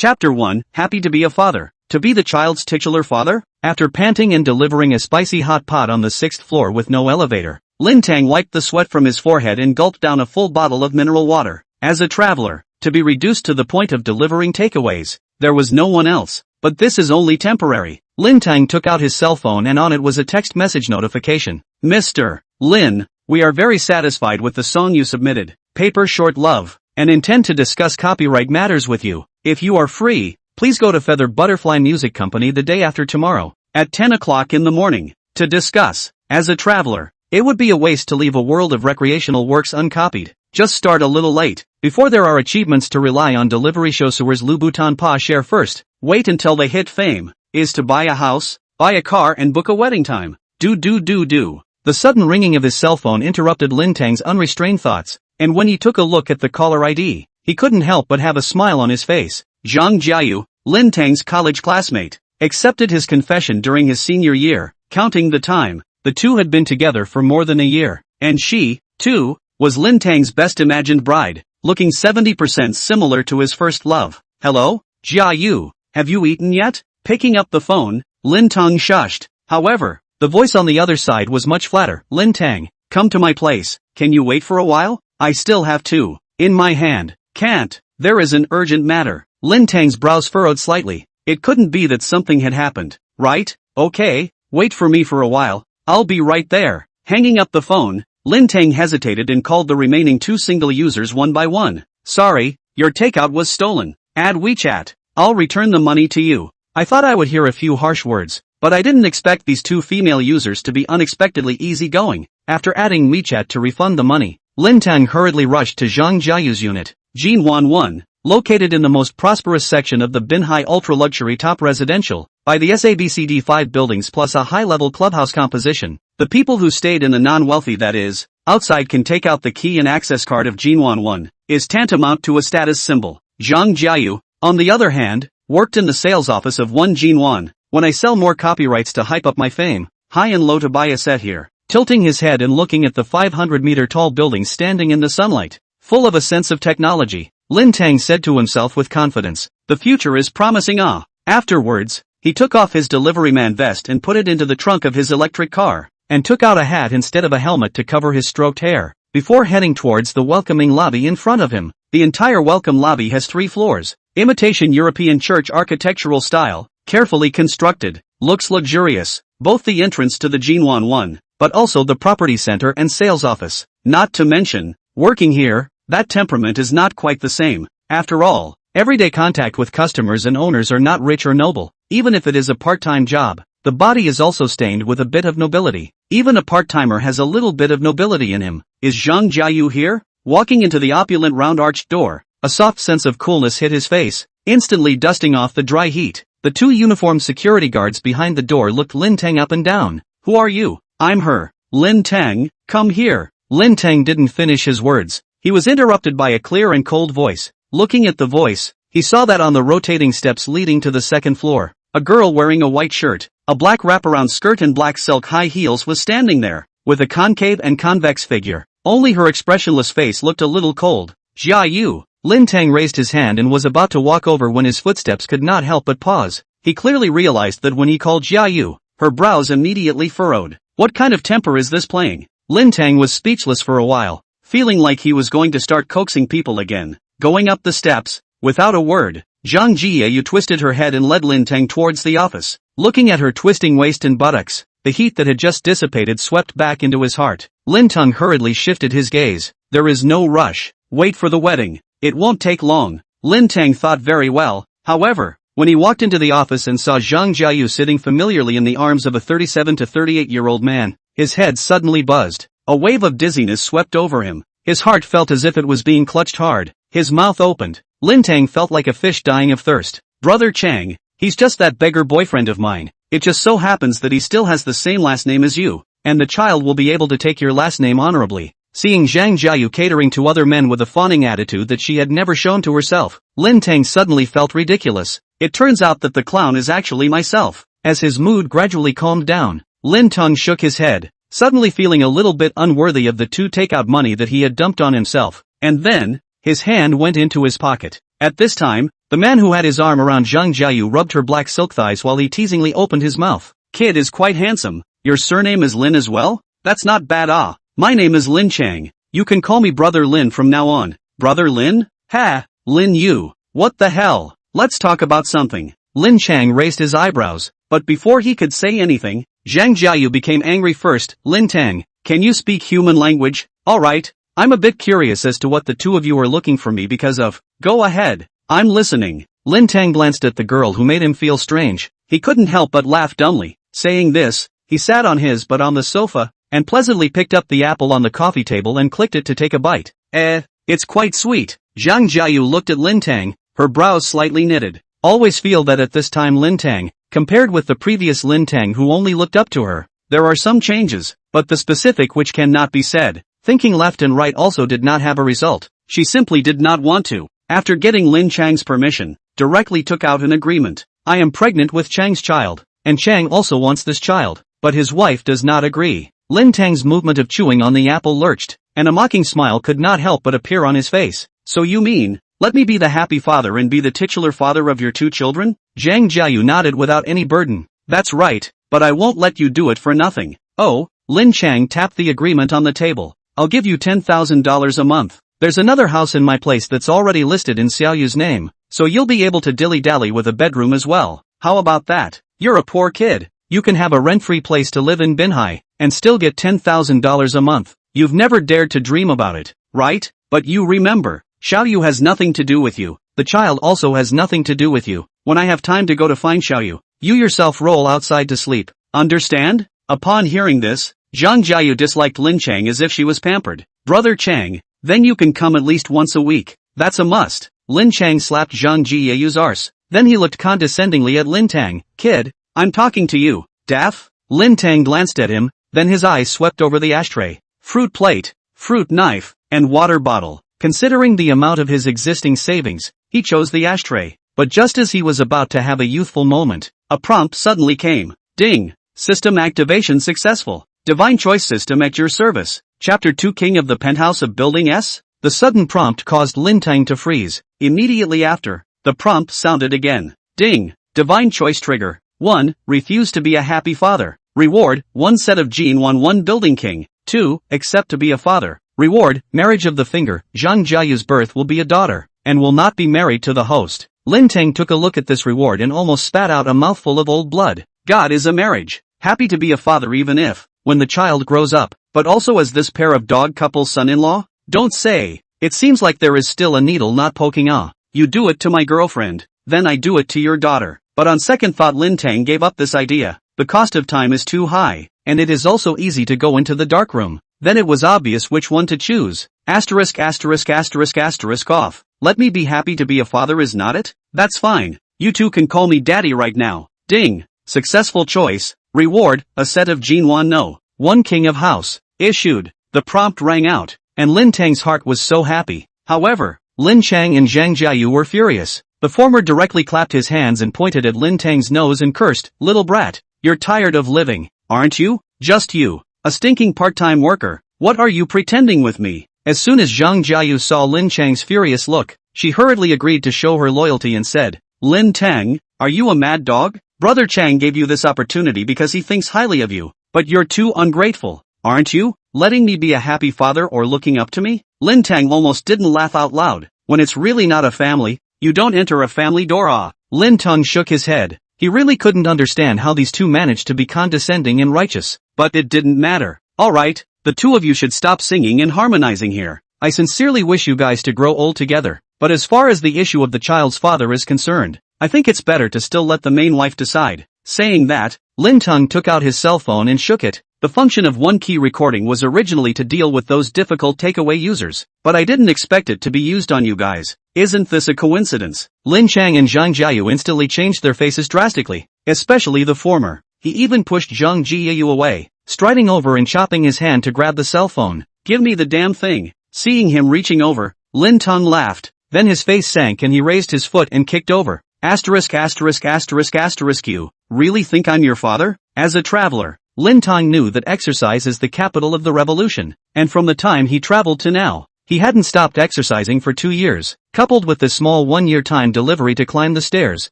Chapter 1, Happy to be a father. To be the child's titular father? After panting and delivering a spicy hot pot on the 6th floor with no elevator, Lin Teng wiped the sweat from his forehead and gulped down a full bottle of mineral water. As a traveler, to be reduced to the point of delivering takeaways, there was no one else. But this is only temporary. Lin Teng took out his cell phone and on it was a text message notification. Mr. Lin, we are very satisfied with the song you submitted, Paper Short Love, and intend to discuss copyright matters with you. If you are free, please go to Feather Butterfly Music Company the day after tomorrow, at 10 o'clock in the morning, to discuss. As a traveler, it would be a waste to leave a world of recreational works uncopied. Just start a little late, before there are achievements to rely on. Delivery showsuers Louboutin pas share first, wait until they hit fame, is to buy a house, buy a car and book a wedding time. Do. The sudden ringing of his cell phone interrupted Lin Teng's unrestrained thoughts, and when he took a look at the caller ID, he couldn't help but have a smile on his face. Zhang Jiayu, Lin Teng's college classmate, accepted his confession during his senior year. Counting the time, the two had been together for more than a year, and she, too, was Lin Teng's best imagined bride, looking 70% similar to his first love. Hello, Jiayu, have you eaten yet? Picking up the phone, Lin Teng shushed. However, the voice on the other side was much flatter. Lin Teng, come to my place, can you wait for a while? I still have two in my hand. Can't, there is an urgent matter. Lin Teng's brows furrowed slightly. It couldn't be that something had happened, right? Okay, wait for me for a while, I'll be right there. Hanging up the phone, Lin Teng hesitated and called the remaining two single users one by one. Sorry, your takeout was stolen. Add WeChat. I'll return the money to you. I thought I would hear a few harsh words, but I didn't expect these two female users to be unexpectedly easygoing. After adding WeChat to refund the money, Lin Teng hurriedly rushed to Zhang Jiayu's unit, Jinwan 1, located in the most prosperous section of the Binhai ultra-luxury top residential, by the SABCD 5 buildings plus a high-level clubhouse composition. The people who stayed in the non-wealthy, that is, outside, can take out the key and access card of Jinwan 1, is tantamount to a status symbol. Zhang Jiayu, on the other hand, worked in the sales office of 1 Jinwan. When I sell more copyrights to hype up my fame, high and low to buy a set here. Tilting his head and looking at the 500-meter-tall building standing in the sunlight, full of a sense of technology, Lin Teng said to himself with confidence, the future is promising. Afterwards, he took off his deliveryman vest and put it into the trunk of his electric car, and took out a hat instead of a helmet to cover his stroked hair, before heading towards the welcoming lobby in front of him. The entire welcome lobby has 3 floors, imitation European church architectural style, carefully constructed, looks luxurious, both the entrance to the Jinwan 1, but also the property center and sales office. Not to mention, working here, that temperament is not quite the same. After all, everyday contact with customers and owners are not rich or noble. Even if it is a part-time job, the body is also stained with a bit of nobility. Even a part-timer has a little bit of nobility in him. Is Zhang Jiayu here? Walking into the opulent round-arched door, a soft sense of coolness hit his face, instantly dusting off the dry heat. The 2 uniformed security guards behind the door looked Lin Teng up and down. Who are you? I'm her. Lin Teng, come here. Lin Teng didn't finish his words. He was interrupted by a clear and cold voice. Looking at the voice, he saw that on the rotating steps leading to the 2nd floor, a girl wearing a white shirt, a black wraparound skirt and black silk high heels was standing there, with a concave and convex figure. Only her expressionless face looked a little cold. Jiayu. Lin Teng raised his hand and was about to walk over when his footsteps could not help but pause. He clearly realized that when he called Jiayu, her brows immediately furrowed. What kind of temper is this playing? Lin Teng was speechless for a while, feeling like he was going to start coaxing people again. Going up the steps, without a word, Zhang Jiayu twisted her head and led Lin Teng towards the office. Looking at her twisting waist and buttocks, the heat that had just dissipated swept back into his heart. Lin Teng hurriedly shifted his gaze. There is no rush. Wait for the wedding. It won't take long. Lin Teng thought very well. However, when he walked into the office and saw Zhang Jiayu sitting familiarly in the arms of a 37 to 38-year-old man, his head suddenly buzzed. A wave of dizziness swept over him. His heart felt as if it was being clutched hard. His mouth opened. Lin Teng felt like a fish dying of thirst. Brother Chang, he's just that beggar boyfriend of mine. It just so happens that he still has the same last name as you, and the child will be able to take your last name honorably. Seeing Zhang Jiayu catering to other men with a fawning attitude that she had never shown to herself, Lin Teng suddenly felt ridiculous. It turns out that the clown is actually myself. As his mood gradually calmed down, Lin Teng shook his head, suddenly feeling a little bit unworthy of the 2 takeout money that he had dumped on himself, and then, his hand went into his pocket. At this time, the The man who had his arm around Zhang Jiayu rubbed her black silk thighs while he teasingly opened his mouth. Kid is quite handsome. Your surname is Lin as well? That's not bad. My name is Lin Chang. You can call me Brother Lin from now on. Brother Lin? Ha, Lin Yu. What the hell? Let's talk about something. Lin Chang raised his eyebrows, but before he could say anything, Zhang Jiayu became angry first. Lin Teng, can you speak human language? Alright, I'm a bit curious as to what the two of you are looking for me because of. Go ahead, I'm listening. Lin Teng glanced at the girl who made him feel strange. He couldn't help but laugh dumbly. Saying this, he sat on his butt on the sofa, and pleasantly picked up the apple on the coffee table and clicked it to take a bite. It's quite sweet. Zhang Jiayu looked at Lin Teng, her brows slightly knitted. Always feel that at this time Lin Teng, compared with the previous Lin Teng who only looked up to her, there are some changes, but the specific which cannot be said. Thinking left and right also did not have a result. She simply did not want to. After getting Lin Chang's permission, directly took out an agreement. I am pregnant with Chang's child, and Chang also wants this child, but his wife does not agree. Lin Teng's movement of chewing on the apple lurched, and a mocking smile could not help but appear on his face. So you mean, let me be the happy father and be the titular father of your two children? Zhang Jiayu nodded without any burden. That's right, but I won't let you do it for nothing. Oh, Lin Chang tapped the agreement on the table. I'll give you $10,000 a month. There's another house in my place that's already listed in Xiaoyu's name, so you'll be able to dilly-dally with a bedroom as well. How about that? You're a poor kid. You can have a rent-free place to live in Binhai, and still get $10,000 a month. You've never dared to dream about it, right? But you remember, Xiaoyu has nothing to do with you. The child also has nothing to do with you. When I have time to go to find Xiaoyu, you yourself roll outside to sleep. Understand? Upon hearing this, Zhang Jiayu disliked Lin Chang as if she was pampered. Brother Chang, then you can come at least once a week. That's a must. Lin Chang slapped Zhang Jiayu's arse. Then he looked condescendingly at Lin Teng. Kid, I'm talking to you, daff? Lin Teng glanced at him, then his eyes swept over the ashtray, fruit plate, fruit knife, and water bottle. Considering the amount of his existing savings, he chose the ashtray. But just as he was about to have a youthful moment, a prompt suddenly came. Ding! System activation successful. Divine choice system at your service. Chapter 2 King of the Penthouse of Building S? The sudden prompt caused Lin Teng to freeze. Immediately after, the prompt sounded again. Ding! Divine choice trigger. 1. Refuse to be a happy father. Reward, 1 set of gene 1 building king. 2. Accept to be a father. Reward, marriage of the finger. Zhang Jiayu's birth will be a daughter, and will not be married to the host. Lin Teng took a look at this reward and almost spat out a mouthful of old blood. God is a marriage. Happy to be a father even if, when the child grows up, but also as this pair of dog couple's son-in-law? Don't say. It seems like there is still a needle not poking. You do it to my girlfriend, then I do it to your daughter. But on second thought Lin Teng gave up this idea. The cost of time is too high, and it is also easy to go into the darkroom. Then it was obvious which one to choose. Asterisk asterisk asterisk asterisk off. Let me be happy to be a father is not it? That's fine. You two can call me daddy right now. Ding. Successful choice. Reward, a set of gene 1 king of house. Issued. The prompt rang out, and Lin Teng's heart was so happy. However, Lin Chang and Zhang Jiayu were furious. The former directly clapped his hands and pointed at Lin Teng's nose and cursed, "Little brat, you're tired of living, aren't you? Just you, a stinking part-time worker. What are you pretending with me?" As soon as Zhang Jiayu saw Lin Chang's furious look, she hurriedly agreed to show her loyalty and said, "Lin Teng, are you a mad dog? Brother Chang gave you this opportunity because he thinks highly of you, but you're too ungrateful, aren't you? Letting me be a happy father or looking up to me?" Lin Teng almost didn't laugh out loud. When it's really not a family, you don't enter a family door. Lin Teng shook his head. He really couldn't understand how these two managed to be condescending and righteous, but it didn't matter. Alright, the two of you should stop singing and harmonizing here. I sincerely wish you guys to grow old together, but as far as the issue of the child's father is concerned, I think it's better to still let the main wife decide. Saying that, Lin Teng took out his cell phone and shook it. The function of one-key recording was originally to deal with those difficult takeaway users, but I didn't expect it to be used on you guys. Isn't this a coincidence? Lin Chang and Zhang Jiayu instantly changed their faces drastically, especially the former. He even pushed Zhang Jiayu away, striding over and chopping his hand to grab the cell phone. "Give me the damn thing." Seeing him reaching over, Lin Teng laughed, then his face sank and he raised his foot and kicked over. Asterisk asterisk asterisk asterisk you really think I'm your father? As a traveler, Lin Teng knew that exercise is the capital of the revolution, and from the time he traveled to now, He hadn't stopped exercising for 2 years, coupled with the small 1-year time delivery to climb the stairs.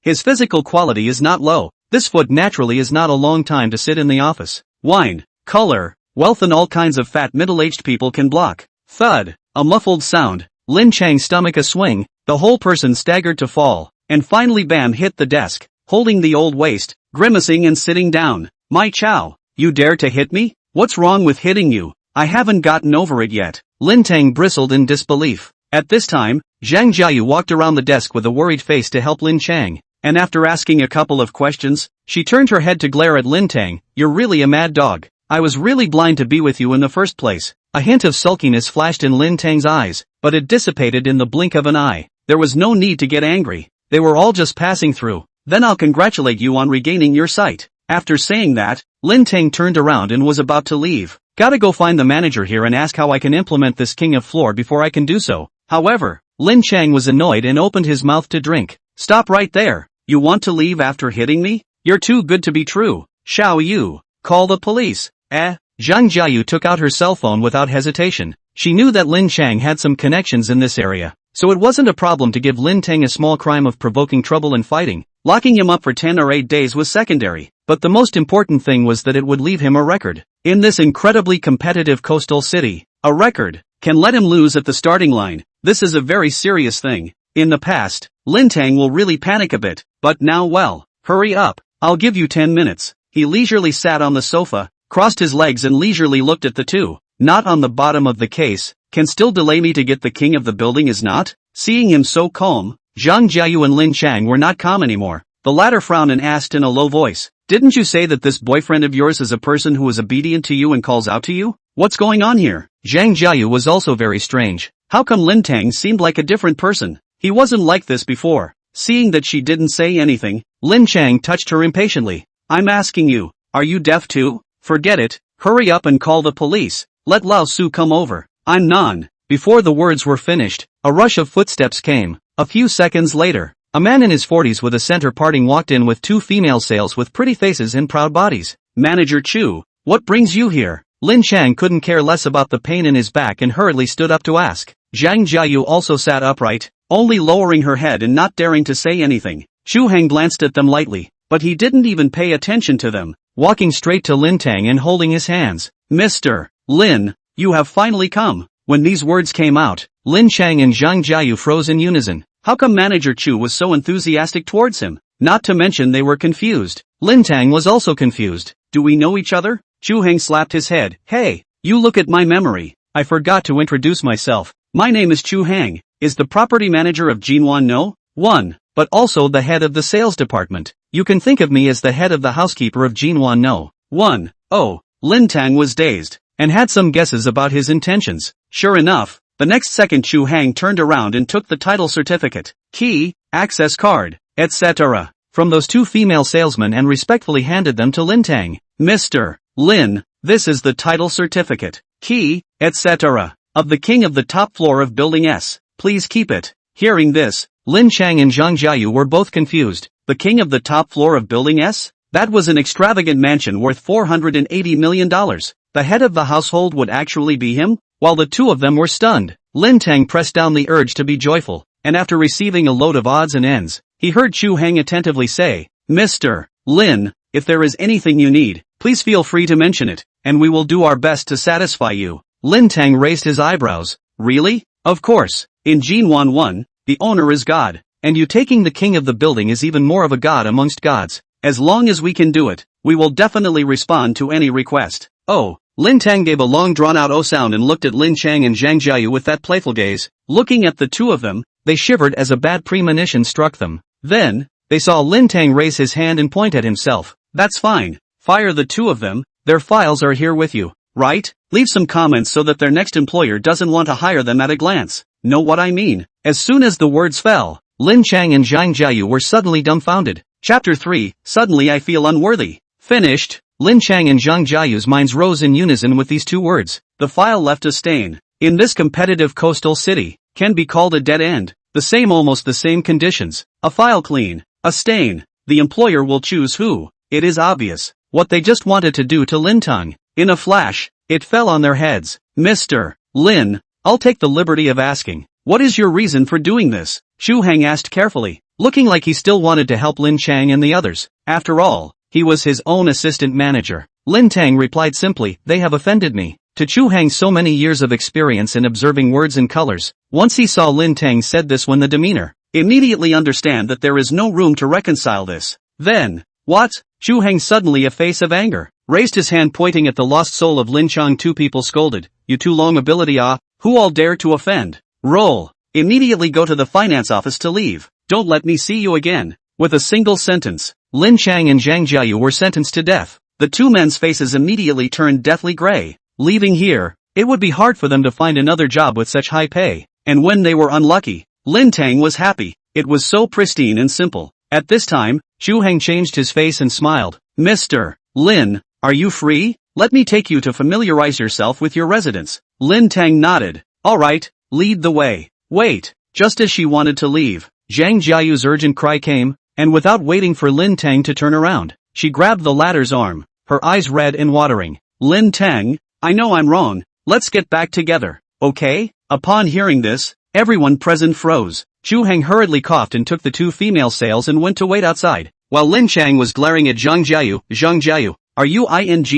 His physical quality is not low. This foot naturally is not a long time to sit in the office. Wine, color, wealth and all kinds of fat middle-aged people can block. Thud, a muffled sound, Lin Teng's stomach a swing, the whole person staggered to fall, and finally bam hit the desk, holding the old waist, grimacing and sitting down. My chow, you dare to hit me? What's wrong with hitting you? I haven't gotten over it yet. Lin Teng bristled in disbelief. At this time, Zhang Jiayu walked around the desk with a worried face to help Lin Teng, and after asking a couple of questions, she turned her head to glare at Lin Teng. You're really a mad dog. I was really blind to be with you in the first place. A hint of sulkiness flashed in Lin Teng's eyes, but it dissipated in the blink of an eye. There was no need to get angry. They were all just passing through. Then I'll congratulate you on regaining your sight. After saying that, Lin Teng turned around and was about to leave. Gotta go find the manager here and ask how I can implement this king of floor before I can do so. However, Lin Teng was annoyed and opened his mouth to drink. Stop right there. You want to leave after hitting me? You're too good to be true. Shao Yu, call the police. Zhang Jiayu took out her cell phone without hesitation. She knew that Lin Teng had some connections in this area, so it wasn't a problem to give Lin Teng a small crime of provoking trouble and fighting. Locking him up for 10 or 8 days was secondary, but the most important thing was that it would leave him a record. In this incredibly competitive coastal city, a record can let him lose at the starting line. This is a very serious thing. In the past, Lin Teng will really panic a bit, but now well, hurry up, I'll give you 10 minutes. He leisurely sat on the sofa, crossed his legs and leisurely looked at the two. Not on the bottom of the case, can still delay me to get the king of the building is not? Seeing him so calm, Zhang Jiayu and Lin Teng were not calm anymore. The latter frowned and asked in a low voice, didn't you say that this boyfriend of yours is a person who is obedient to you and calls out to you? What's going on here? Zhang Jiayu was also very strange. How come Lin Teng seemed like a different person? He wasn't like this before. Seeing that she didn't say anything, Lin Teng touched her impatiently. I'm asking you, are you deaf too? Forget it, hurry up and call the police. Let Lao Su come over. I'm Nan. Before the words were finished, a rush of footsteps came. A few seconds later, a man in his 40s with a center parting walked in with 2 female sales with pretty faces and proud bodies. Manager Chu, what brings you here? Lin Teng couldn't care less about the pain in his back and hurriedly stood up to ask. Zhang Jiayu also sat upright, only lowering her head and not daring to say anything. Chu Heng glanced at them lightly, but he didn't even pay attention to them, walking straight to Lin Teng and holding his hands. Mr. Lin, you have finally come. When these words came out, Lin Teng and Zhang Jiayu froze in unison. How come Manager Chu was so enthusiastic towards him? Not to mention they were confused. Lin Teng was also confused. Do we know each other? Chu Heng slapped his head. Hey, you look at my memory. I forgot to introduce myself. My name is Chu Heng, is the property manager of Jinwan No? 1, but also the head of the sales department. You can think of me as the head of the housekeeper of Jinwan No. 1. Oh, Lin Teng was dazed, and had some guesses about his intentions. Sure enough, the next second Chu Heng turned around and took the title certificate, key, access card, etc. from those 2 female salesmen and respectfully handed them to Lin Teng. Mr. Lin, this is the title certificate, key, etc. of the king of the top floor of Building S. Please keep it. Hearing this, Lin Teng and Zhang Jiayu were both confused. The king of the top floor of Building S? That was an extravagant mansion worth $480 million. The head of the household would actually be him? While the two of them were stunned, Lin Teng pressed down the urge to be joyful, and after receiving a load of odds and ends, he heard Chu Heng attentively say, Mr. Lin, if there is anything you need, please feel free to mention it, and we will do our best to satisfy you. Lin Teng raised his eyebrows. Really? Of course. In Jinwan 1, the owner is God, and you taking the king of the building is even more of a god amongst gods. As long as we can do it, we will definitely respond to any request. Oh. Lin Teng gave a long drawn-out oh sound and looked at Lin Teng and Zhang Jiayu with that playful gaze. Looking at the two of them, they shivered as a bad premonition struck them. Then, they saw Lin Teng raise his hand and point at himself. That's fine. Fire the two of them. Their files are here with you, right? Leave some comments so that their next employer doesn't want to hire them at a glance. Know what I mean? As soon as the words fell, Lin Teng and Zhang Jiayu were suddenly dumbfounded. Chapter 3, Suddenly I Feel Unworthy. Finished. Lin Teng and Zhang Jiayu's minds rose in unison with these two words. The file left a stain. In this competitive coastal city, can be called a dead end. Almost the same conditions. A file clean. A stain. The employer will choose who. It is obvious. What they just wanted to do to Lin Teng. In a flash, it fell on their heads. Mr. Lin, I'll take the liberty of asking, what is your reason for doing this? Shu Heng asked carefully, looking like he still wanted to help Lin Chang and the others. After all, he was his own assistant manager. Lin Teng replied simply, they have offended me. To Chu Hang's so many years of experience in observing words and colors, once he saw Lin Teng said this when the demeanor, immediately understand that there is no room to reconcile this. Then, what? Chu Hang suddenly a face of anger, raised his hand pointing at the lost soul of Lin Chang. Two people scolded, you too long ability who all dare to offend? Roll. Immediately go to the finance office to leave. Don't let me see you again. With a single sentence, Lin Chang and Zhang Jiayu were sentenced to death. The two men's faces immediately turned deathly gray. Leaving here, it would be hard for them to find another job with such high pay. And when they were unlucky, Lin Teng was happy. It was so pristine and simple. At this time, Chu Heng changed his face and smiled. Mr. Lin, are you free? Let me take you to familiarize yourself with your residence. Lin Teng nodded. Alright, lead the way. Wait. Just as she wanted to leave, Zhang Jiayu's urgent cry came, and without waiting for Lin Teng to turn around, she grabbed the latter's arm, her eyes red and watering. Lin Teng, I know I'm wrong, let's get back together, okay? Upon hearing this, everyone present froze. Chu Heng hurriedly coughed and took the two female sails and went to wait outside, while Lin Chang was glaring at Zhang Jiayu, are you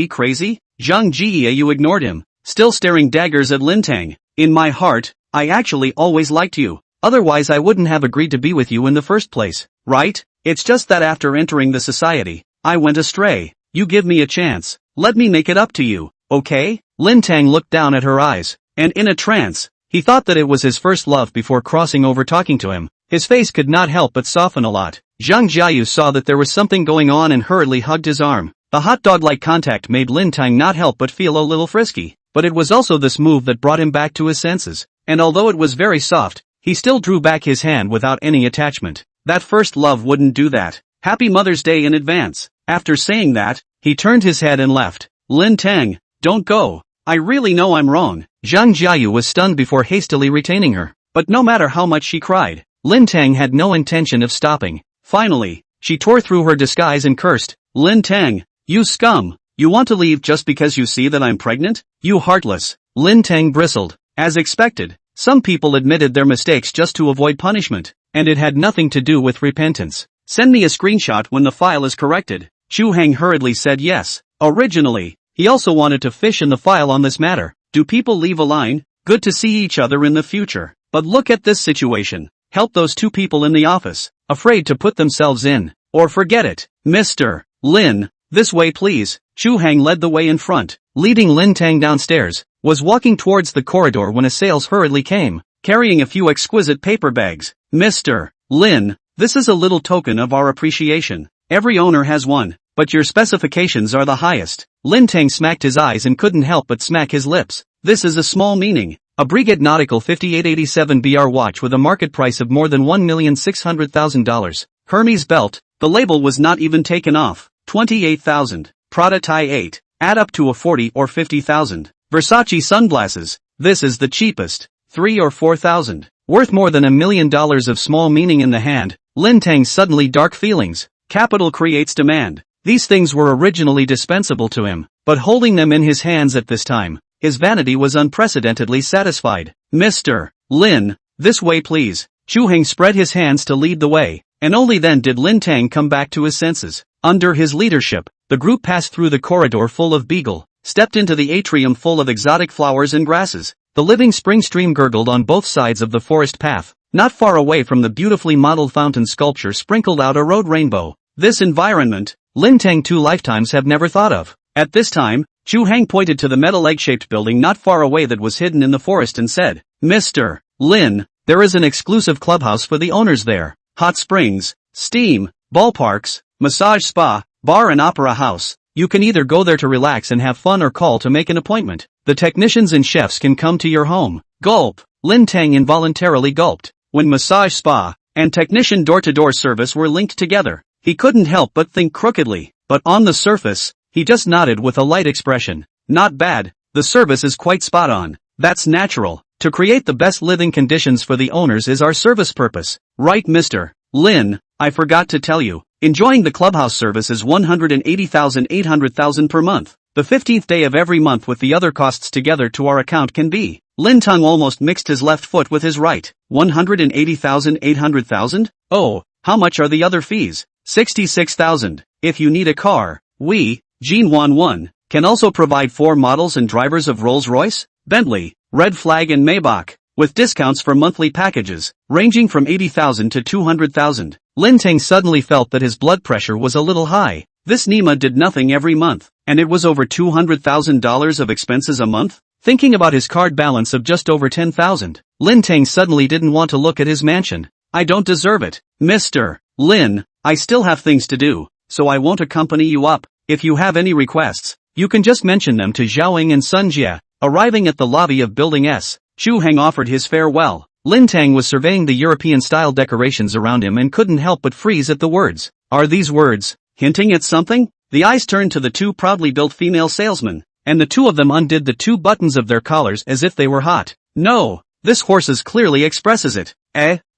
crazy? Zhang Jiayu ignored him, still staring daggers at Lin Teng. In my heart, I actually always liked you, otherwise I wouldn't have agreed to be with you in the first place, right? It's just that after entering the society, I went astray. You give me a chance, let me make it up to you, okay? Lin Teng looked down at her eyes, and in a trance, he thought that it was his first love before crossing over talking to him. His face could not help but soften a lot. Zhang Jiayu saw that there was something going on and hurriedly hugged his arm. The hot dog-like contact made Lin Teng not help but feel a little frisky, but it was also this move that brought him back to his senses, and although it was very soft, he still drew back his hand without any attachment. That first love wouldn't do that. Happy Mother's Day in advance. After saying that, he turned his head and left. Lin Teng, don't go. I really know I'm wrong. Zhang Jiayu was stunned before hastily retaining her. But no matter how much she cried, Lin Teng had no intention of stopping. Finally, she tore through her disguise and cursed. Lin Teng, you scum. You want to leave just because you see that I'm pregnant? You heartless. Lin Teng bristled. As expected, some people admitted their mistakes just to avoid punishment, and it had nothing to do with repentance. Send me a screenshot when the file is corrected. Chu Heng hurriedly said yes. Originally, he also wanted to fish in the file on this matter. Do people leave a line? Good to see each other in the future. But look at this situation. Help those two people in the office, afraid to put themselves in, or forget it. Mr. Lin, this way please. Chu Heng led the way in front, leading Lin Teng downstairs, was walking towards the corridor when a sales hurriedly came, carrying a few exquisite paper bags. Mr. Lin, this is a little token of our appreciation. Every owner has one, but your specifications are the highest. Lin Teng smacked his eyes and couldn't help but smack his lips. This is a small meaning. A Breguet Nautical 5887 BR watch with a market price of more than $1,600,000. Hermes belt, the label was not even taken off. 28,000. Prada tie 8. Add up to a 40 or 50,000. Versace sunglasses. This is the cheapest. 3 or 4,000. Worth more than $1 million of small meaning in the hand. Lin Teng's suddenly dark feelings. Capital creates demand. These things were originally dispensable to him, but holding them in his hands at this time, his vanity was unprecedentedly satisfied. Mr. Lin, this way please. Chu Heng spread his hands to lead the way, and only then did Lin Teng come back to his senses. Under his leadership, the group passed through the corridor full of beagle, stepped into the atrium full of exotic flowers and grasses. The living spring stream gurgled on both sides of the forest path. Not far away from the beautifully modeled fountain sculpture sprinkled out a road rainbow. This environment, Lin Teng 2 lifetimes have never thought of. At this time, Chu Heng pointed to the metal egg-shaped building not far away that was hidden in the forest and said, Mr. Lin, there is an exclusive clubhouse for the owners there. Hot springs, steam, ballparks, massage spa, bar and opera house. You can either go there to relax and have fun or call to make an appointment. The technicians and chefs can come to your home. Gulp. Lin Teng involuntarily gulped. When massage spa and technician door-to-door service were linked together, he couldn't help but think crookedly, but on the surface, he just nodded with a light expression. Not bad, the service is quite spot on. That's natural. To create the best living conditions for the owners is our service purpose. Right, Mr. Lin, I forgot to tell you. Enjoying the clubhouse service is $180,800,000 per month. The 15th day of every month with the other costs together to our account can be. Lin Teng almost mixed his left foot with his right. 180,000, 800,000? Oh, how much are the other fees? 66,000. If you need a car, we, Jinwan 1, can also provide 4 models and drivers of Rolls-Royce, Bentley, Red Flag and Maybach, with discounts for monthly packages, ranging from 80,000 to 200,000. Lin Teng suddenly felt that his blood pressure was a little high. This Nima did nothing every month, and it was over $200,000 of expenses a month? Thinking about his card balance of just over 10,000, Lin Teng suddenly didn't want to look at his mansion. I don't deserve it. Mr. Lin, I still have things to do, so I won't accompany you up. If you have any requests, you can just mention them to Zhaoying and Sun Jie. Arriving at the lobby of Building S, Chu Heng offered his farewell. Lin Teng was surveying the European-style decorations around him and couldn't help but freeze at the words. Are these words hinting at something? The eyes turned to the 2 proudly built female salesmen, and the 2 of them undid the 2 buttons of their collars as if they were hot. No, this horses clearly expresses it.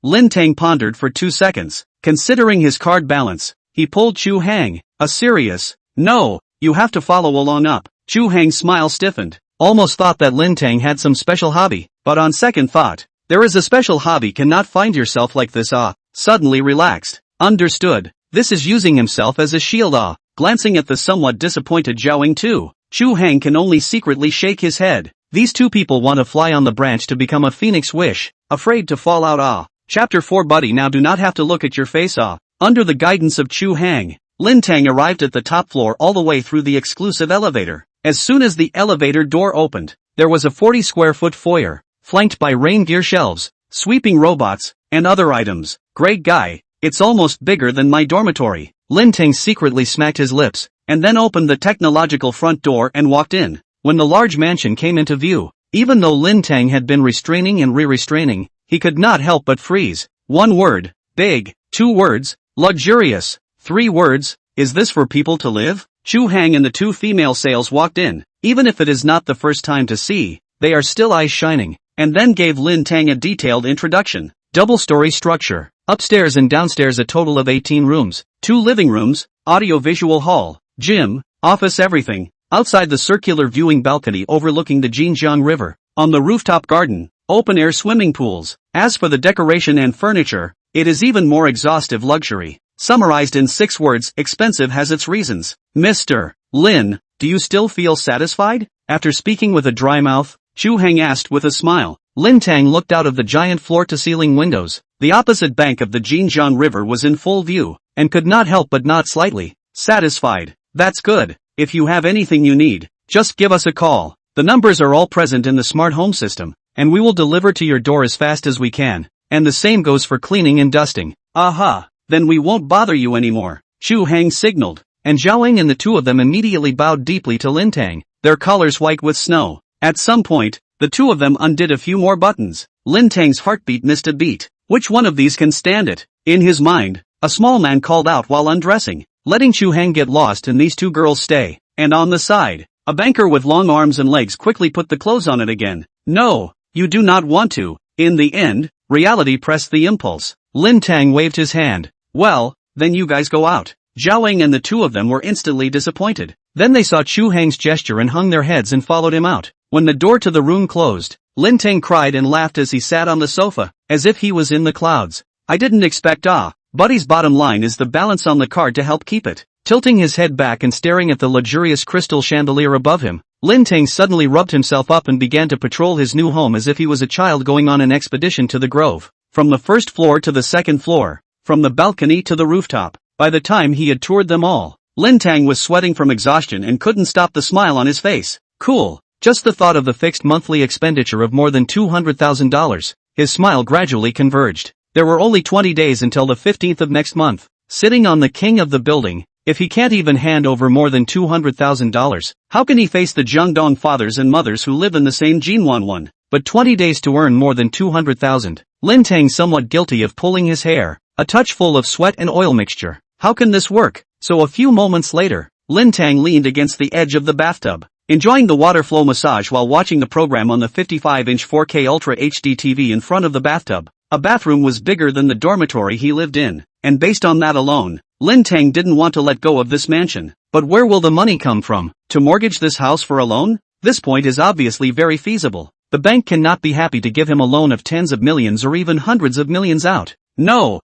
Lin Teng pondered for 2 seconds. Considering his card balance, he pulled Chu Heng. A serious, no, you have to follow along up. Chu Heng's smile stiffened. Almost thought that Lin Teng had some special hobby, but on second thought, there is a special hobby cannot find yourself like this suddenly relaxed. Understood. This is using himself as a shield Glancing at the somewhat disappointed Zhaoying too, Chu Heng can only secretly shake his head. These 2 people want to fly on the branch to become a phoenix wish, afraid to fall out Chapter 4 Buddy now do not have to look at your face Under the guidance of Chu Heng, Lin Teng arrived at the top floor all the way through the exclusive elevator. As soon as the elevator door opened, there was a 40-square-foot foyer, flanked by rain gear shelves, sweeping robots, and other items. Great guy, it's almost bigger than my dormitory. Lin Teng secretly smacked his lips, and then opened the technological front door and walked in. When the large mansion came into view, even though Lin Teng had been restraining and re-restraining, he could not help but freeze. 1 word, big. 2 words, luxurious. 3 words, is this for people to live? Chu Heng and the 2 female sales walked in. Even if it is not the first time to see, they are still eyes shining, and then gave Lin Teng a detailed introduction. Double-story structure. Upstairs and downstairs a total of 18 rooms, 2 living rooms, audio-visual hall, gym, office everything. Outside the circular viewing balcony overlooking the Jinjiang River. On the rooftop garden, open-air swimming pools. As for the decoration and furniture, it is even more exhaustive luxury. Summarized in 6 words, expensive has its reasons. Mr. Lin, do you still feel satisfied? After speaking with a dry mouth, Chu Heng asked with a smile. Lin Teng looked out of the giant floor-to-ceiling windows. The opposite bank of the Jinjiang River was in full view, and could not help but nod slightly. Satisfied. That's good. If you have anything you need, just give us a call. The numbers are all present in the smart home system, and we will deliver to your door as fast as we can. And the same goes for cleaning and dusting. Aha, then we won't bother you anymore. Chu Heng signaled, and Zhaoying and the 2 of them immediately bowed deeply to Lin Teng, their collars white with snow. At some point, the 2 of them undid a few more buttons. Lin Teng's heartbeat missed a beat. Which one of these can stand it? In his mind, a small man called out while undressing, letting Chu Heng get lost and these 2 girls stay. And on the side, a banker with long arms and legs quickly put the clothes on it again. No, you do not want to. In the end, reality pressed the impulse. Lin Teng waved his hand. Well, then you guys go out. Zhaoying and the 2 of them were instantly disappointed. Then they saw Chu Heng's gesture and hung their heads and followed him out. When the door to the room closed, Lin Teng cried and laughed as he sat on the sofa, as if he was in the clouds. I didn't expect Buddy's bottom line is the balance on the card to help keep it. Tilting his head back and staring at the luxurious crystal chandelier above him, Lin Teng suddenly rubbed himself up and began to patrol his new home as if he was a child going on an expedition to the grove. From the first floor to the second floor, from the balcony to the rooftop. By the time he had toured them all, Lin Teng was sweating from exhaustion and couldn't stop the smile on his face. Cool. Just the thought of the fixed monthly expenditure of more than $200,000. His smile gradually converged. There were only 20 days until the 15th of next month. Sitting on the king of the building, if he can't even hand over more than $200,000, how can he face the Jiangdong fathers and mothers who live in the same Jinwan one? But 20 days to earn more than 200,000. Lin Teng somewhat guilty of pulling his hair, a touch full of sweat and oil mixture. How can this work? So a few moments later, Lin Teng leaned against the edge of the bathtub, enjoying the water flow massage while watching the program on the 55-inch 4K Ultra HD TV in front of the bathtub. A bathroom was bigger than the dormitory he lived in, and based on that alone, Lin Teng didn't want to let go of this mansion. But where will the money come from? To mortgage this house for a loan? This point is obviously very feasible. The bank cannot be happy to give him a loan of tens of millions or even hundreds of millions out. No,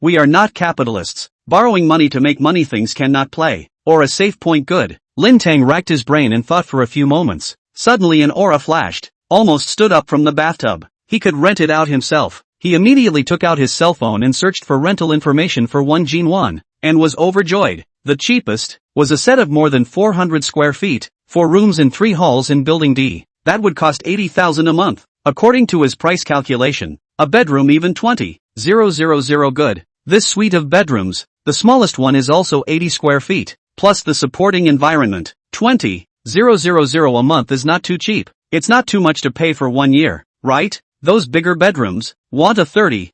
we are not capitalists. Borrowing money to make money things cannot play. Or a safe point good. Lin Teng racked his brain and thought for a few moments. Suddenly an aura flashed. Almost stood up from the bathtub. He could rent it out himself. He immediately took out his cell phone and searched for rental information for 1 Jinwon, and was overjoyed. The cheapest was a set of more than 400 square feet, 4 rooms and 3 halls in Building D. That would cost 80,000 a month. According to his price calculation, a bedroom even 20,000 good. This suite of bedrooms, the smallest one is also 80 square feet, plus the supporting environment. 20,000 a month is not too cheap. It's not too much to pay for 1 year, right? Those bigger bedrooms, want a 30,000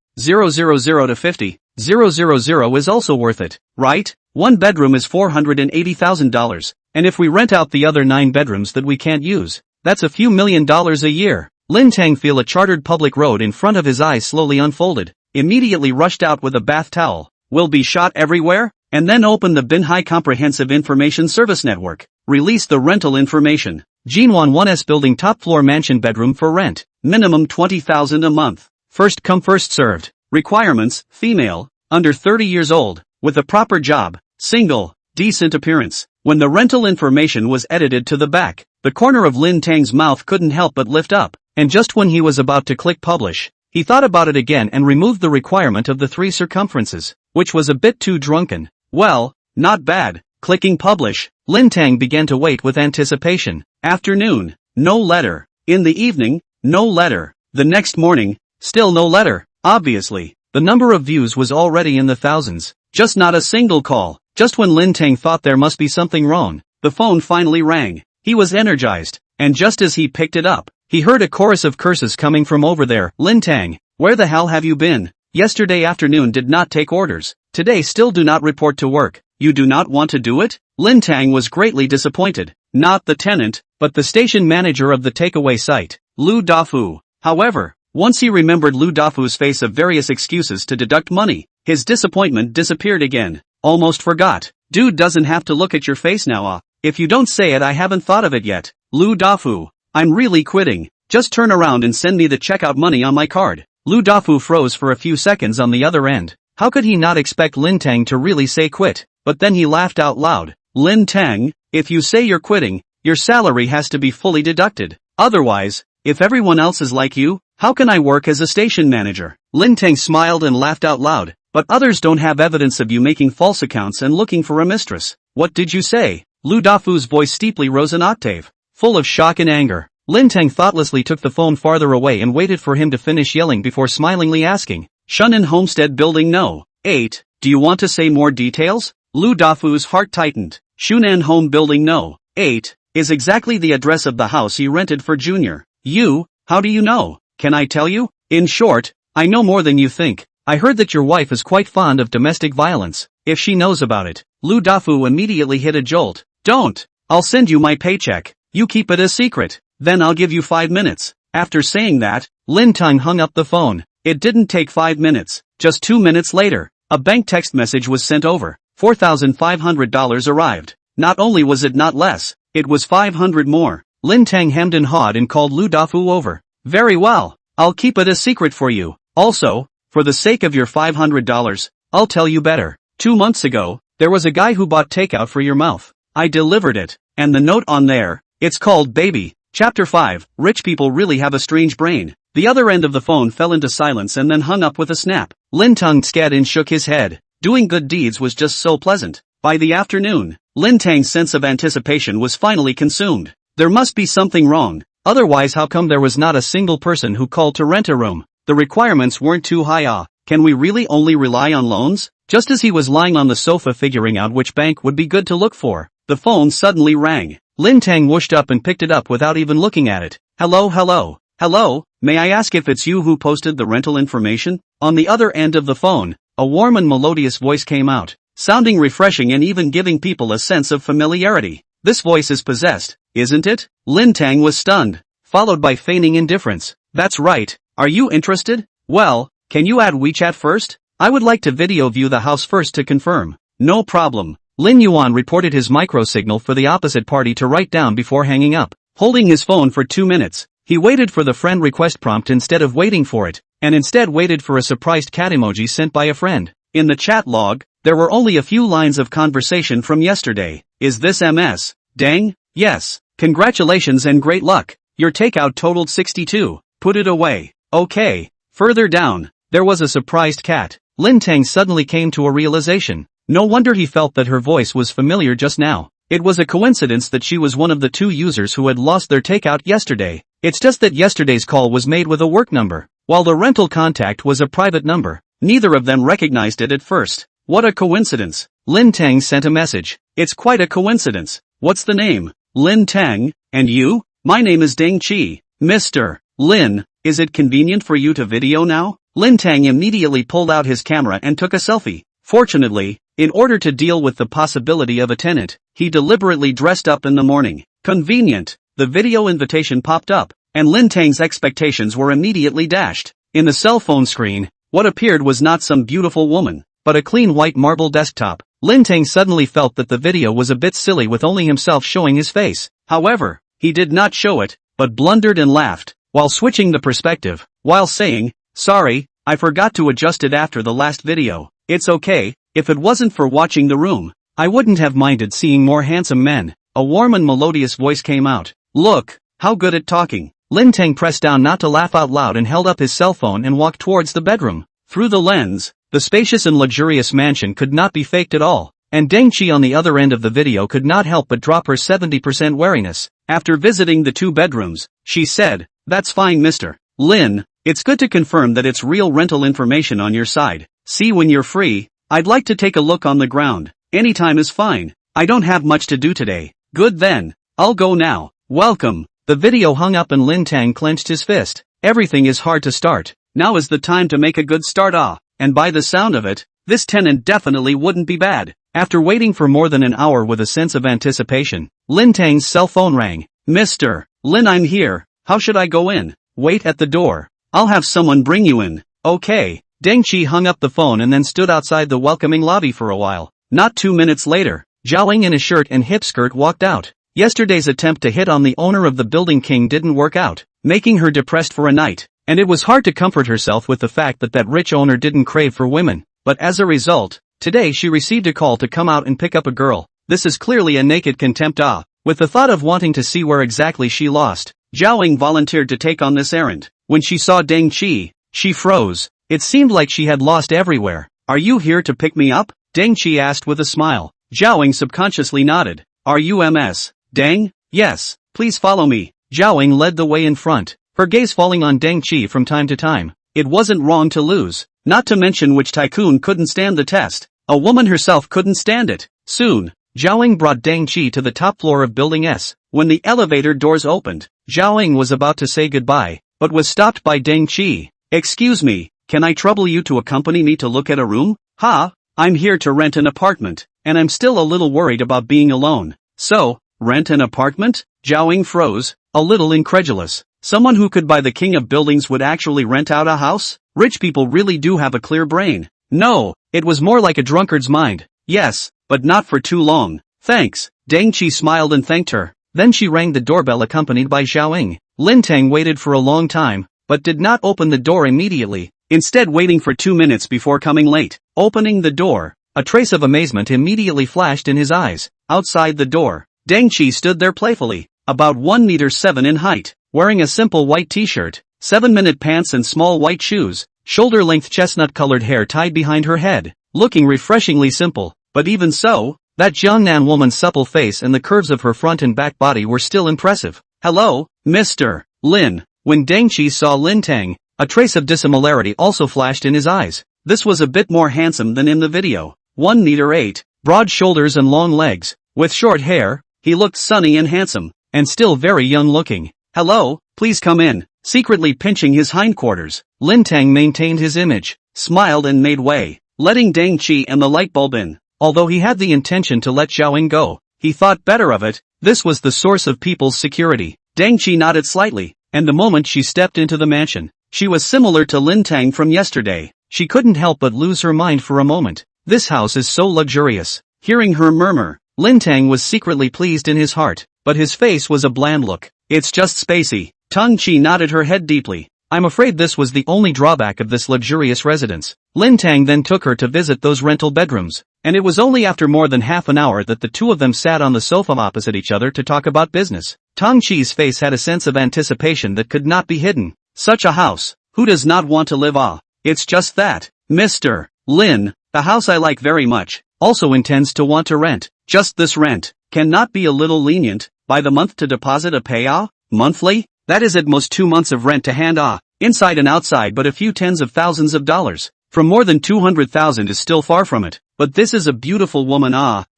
to 50,000 is also worth it, right? One bedroom is $480,000, and if we rent out the other 9 bedrooms that we can't use, that's a few $1,000,000 a year. Lin Teng feel a chartered public road in front of his eyes slowly unfolded, immediately rushed out with a bath towel. Will be shot everywhere? And then open the Binhai Comprehensive Information Service Network. Release the rental information. Jinwon 1's building top floor mansion bedroom for rent. Minimum 20,000 a month. First come first served. Requirements, female, under 30 years old, with a proper job, single, decent appearance. When the rental information was edited to the back, the corner of Lin Teng's mouth couldn't help but lift up, and just when he was about to click publish, he thought about it again and removed the requirement of the 3 circumferences, which was a bit too drunken. Well, not bad. Clicking publish, Lin Teng began to wait with anticipation. Afternoon, no letter. In the evening, no letter. The next morning, still no letter. Obviously, the number of views was already in the thousands. Just not a single call. Just when Lin Teng thought there must be something wrong, the phone finally rang. He was energized, and just as he picked it up, he heard a chorus of curses coming from over there. Lin Teng, where the hell have you been? Yesterday afternoon did not take orders. Today still do not report to work. You do not want to do it? Lin Teng was greatly disappointed. Not the tenant, but the station manager of the takeaway site, Lu Dafu. However, once he remembered Lu Dafu's face of various excuses to deduct money, his disappointment disappeared again. Almost forgot. Dude doesn't have to look at your face now. If you don't say it, I haven't thought of it yet. Lu Dafu, I'm really quitting. Just turn around and send me the checkout money on my card. Lu Dafu froze for a few seconds on the other end. How could he not expect Lin Teng to really say quit? But then he laughed out loud. Lin Teng, if you say you're quitting, your salary has to be fully deducted. Otherwise, if everyone else is like you, how can I work as a station manager? Lin Teng smiled and laughed out loud. But others don't have evidence of you making false accounts and looking for a mistress. What did you say? Lu Dafu's voice steeply rose an octave, full of shock and anger. Lin Teng thoughtlessly took the phone farther away and waited for him to finish yelling before smilingly asking, Shunan Homestead Building No. 8, do you want to say more details? Lu Dafu's heart tightened. Shunan Home Building No. 8, is exactly the address of the house he rented for Junior. You, how do you know? Can I tell you? In short, I know more than you think. I heard that your wife is quite fond of domestic violence. If she knows about it, Lu Dafu immediately hit a jolt. Don't. I'll send you my paycheck. You keep it a secret. Then I'll give you 5 minutes. After saying that, Lin Teng hung up the phone. It didn't take 5 minutes. Just 2 minutes later, a bank text message was sent over. $4,500 arrived. Not only was it not less, it was 500 more. Lin Teng hemmed and hawed and called Lu Dafu over. Very well. I'll keep it a secret for you. Also, for the sake of your $500, I'll tell you better. 2 months ago, there was a guy who bought takeout for your mouth. I delivered it. And the note on there, it's called Baby. Chapter 5, Rich people really have a strange brain. The other end of the phone fell into silence and then hung up with a snap. Lin Teng scad and shook his head. Doing good deeds was just so pleasant. By the afternoon, Lin Teng's sense of anticipation was finally consumed. There must be something wrong. Otherwise how come there was not a single person who called to rent a room? The requirements weren't too high. Can we really only rely on loans? Just as he was lying on the sofa figuring out which bank would be good to look for, the phone suddenly rang. Lin Teng whooshed up and picked it up without even looking at it. Hello, may I ask if it's you who posted the rental information? On the other end of the phone, a warm and melodious voice came out, sounding refreshing and even giving people a sense of familiarity. This voice is possessed, isn't it? Lin Teng was stunned, followed by feigning indifference. That's right. Are you interested? Well, can you add WeChat first? I would like to video view the house first to confirm. No problem. Lin Yuan reported his microsignal for the opposite party to write down before hanging up. Holding his phone for 2 minutes, he waited for the friend request prompt instead of waiting for it, and instead waited for a surprised cat emoji sent by a friend. In the chat log, there were only a few lines of conversation from yesterday. Is this MS? Dang? Yes. Congratulations and great luck. Your takeout totaled 62. Put it away. Okay. Further down, there was a surprised cat. Lin Teng suddenly came to a realization. No wonder he felt that her voice was familiar just now. It was a coincidence that she was one of the 2 users who had lost their takeout yesterday. It's just that yesterday's call was made with a work number, while the rental contact was a private number. Neither of them recognized it at first. What a coincidence. Lin Teng sent a message. It's quite a coincidence. What's the name? Lin Teng, and you? My name is Deng Chi. Mr. Lin, is it convenient for you to video now? Lin Teng immediately pulled out his camera and took a selfie. Fortunately, in order to deal with the possibility of a tenant, he deliberately dressed up in the morning. Convenient. The video invitation popped up, and Lin Teng's expectations were immediately dashed. In the cell phone screen, what appeared was not some beautiful woman, but a clean white marble desktop. Lin Teng suddenly felt that the video was a bit silly with only himself showing his face. However, he did not show it, but blundered and laughed, while switching the perspective, while saying, "Sorry, I forgot to adjust it after the last video. It's okay, if it wasn't for watching the room, I wouldn't have minded seeing more handsome men." A warm and melodious voice came out. "Look, how good at talking." Lin Teng pressed down not to laugh out loud and held up his cell phone and walked towards the bedroom. Through the lens, the spacious and luxurious mansion could not be faked at all, and Deng Chi on the other end of the video could not help but drop her 70% wariness. After visiting the 2 bedrooms, she said, "That's fine, Mr. Lin. It's good to confirm that it's real rental information on your side. See when you're free, I'd like to take a look on the ground. Anytime is fine. I don't have much to do today." "Good then. I'll go now. Welcome." The video hung up and Lin Teng clenched his fist. Everything is hard to start. Now is the time to make a good start. And by the sound of it, this tenant definitely wouldn't be bad. After waiting for more than an hour with a sense of anticipation, Lin Teng's cell phone rang. "Mr. Lin, I'm here. How should I go in?" "Wait at the door. I'll have someone bring you in." "Okay." Deng Chi hung up the phone and then stood outside the welcoming lobby for a while. Not 2 minutes later, Zhao Ying in a shirt and hip skirt walked out. Yesterday's attempt to hit on the owner of the building king didn't work out, making her depressed for a night, and it was hard to comfort herself with the fact that that rich owner didn't crave for women. But as a result, today she received a call to come out and pick up a girl. This is clearly a naked contempt. With the thought of wanting to see where exactly she lost, Zhao Ying volunteered to take on this errand. When she saw Deng Chi, she froze. It seemed like she had lost everywhere. "Are you here to pick me up?" Deng Chi asked with a smile. Zhao Ying subconsciously nodded. "Are you MS? Deng?" "Yes, please follow me." Zhao Ying led the way in front, her gaze falling on Deng Chi from time to time. It wasn't wrong to lose, not to mention which tycoon couldn't stand the test. A woman herself couldn't stand it. Soon, Zhao Ying brought Deng Chi to the top floor of Building S. When the elevator doors opened, Zhao Ying was about to say goodbye, but was stopped by Deng Chi. "Excuse me, can I trouble you to accompany me to look at a room?" I'm here to rent an apartment, and I'm still a little worried about being alone." "So, rent an apartment?" Zhao Ying froze, a little incredulous. Someone who could buy the king of buildings would actually rent out a house? Rich people really do have a clear brain. No, it was more like a drunkard's mind. "Yes, but not for too long. Thanks." Deng Chi smiled and thanked her. Then she rang the doorbell accompanied by Zhao Ying. Lin Teng waited for a long time, but did not open the door immediately, instead waiting for 2 minutes before coming late. Opening the door, a trace of amazement immediately flashed in his eyes. Outside the door, Deng Chi stood there playfully, about 1.7 meters in height, wearing a simple white t-shirt, 7-minute pants and small white shoes, shoulder-length chestnut-colored hair tied behind her head, looking refreshingly simple. But even so, that Jiangnan woman's supple face and the curves of her front and back body were still impressive. "Hello, Mr. Lin." When Deng Chi saw Lin Teng, a trace of dissimilarity also flashed in his eyes. This was a bit more handsome than in the video. 1.8 meters, broad shoulders and long legs. With short hair, he looked sunny and handsome, and still very young looking. "Hello, please come in." Secretly pinching his hindquarters, Lin Teng maintained his image, smiled and made way, letting Deng Chi and the light bulb in. Although he had the intention to let Zhao Ying go, he thought better of it. This was the source of people's security. Deng Chi nodded slightly, and the moment she stepped into the mansion, she was similar to Lin Teng from yesterday. She couldn't help but lose her mind for a moment. This house is so luxurious. Hearing her murmur, Lin Teng was secretly pleased in his heart, but his face was a bland look. It's just spacey. Tong Chi nodded her head deeply. I'm afraid this was the only drawback of this luxurious residence. Lin Teng then took her to visit those rental bedrooms, and it was only after more than half an hour that the two of them sat on the sofa opposite each other to talk about business. Tong Chi's face had a sense of anticipation that could not be hidden. Such a house. Who does not want to live? It's just that, Mr. Lin, the house I like very much, also intends to want to rent. Just this rent. Cannot be a little lenient, by the month to deposit a payout? Monthly? That is at most 2 months of rent to hand inside and outside, but a few tens of thousands of dollars. From more than 200,000 is still far from it. But this is a beautiful woman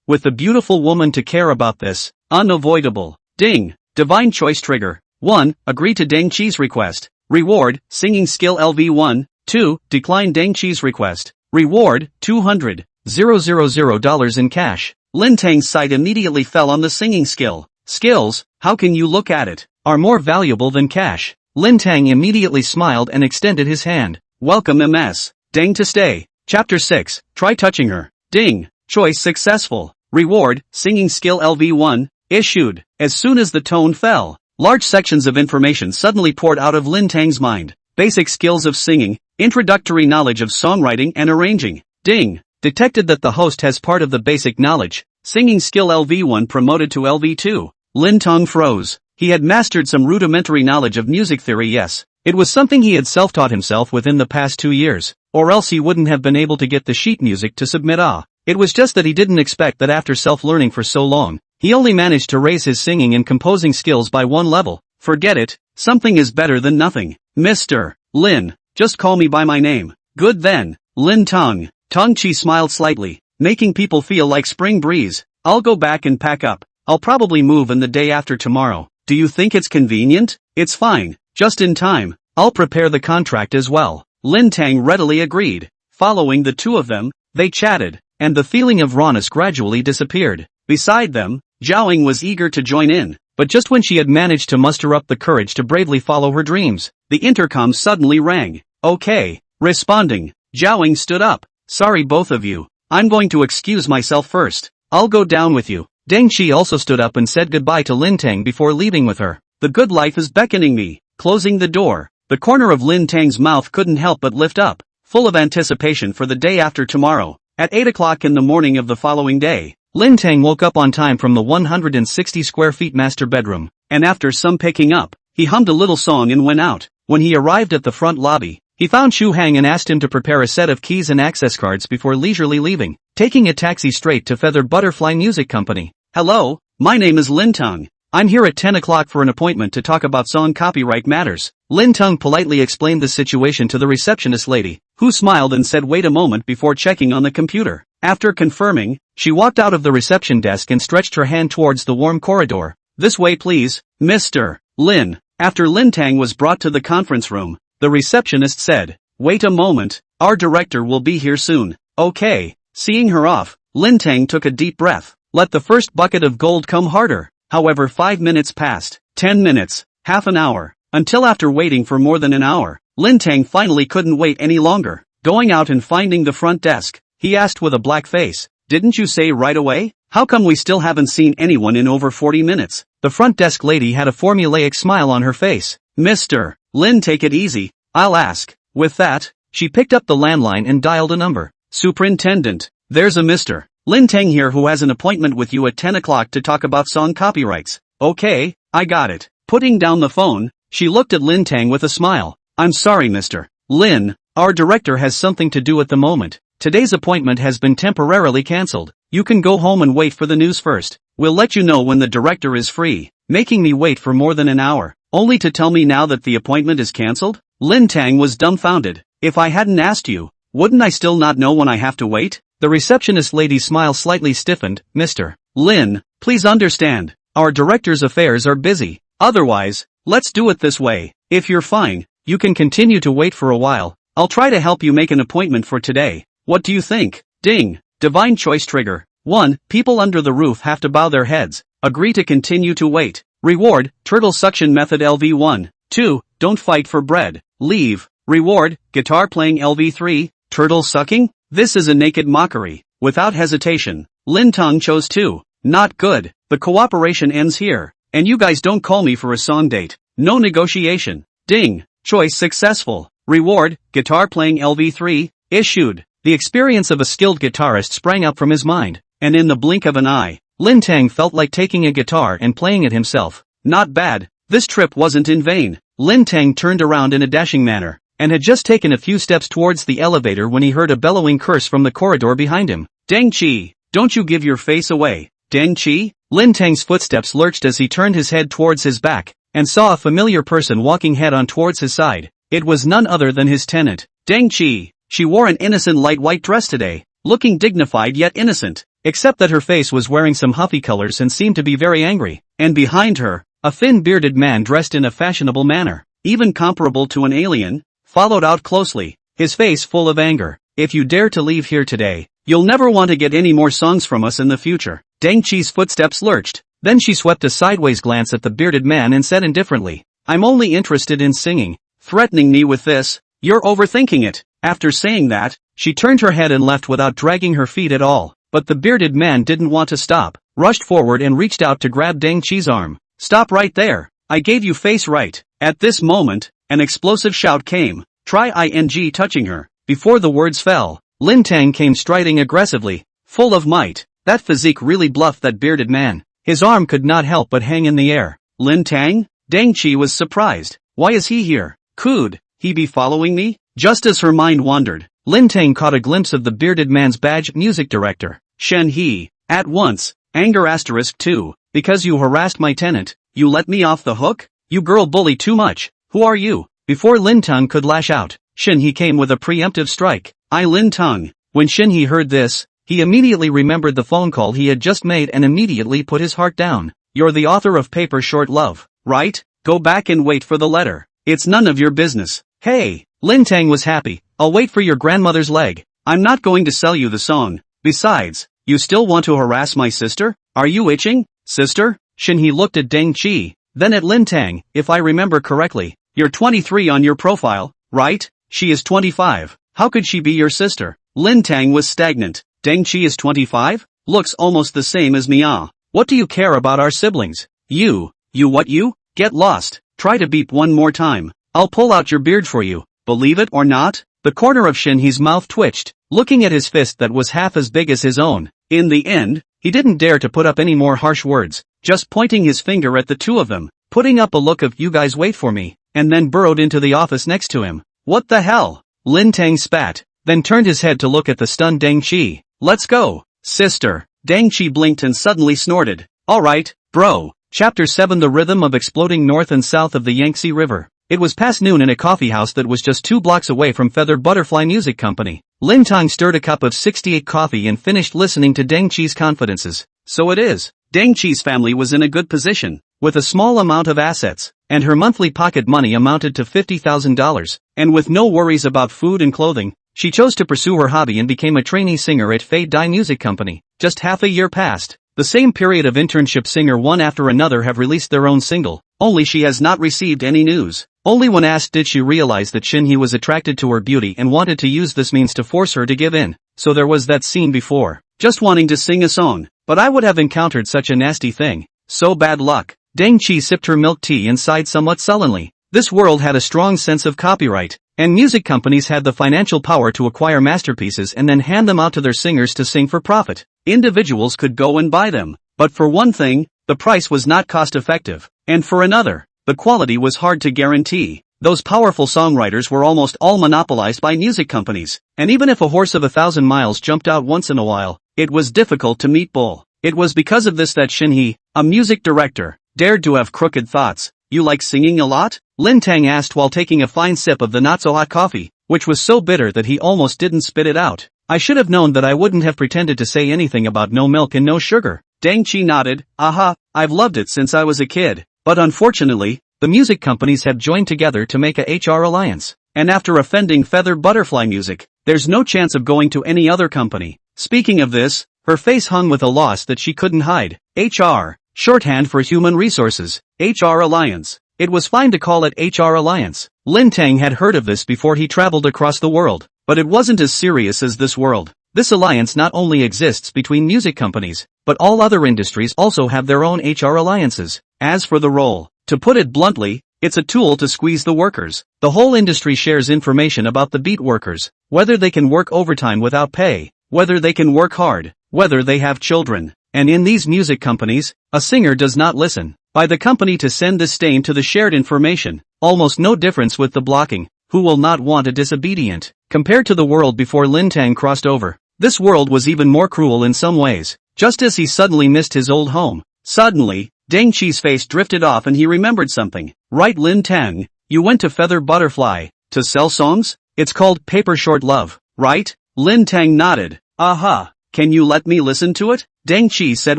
with a beautiful woman to care about this. Unavoidable. Ding. Divine choice trigger. 1. Agree to Deng Chi's request. Reward, singing skill LV1. 2. Decline Deng Chi's request. Reward, $200,000 in cash. Lin Teng's sight immediately fell on the singing skill. Skills, how can you look at it, are more valuable than cash. Lin Teng immediately smiled and extended his hand. Welcome MS. Deng to stay. Chapter 6, Try touching her. Ding. Choice successful. Reward, singing skill LV1, issued. As soon as the tone fell, large sections of information suddenly poured out of Lin Teng's mind. Basic skills of singing, introductory knowledge of songwriting and arranging. Ding. Detected that the host has part of the basic knowledge. Singing skill LV1 promoted to LV2. Lin Teng froze. He had mastered some rudimentary knowledge of music theory, yes. It was something he had self-taught himself within the past 2 years, or else he wouldn't have been able to get the sheet music to submit. It was just that he didn't expect that after self-learning for so long, he only managed to raise his singing and composing skills by 1 level. Forget it, something is better than nothing. Mr. Lin, just call me by my name. Good then, Lin Teng. Tong Chi smiled slightly, making people feel like spring breeze. I'll go back and pack up. I'll probably move in the day after tomorrow. Do you think it's convenient? It's fine, just in time. I'll prepare the contract as well. Lin Teng readily agreed. Following the two of them, they chatted, and the feeling of rawness gradually disappeared. Beside them, Zhaoying was eager to join in, but just when she had managed to muster up the courage to bravely follow her dreams, the intercom suddenly rang. Okay. Responding, Zhaoying stood up. Sorry both of you. I'm going to excuse myself first. I'll go down with you. Deng Chi also stood up and said goodbye to Lin Teng before leaving with her. The good life is beckoning me. Closing the door, the corner of Lin Teng's mouth couldn't help but lift up, full of anticipation for the day after tomorrow. At 8 o'clock in the morning of the following day, Lin Teng woke up on time from the 160 square feet master bedroom, and after some picking up, he hummed a little song and went out. When he arrived at the front lobby, he found Shu Hang and asked him to prepare a set of keys and access cards before leisurely leaving, taking a taxi straight to Feather Butterfly Music Company. Hello, my name is Lin Teng. I'm here at 10 o'clock for an appointment to talk about song copyright matters. Lin Teng politely explained the situation to the receptionist lady, who smiled and said wait a moment before checking on the computer. After confirming, she walked out of the reception desk and stretched her hand towards the warm corridor. This way please, Mr. Lin. After Lin Teng was brought to the conference room, the receptionist said, wait a moment, our director will be here soon. Okay. Seeing her off, Lin Teng took a deep breath. Let the first bucket of gold come harder. However, 5 minutes passed, 10 minutes, half an hour, until after waiting for more than an hour, Lin Teng finally couldn't wait any longer. Going out and finding the front desk, he asked with a black face, didn't you say right away? How come we still haven't seen anyone in over 40 minutes? The front desk lady had a formulaic smile on her face. Mr. Lin, take it easy, I'll ask. With that, she picked up the landline and dialed a number. Superintendent, there's a Mr. Lin Teng here who has an appointment with you at 10 o'clock to talk about song copyrights. Okay, I got it. Putting down the phone, she looked at Lin Teng with a smile. I'm sorry Mr. Lin, our director has something to do at the moment. Today's appointment has been temporarily cancelled. You can go home and wait for the news first. We'll let you know when the director is free. Making me wait for more than an hour, only to tell me now that the appointment is cancelled? Lin Teng was dumbfounded. If I hadn't asked you, wouldn't I still not know when I have to wait? The receptionist lady's smile slightly stiffened. Mr. Lin, please understand, our director's affairs are busy. Otherwise, let's do it this way. If you're fine, you can continue to wait for a while. I'll try to help you make an appointment for today. What do you think? Ding. Divine choice trigger. 1. People under the roof have to bow their heads. Agree to continue to wait. Reward, turtle suction method LV1. 2. Don't fight for bread. Leave. Reward, guitar playing LV3. Turtle sucking? This is a naked mockery. Without hesitation, Lin Teng chose 2. Not good. The cooperation ends here. And you guys don't call me for a song date. No negotiation. Ding. Choice successful. Reward, guitar playing LV3, issued. The experience of a skilled guitarist sprang up from his mind, and in the blink of an eye, Lin Teng felt like taking a guitar and playing it himself. Not bad. This trip wasn't in vain. Lin Teng turned around in a dashing manner, and had just taken a few steps towards the elevator when he heard a bellowing curse from the corridor behind him. Deng Chi, don't you give your face away. Deng Chi? Lin Teng's footsteps lurched as he turned his head towards his back, and saw a familiar person walking head-on towards his side. It was none other than his tenant. Deng Chi. She wore an innocent light white dress today, looking dignified yet innocent, except that her face was wearing some huffy colors and seemed to be very angry. And behind her, a thin bearded man dressed in a fashionable manner, even comparable to an alien, followed out closely, his face full of anger. If you dare to leave here today, you'll never want to get any more songs from us in the future. Deng Chi's footsteps lurched, then she swept a sideways glance at the bearded man and said indifferently, I'm only interested in singing. Threatening me with this? You're overthinking it. After saying that, she turned her head and left without dragging her feet at all. But the bearded man didn't want to stop, rushed forward and reached out to grab Deng Chi's arm. Stop right there. I gave you face right. At this moment, an explosive shout came. Try ing touching her. Before the words fell, Lin Teng came striding aggressively, full of might. That physique really bluffed that bearded man. His arm could not help but hang in the air. Lin Teng? Deng Chi was surprised. Why is he here? Could he be following me? Just as her mind wandered, Lin Teng caught a glimpse of the bearded man's badge music director, Shen He. At once, anger *2, because you harassed my tenant, you let me off the hook? You girl bully too much. Who are you? Before Lin Teng could lash out, Shen He came with a preemptive strike. I Lin Teng. When Shen He heard this, he immediately remembered the phone call he had just made and immediately put his heart down. You're the author of Paper Short Love, right? Go back and wait for the letter. It's none of your business. Hey, Lin Teng was happy. I'll wait for your grandmother's leg. I'm not going to sell you the song. Besides, you still want to harass my sister? Are you itching? Sister? Shen He looked at Deng Chi, then at Lin Teng. If I remember correctly, you're 23 on your profile, right? She is 25. How could she be your sister? Lin Teng was stagnant. Deng Chi is 25? Looks almost the same as me. What do you care about our siblings? You what you? Get lost. Try to beep one more time. I'll pull out your beard for you. Believe it or not? The corner of Shen He's mouth twitched, looking at his fist that was half as big as his own. In the end, he didn't dare to put up any more harsh words, just pointing his finger at the two of them, putting up a look of you guys wait for me, and then burrowed into the office next to him. What the hell? Lin Teng spat, then turned his head to look at the stunned Deng Chi. Let's go, sister. Deng Chi blinked and suddenly snorted. Alright, bro. Chapter 7 The Rhythm of Exploding North and South of the Yangtze River. It was past noon in a coffeehouse that was just 2 blocks away from Feather Butterfly Music Company. Lin Teng stirred a cup of 68 coffee and finished listening to Deng Chi's confidences. So it is. Deng Chi's family was in a good position, with a small amount of assets, and her monthly pocket money amounted to $50,000, and with no worries about food and clothing, she chose to pursue her hobby and became a trainee singer at Fei Dai Music Company. Just half a year passed. The same period of internship singer one after another have released their own single, only she has not received any news. Only when asked did she realize that Shin He was attracted to her beauty and wanted to use this means to force her to give in. So there was that scene before, just wanting to sing a song, but I would have encountered such a nasty thing. So bad luck. Deng Chi sipped her milk tea and sighed somewhat sullenly. This world had a strong sense of copyright, and music companies had the financial power to acquire masterpieces and then hand them out to their singers to sing for profit. Individuals could go and buy them, but for one thing, the price was not cost-effective, and for another, the quality was hard to guarantee. Those powerful songwriters were almost all monopolized by music companies, and even if a horse of 1,000 miles jumped out once in a while, it was difficult to meet bull. It was because of this that Shin He, a music director, dared to have crooked thoughts. You like singing a lot? Lin Teng asked while taking a fine sip of the not-so-hot coffee, which was so bitter that he almost didn't spit it out. I should have known that I wouldn't have pretended to say anything about no milk and no sugar. Deng Chi nodded. Aha, I've loved it since I was a kid. But unfortunately, the music companies have joined together to make a HR alliance. And after offending Feather Butterfly Music, there's no chance of going to any other company. Speaking of this, her face hung with a loss that she couldn't hide. HR, shorthand for Human Resources, HR Alliance. It was fine to call it HR Alliance. Lin Teng had heard of this before he traveled across the world, but it wasn't as serious as this world. This alliance not only exists between music companies, but all other industries also have their own HR alliances. As for the role, to put it bluntly, it's a tool to squeeze the workers. The whole industry shares information about the beat workers, whether they can work overtime without pay, whether they can work hard, whether they have children. And in these music companies, a singer does not listen by the company to send this stain to the shared information. Almost no difference with the blocking. Who will not want a disobedient? Compared to the world before Lin Teng crossed over, this world was even more cruel in some ways. Just as he suddenly missed his old home, suddenly, Deng Qi's face drifted off and he remembered something. Right, Lin Teng, you went to Feather Butterfly to sell songs? It's called Paper Short Love, right? Lin Teng nodded. Aha, can you let me listen to it? Deng Qi said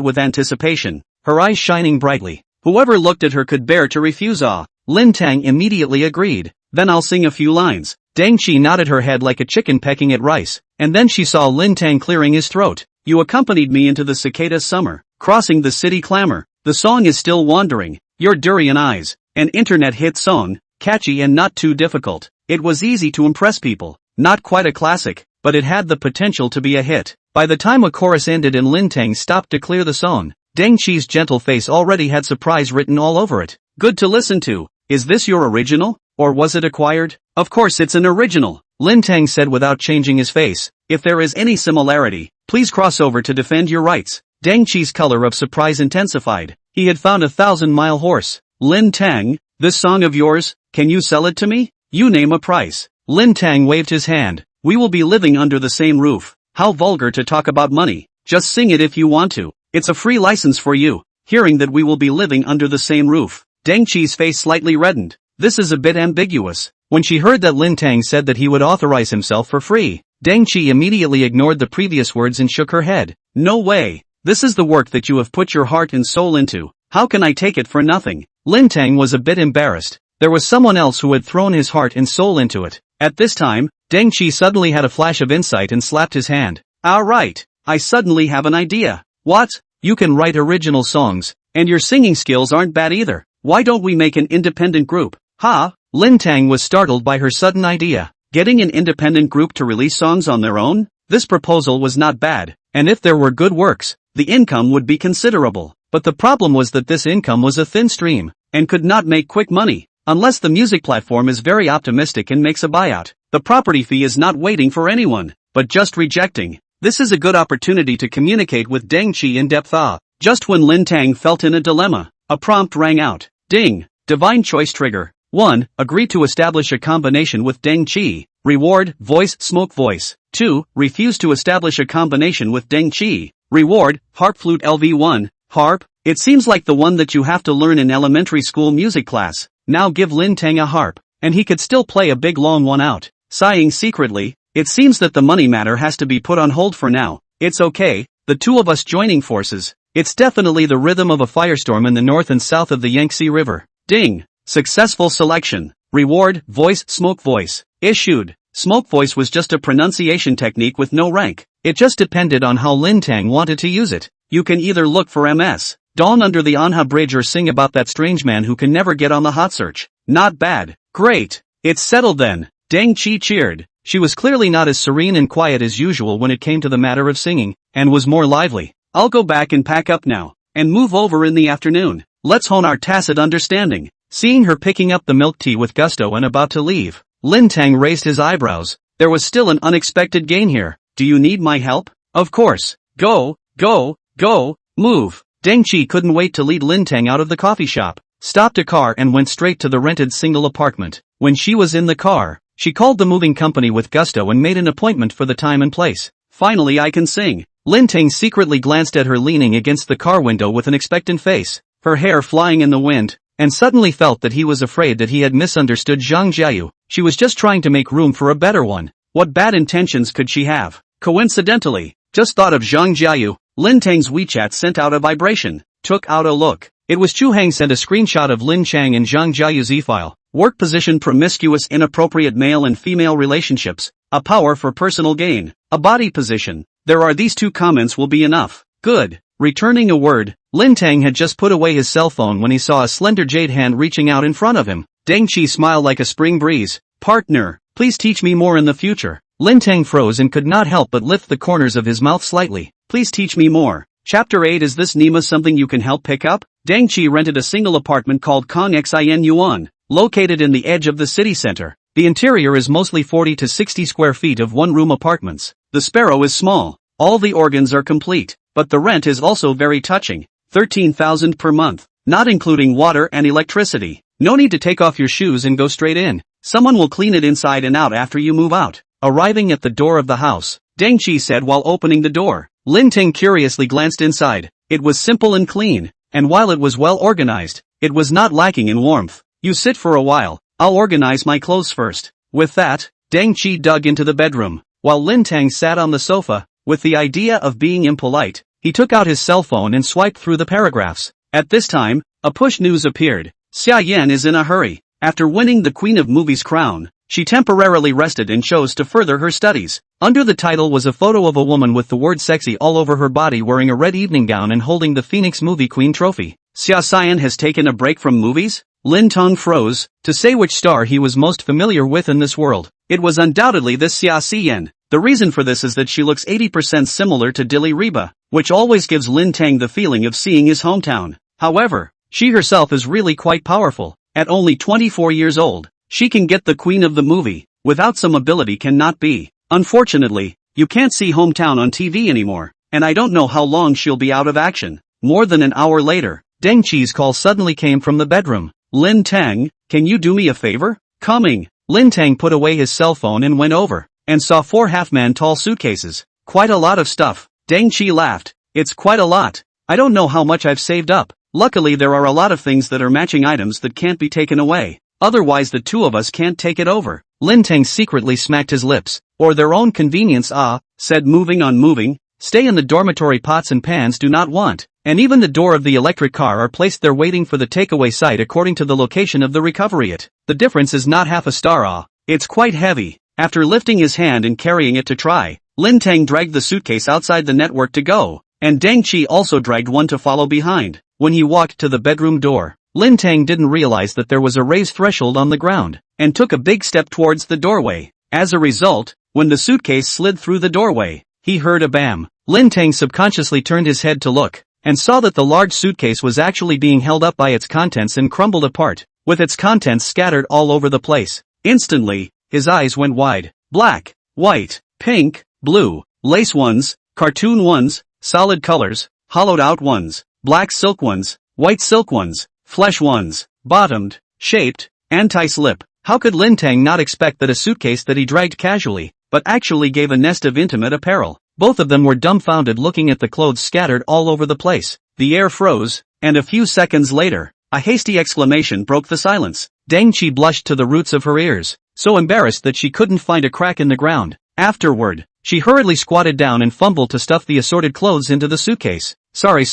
with anticipation, her eyes shining brightly. Whoever looked at her could bear to refuse. Lin Teng immediately agreed. Then I'll sing a few lines. Deng Qi nodded her head like a chicken pecking at rice, and then she saw Lin Teng clearing his throat. You accompanied me into the cicada summer, crossing the city clamor. The song is still wandering. Your Durian Eyes, an internet hit song, catchy and not too difficult. It was easy to impress people. Not quite a classic, but it had the potential to be a hit. By the time a chorus ended and Lin Teng stopped to clear the song, Deng Qi's gentle face already had surprise written all over it. Good to listen to. Is this your original? Or was it acquired? Of course it's an original, Lin Teng said without changing his face. If there is any similarity, please cross over to defend your rights. Deng Qi's color of surprise intensified. He had found a 1,000-mile horse. Lin Teng, this song of yours, can you sell it to me? You name a price. Lin Teng waved his hand. We will be living under the same roof. How vulgar to talk about money. Just sing it if you want to. It's a free license for you. Hearing that we will be living under the same roof, Deng Qi's face slightly reddened. This is a bit ambiguous. When she heard that Lin Teng said that he would authorize himself for free, Deng Qi immediately ignored the previous words and shook her head. No way. This is the work that you have put your heart and soul into. How can I take it for nothing? Lin Teng was a bit embarrassed. There was someone else who had thrown his heart and soul into it. At this time, Deng Qi suddenly had a flash of insight and slapped his hand. Alright, I suddenly have an idea. What? You can write original songs, and your singing skills aren't bad either. Why don't we make an independent group? Ha! Lin Teng was startled by her sudden idea. Getting an independent group to release songs on their own? This proposal was not bad, and if there were good works, the income would be considerable. But the problem was that this income was a thin stream, and could not make quick money, unless the music platform is very optimistic and makes a buyout. The property fee is not waiting for anyone, but just rejecting. This is a good opportunity to communicate with Deng Qi in depth. Just when Lin Teng felt in a dilemma, a prompt rang out. Ding! Divine choice trigger. 1. Agree to establish a combination with Deng Qi. Reward, voice, smoke voice. 2. Refuse to establish a combination with Deng Qi. Reward, harp flute LV1. Harp? It seems like the one that you have to learn in elementary school music class. Now give Lin Teng a harp, and he could still play a big long one out. Sighing secretly, it seems that the money matter has to be put on hold for now. It's okay, the two of us joining forces. It's definitely the rhythm of a firestorm in the north and south of the Yangtze River. Ding! Successful selection. Reward, voice, smoke voice. Issued. Smoke voice was just a pronunciation technique with no rank. It just depended on how Lin Teng wanted to use it. You can either look for MS. Dawn under the Manhwa bridge or sing about that strange man who can never get on the hot search. Not bad. Great. It's settled then. Deng Qi cheered. She was clearly not as serene and quiet as usual when it came to the matter of singing, and was more lively. I'll go back and pack up now, and move over in the afternoon. Let's hone our tacit understanding. Seeing her picking up the milk tea with gusto and about to leave, Lin Teng raised his eyebrows. There was still an unexpected gain here. Do you need my help? Of course. Go, go, go, move. Deng Qi couldn't wait to lead Lin Teng out of the coffee shop, stopped a car and went straight to the rented single apartment. When she was in the car, she called the moving company with gusto and made an appointment for the time and place. Finally I can sing. Lin Teng secretly glanced at her leaning against the car window with an expectant face, her hair flying in the wind, and suddenly felt that he was afraid that he had misunderstood Zhang Jiayu. She was just trying to make room for a better one. What bad intentions could she have? Coincidentally, just thought of Zhang Jiayu. Lin Teng's WeChat sent out a vibration. Took out a look. It was Chu Hang sent a screenshot of Lin Chang and Zhang Jiayu's e-file. Work position: promiscuous inappropriate male and female relationships. A power for personal gain. A body position. There are these two comments will be enough. Good. Returning a word, Lin Teng had just put away his cell phone when he saw a slender jade hand reaching out in front of him. Deng Qi smiled like a spring breeze. Partner, please teach me more in the future. Lin Teng froze and could not help but lift the corners of his mouth slightly. Please teach me more. Chapter 8. Is this Nima something you can help pick up? Dang Chi rented a single apartment called Kong Xin Yuan, located in the edge of the city center. The interior is mostly 40 to 60 square feet of one-room apartments. The sparrow is small. All the organs are complete, but the rent is also very touching. 13,000 per month, not including water and electricity. No need to take off your shoes and go straight in. Someone will clean it inside and out after you move out. Arriving at the door of the house, Dang Chi said while opening the door. Lin Teng curiously glanced inside. It was simple and clean, and while it was well organized, it was not lacking in warmth. You sit for a while, I'll organize my clothes first. With that, Dang Chi dug into the bedroom, while Lin Teng sat on the sofa. With the idea of being impolite, he took out his cell phone and swiped through the paragraphs. At this time, a push news appeared. Xia Yan is in a hurry. After winning the Queen of Movies crown, she temporarily rested and chose to further her studies. Under the title was a photo of a woman with the word sexy all over her body wearing a red evening gown and holding the Phoenix Movie Queen trophy. Xia Xian has taken a break from movies? Lin Teng froze, to say which star he was most familiar with in this world. It was undoubtedly this Xia Xian. The reason for this is that she looks 80% similar to Dilly Reba, which always gives Lin Teng the feeling of seeing his hometown. However, she herself is really quite powerful. At only 24 years old, she can get the queen of the movie. Without some ability cannot be. Unfortunately, you can't see hometown on TV anymore, and I don't know how long she'll be out of action. More than an hour later, Deng Chi's call suddenly came from the bedroom. Lin Teng, can you do me a favor? Coming. Lin Teng put away his cell phone and went over, and saw 4 half-man-tall suitcases. Quite a lot of stuff. Deng Chi laughed. It's quite a lot. I don't know how much I've saved up. Luckily there are a lot of things that are matching items that can't be taken away. Otherwise the two of us can't take it over. Lin Teng secretly smacked his lips. Or their own convenience said moving. Stay in the dormitory, pots and pans do not want. And even the door of the electric car are placed there waiting for the takeaway site according to the location of the recovery it. The difference is not half a star It's quite heavy. After lifting his hand and carrying it to try, Lin Teng dragged the suitcase outside the network to go, and Deng Chi also dragged one to follow behind. When he walked to the bedroom door, Lin Teng didn't realize that there was a raised threshold on the ground, and took a big step towards the doorway. As a result, when the suitcase slid through the doorway, he heard a bam. Lin Teng subconsciously turned his head to look, and saw that the large suitcase was actually being held up by its contents and crumbled apart, with its contents scattered all over the place. Instantly, his eyes went wide. Black, white, pink, blue, lace ones, cartoon ones, solid colors, hollowed out ones, black silk ones, white silk ones, flesh ones, bottomed, shaped, anti-slip. How could Lin Teng not expect that a suitcase that he dragged casually, but actually gave a nest of intimate apparel? Both of them were dumbfounded looking at the clothes scattered all over the place. The air froze, and a few seconds later, a hasty exclamation broke the silence. Deng Chi blushed to the roots of her ears, so embarrassed that she couldn't find a crack in the ground. Afterward, she hurriedly squatted down and fumbled to stuff the assorted clothes into the suitcase. Sorry.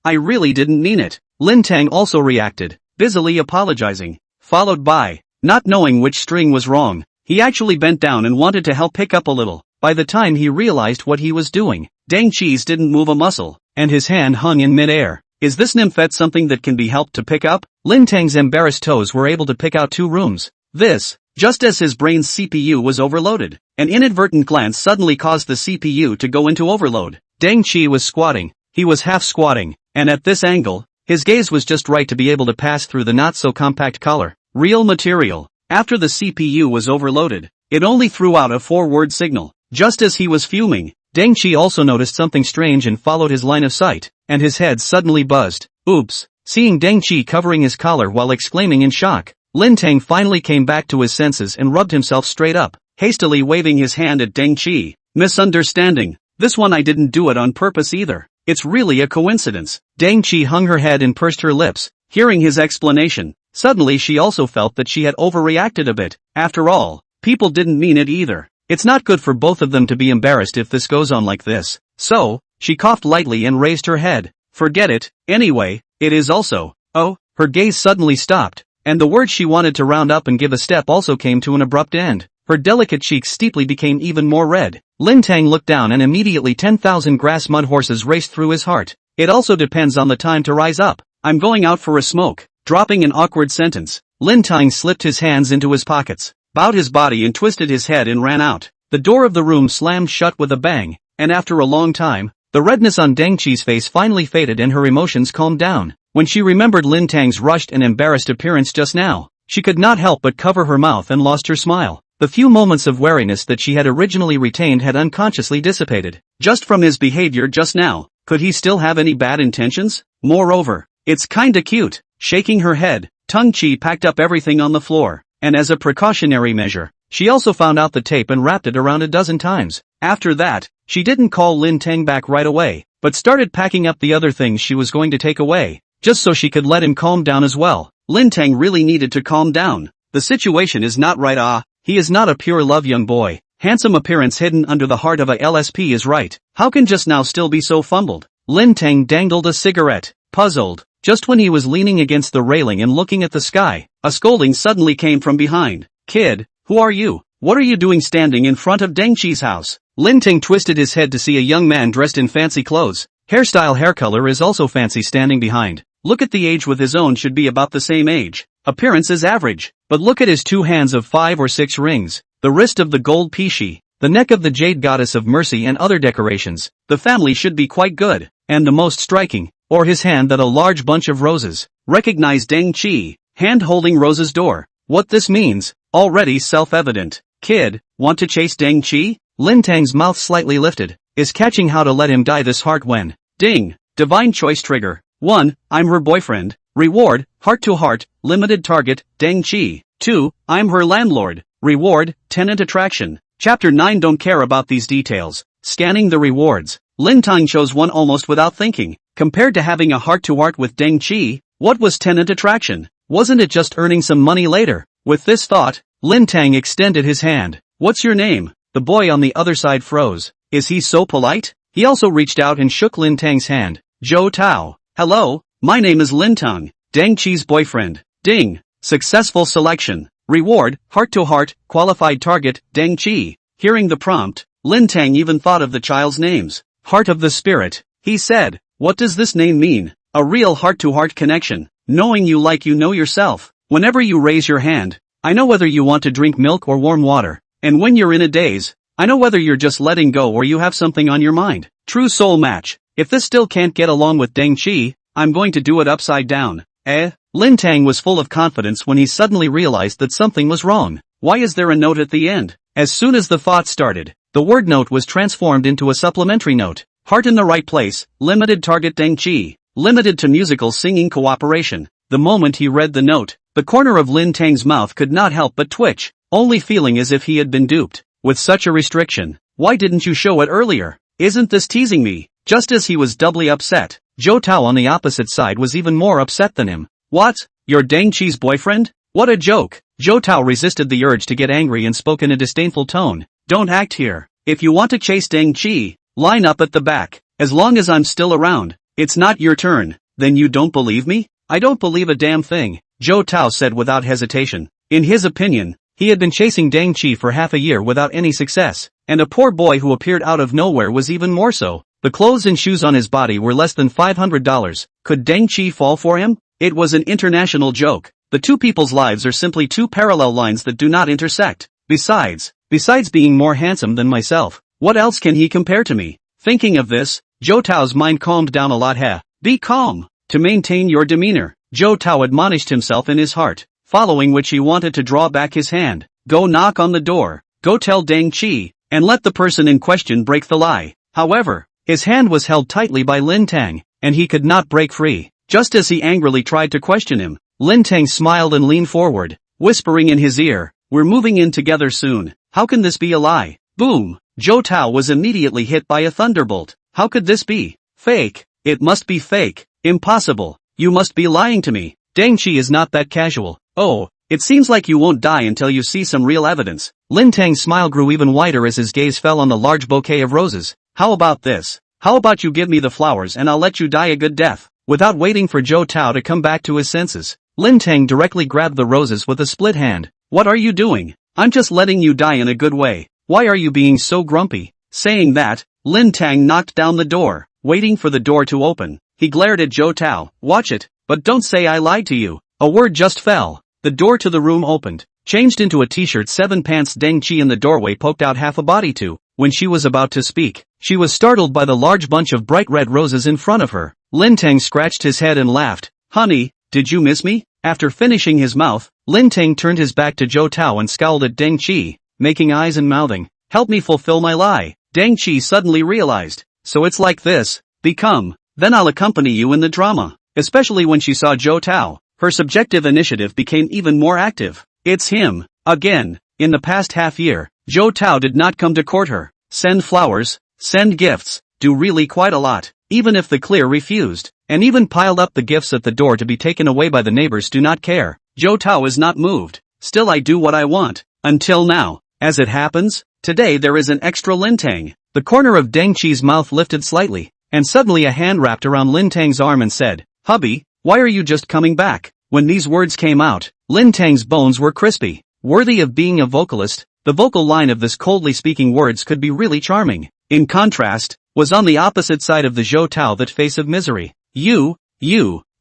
I really didn't mean it. Lin Teng also reacted, busily apologizing, followed by, not knowing which string was wrong. He actually bent down and wanted to help pick up a little. By the time he realized what he was doing, Deng Chi's didn't move a muscle, and his hand hung in midair. Is this nymphette something that can be helped to pick up? Lin Teng's embarrassed toes were able to pick out 2 rooms. This, just as his brain's CPU was overloaded. An inadvertent glance suddenly caused the CPU to go into overload. Deng Chi was squatting. He was half squatting, and at this angle, his gaze was just right to be able to pass through the not-so-compact collar. Real material. After the CPU was overloaded, it only threw out a 4-word signal. Just as he was fuming, Deng Chi also noticed something strange and followed his line of sight, and his head suddenly buzzed. Oops. Seeing Deng Chi covering his collar while exclaiming in shock, Lin Teng finally came back to his senses and rubbed himself straight up, hastily waving his hand at Deng Chi. Misunderstanding. This one I didn't do it on purpose either. It's really a coincidence. Deng Chi hung her head and pursed her lips, hearing his explanation. Suddenly she also felt that she had overreacted a bit. After all, people didn't mean it either. It's not good for both of them to be embarrassed if this goes on like this. So, she coughed lightly and raised her head. Forget it. Anyway, it is also. Oh, her gaze suddenly stopped, and the words she wanted to round up and give a step also came to an abrupt end. Her delicate cheeks steeply became even more red. Lin Teng looked down and immediately 10,000 grass mud horses raced through his heart. It also depends on the time to rise up. I'm going out for a smoke. Dropping an awkward sentence, Lin Teng slipped his hands into his pockets, bowed his body and twisted his head and ran out. the door of the room slammed shut with a bang, and after a long time, the redness on Deng Qi's face finally faded and her emotions calmed down. When she remembered Lin Teng's rushed and embarrassed appearance just now, she could not help but cover her mouth and lost her smile. The few moments of wariness that she had originally retained had unconsciously dissipated. Just from his behavior just now, could he still have any bad intentions? Moreover, it's kinda cute. Shaking her head, Teng Qi packed up everything on the floor, and as a precautionary measure, she also found out the tape and wrapped it around a dozen times. After that, she didn't call Lin Teng back right away, but started packing up the other things she was going to take away, just so she could let him calm down as well. Lin Teng really needed to calm down. The situation is not right. He is not a pure love young boy. Handsome appearance hidden under the heart of a LSP is right. How can just now still be so fumbled? Lin Teng dangled a cigarette, puzzled. Just when he was leaning against the railing and looking at the sky, a scolding suddenly came from behind. Kid, who are you? What are you doing standing in front of Deng Qi's house? Lin Teng twisted his head to see a young man dressed in fancy clothes. Hairstyle hair color is also fancy standing behind. Look at the age with his own should be about the same age. Appearance is average. But look at his 2 hands of 5 or 6 rings, the wrist of the gold pishi, the neck of the jade goddess of mercy and other decorations. The family should be quite good. And the most striking, or his hand that a large bunch of roses. Recognize Deng Qi, hand holding Rose's door. What this means, already self-evident. Kid, want to chase Deng Qi? Lin Teng's mouth slightly lifted, is catching how to let him die this heart when. Ding, divine choice trigger. 1, I'm her boyfriend. Reward, heart to heart, limited target, Deng Qi. 2, I'm her landlord. Reward, tenant attraction. Chapter 9 Don't care about these details. Scanning the rewards. Lin Teng chose 1 almost without thinking. Compared to having a heart-to-heart with Deng Qi, what was tenant attraction? Wasn't it just earning some money later? With this thought, Lin Teng extended his hand. What's your name? The boy on the other side froze. Is he so polite? He also reached out and shook Lin Teng's hand. Zhou Tao. Hello, my name is Lin Teng, Deng Qi's boyfriend. Ding. Successful selection. Reward, heart-to-heart, qualified target, Deng Qi. Hearing the prompt, Lin Teng even thought of the child's names. Heart of the Spirit. He said, what does this name mean? A real heart-to-heart connection. Knowing you like you know yourself. Whenever you raise your hand, I know whether you want to drink milk or warm water. And when you're in a daze, I know whether you're just letting go or you have something on your mind. True soul match. If this still can't get along with Deng Qi, I'm going to do it upside down. Lin Teng was full of confidence when he suddenly realized that something was wrong. Why is there a note at the end? As soon as the thought started, the word note was transformed into a supplementary note. Heart in the right place, limited target Deng Qi, limited to musical singing cooperation. The moment he read the note, the corner of Lin Teng's mouth could not help but twitch, only feeling as if he had been duped. With such a restriction, why didn't you show it earlier? Isn't this teasing me? Just as he was doubly upset, Zhou Tao on the opposite side was even more upset than him. What? You're Deng Qi's boyfriend? What a joke. Zhou Tao resisted the urge to get angry and spoke in a disdainful tone. Don't act here. If you want to chase Deng Qi, line up at the back. As long as I'm still around, it's not your turn. Then you don't believe me? I don't believe a damn thing, Zhou Tao said without hesitation. In his opinion, he had been chasing Deng Qi for half a year without any success, and a poor boy who appeared out of nowhere was even more so. The clothes and shoes on his body were less than $500. Could Deng Qi fall for him? It was an international joke. The two people's lives are simply 2 parallel lines that do not intersect. Besides being more handsome than myself, what else can he compare to me? Thinking of this, Zhou Tao's mind calmed down a lot. Be calm. To maintain your demeanor, Zhou Tao admonished himself in his heart, following which he wanted to draw back his hand. Go knock on the door. Go tell Deng Qi, and let the person in question break the lie. However, his hand was held tightly by Lin Teng, and he could not break free. Just as he angrily tried to question him, Lin Teng smiled and leaned forward, whispering in his ear, we're moving in together soon. How can this be a lie? Boom! Zhou Tao was immediately hit by a thunderbolt. How could this be? Fake. It must be fake. Impossible. You must be lying to me. Deng Qi is not that casual. Oh, it seems like you won't die until you see some real evidence. Lin Teng's smile grew even wider as his gaze fell on the large bouquet of roses. How about this? How about you give me the flowers and I'll let you die a good death? Without waiting for Zhou Tao to come back to his senses, Lin Teng directly grabbed the roses with a split hand. What are you doing? I'm just letting you die in a good way. Why are you being so grumpy? Saying that, Lin Teng knocked down the door, waiting for the door to open. He glared at Zhou Tao. Watch it, but don't say I lied to you. A word just fell. The door to the room opened, changed into a t-shirt 7 pants. Deng Chi in the doorway poked out half a body too. When she was about to speak, she was startled by the large bunch of bright red roses in front of her. Lin Teng scratched his head and laughed. Honey, did you miss me? After finishing his mouth, Lin Teng turned his back to Zhou Tao and scowled at Deng Chi, making eyes and mouthing, help me fulfill my lie. Deng Chi suddenly realized, so it's like this, become, then I'll accompany you in the drama. Especially when she saw Zhou Tao, her subjective initiative became even more active. It's him, again. In the past half year, Zhou Tao did not come to court her, send flowers, send gifts, do really quite a lot, even if the clear refused, and even piled up the gifts at the door to be taken away by the neighbors. Do not care. Zhou Tao is not moved. Still I do what I want. Until now. As it happens, today there is an extra Lin Teng. The corner of Deng Chi's mouth lifted slightly, and suddenly a hand wrapped around Lin Teng's arm and said, Hubby, why are you just coming back? When these words came out, Lin Teng's bones were crispy. Worthy of being a vocalist, the vocal line of this coldly speaking words could be really charming. In contrast, was on the opposite side of the Zhou Tao that face of misery. You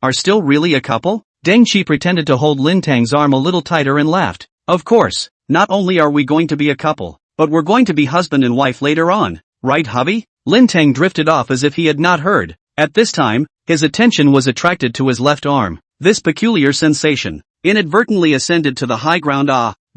are still really a couple? Deng Chi pretended to hold Lin Teng's arm a little tighter and laughed. Of course, not only are we going to be a couple, but we're going to be husband and wife later on, right hubby? Lin Teng drifted off as if he had not heard. At this time, his attention was attracted to his left arm. This peculiar sensation inadvertently ascended to the high ground.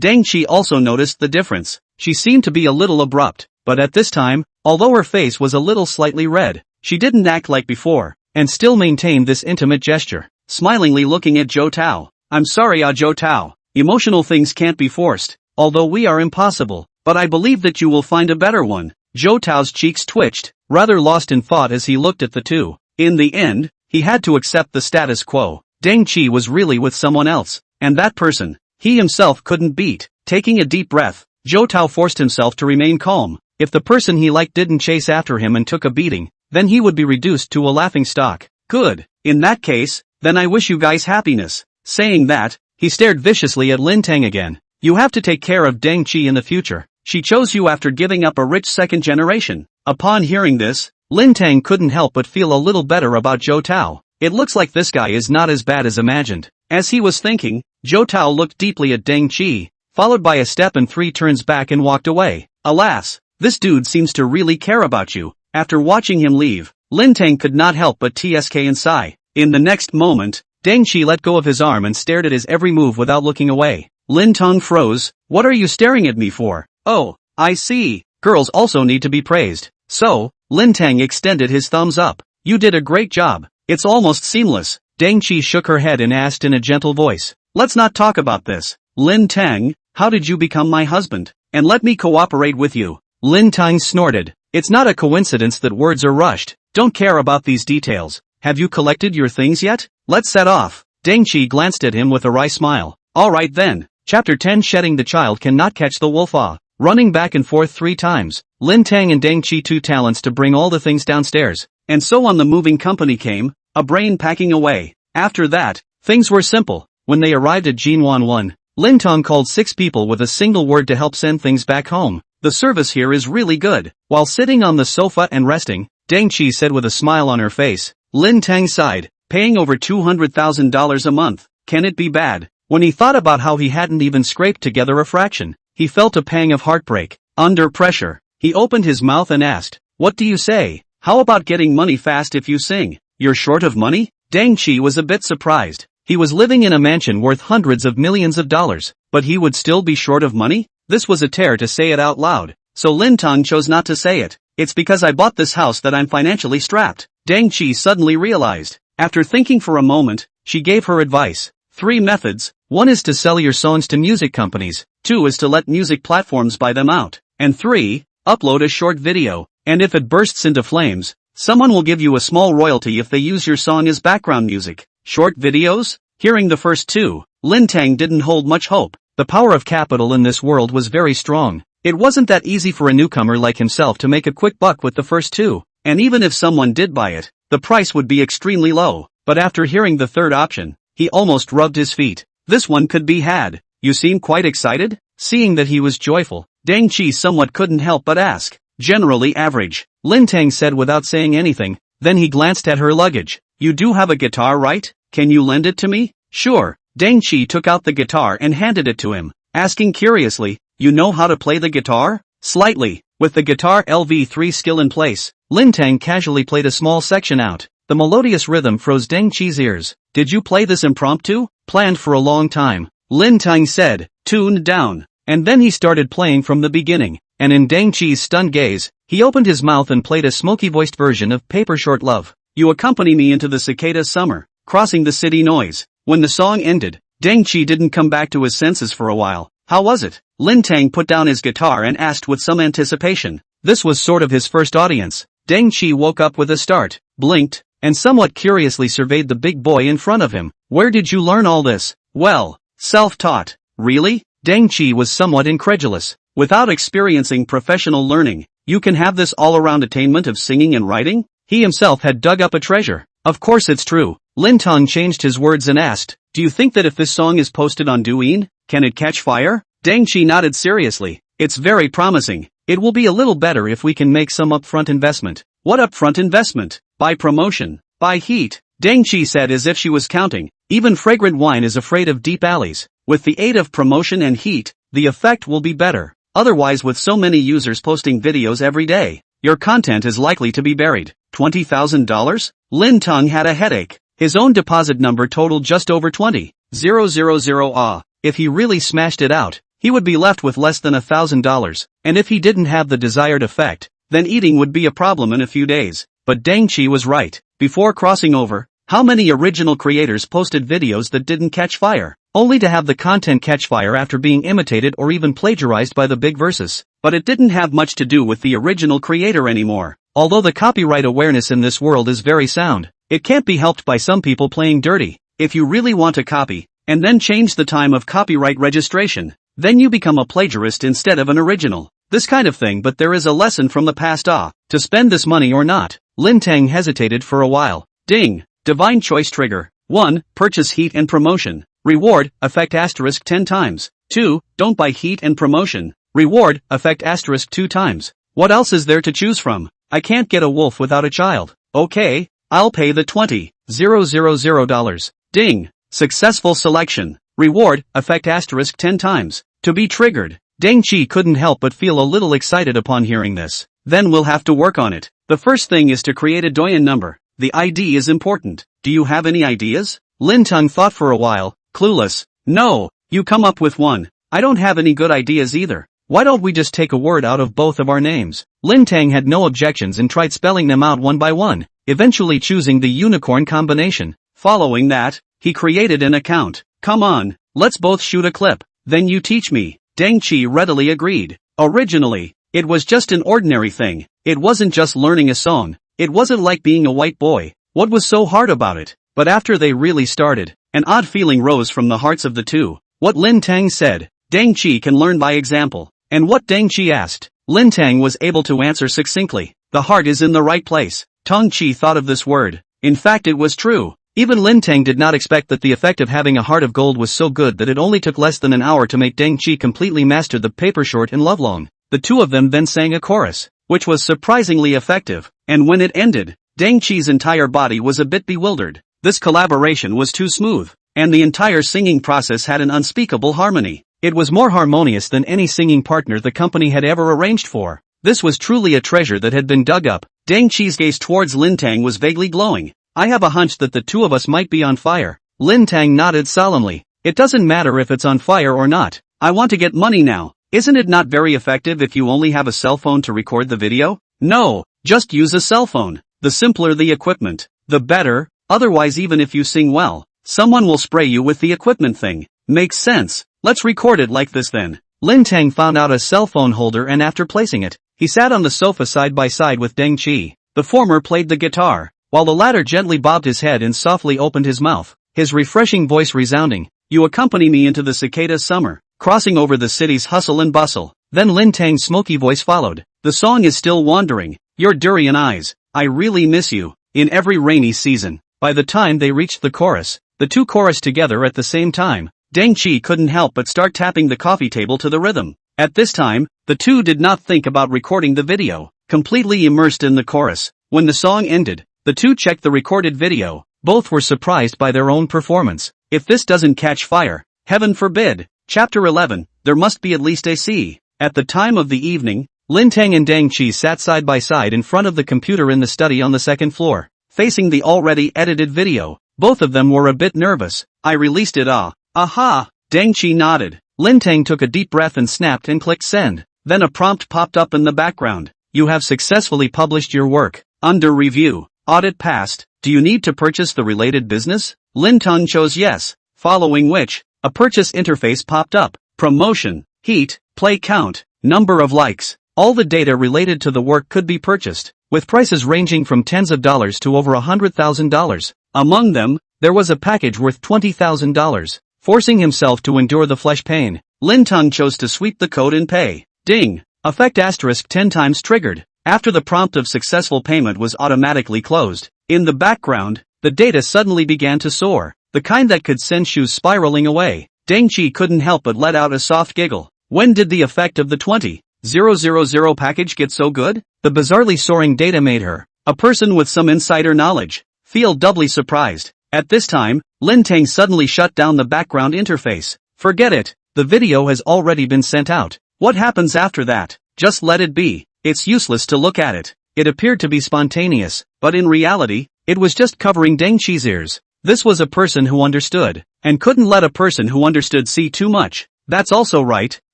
Deng Chi also noticed the difference. She seemed to be a little abrupt, but at this time, although her face was a little slightly red, she didn't act like before, and still maintained this intimate gesture, smilingly looking at Zhou Tao. I'm sorry, Zhou Tao. Emotional things can't be forced, although we are impossible, but I believe that you will find a better one. Zhou Tao's cheeks twitched, rather lost in thought as he looked at the two. In the end, he had to accept the status quo. Deng Chi was really with someone else, and that person, he himself couldn't beat. Taking a deep breath, Zhou Tao forced himself to remain calm. If the person he liked didn't chase after him and took a beating, then he would be reduced to a laughingstock. Good. In that case, then I wish you guys happiness. Saying that, he stared viciously at Lin Teng again. You have to take care of Deng Chi in the future. She chose you after giving up a rich second generation. Upon hearing this, Lin Teng couldn't help but feel a little better about Zhou Tao. It looks like this guy is not as bad as imagined. As he was thinking, Zhou Tao looked deeply at Deng Chi, followed by a step and 3 turns back and walked away. Alas, this dude seems to really care about you. After watching him leave, Lin Teng could not help but tsk and sigh. In the next moment, Deng Chi let go of his arm and stared at his every move without looking away. Lin Teng froze. What are you staring at me for? Oh, I see. Girls also need to be praised. So, Lin Teng extended his thumbs up. You did a great job. It's almost seamless. Deng Chi shook her head and asked in a gentle voice. Let's not talk about this. Lin Teng, how did you become my husband? And let me cooperate with you. Lin Teng snorted. It's not a coincidence that words are rushed. Don't care about these details. Have you collected your things yet? Let's set off. Deng Chi glanced at him with a wry smile. Alright then. Chapter 10 Shedding the child cannot catch the wolf. Running back and forth 3 times. Lin Teng and Deng Chi 2 talents to bring all the things downstairs. And so on the moving company came, a brain packing away. After that, things were simple. When they arrived at Jinwan 1, Lin Teng called 6 people with a single word to help send things back home. The service here is really good. While sitting on the sofa and resting, Deng Chi said with a smile on her face. Lin Teng sighed, paying over $200,000 a month. Can it be bad? When he thought about how he hadn't even scraped together a fraction, he felt a pang of heartbreak. Under pressure, he opened his mouth and asked, what do you say? How about getting money fast if you sing? You're short of money? Deng Chi was a bit surprised. He was living in a mansion worth hundreds of millions of dollars, but he would still be short of money? This was a tear to say it out loud, so Lin Teng chose not to say it. It's because I bought this house that I'm financially strapped. Deng Chi suddenly realized. After thinking for a moment, she gave her advice. 3 methods. 1 is to sell your songs to music companies, 2 is to let music platforms buy them out, and 3, upload a short video, and if it bursts into flames, someone will give you a small royalty if they use your song as background music. Short videos? Hearing the first 2, Lin Teng didn't hold much hope. The power of capital in this world was very strong. It wasn't that easy for a newcomer like himself to make a quick buck with the first 2, and even if someone did buy it, the price would be extremely low. But after hearing the third option, he almost rubbed his feet. This one could be had. You seem quite excited? Seeing that he was joyful, Deng Chi somewhat couldn't help but ask. Generally average, Lin Teng said without saying anything. Then he glanced at her luggage. You do have a guitar, right? Can you lend it to me? Sure. Deng Chi took out the guitar and handed it to him. asking curiously, "You know how to play the guitar?" Slightly. With the guitar LV3 skill in place, Lin Teng casually played a small section out. The melodious rhythm froze Deng Chi's ears. "Did you play this impromptu?" "Planned for a long time," Lin Teng said, tuned down. And then he started playing from the beginning, and in Deng Chi's stunned gaze, he opened his mouth and played a smoky-voiced version of Paper Short Love. "You accompany me into the cicada summer, crossing the city noise." When the song ended, Deng Chi didn't come back to his senses for a while. "How was it?" Lin Teng put down his guitar and asked with some anticipation. This was sort of his first audience. Deng Chi woke up with a start, blinked, and somewhat curiously surveyed the big boy in front of him. "Where did you learn all this?" "Well, self-taught." "Really?" Deng Chi was somewhat incredulous. "Without experiencing professional learning, you can have this all-around attainment of singing and writing?" He himself had dug up a treasure. "Of course it's true." Lin Teng changed his words and asked, "Do you think that if this song is posted on Douyin, can it catch fire?" Deng Chi nodded seriously. "It's very promising. It will be a little better if we can make some upfront investment." "What upfront investment?" "Buy promotion. Buy heat," Deng Chi said as if she was counting. "Even fragrant wine is afraid of deep alleys. With the aid of promotion and heat, the effect will be better. Otherwise, with so many users posting videos every day, your content is likely to be buried." $20,000? Lin Teng had a headache. His own deposit number totaled just over 20,000. If he really smashed it out, he would be left with less than $1,000, and if he didn't have the desired effect, then eating would be a problem in a few days. But Deng Chi was right. Before crossing over, how many original creators posted videos that didn't catch fire, only to have the content catch fire after being imitated or even plagiarized by the big verses? But it didn't have much to do with the original creator anymore. Although the copyright awareness in this world is very sound, it can't be helped by some people playing dirty. If you really want to copy, and then change the time of copyright registration, then you become a plagiarist instead of an original. This kind of thing, but there is a lesson from the past. To spend this money or not? Lin Teng hesitated for a while. Ding! Divine choice trigger. 1. Purchase heat and promotion. Reward, effect asterisk 10 times. 2. Don't buy heat and promotion. Reward, effect asterisk 2 times. What else is there to choose from? I can't get a wolf without a child. Okay, I'll pay the $20,000. Ding! Successful selection. Reward, effect asterisk 10 times. To be triggered. Deng Chi couldn't help but feel a little excited upon hearing this. Then we'll have to work on it. The first thing is to create a Douyin number. The ID is important. Do you have any ideas? Lin Teng thought for a while, clueless. No, you come up with one. I don't have any good ideas either. Why don't we just take a word out of both of our names? Lin Teng had no objections and tried spelling them out one by one, eventually choosing the unicorn combination. Following that, he created an account. Come on, let's both shoot a clip. Then you teach me. Deng Chi readily agreed. Originally, it was just an ordinary thing. It wasn't just learning a song. It wasn't like being a white boy. What was so hard about it? But after they really started, an odd feeling rose from the hearts of the two. What Lin Teng said, Deng Chi can learn by example. And what Deng Chi asked, Lin Teng was able to answer succinctly. The heart is in the right place. Tong Chi thought of this word. In fact, it was true. Even Lin Teng did not expect that the effect of having a heart of gold was so good that it only took less than an hour to make Deng Chi completely master the Paper Short and Love Long. The two of them then sang a chorus, which was surprisingly effective, and when it ended, Deng Chi's entire body was a bit bewildered. This collaboration was too smooth, and the entire singing process had an unspeakable harmony. It was more harmonious than any singing partner the company had ever arranged for. This was truly a treasure that had been dug up. Deng Chi's gaze towards Lin Teng was vaguely glowing. I have a hunch that the two of us might be on fire. Lin Teng nodded solemnly. It doesn't matter if it's on fire or not. I want to get money now. Isn't it not very effective if you only have a cell phone to record the video? No, just use a cell phone. The simpler the equipment, the better. Otherwise, even if you sing well, someone will spray you with the equipment thing. Makes sense. Let's record it like this then. Lin Teng found out a cell phone holder and after placing it, he sat on the sofa side by side with Deng Chi. The former played the guitar, while the latter gently bobbed his head and softly opened his mouth, his refreshing voice resounding. You accompany me into the cicada summer, crossing over the city's hustle and bustle. Then Lin Teng's smoky voice followed. The song is still wandering. Your durian eyes. I really miss you. In every rainy season. By the time they reached the chorus, the two chorused together at the same time. Deng Chi couldn't help but start tapping the coffee table to the rhythm. At this time, the two did not think about recording the video, completely immersed in the chorus. When the song ended, the two checked the recorded video. Both were surprised by their own performance. If this doesn't catch fire, heaven forbid. Chapter 11, There Must Be At Least a C. At the time of the evening, Lin Teng and Dang Chi sat side by side in front of the computer in the study on the second floor, facing the already edited video. Both of them were a bit nervous. I released it. Aha! Dang Chi nodded. Lin Teng took a deep breath and snapped and clicked send. Then a prompt popped up in the background. You have successfully published your work. Under review. Audit passed. Do you need to purchase the related business? Lin Teng chose yes, following which, a purchase interface popped up. Promotion, heat, play count, number of likes. All the data related to the work could be purchased, with prices ranging from tens of dollars to over $100,000. Among them, there was a package worth $20,000. Forcing himself to endure the flesh pain, Lin Teng chose to sweep the code and pay. Ding! Effect * 10 times triggered. After the prompt of successful payment was automatically closed, in the background, the data suddenly began to soar, the kind that could send shoes spiraling away. Dang Chi couldn't help but let out a soft giggle. When did the effect of the 20,000 package get so good? The bizarrely soaring data made her, a person with some insider knowledge, feel doubly surprised. At this time, Lin Teng suddenly shut down the background interface. Forget it, the video has already been sent out. What happens after that? Just let it be. It's useless to look at it. It appeared to be spontaneous, but in reality, it was just covering Dang Chi's ears. This was a person who understood, and couldn't let a person who understood see too much. That's also right,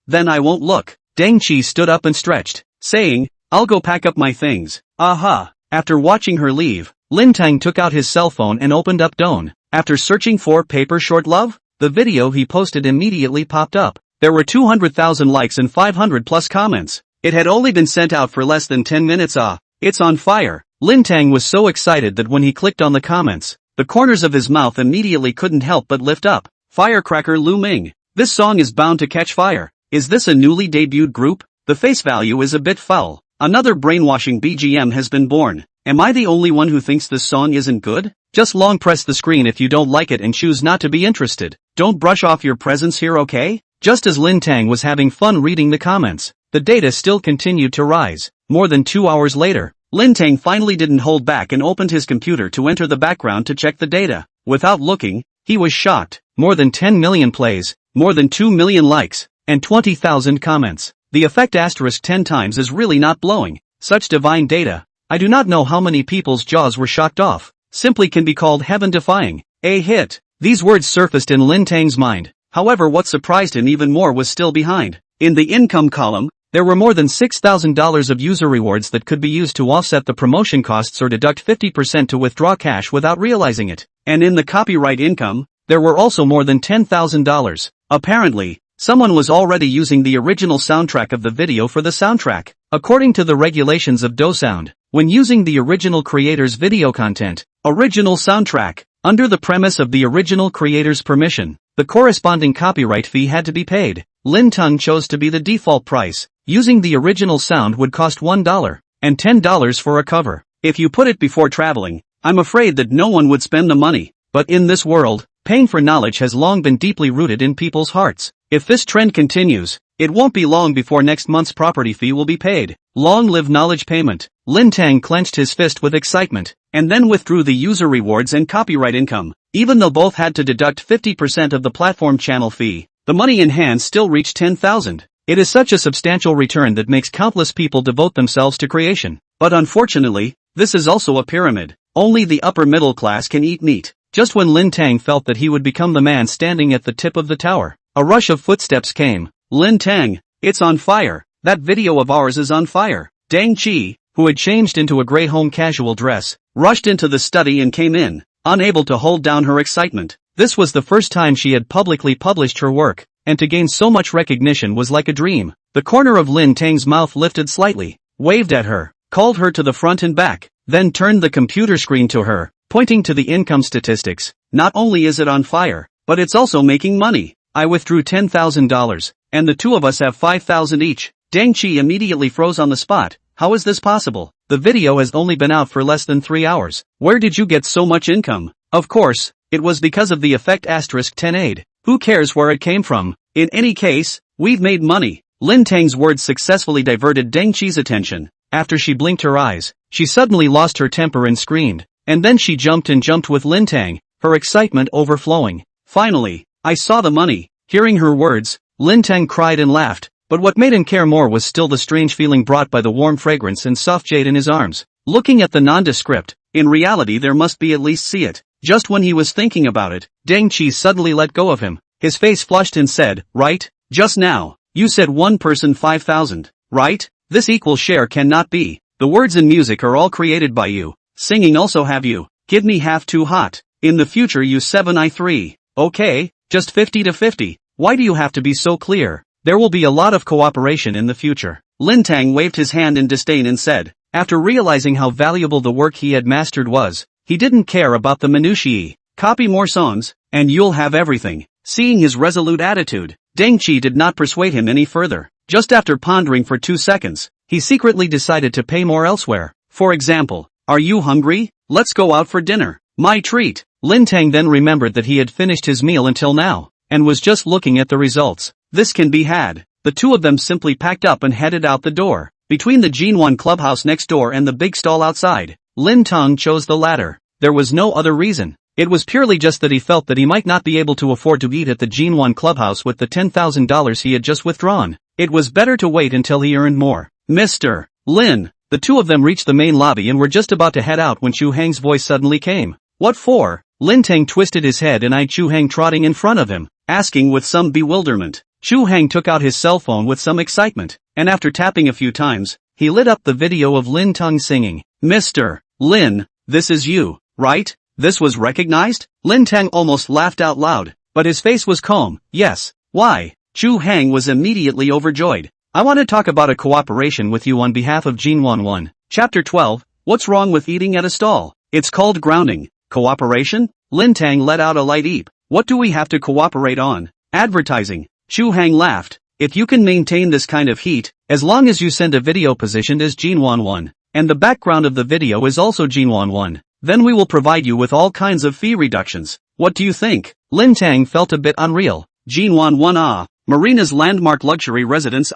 then I won't look. Dang Chi stood up and stretched, saying, I'll go pack up my things. Aha! After watching her leave, Lin Teng took out his cell phone and opened up Doan. After searching for paper short love, the video he posted immediately popped up. There were 200,000 likes and 500 plus comments. It had only been sent out for less than 10 minutes. It's on fire. Lin Teng was so excited that when he clicked on the comments, the corners of his mouth immediately couldn't help but lift up. Firecracker Lu Ming. This song is bound to catch fire. Is this a newly debuted group? The face value is a bit foul. Another brainwashing BGM has been born. Am I the only one who thinks this song isn't good? Just long press the screen if you don't like it and choose not to be interested. Don't brush off your presence here, okay? Just as Lin Teng was having fun reading the comments, the data still continued to rise. More than 2 hours later, Lin Teng finally didn't hold back and opened his computer to enter the background to check the data. Without looking, he was shocked. More than 10 million plays, more than 2 million likes, and 20,000 comments. The effect * 10 times is really not blowing. Such divine data. I do not know how many people's jaws were shocked off. Simply can be called heaven-defying. A hit. These words surfaced in Lin Teng's mind. However, what surprised him even more was still behind. In the income column, there were more than $6,000 of user rewards that could be used to offset the promotion costs or deduct 50% to withdraw cash without realizing it. And in the copyright income, there were also more than $10,000. Apparently, someone was already using the original soundtrack of the video for the soundtrack. According to the regulations of DoSound, when using the original creator's video content, original soundtrack, under the premise of the original creator's permission, the corresponding copyright fee had to be paid. Lin Teng chose to be the default price. Using the original sound would cost $1, and $10 for a cover. If you put it before traveling, I'm afraid that no one would spend the money. But in this world, paying for knowledge has long been deeply rooted in people's hearts. If this trend continues, it won't be long before next month's property fee will be paid. Long live knowledge payment. Lin Teng clenched his fist with excitement, and then withdrew the user rewards and copyright income. Even though both had to deduct 50% of the platform channel fee, the money in hand still reached $10,000. It is such a substantial return that makes countless people devote themselves to creation. But unfortunately, this is also a pyramid. Only the upper middle class can eat meat. Just when Lin Teng felt that he would become the man standing at the tip of the tower, a rush of footsteps came. Lin Teng, it's on fire. That video of ours is on fire. Dang Chi, who had changed into a gray home casual dress, rushed into the study and came in, unable to hold down her excitement. This was the first time she had publicly published her work, and to gain so much recognition was like a dream. The corner of Lin Teng's mouth lifted slightly, waved at her, called her to the front and back, then turned the computer screen to her, pointing to the income statistics. Not only is it on fire, but it's also making money. I withdrew $10,000, and the two of us have $5,000 each. Dang Chi immediately froze on the spot. How is this possible? The video has only been out for less than 3 hours. Where did you get so much income? Of course, it was because of the effect * 10 aid. Who cares where it came from? In any case, we've made money. Lin Teng's words successfully diverted Dang Chi's attention. After she blinked her eyes, she suddenly lost her temper and screamed. And then she jumped with Lin Teng, her excitement overflowing. Finally, I saw the money. Hearing her words, Lin Teng cried and laughed, but what made him care more was still the strange feeling brought by the warm fragrance and soft jade in his arms. Looking at the nondescript, in reality there must be at least see it. Just when he was thinking about it, Deng Qi suddenly let go of him. His face flushed and said, right? Just now, you said one person 5,000, right? This equal share cannot be. The words and music are all created by you. Singing also have you. Give me half too hot. In the future you 7 I 3. Okay, just 50 to 50. Why do you have to be so clear? There will be a lot of cooperation in the future. Lin Teng waved his hand in disdain and said, after realizing how valuable the work he had mastered was, he didn't care about the minutiae. Copy more songs, and you'll have everything. Seeing his resolute attitude, Deng Qi did not persuade him any further. Just after pondering for 2 seconds, he secretly decided to pay more elsewhere. For example, are you hungry? Let's go out for dinner. My treat. Lin Teng then remembered that he had finished his meal until now, and was just looking at the results. This can be had. The two of them simply packed up and headed out the door. Between the Jinwan clubhouse next door and the big stall outside, Lin Teng chose the latter. There was no other reason. It was purely just that he felt that he might not be able to afford to eat at the Jinwan clubhouse with the $10,000 he had just withdrawn. It was better to wait until he earned more. Mr. Lin. The two of them reached the main lobby and were just about to head out when Chu Hang's voice suddenly came. What for? Lin Teng twisted his head and eyed Chu Hang trotting in front of him, asking with some bewilderment. Chu Hang took out his cell phone with some excitement, and after tapping a few times, he lit up the video of Lin Teng singing. Mr. Lin, this is you, right? This was recognized? Lin Teng almost laughed out loud, but his face was calm. Yes. Why? Chu Hang was immediately overjoyed. I want to talk about a cooperation with you on behalf of Jinwan 1. Chapter 12, What's Wrong with Eating at a Stall? It's called grounding. Cooperation? Lin Teng let out a light eep. What do we have to cooperate on? Advertising. Chu Hang laughed. If you can maintain this kind of heat, as long as you send a video positioned as Jinwan 1, and the background of the video is also Jinwan 1, then we will provide you with all kinds of fee reductions. What do you think? Lin Teng felt a bit unreal. Jinwan 1 Marina's landmark luxury residence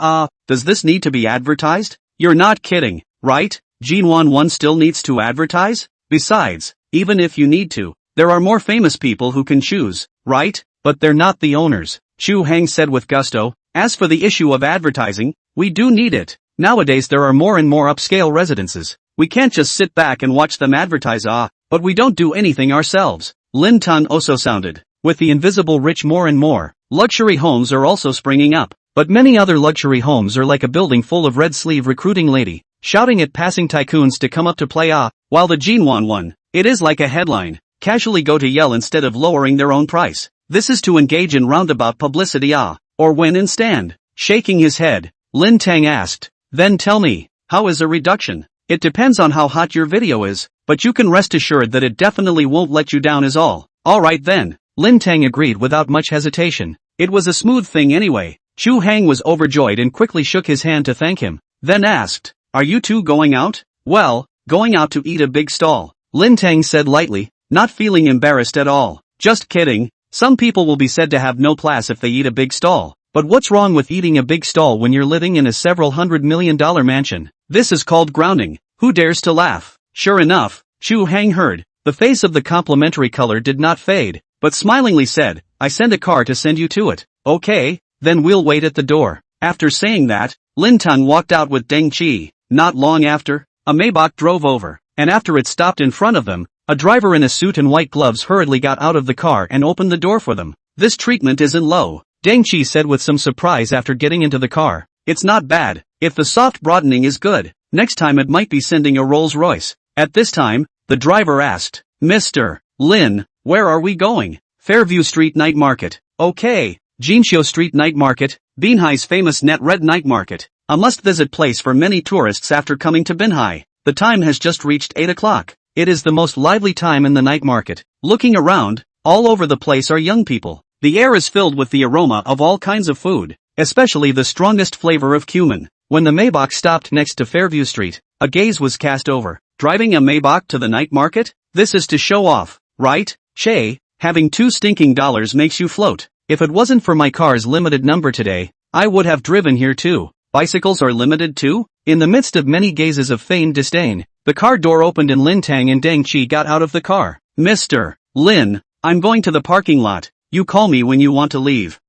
does this need to be advertised? You're not kidding, right? Jinwan 1 still needs to advertise? Besides, even if you need to, there are more famous people who can choose, right? But they're not the owners. Chu Hang said with gusto. As for the issue of advertising, we do need it. Nowadays there are more and more upscale residences. We can't just sit back and watch them advertise but we don't do anything ourselves. Lin Teng also sounded. With the invisible rich more and more, luxury homes are also springing up. But many other luxury homes are like a building full of red sleeve recruiting lady, shouting at passing tycoons to come up to play while the Jinwan 1, it is like a headline, casually go to yell instead of lowering their own price. This is to engage in roundabout publicity or win and stand. Shaking his head, Lin Teng asked, then tell me, how is a reduction? It depends on how hot your video is, but you can rest assured that it definitely won't let you down is all. Alright then, Lin Teng agreed without much hesitation. It was a smooth thing anyway. Chu Hang was overjoyed and quickly shook his hand to thank him, then asked, are you two going out? Well, going out to eat a big stall, Lin Teng said lightly, not feeling embarrassed at all. Just kidding. Some people will be said to have no class if they eat a big stall, but what's wrong with eating a big stall when you're living in a several $100 million mansion? This is called grounding. Who dares to laugh? Sure enough, Chu Hang heard. The face of the complimentary color did not fade, but smilingly said, I send a car to send you to it. Okay, then we'll wait at the door. After saying that, Lin Teng walked out with Deng Qi. Not long after, a Maybach drove over, and after it stopped in front of them, a driver in a suit and white gloves hurriedly got out of the car and opened the door for them. This treatment isn't low, Deng Qi said with some surprise after getting into the car. It's not bad. If the soft broadening is good, next time it might be sending a Rolls Royce. At this time, the driver asked, Mr. Lin, where are we going? Fairview Street Night Market. Okay. Jinxiu Street Night Market, Binhai's famous net red night market. A must-visit place for many tourists after coming to Binhai. The time has just reached 8 o'clock. It is the most lively time in the night market. Looking around, all over the place are young people. The air is filled with the aroma of all kinds of food, especially the strongest flavor of cumin. When the Maybach stopped next to Fairview Street, a gaze was cast over. Driving a Maybach to the night market? This is to show off, right? Che, having $2 stinking makes you float. If it wasn't for my car's limited number today, I would have driven here too. Bicycles are limited too? In the midst of many gazes of feigned disdain, the car door opened and Lin Teng and Deng Qi got out of the car. Mr. Lin, I'm going to the parking lot. You call me when you want to leave.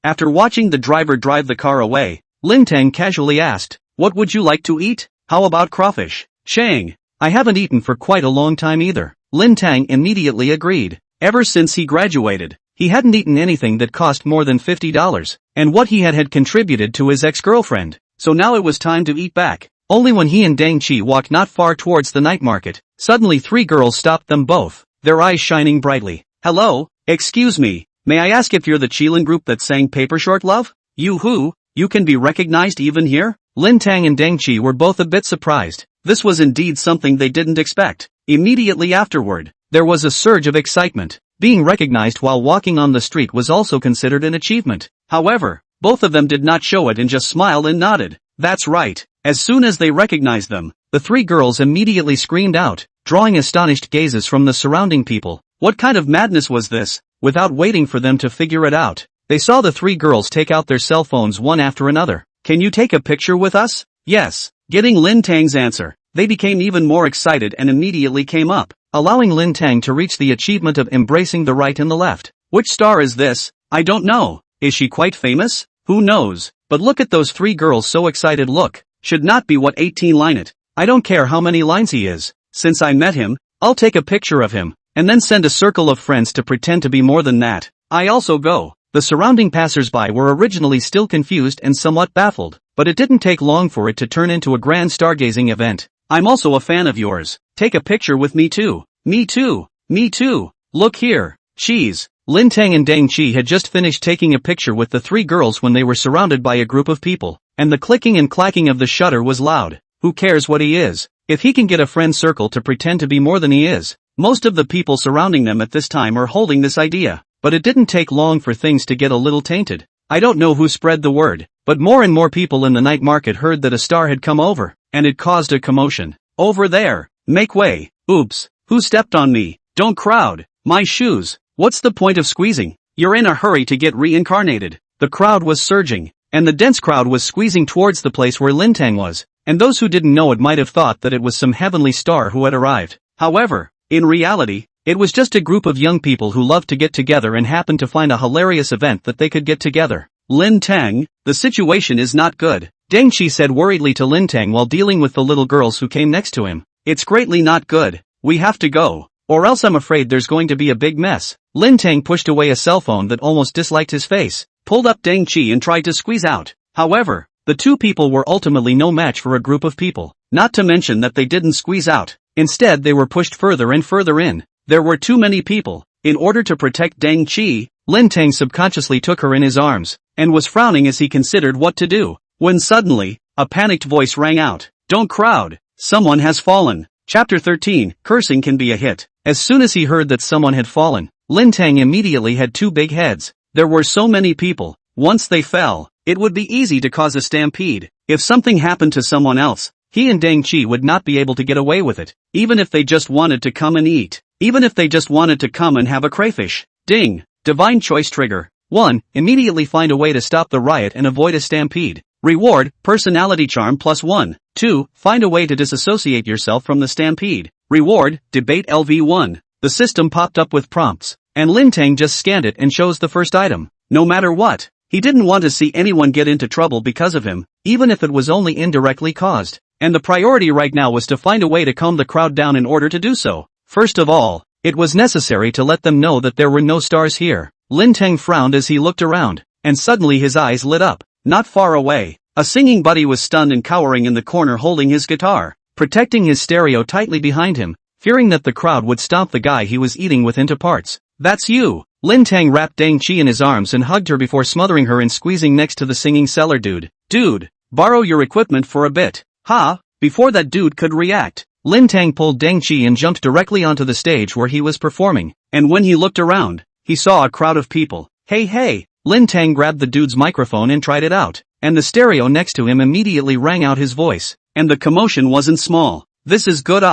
After watching the driver drive the car away, Lin Teng casually asked, "What would you like to eat? How about crawfish?" "Shang. I haven't eaten for quite a long time either." Lin Teng immediately agreed. Ever since he graduated, he hadn't eaten anything that cost more than $50, and what he had contributed to his ex-girlfriend. So now it was time to eat back. Only when he and Dang Chi walked not far towards the night market, suddenly three girls stopped them both, their eyes shining brightly. "Hello, excuse me, may I ask if you're the Qilin group that sang Paper Short Love? You who? You can be recognized even here?" Lin Teng and Dang Chi were both a bit surprised. This was indeed something they didn't expect. Immediately afterward, there was a surge of excitement. Being recognized while walking on the street was also considered an achievement. However, both of them did not show it and just smiled and nodded. That's right. As soon as they recognized them, the three girls immediately screamed out, drawing astonished gazes from the surrounding people. What kind of madness was this? Without waiting for them to figure it out, they saw the three girls take out their cell phones one after another. "Can you take a picture with us?" "Yes." Getting Lin Teng's answer, they became even more excited and immediately came up, allowing Lin Teng to reach the achievement of embracing the right and the left. "Which star is this? I don't know. Is she quite famous? Who knows? But look at those three girls so excited. Look. Should not be what 18 line it. I don't care how many lines he is. Since I met him, I'll take a picture of him, and then send a circle of friends to pretend to be more than that. I also go." The surrounding passers-by were originally still confused and somewhat baffled, but it didn't take long for it to turn into a grand stargazing event. "I'm also a fan of yours. Take a picture with me too." "Me too. Me too. Look here. Cheese." Lin Teng and Dang Chi had just finished taking a picture with the three girls when they were surrounded by a group of people, and the clicking and clacking of the shutter was loud. Who cares what he is, if he can get a friend circle to pretend to be more than he is? Most of the people surrounding them at this time are holding this idea, but it didn't take long for things to get a little tainted. I don't know who spread the word, but more and more people in the night market heard that a star had come over, and it caused a commotion. "Over there, make way. Oops, who stepped on me? Don't crowd. My shoes. What's the point of squeezing? You're in a hurry to get reincarnated." The crowd was surging, and the dense crowd was squeezing towards the place where Lin Teng was, and those who didn't know it might have thought that it was some heavenly star who had arrived. However, in reality, it was just a group of young people who loved to get together and happened to find a hilarious event that they could get together. "Lin Teng, the situation is not good," Deng Chi said worriedly to Lin Teng while dealing with the little girls who came next to him. "It's greatly not good. We have to go, or else I'm afraid there's going to be a big mess." Lin Teng pushed away a cell phone that almost disliked his face, pulled up Deng Chi and tried to squeeze out. However, the two people were ultimately no match for a group of people. Not to mention that they didn't squeeze out. Instead they were pushed further and further in. There were too many people. In order to protect Deng Chi, Lin Teng subconsciously took her in his arms, and was frowning as he considered what to do, when suddenly, a panicked voice rang out. "Don't crowd. Someone has fallen." Chapter 13, Cursing Can Be a Hit. As soon as he heard that someone had fallen, Lin Teng immediately had two big heads. There were so many people. Once they fell, it would be easy to cause a stampede. If something happened to someone else, he and Deng Chi would not be able to get away with it, even if they just wanted to come and eat. Even if they just wanted to come and have a crayfish. Ding! Divine Choice Trigger. 1. Immediately find a way to stop the riot and avoid a stampede. Reward, Personality Charm +1. 2. Find a way to disassociate yourself from the stampede. Reward, Debate LV1. The system popped up with prompts, and Lin Teng just scanned it and chose the first item. No matter what, he didn't want to see anyone get into trouble because of him, even if it was only indirectly caused. And the priority right now was to find a way to calm the crowd down in order to do so. First of all, it was necessary to let them know that there were no stars here. Lin Teng frowned as he looked around, and suddenly his eyes lit up. Not far away, a singing buddy was stunned and cowering in the corner holding his guitar, protecting his stereo tightly behind him, fearing that the crowd would stomp the guy he was eating with into parts. "That's you!" Lin Teng wrapped Deng Chi in his arms and hugged her before smothering her and squeezing next to the singing seller dude. "Dude, borrow your equipment for a bit." "Ha!" Before that dude could react, Lin Teng pulled Deng Chi and jumped directly onto the stage where he was performing, and when he looked around, he saw a crowd of people. Hey! Lin Teng grabbed the dude's microphone and tried it out, and the stereo next to him immediately rang out his voice, and the commotion wasn't small. "This is good.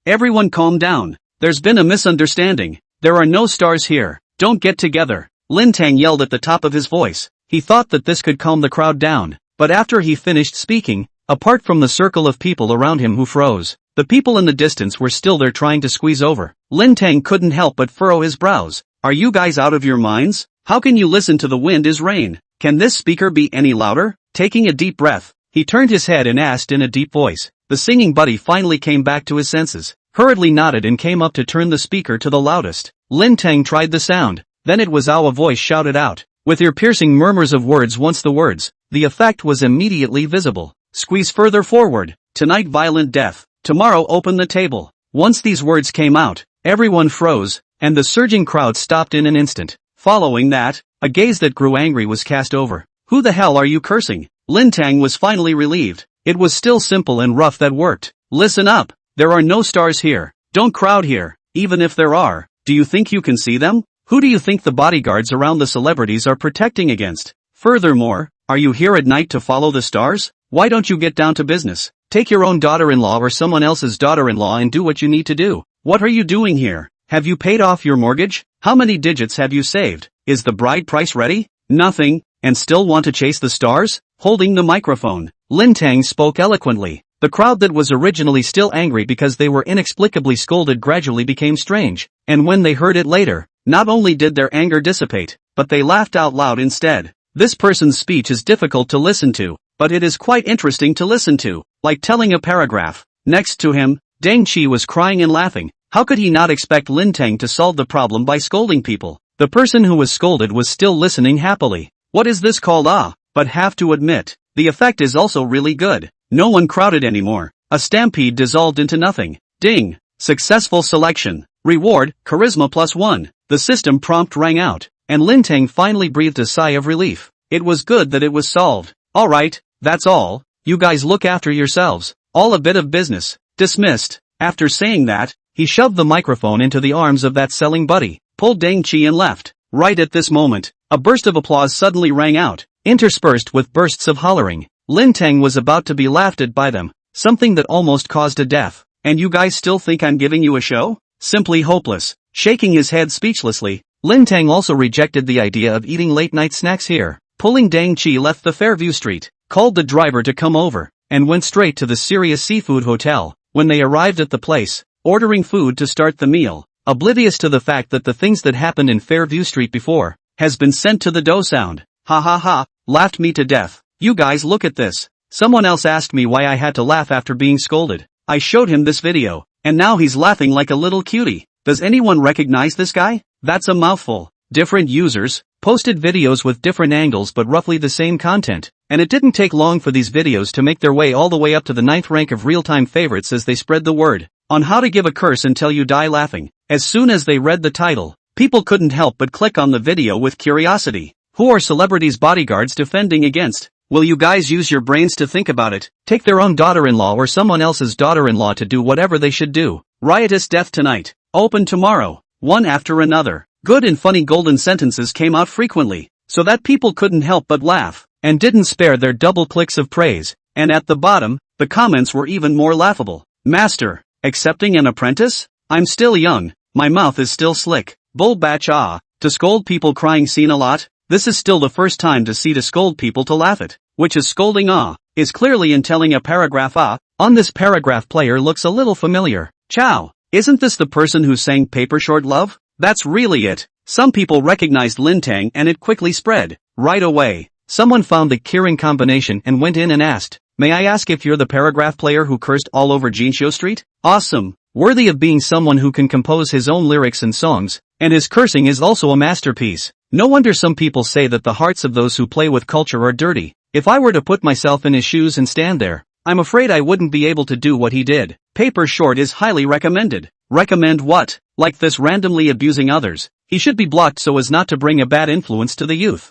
Everyone calm down. There's been a misunderstanding. There are no stars here. Don't get together." Lin Teng yelled at the top of his voice. He thought that this could calm the crowd down, but after he finished speaking, apart from the circle of people around him who froze, the people in the distance were still there trying to squeeze over. Lin Teng couldn't help but furrow his brows. "Are you guys out of your minds? How can you listen to the wind is rain? Can this speaker be any louder? Taking a deep breath, he turned his head and asked in a deep voice. The singing buddy finally came back to his senses, hurriedly nodded and came up to turn the speaker to the loudest. Lin Teng tried the sound, then it was our voice shouted out. With ear-piercing murmurs of words once the words, the effect was immediately visible. Squeeze further forward. Tonight violent death. Tomorrow open the table. Once these words came out, everyone froze, and the surging crowd stopped in an instant. Following that, a gaze that grew angry was cast over. Who the hell are you cursing? Lin Teng was finally relieved. It was still simple and rough that worked. Listen up. There are no stars here. Don't crowd here. Even if there are, do you think you can see them? Who do you think the bodyguards around the celebrities are protecting against? Furthermore, are you here at night to follow the stars? Why don't you get down to business? Take your own daughter-in-law or someone else's daughter-in-law and do what you need to do. What are you doing here? Have you paid off your mortgage? How many digits have you saved? Is the bride price ready? Nothing, and still want to chase the stars? Holding the microphone, Lin Teng spoke eloquently. The crowd that was originally still angry because they were inexplicably scolded gradually became strange, and when they heard it later, not only did their anger dissipate, but they laughed out loud instead. This person's speech is difficult to listen to, but it is quite interesting to listen to, like telling a paragraph. Next to him, Deng Qi was crying and laughing. How could he not expect Lin Teng to solve the problem by scolding people? The person who was scolded was still listening happily. What is this called? But have to admit, the effect is also really good. No one crowded anymore. A stampede dissolved into nothing. Ding! Successful selection. Reward, charisma +1. The system prompt rang out, and Lin Teng finally breathed a sigh of relief. It was good that it was solved. Alright, that's all. You guys look after yourselves. All a bit of business. Dismissed. After saying that, he shoved the microphone into the arms of that selling buddy, pulled Deng Qi and left. Right at this moment, a burst of applause suddenly rang out, interspersed with bursts of hollering. Lin Teng was about to be laughed at by them, something that almost caused a death. And you guys still think I'm giving you a show? Simply hopeless. Shaking his head speechlessly, Lin Teng also rejected the idea of eating late-night snacks here. Pulling Deng Qi left the Fairview Street, called the driver to come over, and went straight to the Serious Seafood Hotel. When they arrived at the place, ordering food to start the meal, oblivious to the fact that the things that happened in Fairview Street before, has been sent to the dough sound. Ha ha ha, laughed me to death. You guys look at this. Someone else asked me why I had to laugh after being scolded. I showed him this video, and now he's laughing like a little cutie. Does anyone recognize this guy? That's a mouthful. Different users posted videos with different angles but roughly the same content, and it didn't take long for these videos to make their way all the way up to the 9th rank of real-time favorites as they spread the word on how to give a curse until you die laughing. As soon as they read the title, people couldn't help but click on the video with curiosity. Who are celebrities' bodyguards defending against? Will you guys use your brains to think about it? Take their own daughter-in-law or someone else's daughter-in-law to do whatever they should do. Riotous death tonight. Open tomorrow. One after another. Good and funny golden sentences came out frequently, so that people couldn't help but laugh, and didn't spare their double clicks of praise. And at the bottom, the comments were even more laughable. Master, accepting an apprentice? I'm still young, my mouth is still slick. Bull batch to scold people crying seen a lot. This is still the first time to see to scold people to laugh at, which is scolding is clearly in telling a paragraph on this paragraph player looks a little familiar. Chow, isn't this the person who sang Paper Short Love? That's really it. Some people recognized Lin Teng and it quickly spread. Right away, someone found the Kirin combination and went in and asked, may I ask if you're the paragraph player who cursed all over Jinsho Street? Awesome. Worthy of being someone who can compose his own lyrics and songs, and his cursing is also a masterpiece. No wonder some people say that the hearts of those who play with culture are dirty. If I were to put myself in his shoes and stand there, I'm afraid I wouldn't be able to do what he did. Paper Short is highly recommended. Recommend what? Like this randomly abusing others. He should be blocked so as not to bring a bad influence to the youth.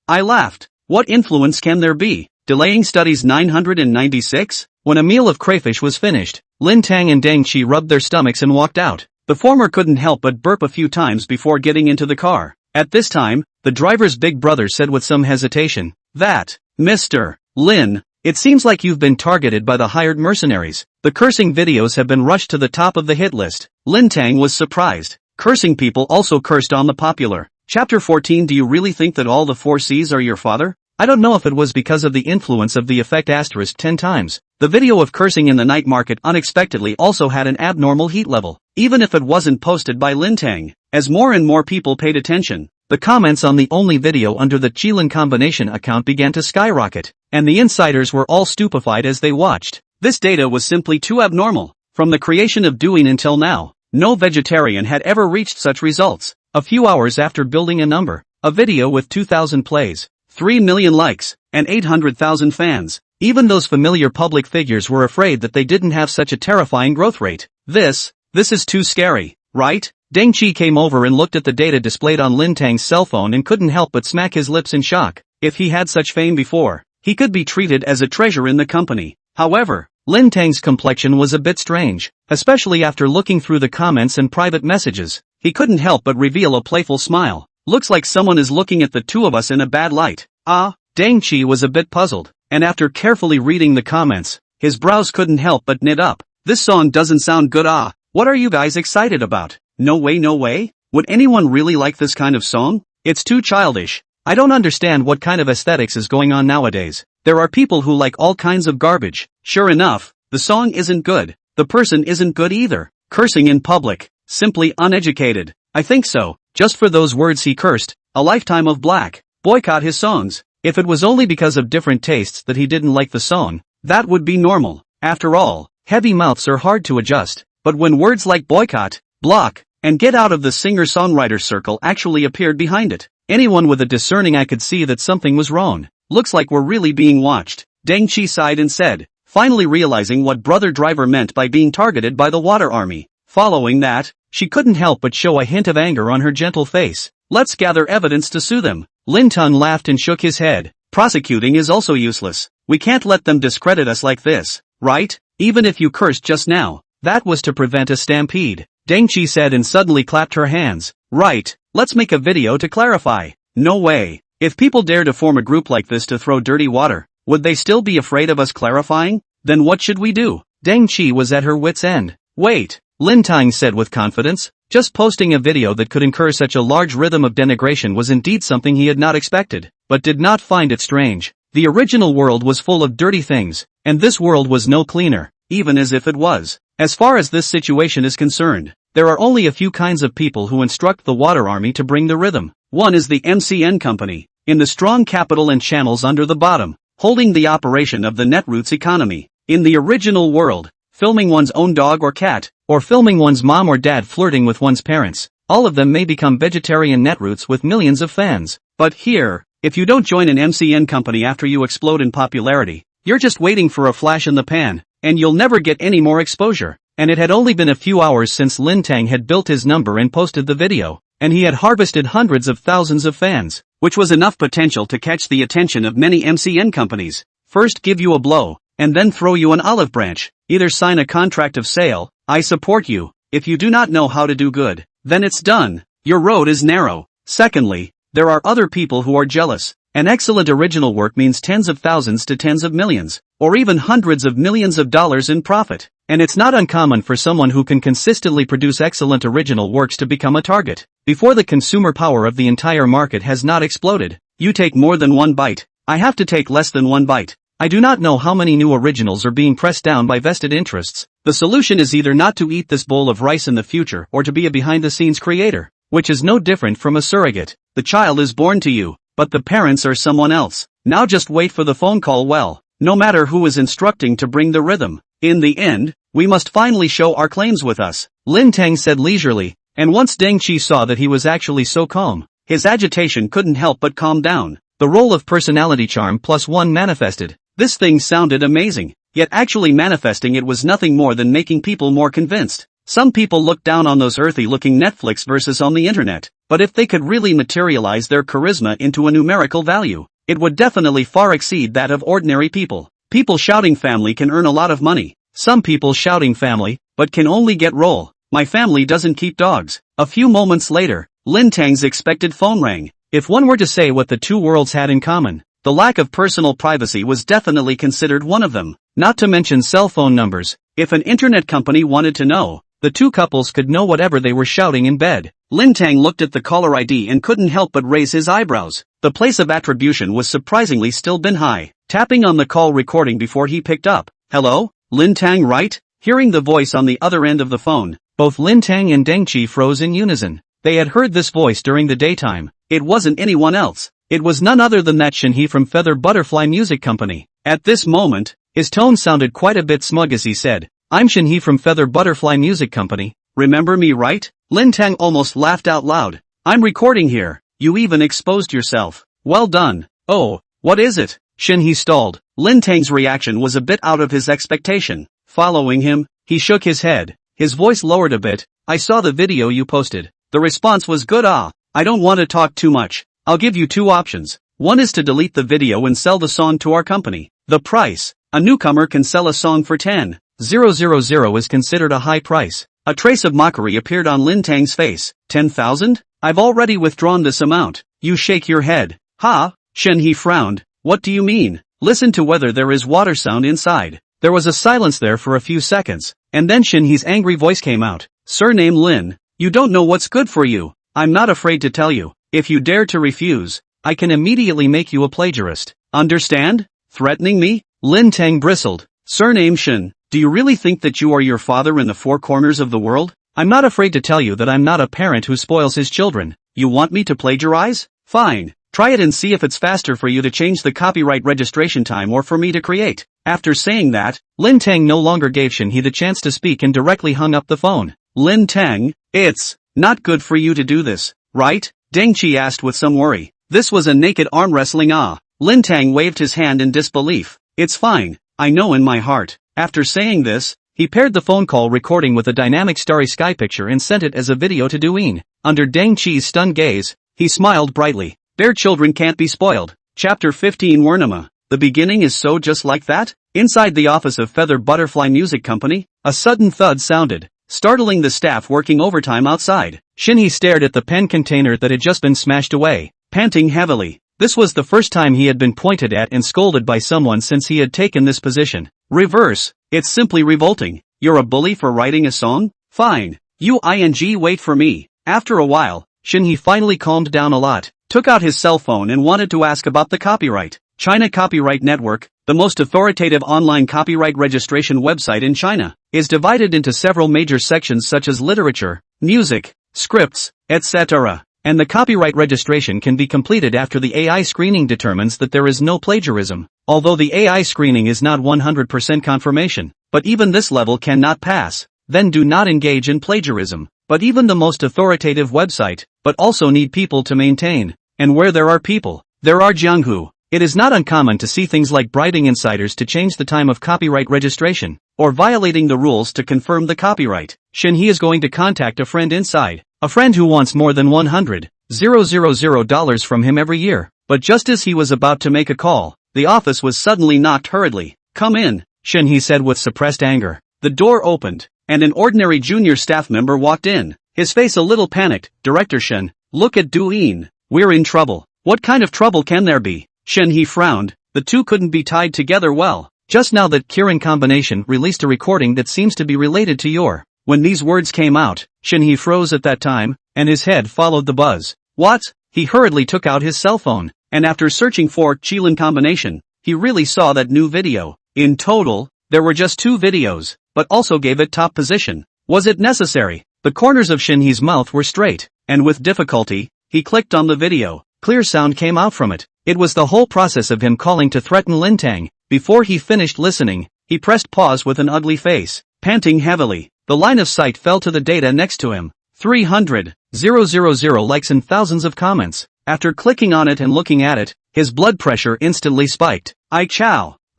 I laughed. What influence can there be? Delaying studies 996? When a meal of crayfish was finished, Lin Teng and Deng Qi rubbed their stomachs and walked out. The former couldn't help but burp a few times before getting into the car. At this time, the driver's big brother said with some hesitation, that, Mr. Lin, it seems like you've been targeted by the hired mercenaries. The cursing videos have been rushed to the top of the hit list. Lin Teng was surprised. Cursing people also cursed on the popular. Chapter 14. Do you really think that all the 4 C's are your father? I don't know if it was because of the influence of the effect * 10 times. The video of cursing in the night market unexpectedly also had an abnormal heat level, even if it wasn't posted by Lin Teng. As more and more people paid attention, the comments on the only video under the Qilin combination account began to skyrocket, and the insiders were all stupefied as they watched. This data was simply too abnormal. From the creation of Douyin until now, no vegetarian had ever reached such results. A few hours after building a video with 2,000 plays, 3 million likes, and 800,000 fans, even those familiar public figures were afraid that they didn't have such a terrifying growth rate. This is too scary, right? Deng Qi came over and looked at the data displayed on Lin Teng's cell phone and couldn't help but smack his lips in shock. If he had such fame before, he could be treated as a treasure in the company. However, Lin Teng's complexion was a bit strange, especially after looking through the comments and private messages. He couldn't help but reveal a playful smile. Looks like someone is looking at the two of us in a bad light. Deng Qi was a bit puzzled, and after carefully reading the comments, his brows couldn't help but knit up. This song doesn't sound good. What are you guys excited about? No way, no way? Would anyone really like this kind of song? It's too childish. I don't understand what kind of aesthetics is going on nowadays. There are people who like all kinds of garbage. Sure enough, the song isn't good. The person isn't good either. Cursing in public. Simply uneducated. I think so. Just for those words he cursed. A lifetime of black. Boycott his songs. If it was only because of different tastes that he didn't like the song, that would be normal. After all, heavy mouths are hard to adjust. But when words like boycott, block, and get out of the singer-songwriter circle actually appeared behind it, anyone with a discerning eye could see that something was wrong. Looks like we're really being watched. Deng Qi sighed and said, finally realizing what Brother Driver meant by being targeted by the water army. Following that, she couldn't help but show a hint of anger on her gentle face. Let's gather evidence to sue them. Lin Teng laughed and shook his head. Prosecuting is also useless. We can't let them discredit us like this, right? Even if you cursed just now, that was to prevent a stampede. Deng Qi said and suddenly clapped her hands. Right, let's make a video to clarify. No way. If people dare to form a group like this to throw dirty water, would they still be afraid of us clarifying? Then what should we do? Deng Qi was at her wit's end. Wait, Lin Teng said with confidence. Just posting a video that could incur such a large rhythm of denigration was indeed something he had not expected, but did not find it strange. The original world was full of dirty things, and this world was no cleaner, even as if it was. As far as this situation is concerned, there are only a few kinds of people who instruct the water army to bring the rhythm. One is the MCN company, in the strong capital and channels under the bottom, holding the operation of the netroots economy. In the original world, filming one's own dog or cat, or filming one's mom or dad flirting with one's parents, all of them may become vegetarian netroots with millions of fans. But here, if you don't join an MCN company after you explode in popularity, you're just waiting for a flash in the pan, and you'll never get any more exposure. And it had only been a few hours since Lin Teng had built his number and posted the video, and he had harvested hundreds of thousands of fans, which was enough potential to catch the attention of many MCN companies. First give you a blow, and then throw you an olive branch. Either sign a contract of sale, I support you. If you do not know how to do good, then it's done. Your road is narrow. Secondly, there are other people who are jealous. An excellent original work means tens of thousands to tens of millions, or even hundreds of millions of dollars in profit. And it's not uncommon for someone who can consistently produce excellent original works to become a target. Before the consumer power of the entire market has not exploded, you take more than one bite. I have to take less than one bite. I do not know how many new originals are being pressed down by vested interests. The solution is either not to eat this bowl of rice in the future or to be a behind-the-scenes creator, which is no different from a surrogate. The child is born to you, but the parents are someone else. Now just wait for the phone call. Well, no matter who is instructing to bring the rhythm, in the end, we must finally show our claims with us, Lin Teng said leisurely, and once Deng Qi saw that he was actually so calm, his agitation couldn't help but calm down. The role of personality charm +1 manifested. This thing sounded amazing, yet actually manifesting it was nothing more than making people more convinced. Some people look down on those earthy-looking Netflix verses on the internet, but if they could really materialize their charisma into a numerical value, it would definitely far exceed that of ordinary people. People shouting family can earn a lot of money. Some people shouting family, but can only get roll. My family doesn't keep dogs. A few moments later, Lin Teng's expected phone rang. If one were to say what the two worlds had in common, the lack of personal privacy was definitely considered one of them. Not to mention cell phone numbers. If an internet company wanted to know, the two couples could know whatever they were shouting in bed. Lin Teng looked at the caller ID and couldn't help but raise his eyebrows. The place of attribution was surprisingly still been high. Tapping on the call recording before he picked up. Hello? Lin Teng, right? Hearing the voice on the other end of the phone, both Lin Teng and Deng Qi froze in unison. They had heard this voice during the daytime, It wasn't anyone else. It was none other than that Shinhee from Feather Butterfly Music Company. At this moment, his tone sounded quite a bit smug as he said, "I'm Shinhee from Feather Butterfly Music Company. Remember me, right?" Lin Teng almost laughed out loud. "I'm recording here. You even exposed yourself. Well done." "Oh, what is it?" Shinhee stalled. Lin Teng's reaction was a bit out of his expectation. Following him, he shook his head. His voice lowered a bit. "I saw the video you posted. The response was good. I don't want to talk too much. I'll give you two options. One is to delete the video and sell the song to our company. The price. A newcomer can sell a song for 10,000 is considered a high price." A trace of mockery appeared on Lin Teng's face. 10,000? I've already withdrawn this amount. You shake your head. Ha? Shinhee frowned. What do you mean? Listen to whether there is water sound inside. There was a silence there for a few seconds, and then Shinhee's angry voice came out. "Surname Lin, you don't know what's good for you. I'm not afraid to tell you. If you dare to refuse, I can immediately make you a plagiarist. Understand? Threatening me?" Lin Teng bristled. "Surname Shin, do you really think that you are your father in the four corners of the world? I'm not afraid to tell you that I'm not a parent who spoils his children. You want me to plagiarize? Fine. Try it and see if it's faster for you to change the copyright registration time or for me to create." After saying that, Lin Teng no longer gave Shinhee the chance to speak and directly hung up the phone. "Lin Teng, it's not good for you to do this, right?" Deng Qi asked with some worry. This was a naked arm wrestling. Lin Teng waved his hand in disbelief. "It's fine, I know in my heart." After saying this, he paired the phone call recording with a dynamic starry sky picture and sent it as a video to Douyin. Under Deng Qi's stunned gaze, he smiled brightly. Their children can't be spoiled. Chapter 15 Wernama. The beginning is so just like that? Inside the office of Feather Butterfly Music Company, a sudden thud sounded, startling the staff working overtime outside. Shinhee stared at the pen container that had just been smashed away, panting heavily. This was the first time he had been pointed at and scolded by someone since he had taken this position. Reverse. It's simply revolting. You're a bully for writing a song? Fine. Wait for me. After a while, Shinhee finally calmed down a lot, took out his cell phone and wanted to ask about the copyright. China Copyright Network, the most authoritative online copyright registration website in China, is divided into several major sections such as literature, music, scripts, etc. And the copyright registration can be completed after the AI screening determines that there is no plagiarism. Although the AI screening is not 100% confirmation, but even this level cannot pass, then do not engage in plagiarism. But even the most authoritative website, but also need people to maintain. And where there are people, there are jianghu. It is not uncommon to see things like bribing insiders to change the time of copyright registration, or violating the rules to confirm the copyright. Shinhee is going to contact a friend inside, a friend who wants more than $100,000 from him every year. But just as he was about to make a call, the office was suddenly knocked hurriedly. "Come in," Shinhee said with suppressed anger. The door opened, and an ordinary junior staff member walked in, his face a little panicked. "Director Shen, look at Douyin. We're in trouble." "What kind of trouble can there be?" Shinhee frowned. The two couldn't be tied together well. "Just now that Kirin combination released a recording that seems to be related to your." When these words came out, Shinhee froze at that time, and his head followed the buzz. "What?" He hurriedly took out his cell phone, and after searching for Qilin combination, he really saw that new video. In total, there were just 2 videos, but also gave it top position. Was it necessary? The corners of Shinhee's mouth were straight, and with difficulty, he clicked on the video. Clear sound came out from it. It was the whole process of him calling to threaten Lin Teng. Before he finished listening, he pressed pause with an ugly face, panting heavily. The line of sight fell to the data next to him. 300,000 likes and thousands of comments. After clicking on it and looking at it, his blood pressure instantly spiked. "I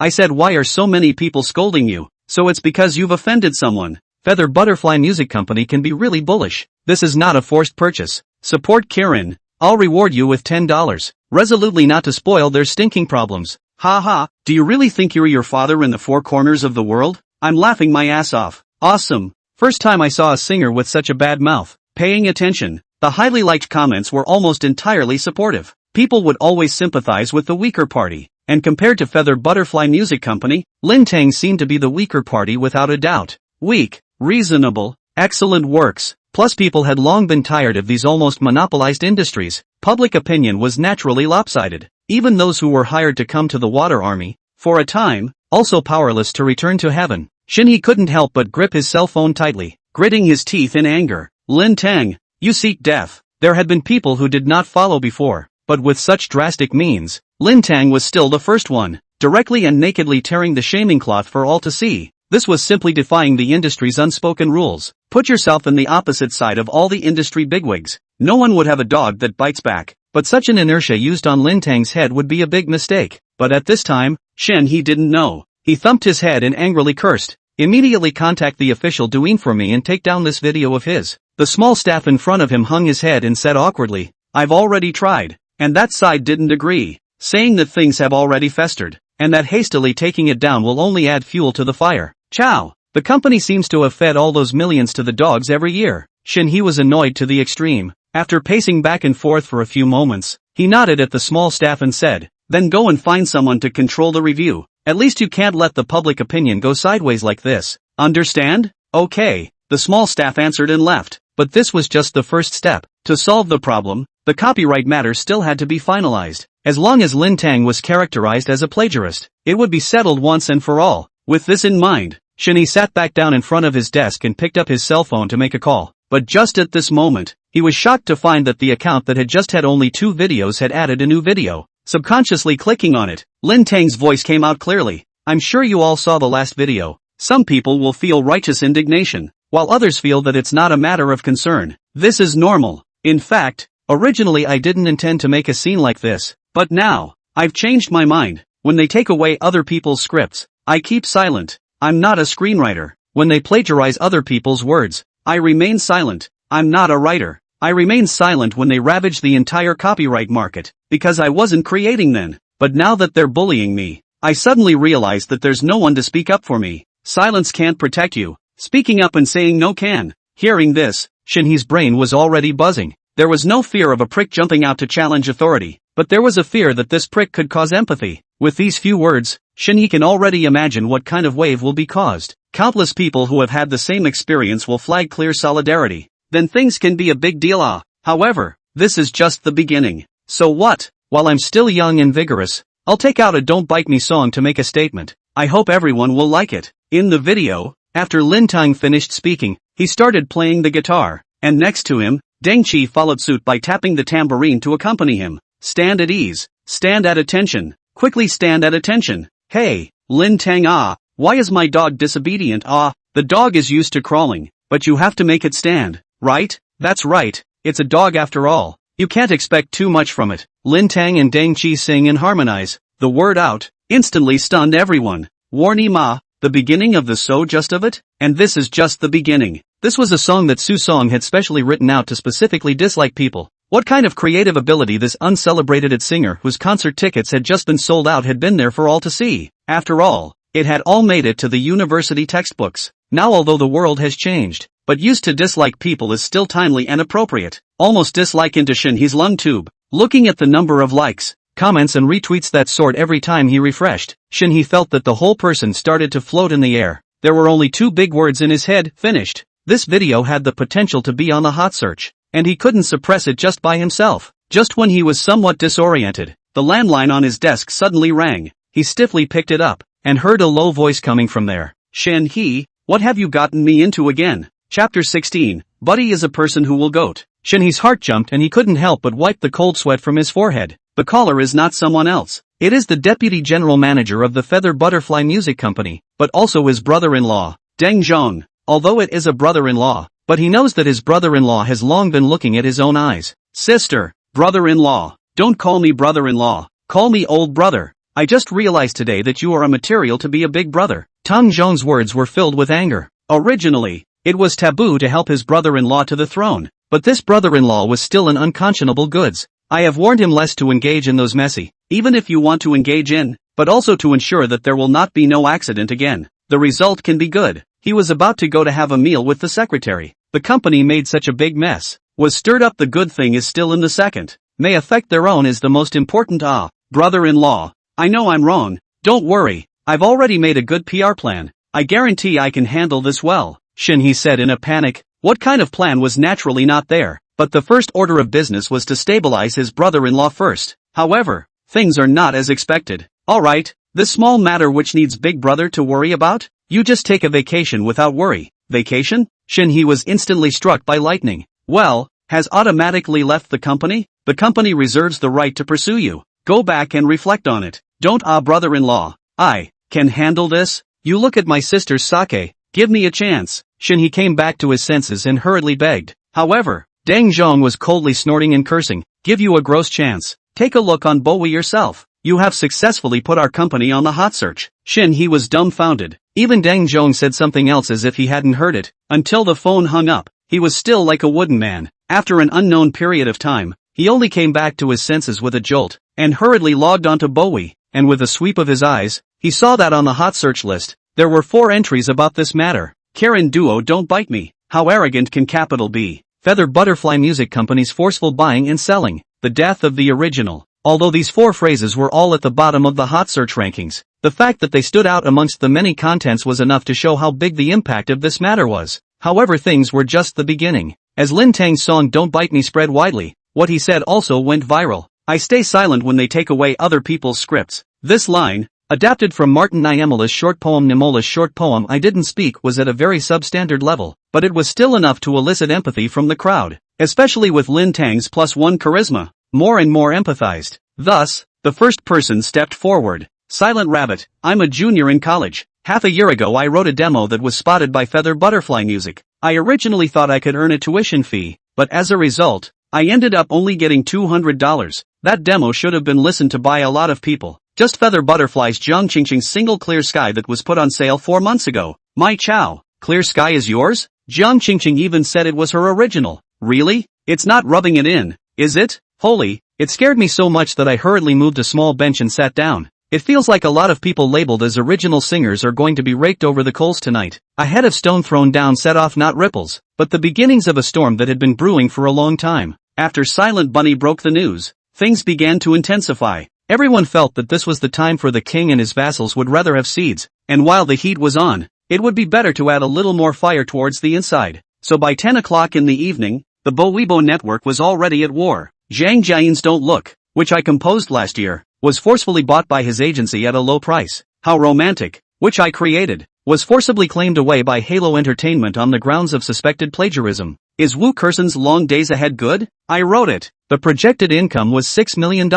said, why are so many people scolding you?" "So it's because you've offended someone. Feather Butterfly Music Company can be really bullish. This is not a forced purchase. Support Kirin. I'll reward you with $10. Resolutely not to spoil their stinking problems." Ha. Do you really think you're your father in the four corners of the world? I'm laughing my ass off. Awesome. First time I saw a singer with such a bad mouth. Paying attention. The highly liked comments were almost entirely supportive. People would always sympathize with the weaker party. And compared to Feather Butterfly Music Company, Lin Teng seemed to be the weaker party without a doubt. Weak, reasonable, excellent works. Plus people had long been tired of these almost monopolized industries. Public opinion was naturally lopsided. Even those who were hired to come to the water army, for a time, also powerless to return to heaven. Shinhee couldn't help but grip his cell phone tightly, gritting his teeth in anger. "Lin Teng, you seek death. There had been people who did not follow before, but with such drastic means, Lin Teng was still the first one, directly and nakedly tearing the shaming cloth for all to see. This was simply defying the industry's unspoken rules. Put yourself in the opposite side of all the industry bigwigs. No one would have a dog that bites back, but such an inertia used on Lin Teng's head would be a big mistake. But at this time, he didn't know. He thumped his head and angrily cursed. Immediately contact the official doing for me and take down this video of his. The small staff in front of him hung his head and said awkwardly, I've already tried. And that side didn't agree, saying that things have already festered, and that hastily taking it down will only add fuel to the fire. Chow! The company seems to have fed all those millions to the dogs every year. He was annoyed to the extreme. After pacing back and forth for a few moments, he nodded at the small staff and said, then go and find someone to control the review. At least you can't let the public opinion go sideways like this. Understand? Okay, the small staff answered and left. But this was just the first step. To solve the problem, the copyright matter still had to be finalized. As long as Lin Teng was characterized as a plagiarist, it would be settled once and for all. With this in mind, he sat back down in front of his desk and picked up his cell phone to make a call. But just at this moment, he was shocked to find that the account that had just had only 2 videos had added a new video. Subconsciously clicking on it, Lin Teng's voice came out clearly. I'm sure you all saw the last video. Some people will feel righteous indignation, while others feel that it's not a matter of concern. This is normal. In fact, originally I didn't intend to make a scene like this, but now, I've changed my mind. When they take away other people's scripts, I keep silent. I'm not a screenwriter. When they plagiarize other people's words, I remain silent. I'm not a writer. I remain silent when they ravage the entire copyright market, because I wasn't creating then. But now that they're bullying me, I suddenly realize that there's no one to speak up for me. Silence can't protect you. Speaking up and saying no can. Hearing this, Shinhee's brain was already buzzing. There was no fear of a prick jumping out to challenge authority, but there was a fear that this prick could cause empathy. With these few words, Shinhee can already imagine what kind of wave will be caused. Countless people who have had the same experience will flag clear solidarity. Then things can be a big deal. However, this is just the beginning. So what? While I'm still young and vigorous, I'll take out a Don't Bite Me song to make a statement. I hope everyone will like it. In the video, after Lin Teng finished speaking, he started playing the guitar, and next to him, Deng Chi followed suit by tapping the tambourine to accompany him. Stand at ease. Stand at attention. Quickly stand at attention. Hey, Lin Teng why is my dog disobedient? The dog is used to crawling, but you have to make it stand, right? That's right, it's a dog after all. You can't expect too much from it. Lin Teng and Deng Chi sing and harmonize. The word out instantly stunned everyone. Warni Ma, the beginning of the so just of it? And this is just the beginning. This was a song that Su Song had specially written out to specifically dislike people. What kind of creative ability this uncelebrated singer whose concert tickets had just been sold out had been there for all to see. After all, it had all made it to the university textbooks. Now although the world has changed, but used to dislike people is still timely and appropriate. Almost dislike into Shinhee's lung tube. Looking at the number of likes, comments and retweets that soared every time he refreshed, Shinhee felt that the whole person started to float in the air. There were only 2 big words in his head, finished. This video had the potential to be on the hot search, and he couldn't suppress it just by himself. Just when he was somewhat disoriented, the landline on his desk suddenly rang. He stiffly picked it up, and heard a low voice coming from there. Shinhee, what have you gotten me into again? Chapter 16, Buddy is a person who will goat. Shinhee's heart jumped and he couldn't help but wipe the cold sweat from his forehead. The caller is not someone else. It is the deputy general manager of the Feather Butterfly Music Company, but also his brother-in-law, Deng Zhong. Although it is a brother-in-law, but he knows that his brother-in-law has long been looking at his own eyes. Sister, brother-in-law, don't call me brother-in-law, call me old brother. I just realized today that you are a material to be a big brother. Tang Zhong's words were filled with anger. Originally, it was taboo to help his brother-in-law to the throne, but this brother-in-law was still an unconscionable goods. I have warned him less to engage in those messy, even if you want to engage in, but also to ensure that there will not be no accident again. The result can be good. He was about to go to have a meal with the secretary. The company made such a big mess. Was stirred up. The good thing is still in the second. May affect their own is the most important. Brother-in-law. I know I'm wrong. Don't worry. I've already made a good PR plan. I guarantee I can handle this well. Shinhee said in a panic. What kind of plan was naturally not there? But the first order of business was to stabilize his brother-in-law first. However, things are not as expected. Alright, this small matter which needs big brother to worry about? You just take a vacation without worry. Vacation? Shinhee was instantly struck by lightning. Well, has automatically left the company? The company reserves the right to pursue you. Go back and reflect on it. Don't brother-in-law. I can handle this. You look at my sister's sake. Give me a chance. He came back to his senses and hurriedly begged. However, Deng Zhong was coldly snorting and cursing. Give you a gross chance. Take a look on Bowie yourself. You have successfully put our company on the hot search. He was dumbfounded. Even Deng Zhong said something else as if he hadn't heard it. Until the phone hung up, he was still like a wooden man. After an unknown period of time, he only came back to his senses with a jolt, and hurriedly logged onto Bowie, and with a sweep of his eyes, he saw that on the hot search list, there were 4 entries about this matter. Karen Duo don't bite me. How arrogant can capital be? Feather Butterfly Music Company's forceful buying and selling. The death of the original. Although these 4 phrases were all at the bottom of the hot search rankings, the fact that they stood out amongst the many contents was enough to show how big the impact of this matter was. However, things were just the beginning. As Lin Teng's song Don't Bite Me spread widely, what he said also went viral. I stay silent when they take away other people's scripts. This line, adapted from Martin Niemela's short poem Niemela's short poem I Didn't Speak, was at a very substandard level, but it was still enough to elicit empathy from the crowd, especially with Lin Teng's +1 charisma. More and more empathized. Thus, the first person stepped forward. Silent Rabbit, I'm a junior in college. Half a year ago I wrote a demo that was spotted by Feather Butterfly Music. I originally thought I could earn a tuition fee, but as a result, I ended up only getting $200. That demo should have been listened to by a lot of people. Just Feather Butterfly's Jiang Qingqing's single Clear Sky that was put on sale 4 months ago. My chow, Clear Sky is yours? Jiang Qingqing even said it was her original. Really? It's not rubbing it in, is it? Holy, it scared me so much that I hurriedly moved a small bench and sat down. It feels like a lot of people labeled as original singers are going to be raked over the coals tonight. A head of stone thrown down set off not ripples, but the beginnings of a storm that had been brewing for a long time. After Silent Bunny broke the news, things began to intensify. Everyone felt that this was the time for the king and his vassals would rather have seeds, and while the heat was on, it would be better to add a little more fire towards the inside. So by 10 o'clock in the evening, the Bowibo network was already at war. Zhang Jian's Don't Look, which I composed last year, was forcefully bought by his agency at a low price. How Romantic, which I created, was forcibly claimed away by Halo Entertainment on the grounds of suspected plagiarism. Is Wu Kerson's Long Days Ahead good? I wrote it. The projected income was $6 million,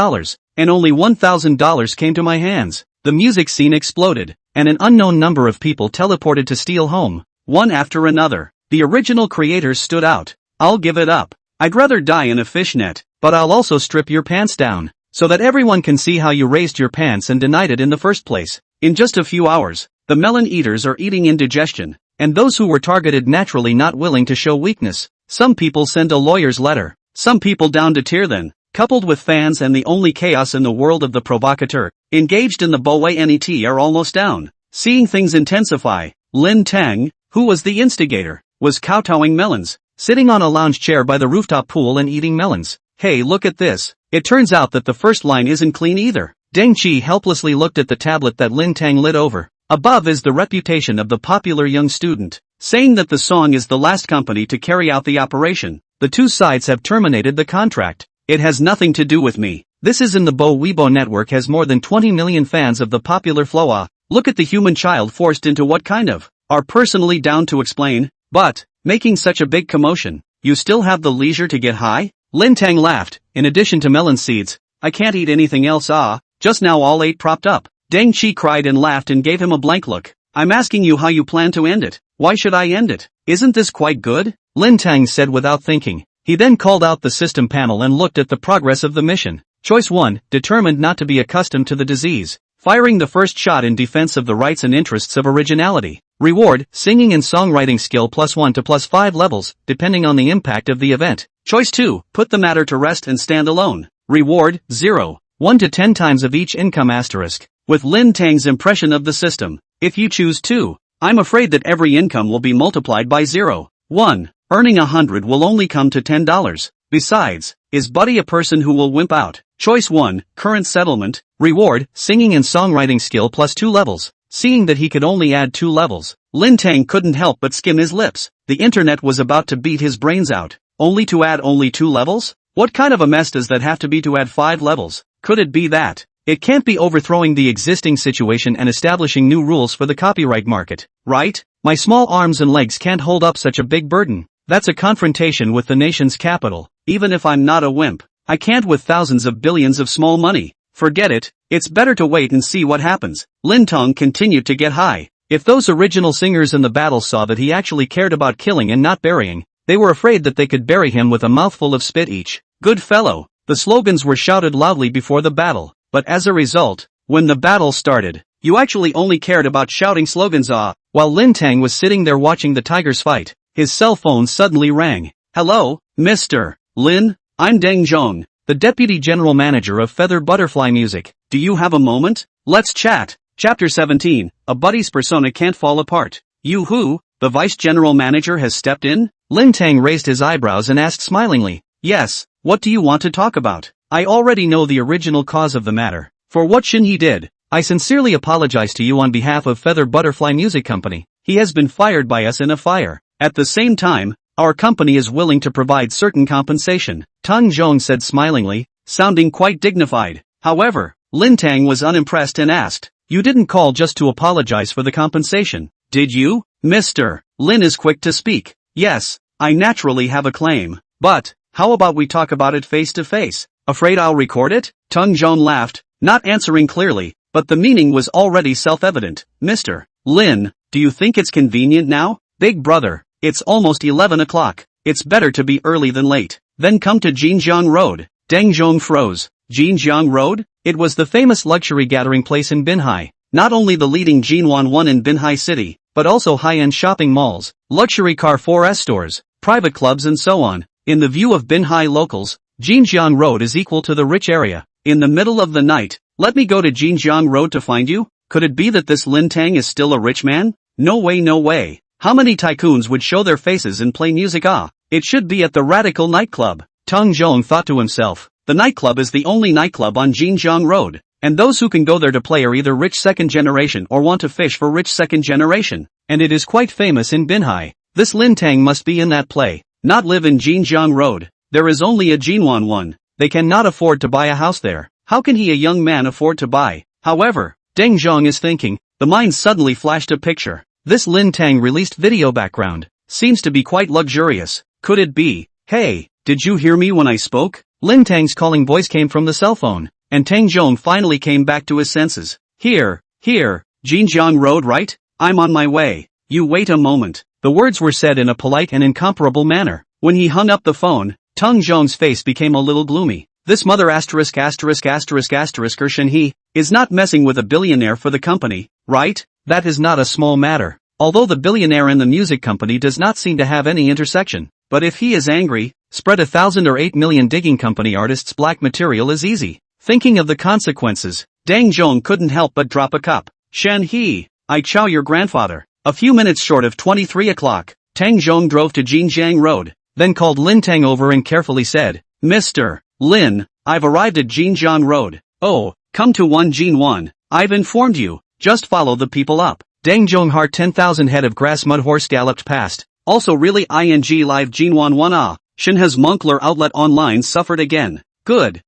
and only $1,000 came to my hands. The music scene exploded, and an unknown number of people teleported to steal home, one after another. The original creators stood out. I'll give it up. I'd rather die in a fishnet, but I'll also strip your pants down, so that everyone can see how you raised your pants and denied it in the first place. In just a few hours, the melon eaters are eating indigestion, and those who were targeted naturally not willing to show weakness. Some people send a lawyer's letter, some people down to tear then, coupled with fans and the only chaos in the world of the provocateur, engaged in the Bowie Net are almost down. Seeing things intensify, Lin Teng, who was the instigator, was kowtowing melons, sitting on a lounge chair by the rooftop pool and eating melons. Hey, look at this. It turns out that the first line isn't clean either. Deng Qi helplessly looked at the tablet that Lin Teng lit over. Above is the reputation of the popular young student, saying that the song is the last company to carry out the operation. The two sides have terminated the contract. It has nothing to do with me. This is in the Bo Weibo network has more than 20 million fans of the popular Floa. Look at the human child forced into what kind of, are personally down to explain, but, making such a big commotion, you still have the leisure to get high? Lin Teng laughed. In addition to melon seeds, I can't eat anything else. Just now all 8 propped up. Deng Qi cried and laughed and gave him a blank look. I'm asking you how you plan to end it. Why should I end it? Isn't this quite good? Lin Teng said without thinking. He then called out the system panel and looked at the progress of the mission. Choice 1, determined not to be accustomed to the disease. Firing the first shot in defense of the rights and interests of originality. Reward, singing and songwriting skill +1 to +5 levels, depending on the impact of the event. Choice 2, put the matter to rest and stand alone. Reward, 0. 1 to 10 times of each income asterisk. With Lin Teng's impression of the system. If you choose 2, I'm afraid that every income will be multiplied by 0. 1. Earning 100 will only come to $10. Besides, is Buddy a person who will wimp out? Choice 1, current settlement. Reward, singing and songwriting skill +2 levels. Seeing that he could only add 2 levels, Lin Teng couldn't help but skim his lips. The internet was about to beat his brains out. Only to add only 2 levels? What kind of a mess does that have to be to add 5 levels? Could it be that? It can't be overthrowing the existing situation and establishing new rules for the copyright market, right? My small arms and legs can't hold up such a big burden. That's a confrontation with the nation's capital. Even if I'm not a wimp, I can't with thousands of billions of small money. Forget it, it's better to wait and see what happens. Lin Teng continued to get high. If those original singers in the battle saw that he actually cared about killing and not burying, they were afraid that they could bury him with a mouthful of spit each. Good fellow. The slogans were shouted loudly before the battle, but as a result, when the battle started, you actually only cared about shouting slogans While Lin Teng was sitting there watching the tigers fight, his cell phone suddenly rang. Hello, Mr. Lin, I'm Deng Zhong, the Deputy General Manager of Feather Butterfly Music. Do you have a moment? Let's chat. Chapter 17, A Buddy's Persona Can't Fall Apart. You who? The Vice General Manager has stepped in? Lin Teng raised his eyebrows and asked smilingly. Yes, what do you want to talk about? I already know the original cause of the matter. For what Shin he did, I sincerely apologize to you on behalf of Feather Butterfly Music Company. He has been fired by us in a fire. At the same time, our company is willing to provide certain compensation, Tang Zhong said smilingly, sounding quite dignified. However, Lin Teng was unimpressed and asked, you didn't call just to apologize for the compensation, did you? Mr. Lin is quick to speak. Yes, I naturally have a claim. But, how about we talk about it face to face? Afraid I'll record it? Tang Zhong laughed, not answering clearly, but the meaning was already self-evident. Mr. Lin, do you think it's convenient now? Big brother, it's almost 11 o'clock. It's better to be early than late. Then come to Jinjiang Road. Deng Zhong froze. Jinjiang Road? It was the famous luxury gathering place in Binhai. Not only the leading Jinwan one in Binhai City, but also high-end shopping malls, luxury car 4S stores, private clubs and so on. In the view of Binhai locals, Jinjiang Road is equal to the rich area. In the middle of the night, let me go to Jinjiang Road to find you? Could it be that this Lin Teng is still a rich man? No way, no way. How many tycoons would show their faces and play music? It should be at the Radical nightclub. Tang Zhong thought to himself. The nightclub is the only nightclub on Jinjiang Road, and those who can go there to play are either rich second generation or want to fish for rich second generation, and it is quite famous in Binhai. This Lin Teng must be in that play, not live in Jinjiang Road. There is only a Jinwan one. They cannot afford to buy a house there. How can he, a young man, afford to buy? However, Deng Zhong is thinking, the mind suddenly flashed a picture. This Lin Teng released video background seems to be quite luxurious. Could it be? Hey, did you hear me when I spoke? Lin Teng's calling voice came from the cell phone, and Deng Zhong finally came back to his senses. Here, Jinjiang Road, right? I'm on my way. You wait a moment. The words were said in a polite and incomparable manner. When he hung up the phone, Tang Zhong's face became a little gloomy. This mother Shin he is not messing with a billionaire for the company, right? That is not a small matter. Although the billionaire and the music company does not seem to have any intersection. But if he is angry, spread 1,000 or 8 million digging company artists' black material is easy. Thinking of the consequences, Deng Zhong couldn't help but drop a cup. Shen he, I chow your grandfather. A few minutes short of 23 o'clock, Deng Zhong drove to Jinjiang Road, then called Lin Teng over and carefully said, Mr. Lin, I've arrived at Jinjiang Road. Oh, come to 1 Jinwan. I've informed you, just follow the people up. Deng Zhong heart 10,000 head of grass mud horse galloped past. Also really ing live Jinwan 1 Shin has Moncler outlet online suffered again. Good,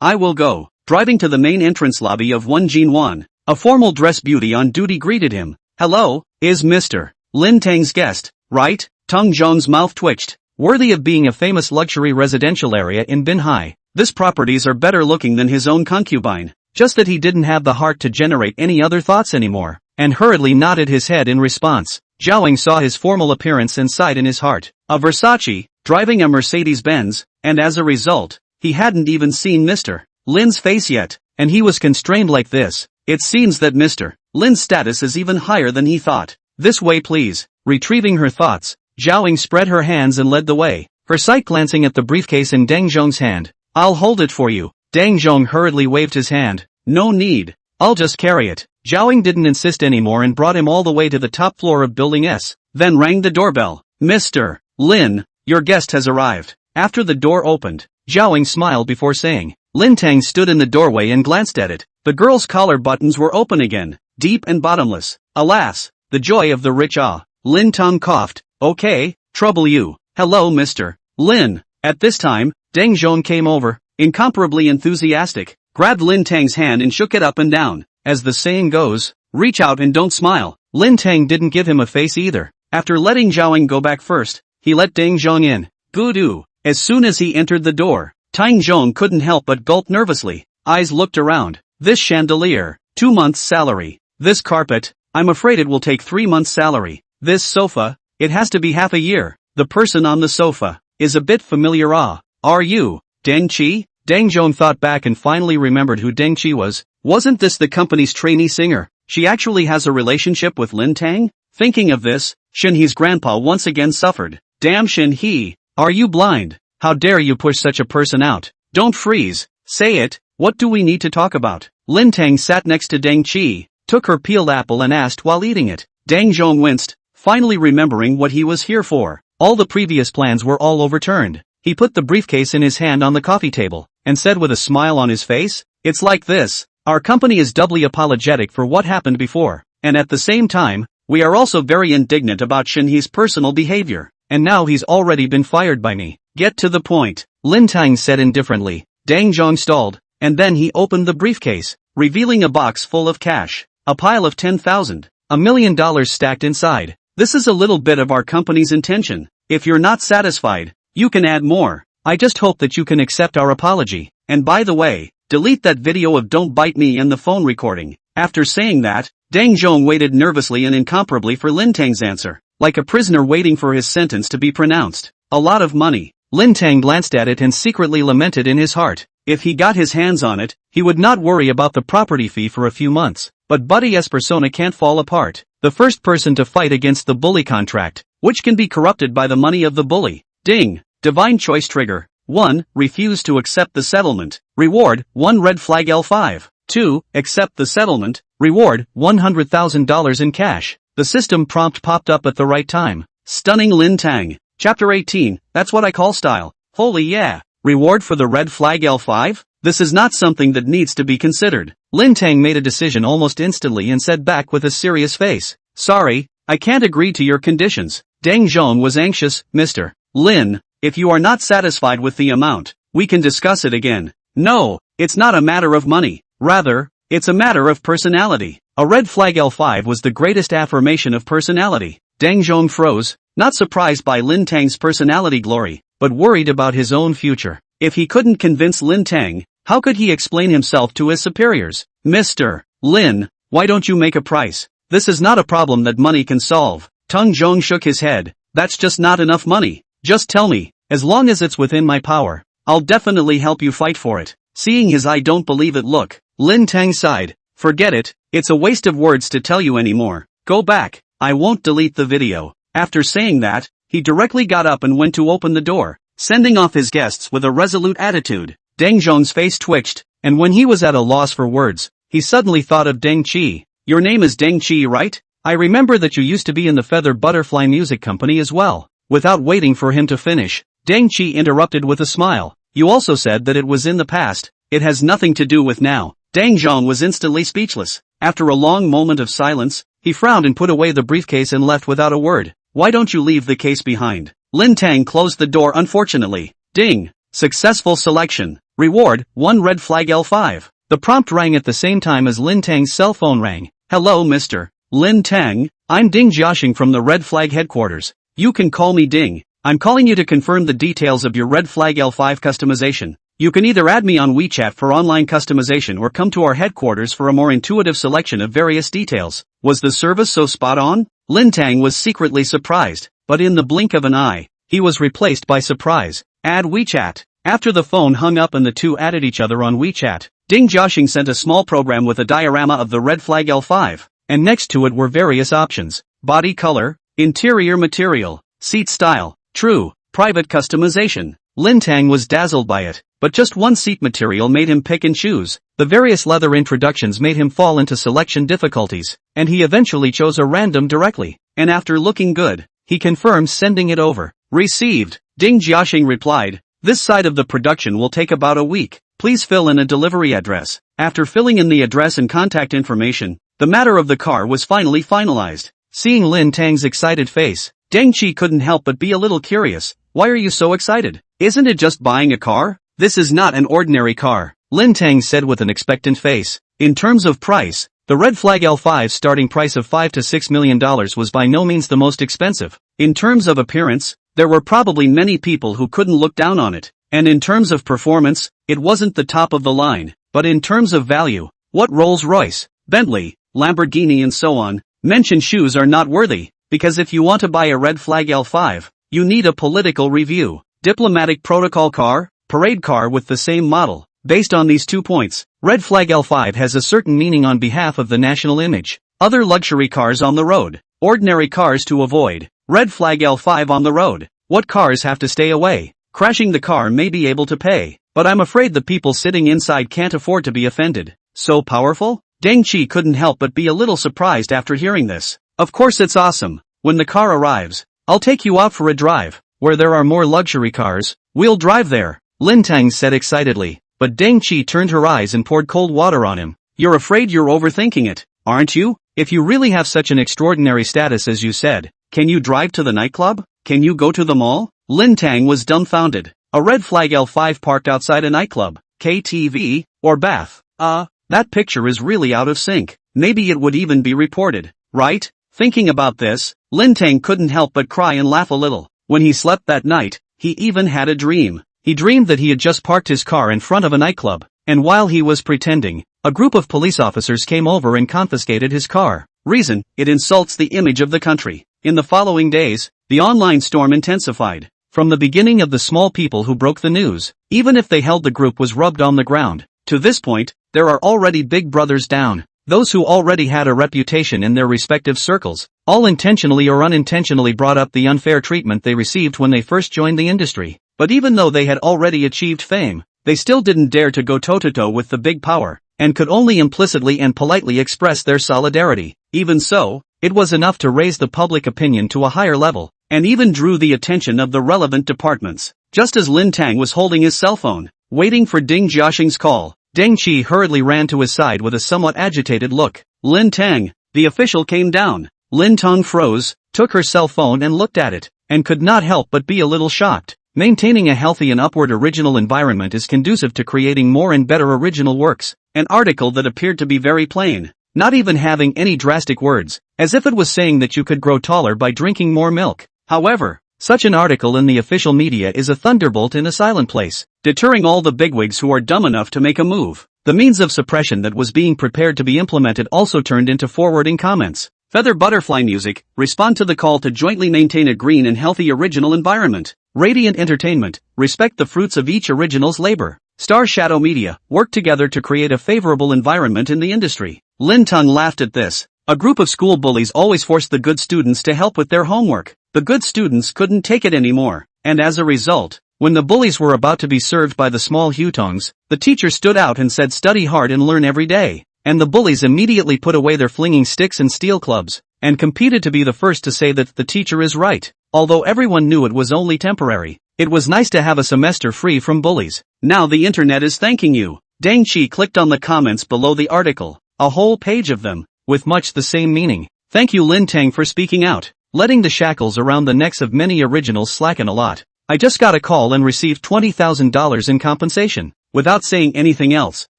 I will go. Driving to the main entrance lobby of 1 Jinwan, a formal dress beauty on duty greeted him. Hello, is Mr. Lin Teng's guest, right? Tang Zhong's mouth twitched. Worthy of being a famous luxury residential area in Binhai, these properties are better looking than his own concubine. Just that he didn't have the heart to generate any other thoughts anymore, and hurriedly nodded his head in response. Zhaoing saw his formal appearance and sighed in his heart. A Versace, driving a Mercedes-Benz, and as a result, he hadn't even seen Mr. Lin's face yet, and he was constrained like this. It seems that Mr. Lin's status is even higher than he thought. This way please. Retrieving her thoughts, Zhaoing spread her hands and led the way, her sight glancing at the briefcase in Deng Zhong's hand. I'll hold it for you. Deng Zhong hurriedly waved his hand. No need. I'll just carry it. Zhaoing didn't insist anymore and brought him all the way to the top floor of Building S, then rang the doorbell. Mr. Lin, your guest has arrived. After the door opened, Zhaoing smiled before saying. Lin Teng stood in the doorway and glanced at it. The girl's collar buttons were open again, deep and bottomless. Alas, the joy of the rich. Lin Teng coughed. Okay, trouble you. Hello Mr. Lin. At this time, Deng Zhong came over, incomparably enthusiastic, grabbed Lin Teng's hand and shook it up and down. As the saying goes, reach out and don't smile. Lin Teng didn't give him a face either. After letting Zhaoing go back first, he let Deng Zhong in. Voodoo. As soon as he entered the door, Tang Zhong couldn't help but gulp nervously. Eyes looked around. This chandelier, 2 months' salary. This carpet, I'm afraid it will take 3 months' salary. This sofa, it has to be half a year. The person on the sofa is a bit familiar. Are you Deng Qi? Deng Zhong thought back and finally remembered who Deng Qi was. Wasn't this the company's trainee singer? She actually has a relationship with Lin Teng? Thinking of this, Shen He's grandpa once again suffered. Damn Shen He, are you blind? How dare you push such a person out? Don't freeze. Say it. What do we need to talk about? Lin Teng sat next to Deng Qi, took her peeled apple and asked while eating it. Deng Zhong winced, finally remembering what he was here for. All the previous plans were all overturned. He put the briefcase in his hand on the coffee table, and said with a smile on his face, "It's like this. Our company is doubly apologetic for what happened before, and at the same time, we are also very indignant about Shen He's personal behavior, and now he's already been fired by me." Get to the point, Lin Teng said indifferently. Deng Zhong stalled, and then he opened the briefcase, revealing a box full of cash, a pile of $10,000, $1 million stacked inside. This is a little bit of our company's intention. If you're not satisfied, you can add more. I just hope that you can accept our apology. And by the way, delete that video of "Don't Bite Me" and the phone recording. After saying that, Deng Zhong waited nervously and incomparably for Lin Teng's answer, like a prisoner waiting for his sentence to be pronounced. A lot of money. Lin Teng glanced at it and secretly lamented in his heart. If he got his hands on it, he would not worry about the property fee for a few months. But Buddy's persona can't fall apart. The first person to fight against the bully contract, which can be corrupted by the money of the bully. Ding. Divine choice trigger. 1. Refuse to accept the settlement. Reward, 1 red flag L5. 2. Accept the settlement. Reward, $100,000 in cash. The system prompt popped up at the right time. Stunning Lin Teng. Chapter 18, that's what I call style. Holy yeah. Reward for the red flag L5? This is not something that needs to be considered. Lin Teng made a decision almost instantly and said back with a serious face, "Sorry, I can't agree to your conditions." Deng Zhong was anxious. "Mr. Lin, if you are not satisfied with the amount, we can discuss it again." "No, it's not a matter of money. Rather, it's a matter of personality." A red flag L5 was the greatest affirmation of personality. Deng Zhong froze, not surprised by Lin Teng's personality glory, but worried about his own future. If he couldn't convince Lin Teng, how could he explain himself to his superiors? "Mr. Lin, why don't you make a price? This is not a problem that money can solve." Tang Zhong shook his head. "That's just not enough money. Just tell me, as long as it's within my power, I'll definitely help you fight for it." Seeing his "I don't believe it" look, Lin Teng sighed. "Forget it, it's a waste of words to tell you anymore. Go back, I won't delete the video." After saying that, he directly got up and went to open the door, sending off his guests with a resolute attitude. Deng Zhong's face twitched, and when he was at a loss for words, he suddenly thought of Deng Qi. "Your name is Deng Qi, right? I remember that you used to be in the Feather Butterfly Music Company as well." Without waiting for him to finish, Deng Qi interrupted with a smile. "You also said that it was in the past. It has nothing to do with now." Deng Zhong was instantly speechless. After a long moment of silence, he frowned and put away the briefcase and left without a word. "Why don't you leave the case behind?" Lin Teng closed the door unfortunately. Ding. Successful selection. Reward, 1 red flag L5. The prompt rang at the same time as Lin Teng's cell phone rang. "Hello Mr. Lin Teng, I'm Ding Jiaxing from the Red Flag headquarters. You can call me Ding. I'm calling you to confirm the details of your Red Flag L5 customization. You can either add me on WeChat for online customization or come to our headquarters for a more intuitive selection of various details." Was the service so spot on? Lin Teng was secretly surprised, but in the blink of an eye, he was replaced by surprise. Add WeChat. After the phone hung up and the two added each other on WeChat, Ding Jiaxing sent a small program with a diorama of the Red Flag L5, and next to it were various options: body color, interior material, seat style, true, private customization. Lin Teng was dazzled by it, but just one seat material made him pick and choose. The various leather introductions made him fall into selection difficulties, and he eventually chose a random directly, and after looking good, he confirmed sending it over. Received. Ding Jiaxing replied, "This side of the production will take about a week. Please fill in a delivery address." After filling in the address and contact information, the matter of the car was finally finalized. Seeing Lin Teng's excited face, Deng Qi couldn't help but be a little curious. "Why are you so excited? Isn't it just buying a car?" "This is not an ordinary car," Lin Teng said with an expectant face. In terms of price, the Red Flag L5's starting price of $5 to $6 million was by no means the most expensive. In terms of appearance, there were probably many people who couldn't look down on it. And in terms of performance, it wasn't the top of the line. But in terms of value, what Rolls-Royce, Bentley, Lamborghini and so on, mentioned shoes are not worthy, because if you want to buy a red flag L5, you need a political review, diplomatic protocol car, parade car with the same model. Based on these 2 points, red flag L5 has a certain meaning on behalf of the national image. Other luxury cars on the road, ordinary cars to avoid, red flag L5 on the road. What cars have to stay away? Crashing the car may be able to pay, but I'm afraid the people sitting inside can't afford to be offended. So powerful? Deng Chi couldn't help but be a little surprised after hearing this. Of course it's awesome. When the car arrives, I'll take you out for a drive, where there are more luxury cars. We'll drive there, Lin Teng said excitedly, but Deng Chi turned her eyes and poured cold water on him. You're afraid you're overthinking it, aren't you? If you really have such an extraordinary status as you said, can you drive to the nightclub? Can you go to the mall? Lin Teng was dumbfounded. A red flag L5 parked outside a nightclub, KTV, or bath. That picture is really out of sync. Maybe it would even be reported, right? Thinking about this, Lin Teng couldn't help but cry and laugh a little. When he slept that night, he even had a dream. He dreamed that he had just parked his car in front of a nightclub, and while he was pretending, a group of police officers came over and confiscated his car. Reason: it insults the image of the country. In the following days, the online storm intensified. From the beginning of the small people who broke the news, even if they held the group was rubbed on the ground. To this point, there are already big brothers down. Those who already had a reputation in their respective circles, all intentionally or unintentionally brought up the unfair treatment they received when they first joined the industry. But even though they had already achieved fame, they still didn't dare to go toe-to-toe with the big power, and could only implicitly and politely express their solidarity. Even so, it was enough to raise the public opinion to a higher level, and even drew the attention of the relevant departments. Just as Lin Teng was holding his cell phone, waiting for Ding Jiaxing's call, Deng Chi hurriedly ran to his side with a somewhat agitated look. Lin Teng, the official came down. Lin Teng froze, took her cell phone and looked at it, and could not help but be a little shocked. Maintaining a healthy and upward original environment is conducive to creating more and better original works. An article that appeared to be very plain, not even having any drastic words, as if it was saying that you could grow taller by drinking more milk. However, such an article in the official media is a thunderbolt in a silent place, deterring all the bigwigs who are dumb enough to make a move. The means of suppression that was being prepared to be implemented also turned into forwarding comments. Feather butterfly music, respond to the call to jointly maintain a green and healthy original environment. Radiant entertainment, respect the fruits of each original's labor. Star Shadow Media, work together to create a favorable environment in the industry. Lin Teng laughed at this. A group of school bullies always forced the good students to help with their homework. The good students couldn't take it anymore, and as a result, when the bullies were about to be served by the small hutongs, the teacher stood out and said study hard and learn every day. And the bullies immediately put away their flinging sticks and steel clubs, and competed to be the first to say that the teacher is right. Although everyone knew it was only temporary, it was nice to have a semester free from bullies. Now the internet is thanking you. Deng Chi clicked on the comments below the article, a whole page of them, with much the same meaning. Thank you Lin Teng for speaking out, letting the shackles around the necks of many originals slacken a lot. I just got a call and received $20,000 in compensation. Without saying anything else,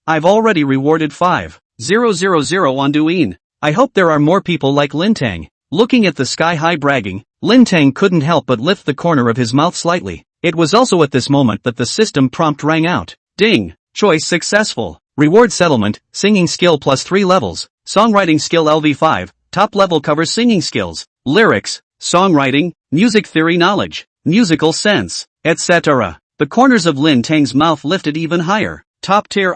I've already rewarded 5,000 on Douyin. I hope there are more people like Lin Teng. Looking at the sky-high bragging, Lin Teng couldn't help but lift the corner of his mouth slightly. It was also at this moment that the system prompt rang out. Ding! Choice successful. Reward settlement, singing skill plus 3 levels. Songwriting skill LV5, top level covers singing skills, lyrics, songwriting, music theory knowledge, musical sense, etc. The corners of Lin Teng's mouth lifted even higher. Top tier.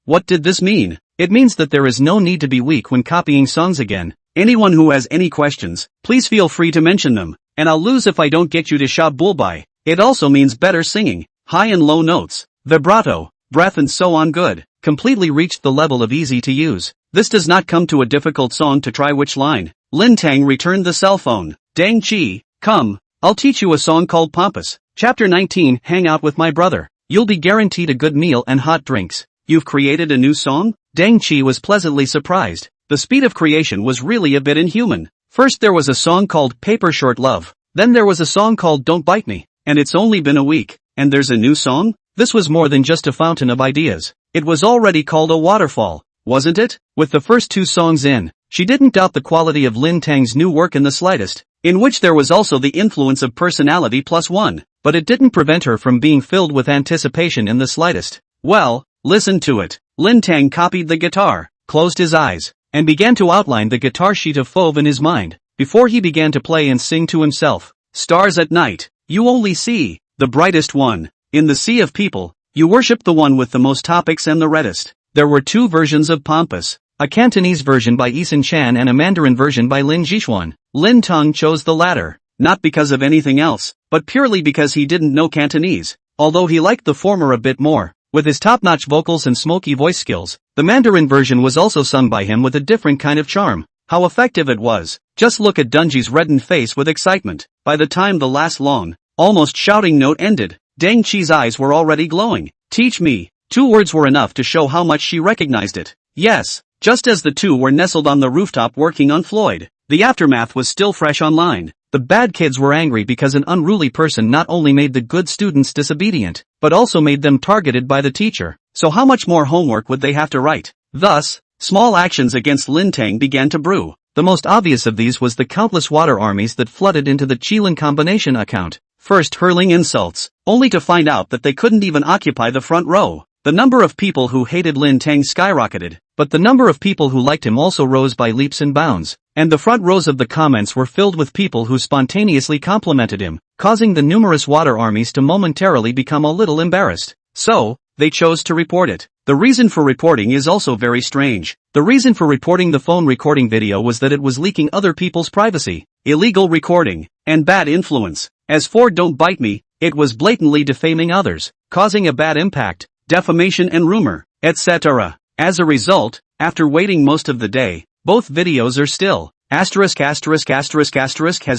What did this mean? It means that there is no need to be weak when copying songs again. Anyone who has any questions, please feel free to mention them, and I'll lose if I don't get you to shout bullby. It also means better singing, high and low notes, vibrato, breath and so on. Good. Completely reached the level of easy to use. This does not come to a difficult song to try which line. Lin Teng returned the cell phone. Deng Chi, come, I'll teach you a song called Pompous. Chapter 19, hang out with my brother. You'll be guaranteed a good meal and hot drinks. You've created a new song? Deng Chi was pleasantly surprised. The speed of creation was really a bit inhuman. First there was a song called Paper Short Love. Then there was a song called Don't Bite Me. And it's only been a week. And there's a new song? This was more than just a fountain of ideas. It was already called a waterfall, wasn't it? With the first 2 songs in, She didn't doubt the quality of Lin Teng's new work in the slightest, in which there was also the influence of personality +1, but it didn't prevent her from being filled with anticipation in the slightest. Well, listen to it. Lin Teng copied the guitar, closed his eyes, and began to outline the guitar sheet of Fauve in his mind, before he began to play and sing to himself. Stars at night, you only see the brightest one. In the sea of people, you worship the one with the most topics and the reddest. There were two versions of Pampas, a Cantonese version by Eason Chan and a Mandarin version by Lin Jixuan. Lin Teng chose the latter, not because of anything else, but purely because he didn't know Cantonese, although he liked the former a bit more. With his top-notch vocals and smoky voice skills, the Mandarin version was also sung by him with a different kind of charm. How effective it was! Just look at Dunji's reddened face with excitement. By the time the last long, almost shouting note ended, Deng Qi's eyes were already glowing. Teach me. 2 words were enough to show how much she recognized it. Yes, just as the two were nestled on the rooftop working on Floyd, the aftermath was still fresh online. The bad kids were angry because an unruly person not only made the good students disobedient, but also made them targeted by the teacher. So how much more homework would they have to write? Thus, small actions against Lin Teng began to brew. The most obvious of these was the countless water armies that flooded into the Qilin combination account, first hurling insults, only to find out that they couldn't even occupy the front row. The number of people who hated Lin Teng skyrocketed, but the number of people who liked him also rose by leaps and bounds, and the front rows of the comments were filled with people who spontaneously complimented him, causing the numerous water armies to momentarily become a little embarrassed. So, they chose to report it. The reason for reporting is also very strange. The reason for reporting the phone recording video was that it was leaking other people's privacy, illegal recording, and bad influence. As for Don't Bite Me, it was blatantly defaming others, causing a bad impact, defamation and rumor, etc. As a result, after waiting most of the day, both videos are still, has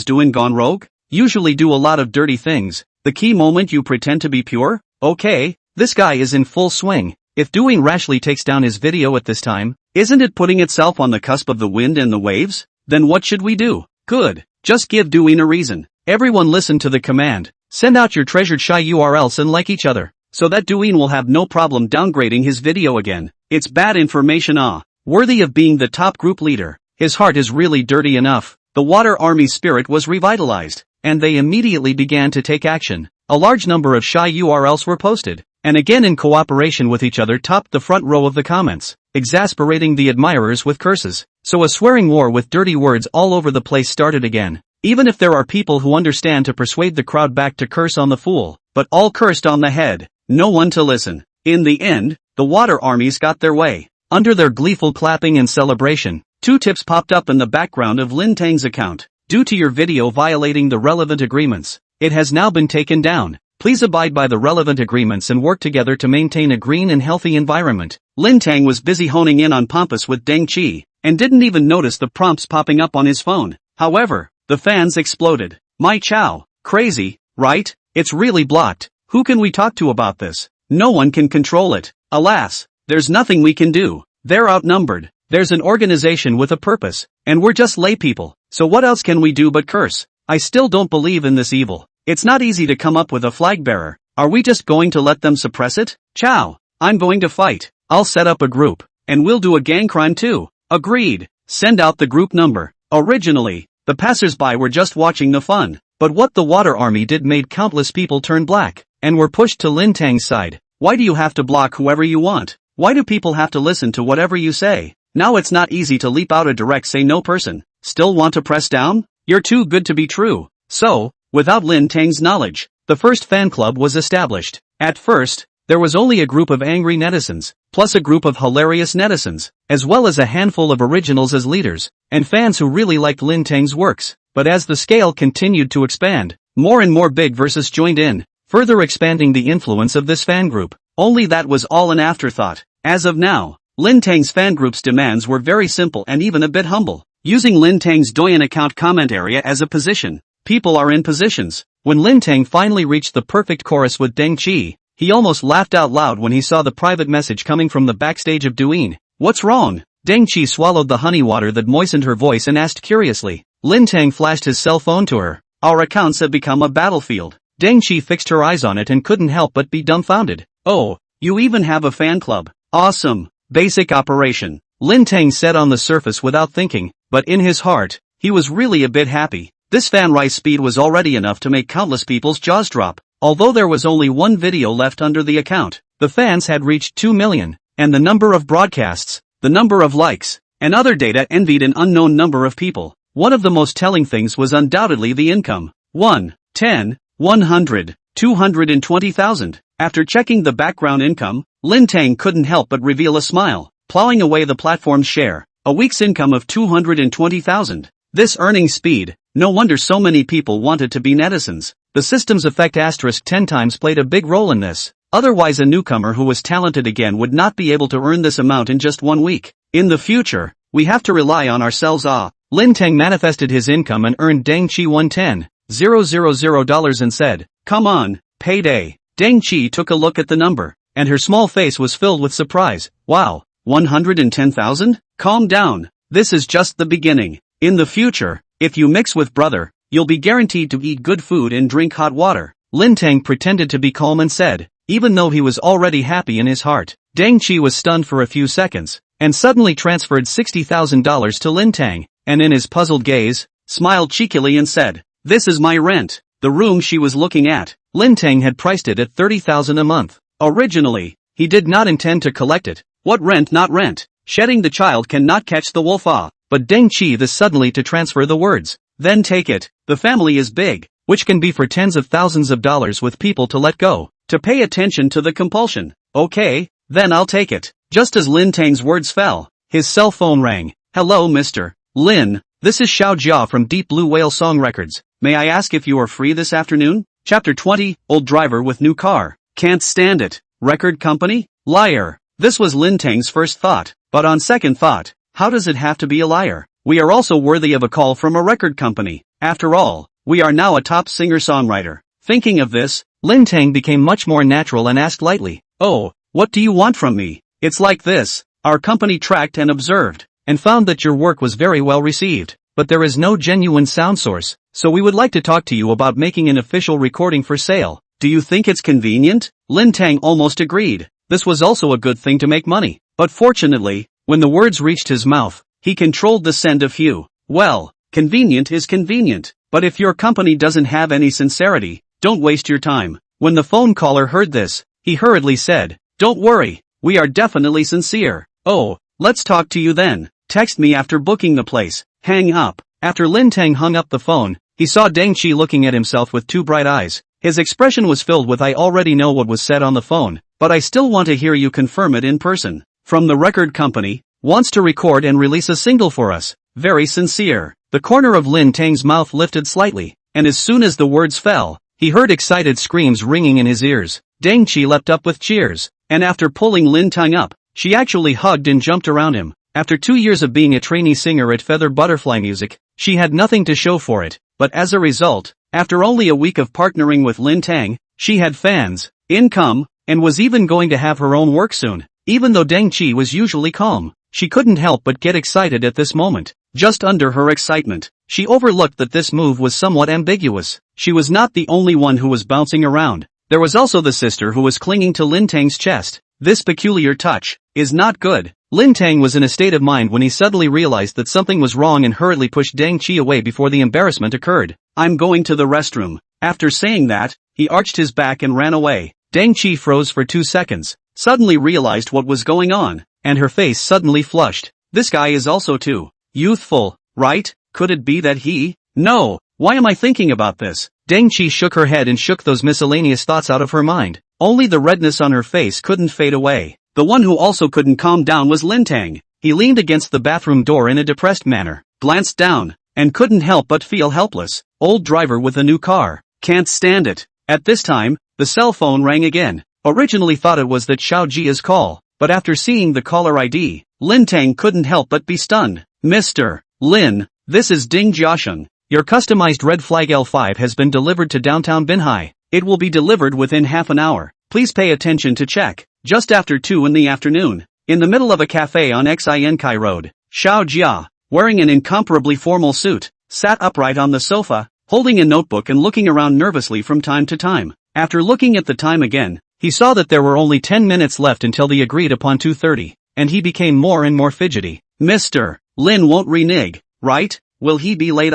doing gone rogue? Usually do a lot of dirty things. The key moment you pretend to be pure? Okay, this guy is in full swing. If doing rashly takes down his video at this time, isn't it putting itself on the cusp of the wind and the waves? Then what should we do? Good, just give doing a reason. Everyone listen to the command. Send out your treasured shy URLs and like each other, so that Douyin will have no problem downgrading his video again. It's bad information worthy of being the top group leader. His heart is really dirty enough. The Water Army's spirit was revitalized, and they immediately began to take action. A large number of shy URLs were posted, and again in cooperation with each other topped the front row of the comments, exasperating the admirers with curses. So a swearing war with dirty words all over the place started again. Even if there are people who understand to persuade the crowd back to curse on the fool, but all cursed on the head, no one to listen. In the end, the water armies got their way. Under their gleeful clapping and celebration, 2 tips popped up in the background of Lin Teng's account. Due to your video violating the relevant agreements, it has now been taken down. Please abide by the relevant agreements and work together to maintain a green and healthy environment. Lin Teng was busy honing in on Pampas with Deng Qi, and didn't even notice the prompts popping up on his phone. However, the fans exploded. My chow, crazy, right? It's really blocked. Who can we talk to about this? No one can control it. Alas, there's nothing we can do. They're outnumbered. There's an organization with a purpose, and we're just laypeople, so what else can we do but curse? I still don't believe in this evil. It's not easy to come up with a flag bearer. Are we just going to let them suppress it? Chow, I'm going to fight. I'll set up a group, and we'll do a gang crime too. Agreed. Send out the group number. Originally, the passers-by were just watching the fun, but what the Water Army did made countless people turn black, and were pushed to Lin Teng's side. Why do you have to block whoever you want? Why do people have to listen to whatever you say? Now it's not easy to leap out a direct say no person. Still want to press down? You're too good to be true. So, without Lin Teng's knowledge, the first fan club was established. At first, there was only a group of angry netizens, plus a group of hilarious netizens, as well as a handful of originals as leaders, and fans who really liked Lin Teng's works. But as the scale continued to expand, more and more big verses joined in, further expanding the influence of this fan group. Only that was all an afterthought. As of now, Lin Teng's fan group's demands were very simple and even a bit humble. Using Lin Teng's Douyin account comment area as a position, people are in positions. When Lin Teng finally reached the perfect chorus with Deng Qi, he almost laughed out loud when he saw the private message coming from the backstage of Douyin. What's wrong? Deng Qi swallowed the honey water that moistened her voice and asked curiously. Lin Teng flashed his cell phone to her. Our accounts have become a battlefield. Deng Qi fixed her eyes on it and couldn't help but be dumbfounded. Oh, you even have a fan club. Awesome. Basic operation. Lin Teng said on the surface without thinking, but in his heart, he was really a bit happy. This fan rise speed was already enough to make countless people's jaws drop. Although there was only one video left under the account, the fans had reached 2 million, and the number of broadcasts, the number of likes, and other data envied an unknown number of people. One of the most telling things was undoubtedly the income. 1, 10, 100, 220,000. After checking the background income, Lin Teng couldn't help but reveal a smile, plowing away the platform's share. A week's income of 220,000. This earning speed, no wonder so many people wanted to be netizens. The system's effect *10 times played a big role in this. Otherwise a newcomer who was talented again would not be able to earn this amount in just 1 week. In the future, we have to rely on ourselves. Lin Teng manifested his income and earned Deng Chi $110,000 and said, "Come on, payday." Deng Chi took a look at the number, and her small face was filled with surprise. "Wow, 110,000? Calm down. This is just the beginning. In the future, if you mix with brother, you'll be guaranteed to eat good food and drink hot water." Lin Teng pretended to be calm and said, even though he was already happy in his heart. Deng Chi was stunned for a few seconds, and suddenly transferred $60,000 to Lin Teng, and in his puzzled gaze, smiled cheekily and said, "This is my rent." The room she was looking at, Lin Teng had priced it at $30,000 a month. Originally, he did not intend to collect it. What rent, not rent? Shedding the child cannot catch the wolf. But Deng Chi this suddenly to transfer the words. Then take it. The family is big, which can be for tens of thousands of dollars with people to let go, to pay attention to the compulsion. Okay, then I'll take it. Just as Lin Teng's words fell, his cell phone rang. "Hello Mr. Lin, this is Xiao Jia from Deep Blue Whale Song Records. May I ask if you are free this afternoon?" Chapter 20, Old driver with new car. Can't stand it. Record company? Liar. This was Lin Teng's first thought, but on second thought, how does it have to be a liar? We are also worthy of a call from a record company. After all, we are now a top singer-songwriter. Thinking of this, Lin Teng became much more natural and asked lightly, "Oh, what do you want from me?" "It's like this. Our company tracked and observed, and found that your work was very well received, but there is no genuine sound source, so we would like to talk to you about making an official recording for sale. Do you think it's convenient?" Lin Teng almost agreed. This was also a good thing to make money, but fortunately, when the words reached his mouth, he controlled the send a few. "Well, convenient is convenient, but if your company doesn't have any sincerity, don't waste your time." When the phone caller heard this, he hurriedly said, "Don't worry, we are definitely sincere." "Oh, let's talk to you then. Text me after booking the place." Hang up. After Lin Teng hung up the phone, he saw Deng Chi looking at himself with two bright eyes. His expression was filled with, "I already know what was said on the phone, but I still want to hear you confirm it in person. From the record company, wants to record and release a single for us. Very sincere." The corner of Lin Teng's mouth lifted slightly, and as soon as the words fell, he heard excited screams ringing in his ears. Deng Chi leapt up with cheers, and after pulling Lin Teng up, she actually hugged and jumped around him. After 2 years of being a trainee singer at Feather Butterfly Music, she had nothing to show for it, but as a result, after only a week of partnering with Lin Teng, she had fans, income, and was even going to have her own work soon. Even though Deng Chi was usually calm, she couldn't help but get excited at this moment. Just under her excitement, she overlooked that this move was somewhat ambiguous. She was not the only one who was bouncing around. There was also the sister who was clinging to Lin Teng's chest. This peculiar touch is not good. Lin Teng was in a state of mind when he suddenly realized that something was wrong and hurriedly pushed Deng Chi away before the embarrassment occurred. "I'm going to the restroom." After saying that, he arched his back and ran away. Deng Chi froze for 2 seconds, suddenly realized what was going on, and her face suddenly flushed. This guy is also too youthful, right? Could it be that he? No, why am I thinking about this? Deng Chi shook her head and shook those miscellaneous thoughts out of her mind. Only the redness on her face couldn't fade away. The one who also couldn't calm down was Lin Teng. He leaned against the bathroom door in a depressed manner, glanced down, and couldn't help but feel helpless. Old driver with a new car. Can't stand it. At this time, the cell phone rang again. Originally thought it was that Xiao Jia's call, but after seeing the caller ID, Lin Teng couldn't help but be stunned. "Mr. Lin, this is Ding Jiasheng. Your customized red flag L5 has been delivered to downtown Binhai. It will be delivered within half an hour. Please pay attention to check." Just after 2 in the afternoon, in the middle of a cafe on Xinkai Road, Xiao Jia, wearing an incomparably formal suit, sat upright on the sofa, holding a notebook and looking around nervously from time to time. After looking at the time again, he saw that there were only 10 minutes left until the agreed upon 2:30. and he became more and more fidgety. Mr. Lin won't renege, right? Will he be late?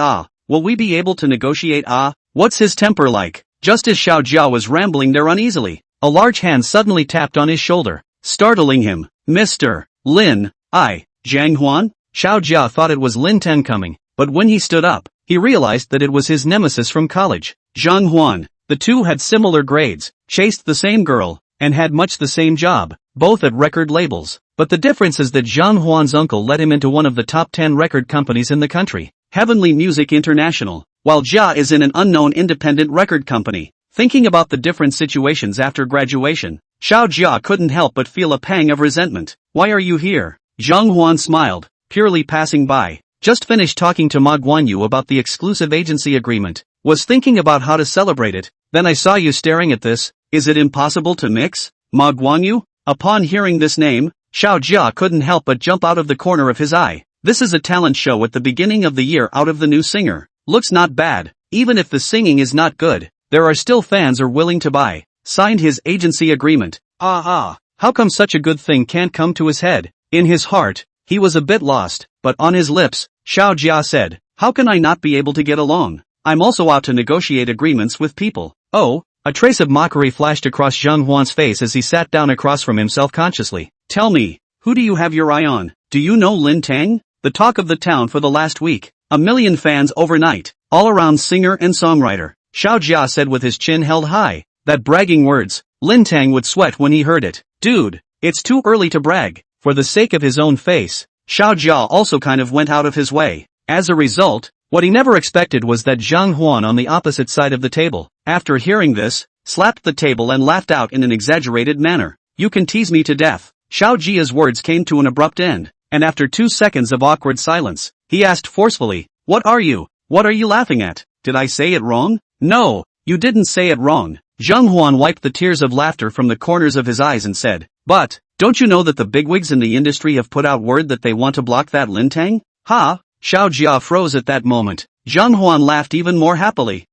Will we be able to negotiate? What's his temper like? Just as Xiao Jia was rambling there uneasily, a large hand suddenly tapped on his shoulder, startling him. Mr. Lin, Zhang Huan? Xiao Jia thought it was Lin Teng coming, but when he stood up, he realized that it was his nemesis from college, Zhang Huan. The two had similar grades, chased the same girl, and had much the same job, both at record labels. But the difference is that Zhang Huan's uncle let him into one of the top 10 record companies in the country, Heavenly Music International, while Jia is in an unknown independent record company. Thinking about the different situations after graduation, Xiao Jia couldn't help but feel a pang of resentment. Why are you here? Zhang Huan smiled, purely passing by. Just finished talking to Ma Guanyu about the exclusive agency agreement. Was thinking about how to celebrate it, then I saw you staring at this. Is it impossible to mix? Ma Guanyu? Upon hearing this name, Xiao Jia couldn't help but jump out of the corner of his eye. This is a talent show at the beginning of the year out of the new singer. Looks not bad. Even if the singing is not good, there are still fans are willing to buy. Signed his agency agreement. How come such a good thing can't come to his head? In his heart, he was a bit lost, but on his lips, Xiao Jia said, how can I not be able to get along? I'm also out to negotiate agreements with people. Oh, a trace of mockery flashed across Zhang Huan's face as he sat down across from him self-consciously. Tell me, who do you have your eye on? Do you know Lin Teng? The talk of the town for the last week. 1 million fans overnight. All-around singer and songwriter. Xiao Jia said with his chin held high. That bragging words, Lin Teng would sweat when he heard it. Dude, it's too early to brag. For the sake of his own face, Xiao Jia also kind of went out of his way. As a result, what he never expected was that Zhang Huan on the opposite side of the table, after hearing this, slapped the table and laughed out in an exaggerated manner. You can tease me to death. Xiao Jia's words came to an abrupt end, and after 2 seconds of awkward silence, he asked forcefully, what are you laughing at? Did I say it wrong? No, you didn't say it wrong. Zhang Huan wiped the tears of laughter from the corners of his eyes and said, but, don't you know that the bigwigs in the industry have put out word that they want to block that Lin Teng? Ha! Xiao Jia froze at that moment. Zhang Huan laughed even more happily.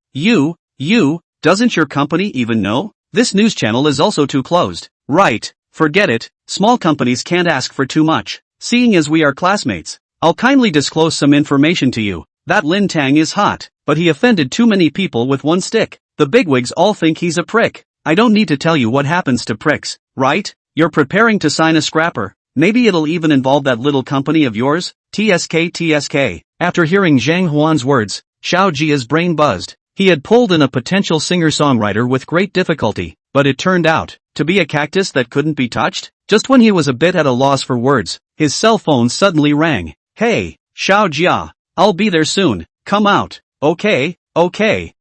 Doesn't your company even know? This news channel is also too closed. Right, forget it, small companies can't ask for too much. Seeing as we are classmates, I'll kindly disclose some information to you. That Lin Teng is hot, but he offended too many people with one stick. The bigwigs all think he's a prick. I don't need to tell you what happens to pricks, right? You're preparing to sign a scrapper. Maybe it'll even involve that little company of yours, TSK. After hearing Zhang Huan's words, Xiao Jia's brain buzzed. He had pulled in a potential singer-songwriter with great difficulty, but it turned out to be a cactus that couldn't be touched. Just when he was a bit at a loss for words, his cell phone suddenly rang. Hey, Xiao Jia, I'll be there soon, come out. Okay.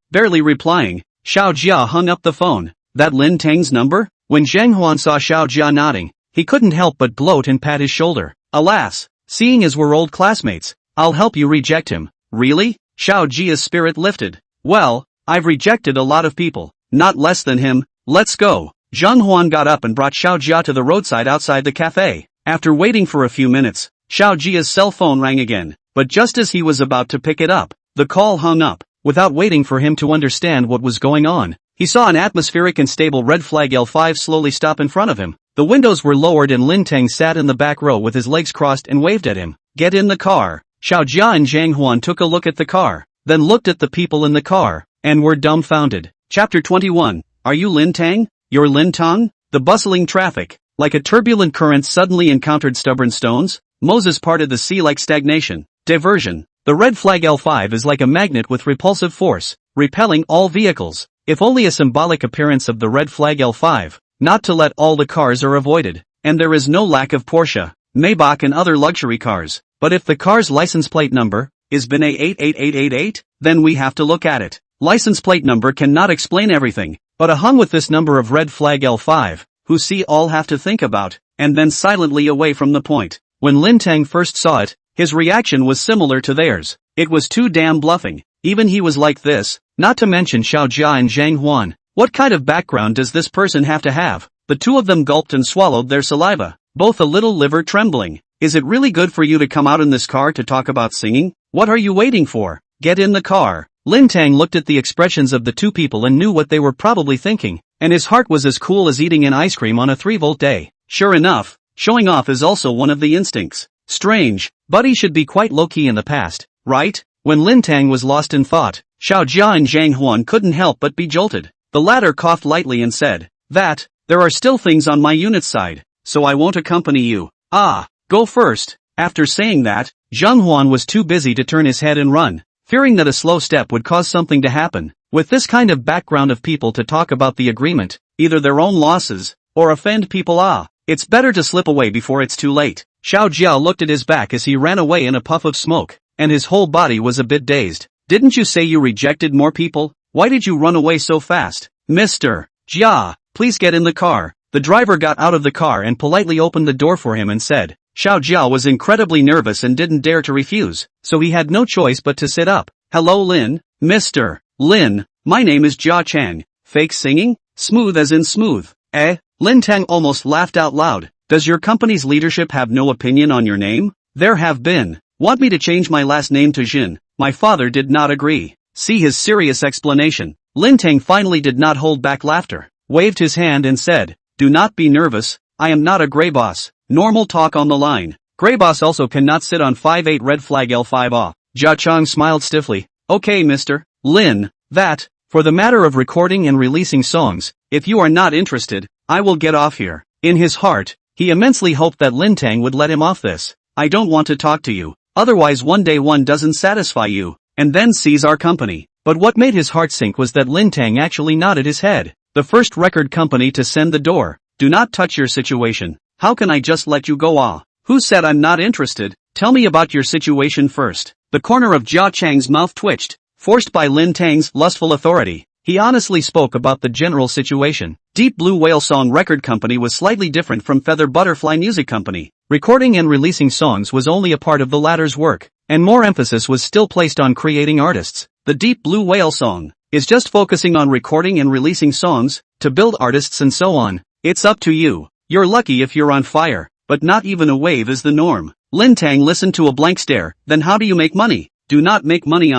Barely replying, Xiao Jia hung up the phone. That Lin Teng's number? When Zhang Huan saw Xiao Jia nodding, he couldn't help but gloat and pat his shoulder. Alas, seeing as we're old classmates, I'll help you reject him. Really? Xiao Jia's spirit lifted. Well, I've rejected a lot of people, not less than him. Let's go. Zhang Huan got up and brought Xiao Jia to the roadside outside the cafe. After waiting for a few minutes, Xiao Jia's cell phone rang again, but just as he was about to pick it up, the call hung up. Without waiting for him to understand what was going on, he saw an atmospheric and stable red flag L5 slowly stop in front of him. The windows were lowered and Lin Teng sat in the back row with his legs crossed and waved at him. Get in the car. Xiao Jia and Zhang Huan took a look at the car, then looked at the people in the car, and were dumbfounded. Chapter 21. Are you Lin Teng? You're Lin Teng? The bustling traffic, like a turbulent current, suddenly encountered stubborn stones. Moses parted the sea like stagnation. Diversion. The red flag L5 is like a magnet with repulsive force, repelling all vehicles. If only a symbolic appearance of the red flag L5, not to let all the cars are avoided. And there is no lack of Porsche, Maybach and other luxury cars. But if the car's license plate number is BNA 88888, then we have to look at it. License plate number cannot explain everything, but hung with this number of red flag L5, who see all have to think about, and then silently away from the point. When Lin Teng first saw it, his reaction was similar to theirs. It was too damn bluffing. Even he was like this, not to mention Xiao Jia and Zhang Huan. What kind of background does this person have to have? The two of them gulped and swallowed their saliva, both a little liver trembling. Is it really good for you to come out in this car to talk about singing? What are you waiting for? Get in the car. Lin Teng looked at the expressions of the two people and knew what they were probably thinking, and his heart was as cool as eating an ice cream on a 3-volt day. Sure enough, Showing off is also one of the instincts. Strange, but he should be quite low-key in the past, right? When Lin Teng was lost in thought, Xiao Jia and Zhang Huan couldn't help but be jolted. The latter coughed lightly and said, "That, there are still things on my unit's side, so I won't accompany you." "Ah, go first." After saying that, Zhang Huan was too busy to turn his head and run, fearing that a slow step would cause something to happen. With this kind of background of people to talk about the agreement, either their own losses, or offend people, it's better to slip away before it's too late. Xiao Jia looked at his back as he ran away in a puff of smoke, and his whole body was a bit dazed. "Didn't you say you rejected more people? Why did you run away so fast?" "Mr. Jia, please get in the car." The driver got out of the car and politely opened the door for him and said. Xiao Jia was incredibly nervous and didn't dare to refuse, so he had no choice but to sit up. "Hello Lin." "Mr. Lin, my name is Jia Chang." "Fake singing? Smooth as in smooth, eh?" Lin Teng almost laughed out loud. "Does your company's leadership have no opinion on your name?" "There have been. Want me to change my last name to Jin? My father did not agree." See his serious explanation. Lin Teng finally did not hold back laughter, waved his hand and said, "Do not be nervous, I am not a grey boss. Normal talk on the line. Grey boss also cannot sit on 5-8 red flag L5 Jia Chang smiled stiffly. "Okay Mr. Lin, that, for the matter of recording and releasing songs, if you are not interested, I will get off here." In his heart, he immensely hoped that Lin Teng would let him off this. "I don't want to talk to you, otherwise one day one doesn't satisfy you, and then seize our company." But what made his heart sink was that Lin Teng actually nodded his head. "The first record company to send the door. Do not touch your situation. How can I just let you go? Who said I'm not interested? Tell me about your situation first." The corner of Jia Chang's mouth twitched, forced by Lin Teng's lustful authority. He honestly spoke about the general situation. Deep Blue Whale Song Record Company was slightly different from Feather Butterfly Music Company. Recording and releasing songs was only a part of the latter's work, and more emphasis was still placed on creating artists. The Deep Blue Whale Song is just focusing on recording and releasing songs, to build artists and so on. It's up to you. You're lucky if you're on fire, but not even a wave is the norm. Lin Teng listened to a blank stare. "Then how do you make money?" "Do not make money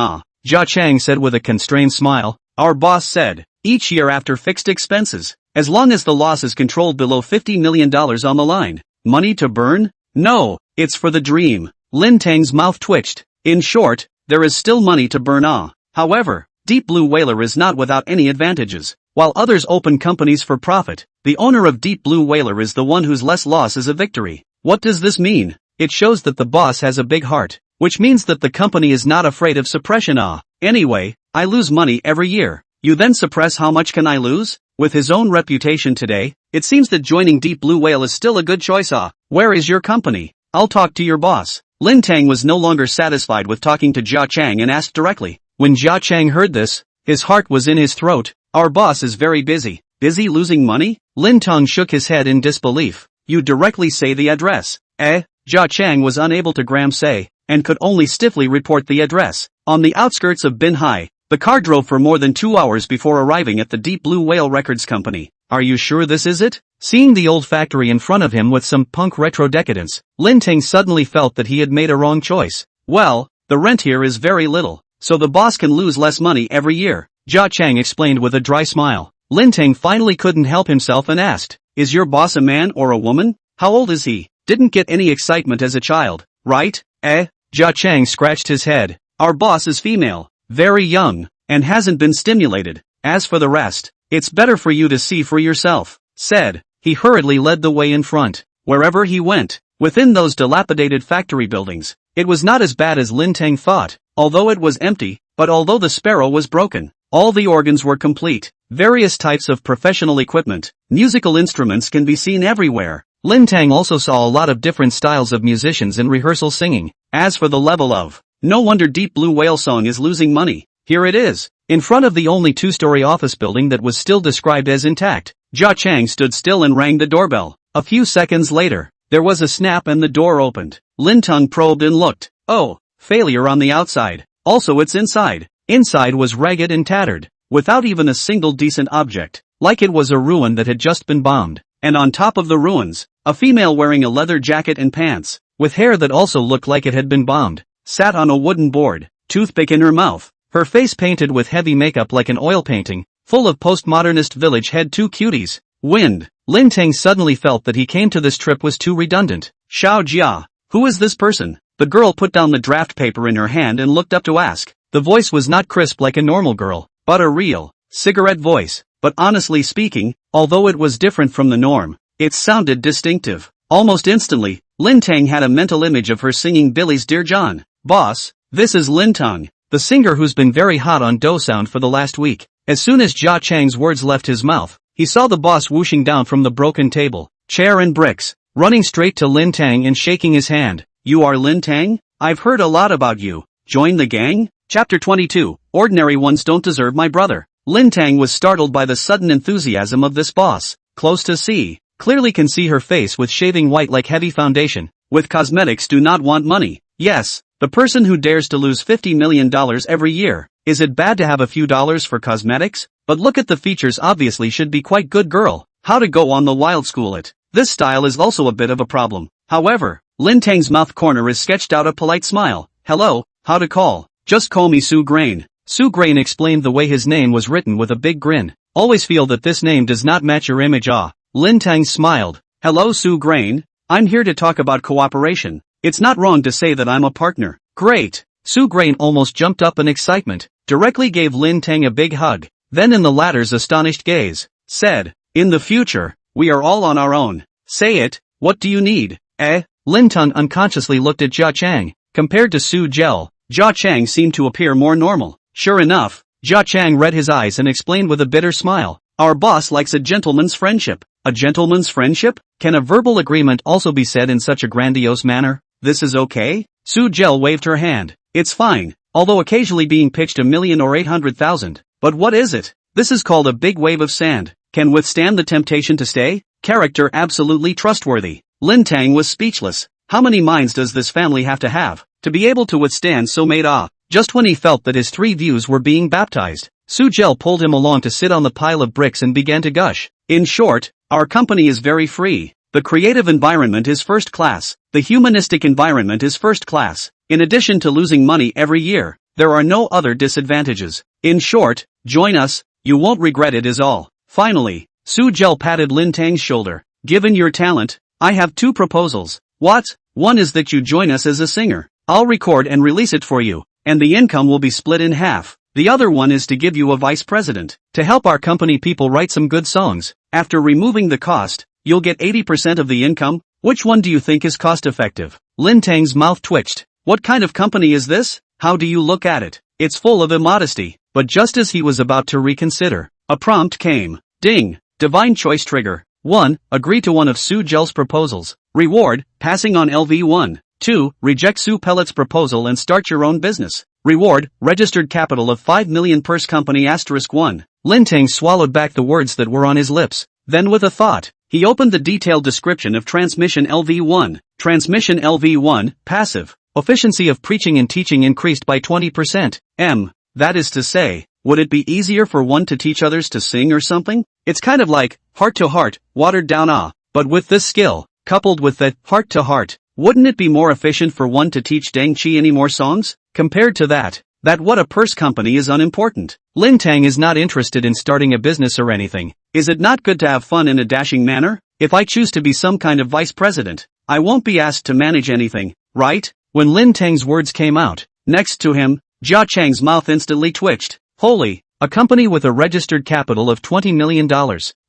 Jia Chang said with a constrained smile. "Our boss said, each year after fixed expenses, as long as the loss is controlled below $50 million on the line. Money to burn? No, it's for the dream." Lin Teng's mouth twitched. "In short, there is still money to burn However, Deep Blue Whaler is not without any advantages. While others open companies for profit, the owner of Deep Blue Whaler is the one whose less loss is a victory." "What does this mean?" "It shows that the boss has a big heart, which means that the company is not afraid of suppression Anyway, I lose money every year." "You then suppress how much can I lose?" With his own reputation today, it seems that joining Deep Blue Whale is still a good choice Where is your company? I'll talk to your boss." Lin Teng was no longer satisfied with talking to Jia Chang and asked directly. When Jia Chang heard this, his heart was in his throat. "Our boss is very busy." "Busy losing money?" Lin Teng shook his head in disbelief. "You directly say the address." Jia Chang was unable to say, and could only stiffly report the address. On the outskirts of Binhai, the car drove for more than 2 hours before arriving at the Deep Blue Whale Records Company. "Are you sure this is it?" Seeing the old factory in front of him with some punk retro decadence, Lin Teng suddenly felt that he had made a wrong choice. "Well, the rent here is very little, so the boss can lose less money every year," Jia Chang explained with a dry smile. Lin Teng finally couldn't help himself and asked, "Is your boss a man or a woman? How old is he?" "Didn't get any excitement as a child, right?" Jia Chang scratched his head. "Our boss is female, very young, and hasn't been stimulated. As for the rest, it's better for you to see for yourself," said. He hurriedly led the way in front. Wherever he went, within those dilapidated factory buildings, it was not as bad as Lin Teng thought, although it was empty, but although the sparrow was broken, all the organs were complete. Various types of professional equipment, musical instruments can be seen everywhere. Lin Teng also saw a lot of different styles of musicians in rehearsal singing. As for the level of, no wonder Deep Blue Whale Song is losing money. Here it is, in front of the only 2-story office building that was still described as intact. Jia Chang stood still and rang the doorbell. A few seconds later, there was a snap and the door opened. Lin Teng probed and looked. Oh, failure on the outside. Also it's inside. Inside was ragged and tattered, without even a single decent object, like it was a ruin that had just been bombed. And on top of the ruins, a female wearing a leather jacket and pants, with hair that also looked like it had been bombed, sat on a wooden board, toothpick in her mouth, her face painted with heavy makeup like an oil painting, full of postmodernist village head. 2 cuties, Wind. Lin Teng suddenly felt that he came to this trip was too redundant. Xiao Jia. Who is this person? The girl put down the draft paper in her hand and looked up to ask. The voice was not crisp like a normal girl, but a real, cigarette voice. But honestly speaking, although it was different from the norm, it sounded distinctive. Almost instantly, Lin Teng had a mental image of her singing Billy's Dear John. Boss, this is Lin Teng, the singer who's been very hot on Do Sound for the last week. As soon as Jia Chang's words left his mouth, he saw the boss whooshing down from the broken table, chair and bricks, running straight to Lin Teng and shaking his hand. You are Lin Teng? I've heard a lot about you. Join the gang? Chapter 22, Ordinary Ones Don't Deserve My Brother. Lin Teng was startled by the sudden enthusiasm of this boss. Close to see. Clearly can see her face with shaving white like heavy foundation. With cosmetics do not want money. Yes, the person who dares to lose $50 million every year. Is it bad to have a few dollars for cosmetics? But look at the features, obviously should be quite good girl. How to go on the wild school it. This style is also a bit of a problem. However, Lin Teng's mouth corner is sketched out a polite smile. Hello, how to call? Just call me Su Grain. Su Grain explained the way his name was written with a big grin. Always feel that this name does not match your image. Lin Teng smiled. Hello Su Grain, I'm here to talk about cooperation. It's not wrong to say that I'm a partner. Great. Su Grain almost jumped up in excitement, directly gave Lin Teng a big hug, then in the latter's astonished gaze, said, in the future, we are all on our own. Say it, what do you need? Lin Teng unconsciously looked at Jia Chang. Compared to Su Gel, Jia Chang seemed to appear more normal. Sure enough, Jia Chang read his eyes and explained with a bitter smile. Our boss likes a gentleman's friendship. A gentleman's friendship? Can a verbal agreement also be said in such a grandiose manner? This is okay? Su Gel waved her hand. It's fine, although occasionally being pitched $1 million or 800,000. But what is it? This is called a big wave of sand. Can withstand the temptation to stay? Character absolutely trustworthy. Lin Teng was speechless. How many minds does this family have to be able to withstand so made Just when he felt that his three views were being baptized, Su Gel pulled him along to sit on the pile of bricks and began to gush. In short, our company is very free. The creative environment is first class. The humanistic environment is first class. In addition to losing money every year, there are no other disadvantages. In short, join us, you won't regret it is all. Finally, Su Gel patted Lin Teng's shoulder. Given your talent, I have two proposals. What? One is that you join us as a singer. I'll record and release it for you, and the income will be split in half. The other one is to give you a vice president, to help our company people write some good songs. After removing the cost, you'll get 80% of the income. Which one do you think is cost effective? Lin Teng's mouth twitched. What kind of company is this? How do you look at it? It's full of immodesty. But just as he was about to reconsider, a prompt came. Ding! Divine choice trigger. 1. Agree to one of Su Gel's proposals. Reward, passing on LV1. 2. Reject Su Pellet's proposal and start your own business. Reward, registered capital of 5 million purse company *1. Lin Teng swallowed back the words that were on his lips. Then with a thought, he opened the detailed description of Transmission LV1. Transmission LV1, passive. Efficiency of preaching and teaching increased by 20%. That is to say, would it be easier for one to teach others to sing or something? It's kind of like, heart to heart, watered down but with this skill, coupled with the, heart to heart, wouldn't it be more efficient for one to teach Deng Chi any more songs? Compared to that what a purse company is unimportant. Lin Teng is not interested in starting a business or anything. Is it not good to have fun in a dashing manner? If I choose to be some kind of vice president, I won't be asked to manage anything, right? When Lin Teng's words came out, next to him, Jia Chang's mouth instantly twitched. Holy, a company with a registered capital of $20 million.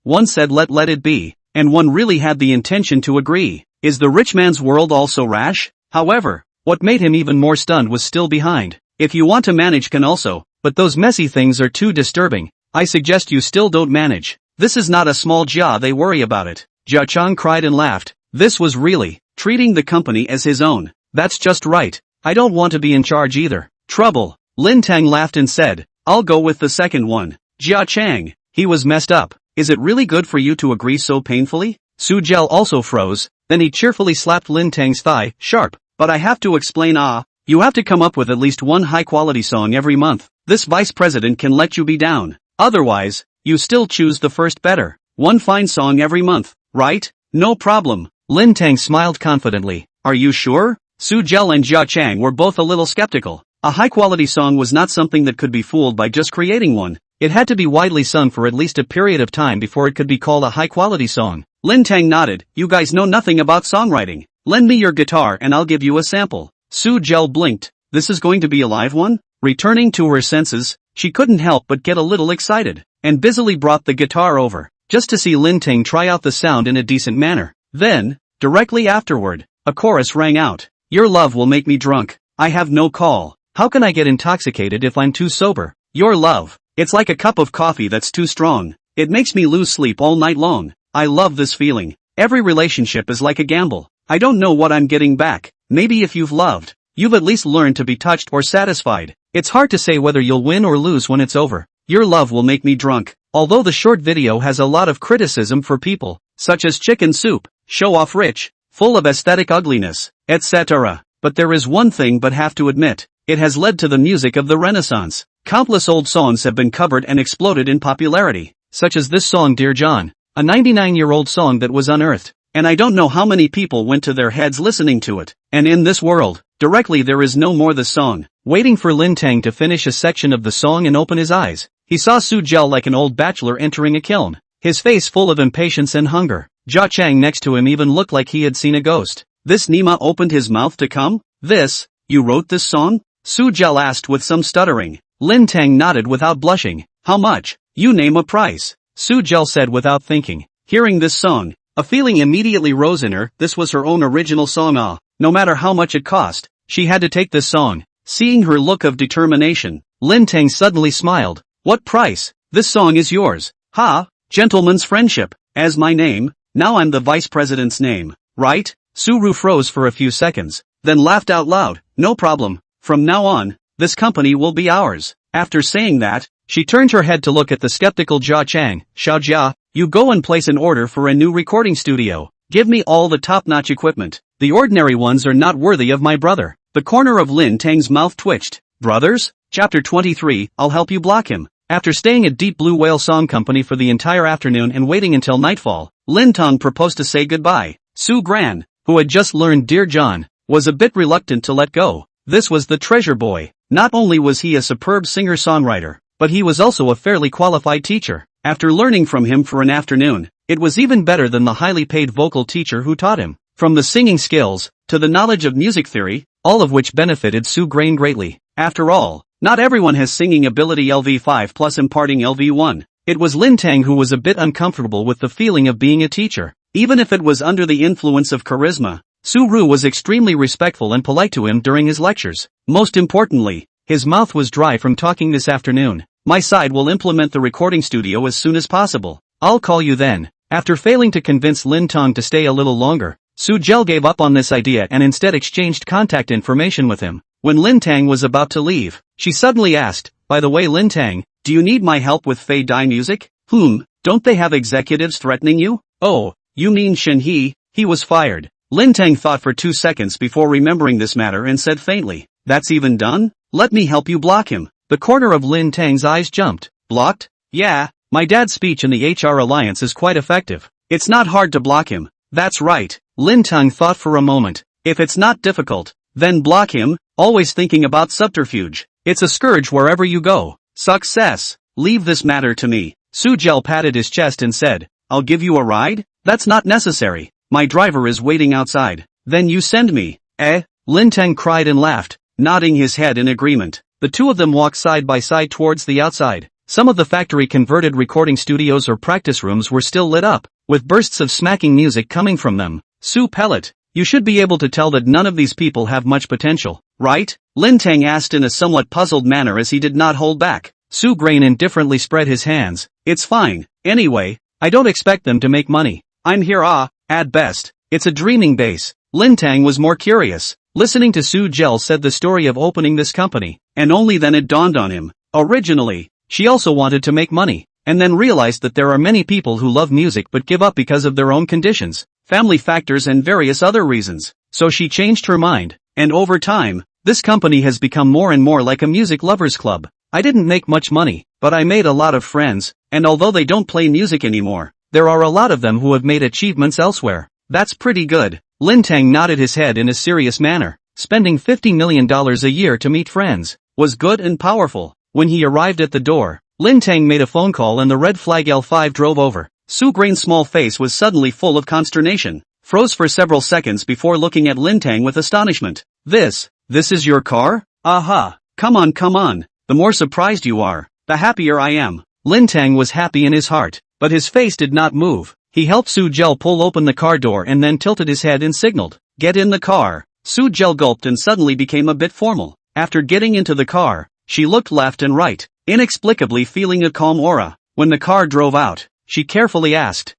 One said let it be, and one really had the intention to agree. Is the rich man's world also rash? However, what made him even more stunned was still behind. If you want to manage can also, but those messy things are too disturbing. I suggest you still don't manage. This is not a small Jia, they worry about it. Jia Chang cried and laughed. This was really treating the company as his own. That's just right. I don't want to be in charge either. Trouble. Lin Teng laughed and said, I'll go with the second one. Jia Chang, he was messed up. Is it really good for you to agree so painfully? Su Gel also froze, then he cheerfully slapped Lin Teng's thigh, sharp. But I have to explain you have to come up with at least one high-quality song every month. This vice president can let you be down. Otherwise, you still choose the first better. One fine song every month, right? No problem. Lin Teng smiled confidently. Are you sure? Su Gel and Jia Chang were both a little skeptical. A high-quality song was not something that could be fooled by just creating one. It had to be widely sung for at least a period of time before it could be called a high-quality song. Lin Teng nodded. You guys know nothing about songwriting. Lend me your guitar and I'll give you a sample. Su-Jel blinked. This is going to be a live one? Returning to her senses, she couldn't help but get a little excited, and busily brought the guitar over, just to see Lin Teng try out the sound in a decent manner. Then, directly afterward, a chorus rang out. Your love will make me drunk. I have no call. How can I get intoxicated if I'm too sober? Your love. It's like a cup of coffee that's too strong. It makes me lose sleep all night long. I love this feeling. Every relationship is like a gamble. I don't know what I'm getting back. Maybe if you've loved, you've at least learned to be touched or satisfied. It's hard to say whether you'll win or lose when it's over. Your love will make me drunk. Although the short video has a lot of criticism for people, such as chicken soup, show off rich, full of aesthetic ugliness, etc. But there is one thing but have to admit, it has led to the music of the Renaissance. Countless old songs have been covered and exploded in popularity, such as this song Dear John, a 99-year-old song that was unearthed. And I don't know how many people went to their heads listening to it. And in this world, directly there is no more the song. Waiting for Lin Teng to finish a section of the song and open his eyes, he saw Su-Jel like an old bachelor entering a kiln, his face full of impatience and hunger. Jia Chang next to him even looked like he had seen a ghost. This Nima opened his mouth to come? You wrote this song? Su-Jel asked with some stuttering. Lin Teng nodded without blushing. How much? You name a price. Su-Jel said without thinking. Hearing this song, a feeling immediately rose in her. This was her own original song. No matter how much it cost, she had to take this song. Seeing her look of determination, Lin Teng suddenly smiled. What price? This song is yours. Ha! Gentleman's friendship. As my name, now I'm the vice president's name, right? Su-Ru froze for a few seconds, then laughed out loud. No problem. From now on, this company will be ours. After saying that, she turned her head to look at the skeptical Jia Chang. Xiao Jia, you go and place an order for a new recording studio. Give me all the top-notch equipment. The ordinary ones are not worthy of my brother. The corner of Lin Teng's mouth twitched. Brothers? Chapter 23, I'll help you block him. After staying at Deep Blue Whale Song Company for the entire afternoon and waiting until nightfall, Lin Teng proposed to say goodbye. Su Gran, who had just learned Dear John, was a bit reluctant to let go. This was the treasure boy. Not only was he a superb singer-songwriter, but he was also a fairly qualified teacher. After learning from him for an afternoon, it was even better than the highly paid vocal teacher who taught him. From the singing skills, to the knowledge of music theory, all of which benefited Su Gran greatly. After all, not everyone has singing ability LV5 plus imparting LV1. It was Lin Teng who was a bit uncomfortable with the feeling of being a teacher. Even if it was under the influence of charisma, Su-Ru was extremely respectful and polite to him during his lectures. Most importantly, his mouth was dry from talking this afternoon. My side will implement the recording studio as soon as possible. I'll call you then. After failing to convince Lin Teng to stay a little longer, Su-Jel gave up on this idea and instead exchanged contact information with him. When Lin Teng was about to leave, she suddenly asked, by the way Lin Teng, do you need my help with Fei Dai music? Don't they have executives threatening you? Oh, you mean Shen He? He was fired. Lin Teng thought for 2 seconds before remembering this matter and said faintly, that's even done? Let me help you block him. The corner of Lin Teng's eyes jumped. Blocked? Yeah, my dad's speech in the HR alliance is quite effective. It's not hard to block him. That's right. Lin Teng thought for a moment. If it's not difficult, then block him, always thinking about subterfuge. It's a scourge wherever you go. Success. Leave this matter to me. Su-Jel patted his chest and said, I'll give you a ride? That's not necessary. My driver is waiting outside. Then you send me. Lin Teng cried and laughed, nodding his head in agreement. The two of them walked side by side towards the outside. Some of the factory-converted recording studios or practice rooms were still lit up, with bursts of smacking music coming from them. Su Pellet, you should be able to tell that none of these people have much potential, right? Lin Teng asked in a somewhat puzzled manner as he did not hold back. Su Grain indifferently spread his hands. It's fine. Anyway, I don't expect them to make money. I'm here at best. It's a dreaming base. Lin Teng was more curious. Listening to Su-Jel said the story of opening this company, and only then it dawned on him. Originally, she also wanted to make money, and then realized that there are many people who love music but give up because of their own conditions, family factors and various other reasons. So she changed her mind, and over time, this company has become more and more like a music lovers club. I didn't make much money, but I made a lot of friends, and although they don't play music anymore, there are a lot of them who have made achievements elsewhere. That's pretty good. Lin Teng nodded his head in a serious manner. Spending $50 million a year to meet friends was good and powerful. When he arrived at the door, Lin Teng made a phone call and the red flag L5 drove over. Su Grain's small face was suddenly full of consternation, froze for several seconds before looking at Lin Teng with astonishment. This is your car? Aha, come on. The more surprised you are, the happier I am. Lin Teng was happy in his heart, but his face did not move. He helped Su Gel pull open the car door and then tilted his head and signaled, "Get in the car." Su Gel gulped and suddenly became a bit formal. After getting into the car, she looked left and right, inexplicably feeling a calm aura. When the car drove out, she carefully asked,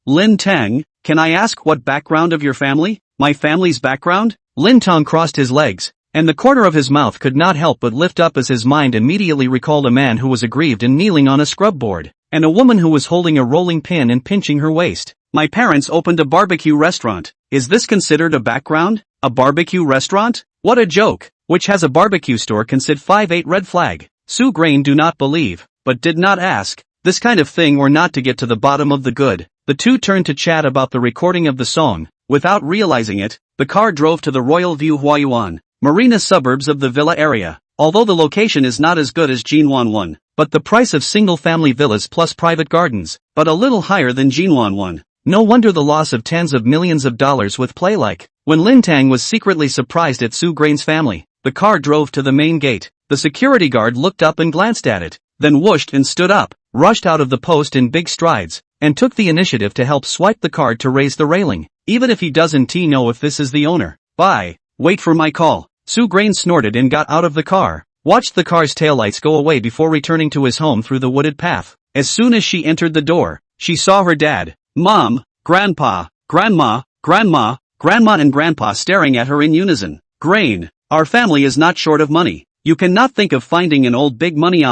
Lin Teng, can I ask what background of your family? My family's background? Lin Teng crossed his legs, and the corner of his mouth could not help but lift up as his mind immediately recalled a man who was aggrieved and kneeling on a scrub board, and a woman who was holding a rolling pin and pinching her waist. My parents opened a barbecue restaurant. Is this considered a background? A barbecue restaurant? What a joke! Which has a barbecue store can sit 5'8" red flag. Su Grain do not believe, but did not ask, this kind of thing or not to get to the bottom of the good. The two turned to chat about the recording of the song. Without realizing it, the car drove to the Royal View Huayuan, Marina suburbs of the villa area. Although the location is not as good as Jinwan 1, but the price of single-family villas plus private gardens, but a little higher than Jinwan 1. No wonder the loss of tens of millions of dollars with play like. When Lin Teng was secretly surprised at Su Grain's family, the car drove to the main gate. The security guard looked up and glanced at it, then whooshed and stood up, rushed out of the post in big strides, and took the initiative to help swipe the card to raise the railing, even if he doesn't know if this is the owner. Bye. Wait for my call. Su Grain snorted and got out of the car, watched the car's taillights go away before returning to his home through the wooded path. As soon as she entered the door, she saw her dad, Mom, Grandpa, Grandma, Grandma, Grandma and Grandpa staring at her in unison. Grain, our family is not short of money. You cannot think of finding an old big money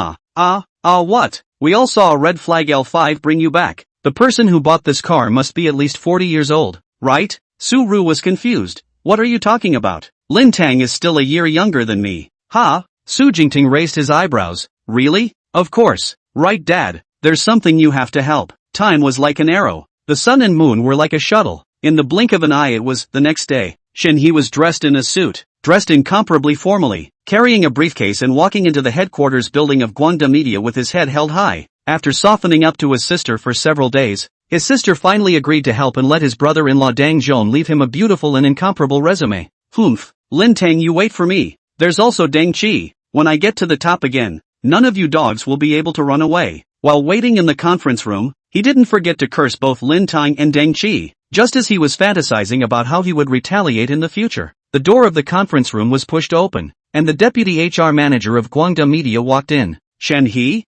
what? We all saw a red flag L5 bring you back. The person who bought this car must be at least 40 years old, right? Su Ru was confused. What are you talking about? Lin Teng is still a year younger than me. Ha? Su Jingting raised his eyebrows. Really? Of course. Right, Dad. There's something you have to help. Time was like an arrow. The sun and moon were like a shuttle. In the blink of an eye it was the next day. He was dressed in a suit, dressed incomparably formally, carrying a briefcase and walking into the headquarters building of Guangda Media with his head held high. After softening up to his sister for several days, his sister finally agreed to help and let his brother-in-law Dang Zhong leave him a beautiful and incomparable resume. Humph. Lin Teng, you wait for me. There's also Dang Chi. When I get to the top again, none of you dogs will be able to run away. While waiting in the conference room, he didn't forget to curse both Lin Teng and Dang Chi, just as he was fantasizing about how he would retaliate in the future. The door of the conference room was pushed open, and the deputy HR manager of Guangda Media walked in. Shen He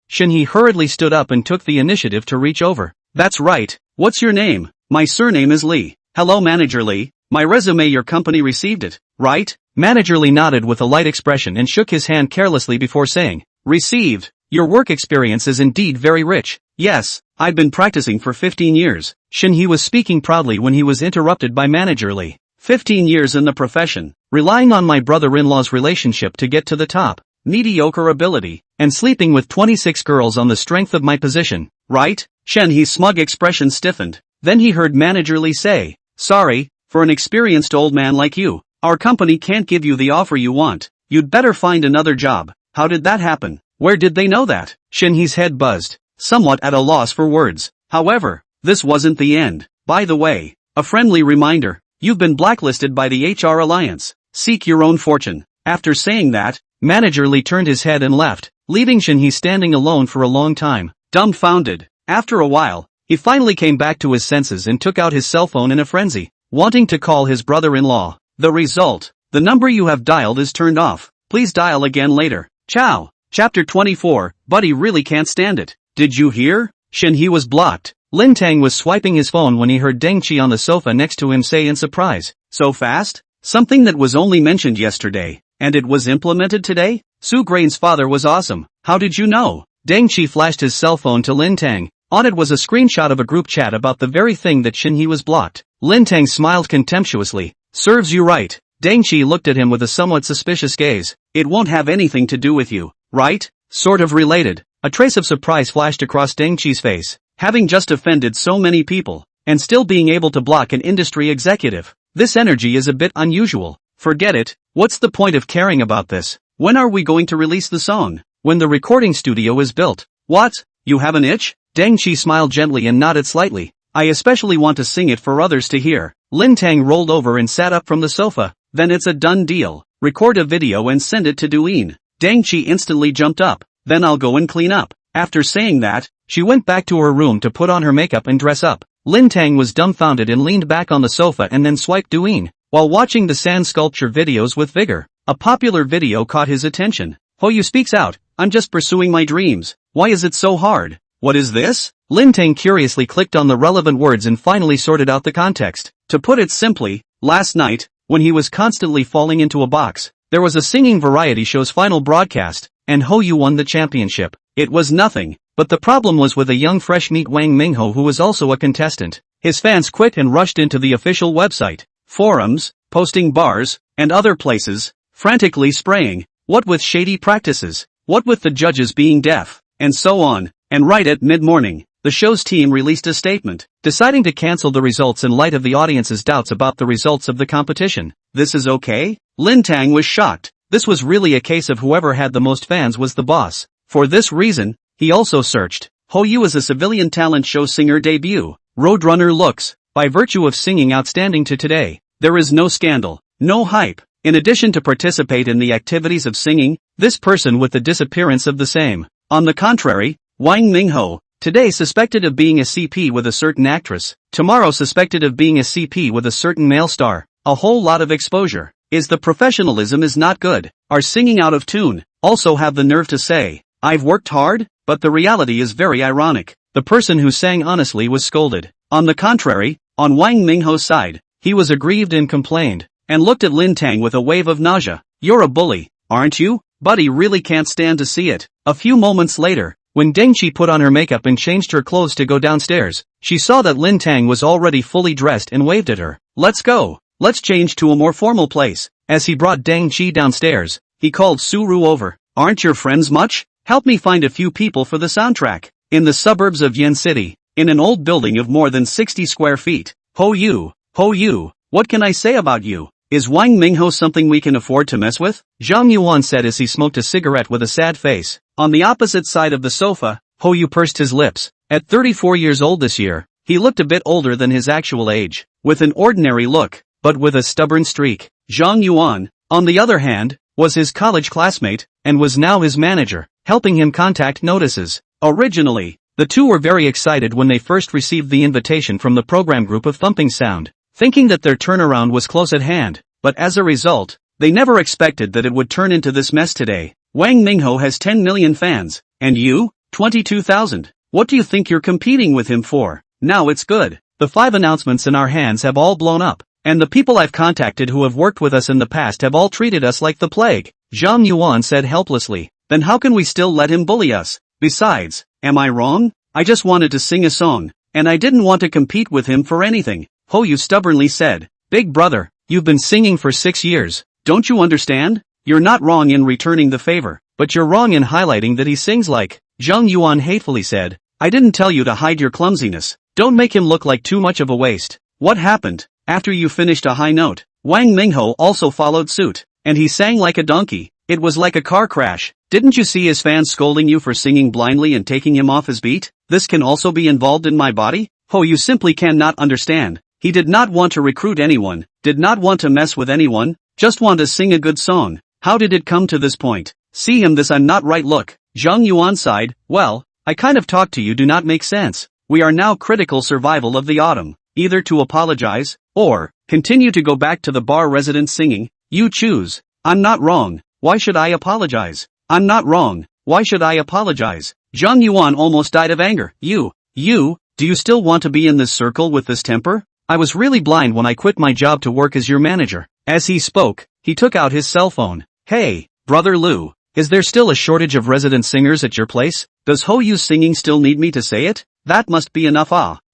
hurriedly stood up and took the initiative to reach over. That's right. What's your name? My surname is Li. Hello, Manager Li. My resume, your company received it, right? Manager Li nodded with a light expression and shook his hand carelessly before saying, Received. Your work experience is indeed very rich. Yes, I've been practicing for 15 years. Shen He was speaking proudly when he was interrupted by Manager Li. 15 years in the profession, relying on my brother-in-law's relationship to get to the top, mediocre ability, and sleeping with 26 girls on the strength of my position, right? Shen He's smug expression stiffened. Then he heard Manager Li say, Sorry, for an experienced old man like you, our company can't give you the offer you want. You'd better find another job. How did that happen? Where did they know that? Shen He's head buzzed, somewhat at a loss for words. However, this wasn't the end. By the way, a friendly reminder, you've been blacklisted by the HR Alliance. Seek your own fortune. After saying that, Manager Li turned his head and left, leaving Shen He standing alone for a long time, dumbfounded. After a while, he finally came back to his senses and took out his cell phone in a frenzy, wanting to call his brother-in-law. The result, the number you have dialed is turned off. Please dial again later. Ciao. Chapter 24, Buddy really can't stand it. Did you hear? Shen He was blocked. Lin Teng was swiping his phone when he heard Deng Chi on the sofa next to him say in surprise, So fast? Something that was only mentioned yesterday, and it was implemented today? Su Grain's father was awesome. How did you know? Deng Chi flashed his cell phone to Lin Teng. On it was a screenshot of a group chat about the very thing that Shen He was blocked. Lin Teng smiled contemptuously. Serves you right. Deng Chi looked at him with a somewhat suspicious gaze. It won't have anything to do with you, right? Sort of related. A trace of surprise flashed across Deng Chi's face. Having just offended so many people, and still being able to block an industry executive. This energy is a bit unusual. Forget it. What's the point of caring about this? When are we going to release the song? When the recording studio is built. What? You have an itch? Deng Qi smiled gently and nodded slightly. I especially want to sing it for others to hear. Lin Teng rolled over and sat up from the sofa. Then it's a done deal. Record a video and send it to Douyin. Deng Qi instantly jumped up. Then I'll go and clean up. After saying that, she went back to her room to put on her makeup and dress up. Lin Teng was dumbfounded and leaned back on the sofa and then swiped Douyin, while watching the sand sculpture videos with vigor. A popular video caught his attention. Hoyu speaks out, I'm just pursuing my dreams. Why is it so hard? What is this? Lin Teng curiously clicked on the relevant words and finally sorted out the context. To put it simply, last night, when he was constantly falling into a box, there was a singing variety show's final broadcast, and Hoyu won the championship. It was nothing, but the problem was with a young fresh meat Wang Mingho who was also a contestant. His fans quit and rushed into the official website, forums, posting bars, and other places, frantically spraying, what with shady practices, what with the judges being deaf, and so on. And right at mid-morning, the show's team released a statement, deciding to cancel the results in light of the audience's doubts about the results of the competition. This is okay? Lin Teng was shocked. This was really a case of whoever had the most fans was the boss. For this reason, he also searched. Hoyu is a civilian talent show singer debut. Roadrunner looks, by virtue of singing outstanding to today. There is no scandal, no hype. In addition to participate in the activities of singing, this person with the disappearance of the same. On the contrary, Wang Mingho, today suspected of being a CP with a certain actress, tomorrow suspected of being a CP with a certain male star. A whole lot of exposure. The professionalism is not good. Are singing out of tune. Also have the nerve to say, I've worked hard, but the reality is very ironic. The person who sang honestly was scolded. On the contrary, on Wang Mingho's side, he was aggrieved and complained, and looked at Lin Teng with a wave of nausea. You're a bully, aren't you? Buddy really can't stand to see it. A few moments later, when Deng Qi put on her makeup and changed her clothes to go downstairs, she saw that Lin Teng was already fully dressed and waved at her. Let's go. Let's change to a more formal place. As he brought Deng Qi downstairs, he called Suru over. Aren't your friends much? Help me find a few people for the soundtrack. In the suburbs of Yen City, in an old building of more than 60 square feet. Hoyu, what can I say about you? Is Wang Mingho something we can afford to mess with? Zhang Yuan said as he smoked a cigarette with a sad face. On the opposite side of the sofa, Hoyu pursed his lips. At 34 years old this year, he looked a bit older than his actual age, with an ordinary look, but with a stubborn streak. Zhang Yuan, on the other hand, was his college classmate, and was now his manager, helping him contact notices. Originally, the two were very excited when they first received the invitation from the program group of Thumping Sound, thinking that their turnaround was close at hand, but as a result, they never expected that it would turn into this mess today. Wang Mingho has 10 million fans, and you? 22,000. What do you think you're competing with him for? Now it's good. The 5 announcements in our hands have all blown up, and the people I've contacted who have worked with us in the past have all treated us like the plague. Zhang Yuan said helplessly. Then how can we still let him bully us? Besides, am I wrong? I just wanted to sing a song, and I didn't want to compete with him for anything. Hoyu stubbornly said. Big brother, you've been singing for 6 years. Don't you understand? You're not wrong in returning the favor, but you're wrong in highlighting that he sings like. Zhang Yuan hatefully said. I didn't tell you to hide your clumsiness. Don't make him look like too much of a waste. What happened? After you finished a high note, Wang Mingho also followed suit, and he sang like a donkey. It was like a car crash. Didn't you see his fans scolding you for singing blindly and taking him off his beat? This can also be involved in my body? You simply cannot understand. He did not want to recruit anyone, did not want to mess with anyone, just want to sing a good song. How did it come to this point? See him this I'm not right look. Zhang Yuan sighed. Well, I kind of talked to you do not make sense. We are now critical survival of the autumn. Either to apologize, or continue to go back to the bar residence singing. You choose. I'm not wrong. Why should I apologize? I'm not wrong. Why should I apologize? Zhang Yuan almost died of anger. Do you still want to be in this circle with this temper? I was really blind when I quit my job to work as your manager. As he spoke, he took out his cell phone. Hey, brother Lu, is there still a shortage of resident singers at your place? Does Hoyu's singing still need me to say it? That must be enough.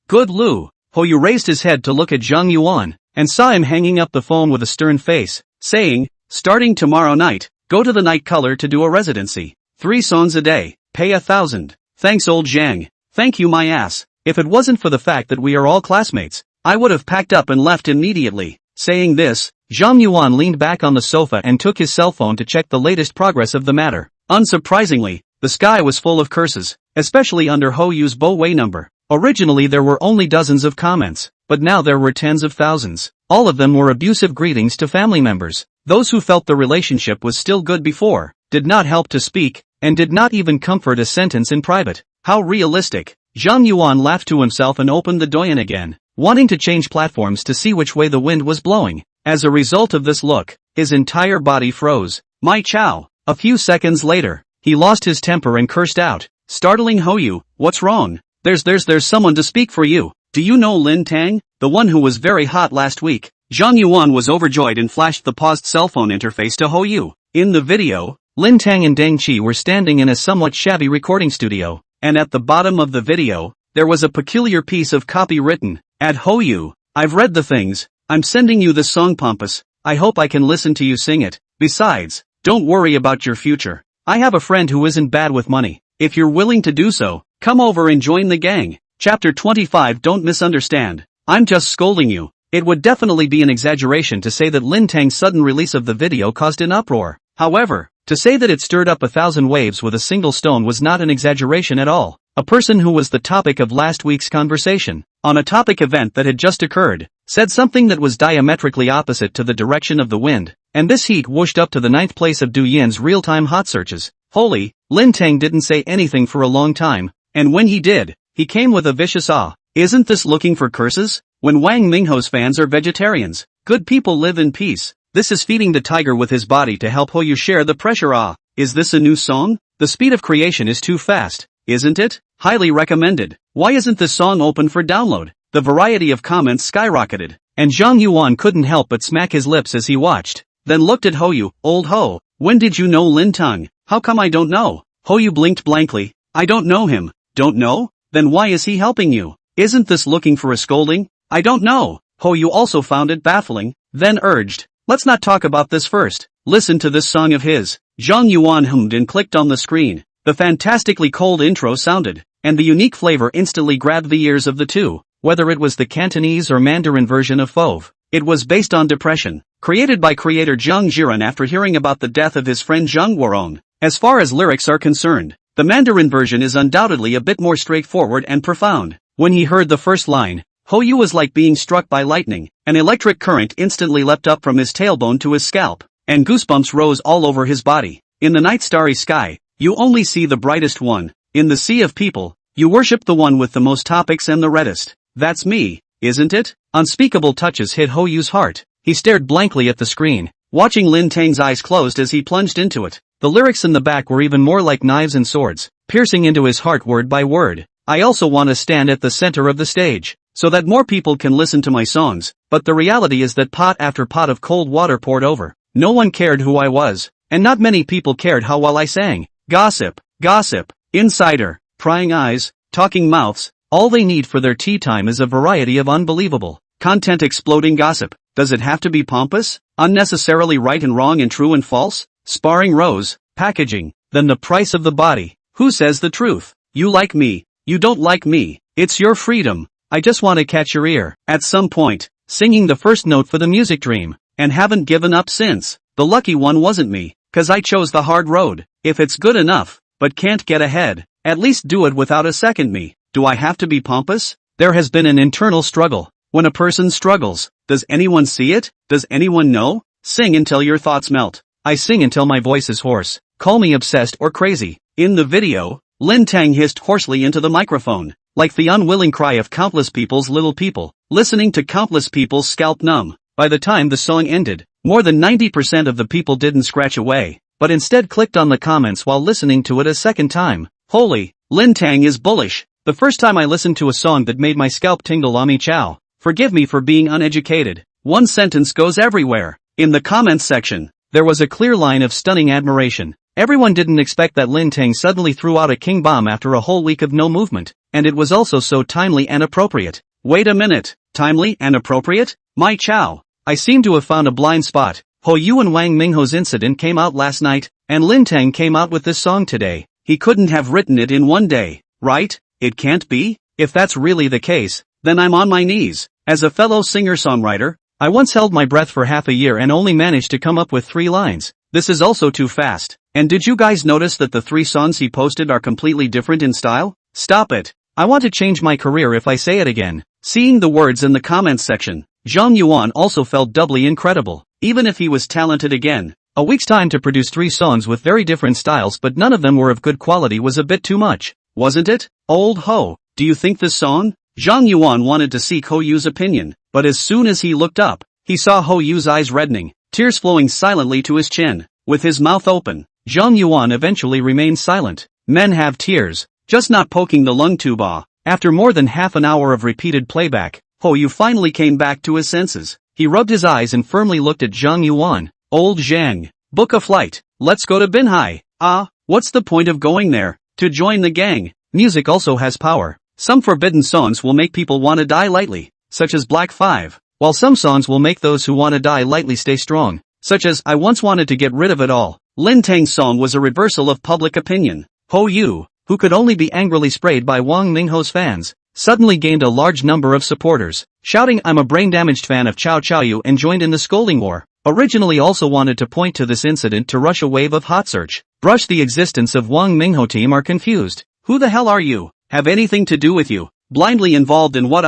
Good Lu. Hoyu raised his head to look at Zhang Yuan, and saw him hanging up the phone with a stern face, saying, starting tomorrow night, go to the night color to do a residency. 3 songs a day, pay 1,000. Thanks old Zhang. Thank you my ass. If it wasn't for the fact that we are all classmates, I would have packed up and left immediately. Saying this, Zhang Yuan leaned back on the sofa and took his cell phone to check the latest progress of the matter. Unsurprisingly, The sky was full of curses, especially under Hoyu's Bo-Wei number. Originally there were only dozens of comments, but now there were tens of thousands. All of them were abusive greetings to family members. Those who felt the relationship was still good before, did not help to speak, and did not even comfort a sentence in private. How realistic. Zhang Yuan laughed to himself and opened the Douyin again, wanting to change platforms to see which way the wind was blowing. As a result of this look, his entire body froze. My chow. A few seconds later, he lost his temper and cursed out, startling Hoyu, what's wrong? There's someone to speak for you. Do you know Lin Teng? The one who was very hot last week. Zhang Yuan was overjoyed and flashed the paused cell phone interface to Hoyu. In the video, Lin Teng and Deng Qi were standing in a somewhat shabby recording studio, and at the bottom of the video, there was a peculiar piece of copy written, at Hoyu, I've read the things, I'm sending you this song Pompous, I hope I can listen to you sing it. Besides, don't worry about your future. I have a friend who isn't bad with money. If you're willing to do so, come over and join the gang. Chapter 25. Don't misunderstand. I'm just scolding you. It would definitely be an exaggeration to say that Lin Teng's sudden release of the video caused an uproar. However, to say that it stirred up 1,000 waves with a single stone was not an exaggeration at all. A person who was the topic of last week's conversation, on a topic event that had just occurred, said something that was diametrically opposite to the direction of the wind, and this heat whooshed up to the 9th place of Douyin's real-time hot searches. Holy, Lin Teng didn't say anything for a long time, and when he did, he came with a vicious awe. Isn't this looking for curses? When Wang Mingho's fans are vegetarians, good people live in peace. This is feeding the tiger with his body to help Hoyu share the pressure. Ah, is this a new song? The speed of creation is too fast, isn't it? Highly recommended. Why isn't this song open for download? The variety of comments skyrocketed, and Zhang Yuan couldn't help but smack his lips as he watched, then looked at Hoyu. Old Ho, when did you know Lin Teng? How come I don't know? Hoyu blinked blankly. I don't know him. Don't know? Then why is he helping you? Isn't this looking for a scolding? I don't know. Hoyu also found it baffling, then urged, let's not talk about this first. Listen to this song of his. Zhang Yuan hummed and clicked on the screen. The fantastically cold intro sounded, and the unique flavor instantly grabbed the ears of the two. Whether it was the Cantonese or Mandarin version of Fauve, it was based on depression, created by creator Zhang Jiren after hearing about the death of his friend Zhang Wuron. As far as lyrics are concerned, the Mandarin version is undoubtedly a bit more straightforward and profound. When he heard the first line, Hoyu was like being struck by lightning. An electric current instantly leapt up from his tailbone to his scalp, and goosebumps rose all over his body. In the night starry sky, you only see the brightest one. In the sea of people, you worship the one with the most topics and the reddest. That's me, isn't it? Unspeakable touches hit Hoyu's heart. He stared blankly at the screen, watching Lin Teng's eyes closed as he plunged into it. The lyrics in the back were even more like knives and swords, piercing into his heart word by word. I also want to stand at the center of the stage, so that more people can listen to my songs, but the reality is that pot after pot of cold water poured over. No one cared who I was, and not many people cared how well I sang. Gossip, gossip, insider, prying eyes, talking mouths, all they need for their tea time is a variety of unbelievable, content exploding gossip. Does it have to be pompous, unnecessarily right and wrong and true and false? Sparring rows, packaging, then the price of the body. Who says the truth? You like me, you don't like me, it's your freedom. I just want to catch your ear, at some point, singing the first note for the music dream, and haven't given up since. The lucky one wasn't me, 'cause I chose the hard road. If it's good enough, but can't get ahead, at least do it without a second me. Do I have to be pompous? There has been an internal struggle. When a person struggles, does anyone see it? Does anyone know? Sing until your thoughts melt. I sing until my voice is hoarse. Call me obsessed or crazy. In the video, Lin Teng hissed hoarsely into the microphone, like the unwilling cry of countless people's little people, listening to countless people's scalp numb. By the time the song ended, more than 90% of the people didn't scratch away, but instead clicked on the comments while listening to it a second time. Holy, Lin Teng is bullish. The first time I listened to a song that made my scalp tingle. Ami chow. Forgive me for being uneducated. One sentence goes everywhere. In the comments section, there was a clear line of stunning admiration. Everyone didn't expect that Lin Teng suddenly threw out a king bomb after a whole week of no movement, and it was also so timely and appropriate. Wait a minute, timely and appropriate? My chow. I seem to have found a blind spot. Hoyu and Wang Mingho's incident came out last night, and Lin Teng came out with this song today. He couldn't have written it in one day, right? It can't be? If that's really the case, then I'm on my knees. As a fellow singer-songwriter, I once held my breath for half a year and only managed to come up with 3 lines. this is also too fast. And did you guys notice that the 3 songs he posted are completely different in style? Stop it. I want to change my career if I say it again. Seeing the words in the comments section, Zhang Yuan also felt doubly incredible. Even if he was talented again, a week's time to produce 3 songs with very different styles but none of them were of good quality was a bit too much, wasn't it? Old ho, do you think this song? Zhang Yuan wanted to seek Ho Yu's opinion, but as soon as he looked up, he saw Ho Yu's eyes reddening, tears flowing silently to his chin. With his mouth open, Zhang Yuan eventually remained silent. Men have tears, just not poking the lung tuba. After more than half an hour of repeated playback, Ho Yu finally came back to his senses. He rubbed his eyes and firmly looked at Zhang Yuan. Old Zhang, book a flight. Let's go to Binhai. Ah, what's the point of going there? To join the gang. Music also has power. Some forbidden songs will make people want to die lightly, such as Black 5, while some songs will make those who want to die lightly stay strong, such as I once wanted to get rid of it all. Lin Teng's song was a reversal of public opinion. Ho Yu, who could only be angrily sprayed by Wang Mingho's fans, suddenly gained a large number of supporters, shouting I'm a brain-damaged fan of Cao Chaoyu and joined in the scolding war. Originally also wanted to point to this incident to rush a wave of hot search. Brush the existence of Wang Mingho team are confused. Who the hell are you? Have anything to do with you? Blindly involved in what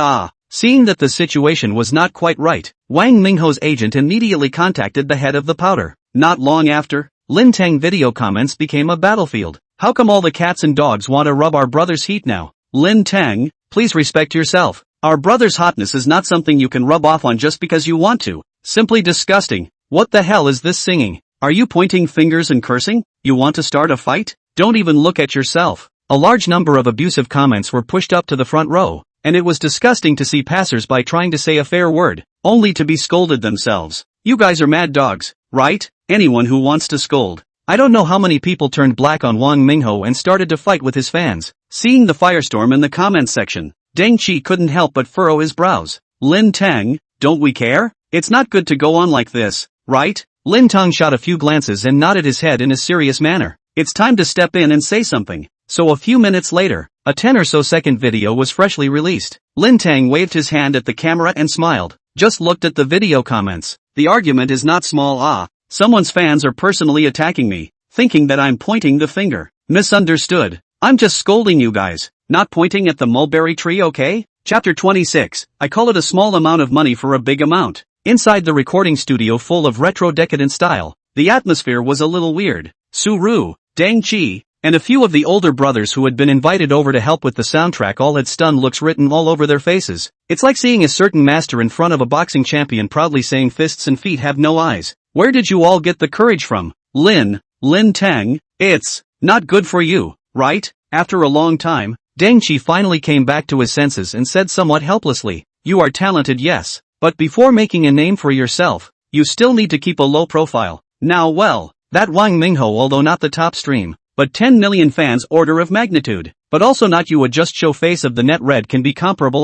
Seeing that the situation was not quite right, Wang Mingho's agent immediately contacted the head of the powder. Not long after, Lin Teng video comments became a battlefield. How come all the cats and dogs want to rub our brother's heat now? Lin Teng, please respect yourself. Our brother's hotness is not something you can rub off on just because you want to. Simply disgusting. What the hell is this singing? Are you pointing fingers and cursing? You want to start a fight? Don't even look at yourself. A large number of abusive comments were pushed up to the front row, and it was disgusting to see passers-by trying to say a fair word, only to be scolded themselves. You guys are mad dogs, right? Anyone who wants to scold. I don't know how many people turned black on Wang Mingho and started to fight with his fans. Seeing the firestorm in the comments section, Deng Qi couldn't help but furrow his brows. Lin Teng, don't we care? It's not good to go on like this, right? Lin Teng shot a few glances and nodded his head in a serious manner. It's time to step in and say something. So a few minutes later, a 10 or so second video was freshly released. Lin Teng waved his hand at the camera and smiled. Just looked at the video comments. The argument is not small. Someone's fans are personally attacking me, thinking that I'm pointing the finger. Misunderstood. I'm just scolding you guys, not pointing at the mulberry tree, okay? Chapter 26. I call it a small amount of money for a big amount. Inside the recording studio full of retro decadent style, the atmosphere was a little weird. Su Ru, Deng Qi, and a few of the older brothers who had been invited over to help with the soundtrack all had stunned looks written all over their faces. It's like seeing a certain master in front of a boxing champion proudly saying fists and feet have no eyes. Where did you all get the courage from? Lin Teng, it's not good for you, right? After a long time, Deng Qi finally came back to his senses and said somewhat helplessly, you are talented, yes, but before making a name for yourself, you still need to keep a low profile. Now well, that Wang Mingho although not the top stream, but 10 million fans order of magnitude, but also not you a just show face of the net red can be comparable.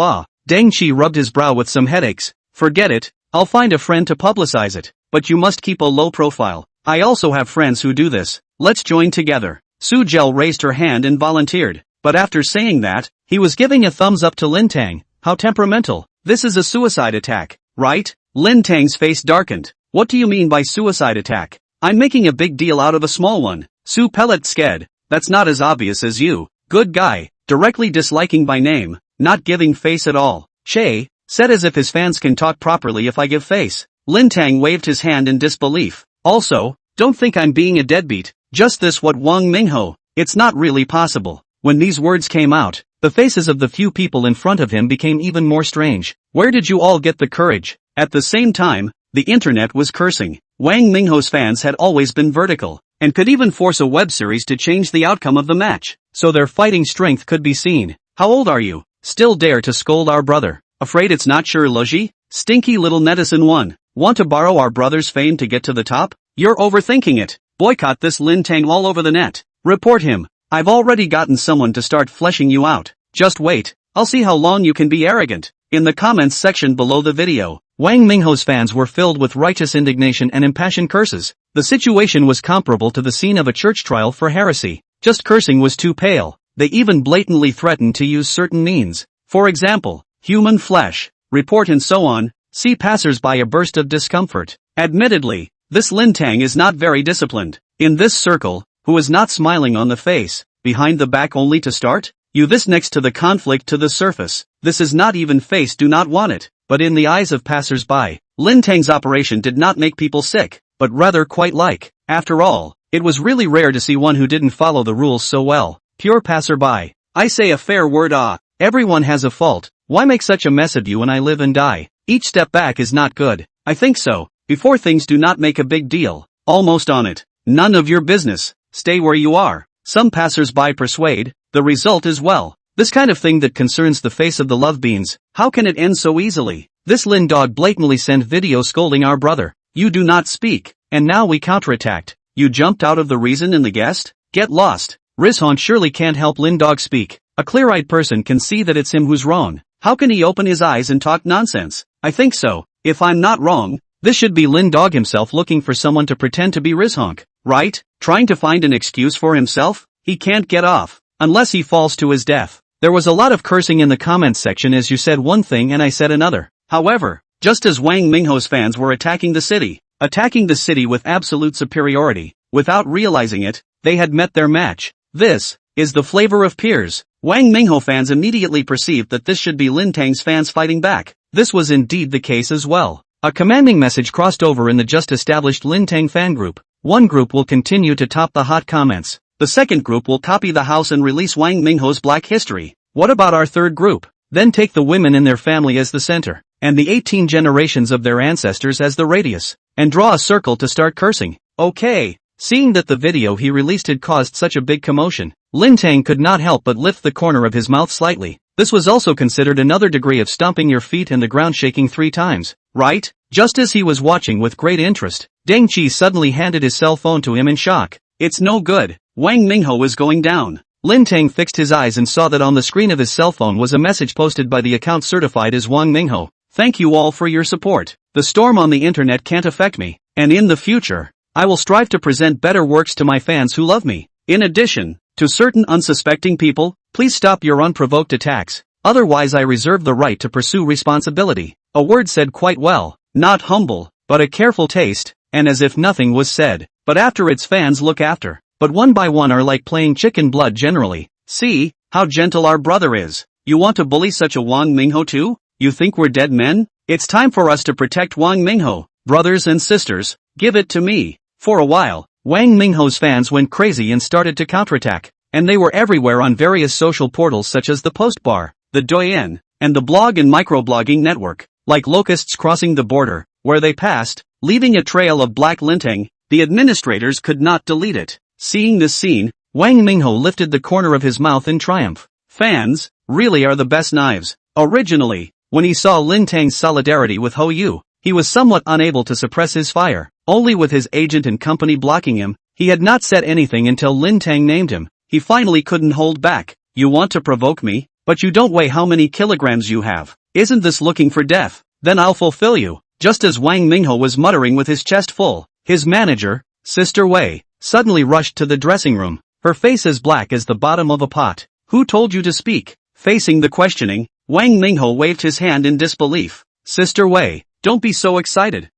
Deng Qi rubbed his brow with some headaches. Forget it, I'll find a friend to publicize it, but you must keep a low profile. I also have friends who do this. Let's join together. Su Jel raised her hand and volunteered, but after saying that, he was giving a thumbs up to Lin Teng. How temperamental. This is a suicide attack, right? Lin Teng's face darkened. What do you mean by suicide attack? I'm making a big deal out of a small one. Su Pellet sked. That's not as obvious as you. Good guy. Directly disliking by name, not giving face at all. Che said as if his fans can talk properly if I give face. Lin Teng waved his hand in disbelief. Also, don't think I'm being a deadbeat. Just this what Wang Mingho. It's not really possible. When these words came out, the faces of the few people in front of him became even more strange. Where did you all get the courage? At the same time, the internet was cursing. Wang Mingho's fans had always been vertical, and could even force a web series to change the outcome of the match, so their fighting strength could be seen. How old are you? Still dare to scold our brother? Afraid it's not sure Logi? Stinky little netizen one. Want to borrow our brother's fame to get to the top? You're overthinking it. Boycott this Lin Teng all over the net. Report him. I've already gotten someone to start fleshing you out. Just wait. I'll see how long you can be arrogant. In the comments section below the video, Wang Mingho's fans were filled with righteous indignation and impassioned curses. The situation was comparable to the scene of a church trial for heresy. Just cursing was too pale. They even blatantly threatened to use certain means. For example, human flesh, report and so on. See passers-by a burst of discomfort. Admittedly, This Lin Teng is not very disciplined. In this circle, who is not smiling on the face, behind the back only to start? You this next to the conflict to the surface. This is not even face do not want it, but in the eyes of passers-by, Lin Teng's operation did not make people sick, but rather quite like. After all, it was really rare to see one who didn't follow the rules so well. Pure passerby. I say a fair word everyone has a fault, why make such a mess of you when I live and die? Each step back is not good. I think so. Before things do not make a big deal. Almost on it. None of your business. Stay where you are. Some passers-by persuade. The result is well. This kind of thing that concerns the face of the love beans. How can it end so easily? This Lin dog blatantly sent video scolding our brother. You do not speak. And now we counterattacked. You jumped out of the reason in the guest? Get lost. Rizhong surely can't help Lin dog speak. A clear-eyed person can see that it's him who's wrong. How can he open his eyes and talk nonsense? I think so. If I'm not wrong, this should be Lin dog himself looking for someone to pretend to be Rizhong, right? Trying to find an excuse for himself? He can't get off. Unless he falls to his death. There was a lot of cursing in the comments section as you said one thing and I said another. However, just as Wang Mingho's fans were attacking the city with absolute superiority, without realizing it, they had met their match. This is the flavor of peers. Wang Mingho fans immediately perceived that this should be Lin Teng's fans fighting back. This was indeed the case as well. A commanding message crossed over in the just established Lin Teng fan group. One group will continue to top the hot comments. The second group will copy the house and release Wang Mingho's black history. What about our third group? Then take the women in their family as the center, and the 18 generations of their ancestors as the radius, and draw a circle to start cursing. Okay. Seeing that the video he released had caused such a big commotion, Lin Teng could not help but lift the corner of his mouth slightly. This was also considered another degree of stomping your feet and the ground shaking 3 times, right? Just as he was watching with great interest, Deng Qi suddenly handed his cell phone to him in shock. It's no good. Wang Mingho is going down. Lin Teng fixed his eyes and saw that on the screen of his cell phone was a message posted by the account certified as Wang Mingho. Thank you all for your support. The storm on the internet can't affect me, and in the future, I will strive to present better works to my fans who love me. In addition, to certain unsuspecting people, please stop your unprovoked attacks, otherwise I reserve the right to pursue responsibility. A word said quite well, not humble, but a careful taste, and as if nothing was said, but after its fans look after. But one by one are like playing chicken blood generally. See, how gentle our brother is. You want to bully such a Wang Mingho too? You think we're dead men? It's time for us to protect Wang Mingho. Brothers and sisters, give it to me. For a while, Wang Mingho's fans went crazy and started to counterattack, and they were everywhere on various social portals such as the Postbar, the Douyin, and the blog and microblogging network, like locusts crossing the border, where they passed, leaving a trail of black Lin Teng. The administrators could not delete it. Seeing this scene, Wang Mingho lifted the corner of his mouth in triumph. Fans, really are the best knives. Originally, when he saw Lin Teng's solidarity with Ho Yu, he was somewhat unable to suppress his fire. Only with his agent and company blocking him, he had not said anything until Lin Teng named him. He finally couldn't hold back. You want to provoke me, but you don't weigh how many kilograms you have. Isn't this looking for death? Then I'll fulfill you. Just as Wang Mingho was muttering with his chest full, his manager, Sister Wei, suddenly rushed to the dressing room, her face as black as the bottom of a pot. Who told you to speak? Facing the questioning, Wang Mingho waved his hand in disbelief. Sister Wei, don't be so excited.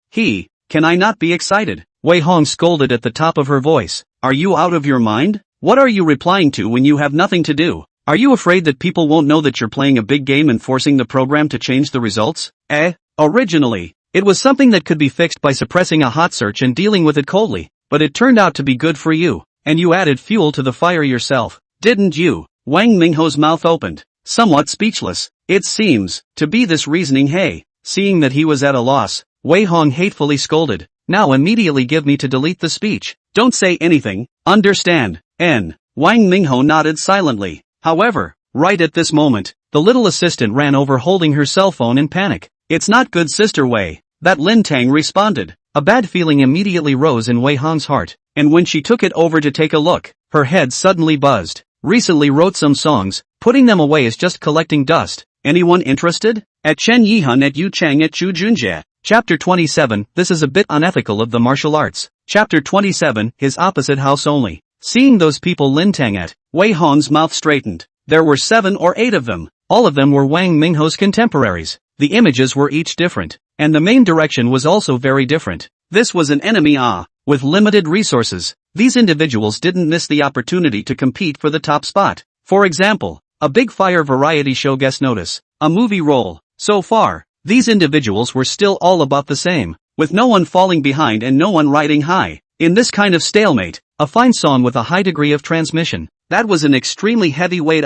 Can I not be excited? Wei Hong scolded at the top of her voice. Are you out of your mind? What are you replying to when you have nothing to do? Are you afraid that people won't know that you're playing a big game and forcing the program to change the results? Originally, it was something that could be fixed by suppressing a hot search and dealing with it coldly, but it turned out to be good for you, and you added fuel to the fire yourself, didn't you? Wang Mingho's mouth opened, somewhat speechless. It seems to be this reasoning. Seeing that he was at a loss, Wei Hong hatefully scolded. Now immediately give me to delete the speech. Don't say anything, understand? Wang Mingho nodded silently. However, right at this moment, the little assistant ran over holding her cell phone in panic. It's not good, Sister Wei, that Lin Teng responded. A bad feeling immediately rose in Wei Hong's heart, and when she took it over to take a look, her head suddenly buzzed. Recently wrote some songs, putting them away is just collecting dust. Anyone interested? At Chen Yihan at Yu Chang at Chu Junjie. Chapter 27, this is a bit unethical of the martial arts. Chapter 27, his opposite house only. Seeing those people Lin Teng at, Wei Hong's mouth straightened. There were 7 or 8 of them. All of them were Wang Mingho's contemporaries. The images were each different, and the main direction was also very different. This was an enemy with limited resources. These individuals didn't miss the opportunity to compete for the top spot. For example, a big fire variety show guest notice, a movie role. So far, these individuals were still all about the same, with no one falling behind and no one riding high. In this kind of stalemate, a fine song with a high degree of transmission. That was an extremely heavyweight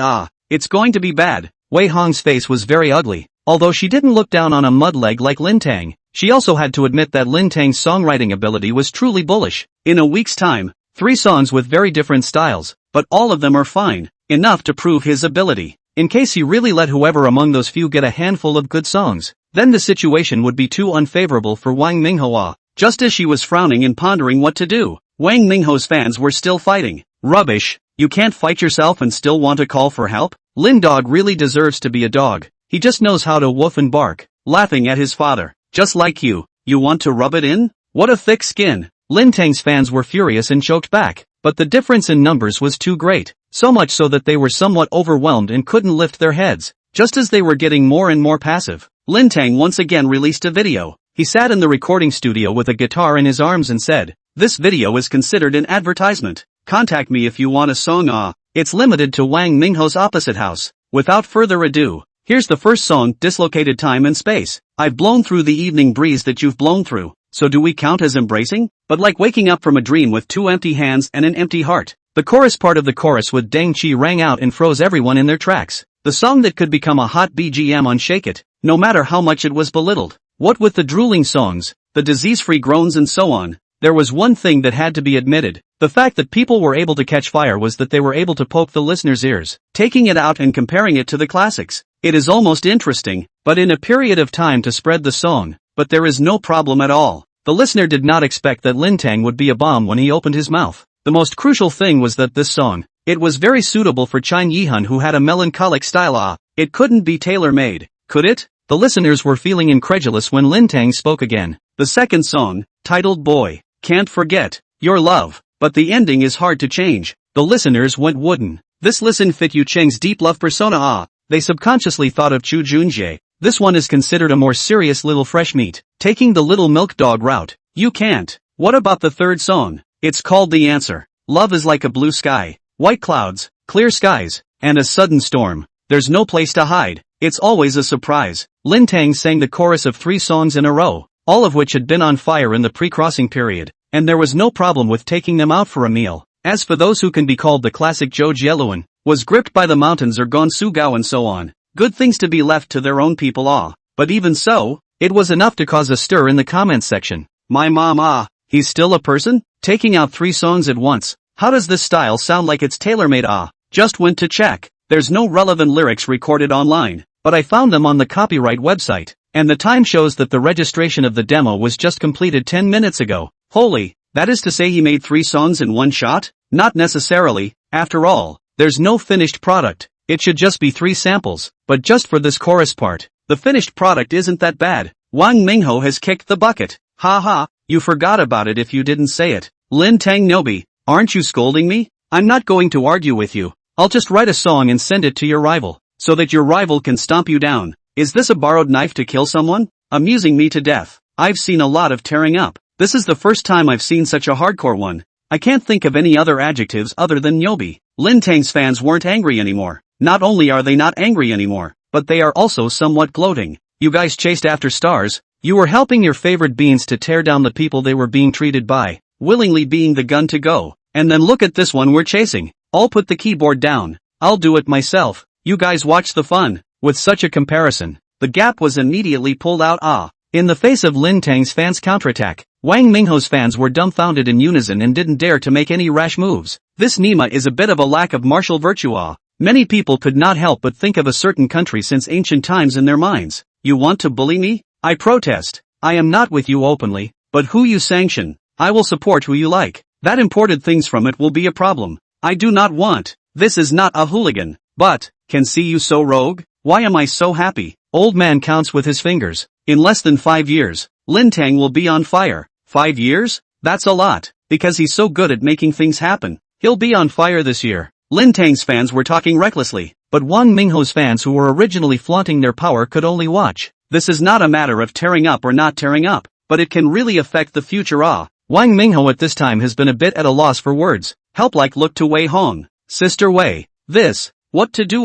it's going to be bad. Wei Hong's face was very ugly. Although she didn't look down on a mudleg like Lin Teng, she also had to admit that Lin Teng's songwriting ability was truly bullish. In a week's time, 3 songs with very different styles, but all of them are fine, enough to prove his ability. In case he really let whoever among those few get a handful of good songs, then the situation would be too unfavorable for Wang Minghua. Just as she was frowning and pondering what to do, Wang Mingho's fans were still fighting. Rubbish, you can't fight yourself and still want to call for help? Lin Dog really deserves to be a dog. He just knows how to woof and bark, laughing at his father. Just like you want to rub it in? What a thick skin. Lin Teng's fans were furious and choked back, but the difference in numbers was too great, so much so that they were somewhat overwhelmed and couldn't lift their heads. Just as they were getting more and more passive, Lin Teng once again released a video. He sat in the recording studio with a guitar in his arms and said, "This video is considered an advertisement. Contact me if you want a song It's limited to Wang Mingho's opposite house." Without further ado, here's the first song, Dislocated Time and Space. I've blown through the evening breeze that you've blown through, so do we count as embracing? But like waking up from a dream with 2 empty hands and an empty heart. The chorus part of the chorus with Deng Chi rang out and froze everyone in their tracks. The song that could become a hot BGM on Shake It, no matter how much it was belittled. What with the drooling songs, the disease-free groans and so on, there was one thing that had to be admitted. The fact that people were able to catch fire was that they were able to poke the listener's ears, taking it out and comparing it to the classics. It is almost interesting, but in a period of time to spread the song, but there is no problem at all. The listener did not expect that Lin Teng would be a bomb when he opened his mouth. The most crucial thing was that this song, it was very suitable for Chin Yihun who had a melancholic style. It couldn't be tailor-made, could it? The listeners were feeling incredulous when Lin Teng spoke again. The second song, titled Boy, Can't Forget Your Love, but the ending is hard to change. The listeners went wooden. This listen fit Yu Cheng's deep love persona. They subconsciously thought of Chu Junjie. This one is considered a more serious little fresh meat, taking the little milk dog route. You can't. What about the third song? It's called The Answer. Love is like a blue sky, white clouds, clear skies, and a sudden storm. There's no place to hide. It's always a surprise. Lin Teng sang the chorus of 3 songs in a row, all of which had been on fire in the pre-crossing period, and there was no problem with taking them out for a meal. As for those who can be called the classic Zhou Jieluan, was gripped by the mountains or gone Sugao and so on. Good things to be left to their own people. But even so, it was enough to cause a stir in the comments section. My mom he's still a person? Taking out 3 songs at once. How does this style sound like it's tailor-made? Just went to check. There's no relevant lyrics recorded online, but I found them on the copyright website, and the time shows that the registration of the demo was just completed 10 minutes ago. Holy, that is to say he made 3 songs in one shot? Not necessarily. After all, there's no finished product. It should just be 3 samples, but just for this chorus part, the finished product isn't that bad. Wang Mingho has kicked the bucket. Ha, you forgot about it if you didn't say it. Lin Teng Nobi, aren't you scolding me? I'm not going to argue with you. I'll just write a song and send it to your rival, so that your rival can stomp you down. Is this a borrowed knife to kill someone? Amusing me to death. I've seen a lot of tearing up. This is the first time I've seen such a hardcore one. I can't think of any other adjectives other than Nyobi. Lin Teng's fans weren't angry anymore. Not only are they not angry anymore, but they are also somewhat gloating. You guys chased after stars. You were helping your favorite beings to tear down the people they were being treated by, willingly being the gun to go. And then look at this one we're chasing. I'll put the keyboard down. I'll do it myself. You guys watch the fun. With such a comparison, the gap was immediately pulled out. In the face of Lin Teng's fans' counterattack, Wang Mingho's fans were dumbfounded in unison and didn't dare to make any rash moves. This Nima is a bit of a lack of martial virtue. Many people could not help but think of a certain country since ancient times in their minds. You want to bully me? I protest. I am not with you openly, but who you sanction, I will support who you like. That imported things from it will be a problem. I do not want. This is not a hooligan, but, can see you so rogue? Why am I so happy? Old man counts with his fingers. In less than 5 years, Lin Teng will be on fire. 5 years? That's a lot, because he's so good at making things happen. He'll be on fire this year. Lin Teng's fans were talking recklessly, but Wang Mingho's fans who were originally flaunting their power could only watch. This is not a matter of tearing up or not tearing up, but it can really affect the future. Wang Mingho at this time has been a bit at a loss for words. Help like look to Wei Hong. Sister Wei. This. What to do?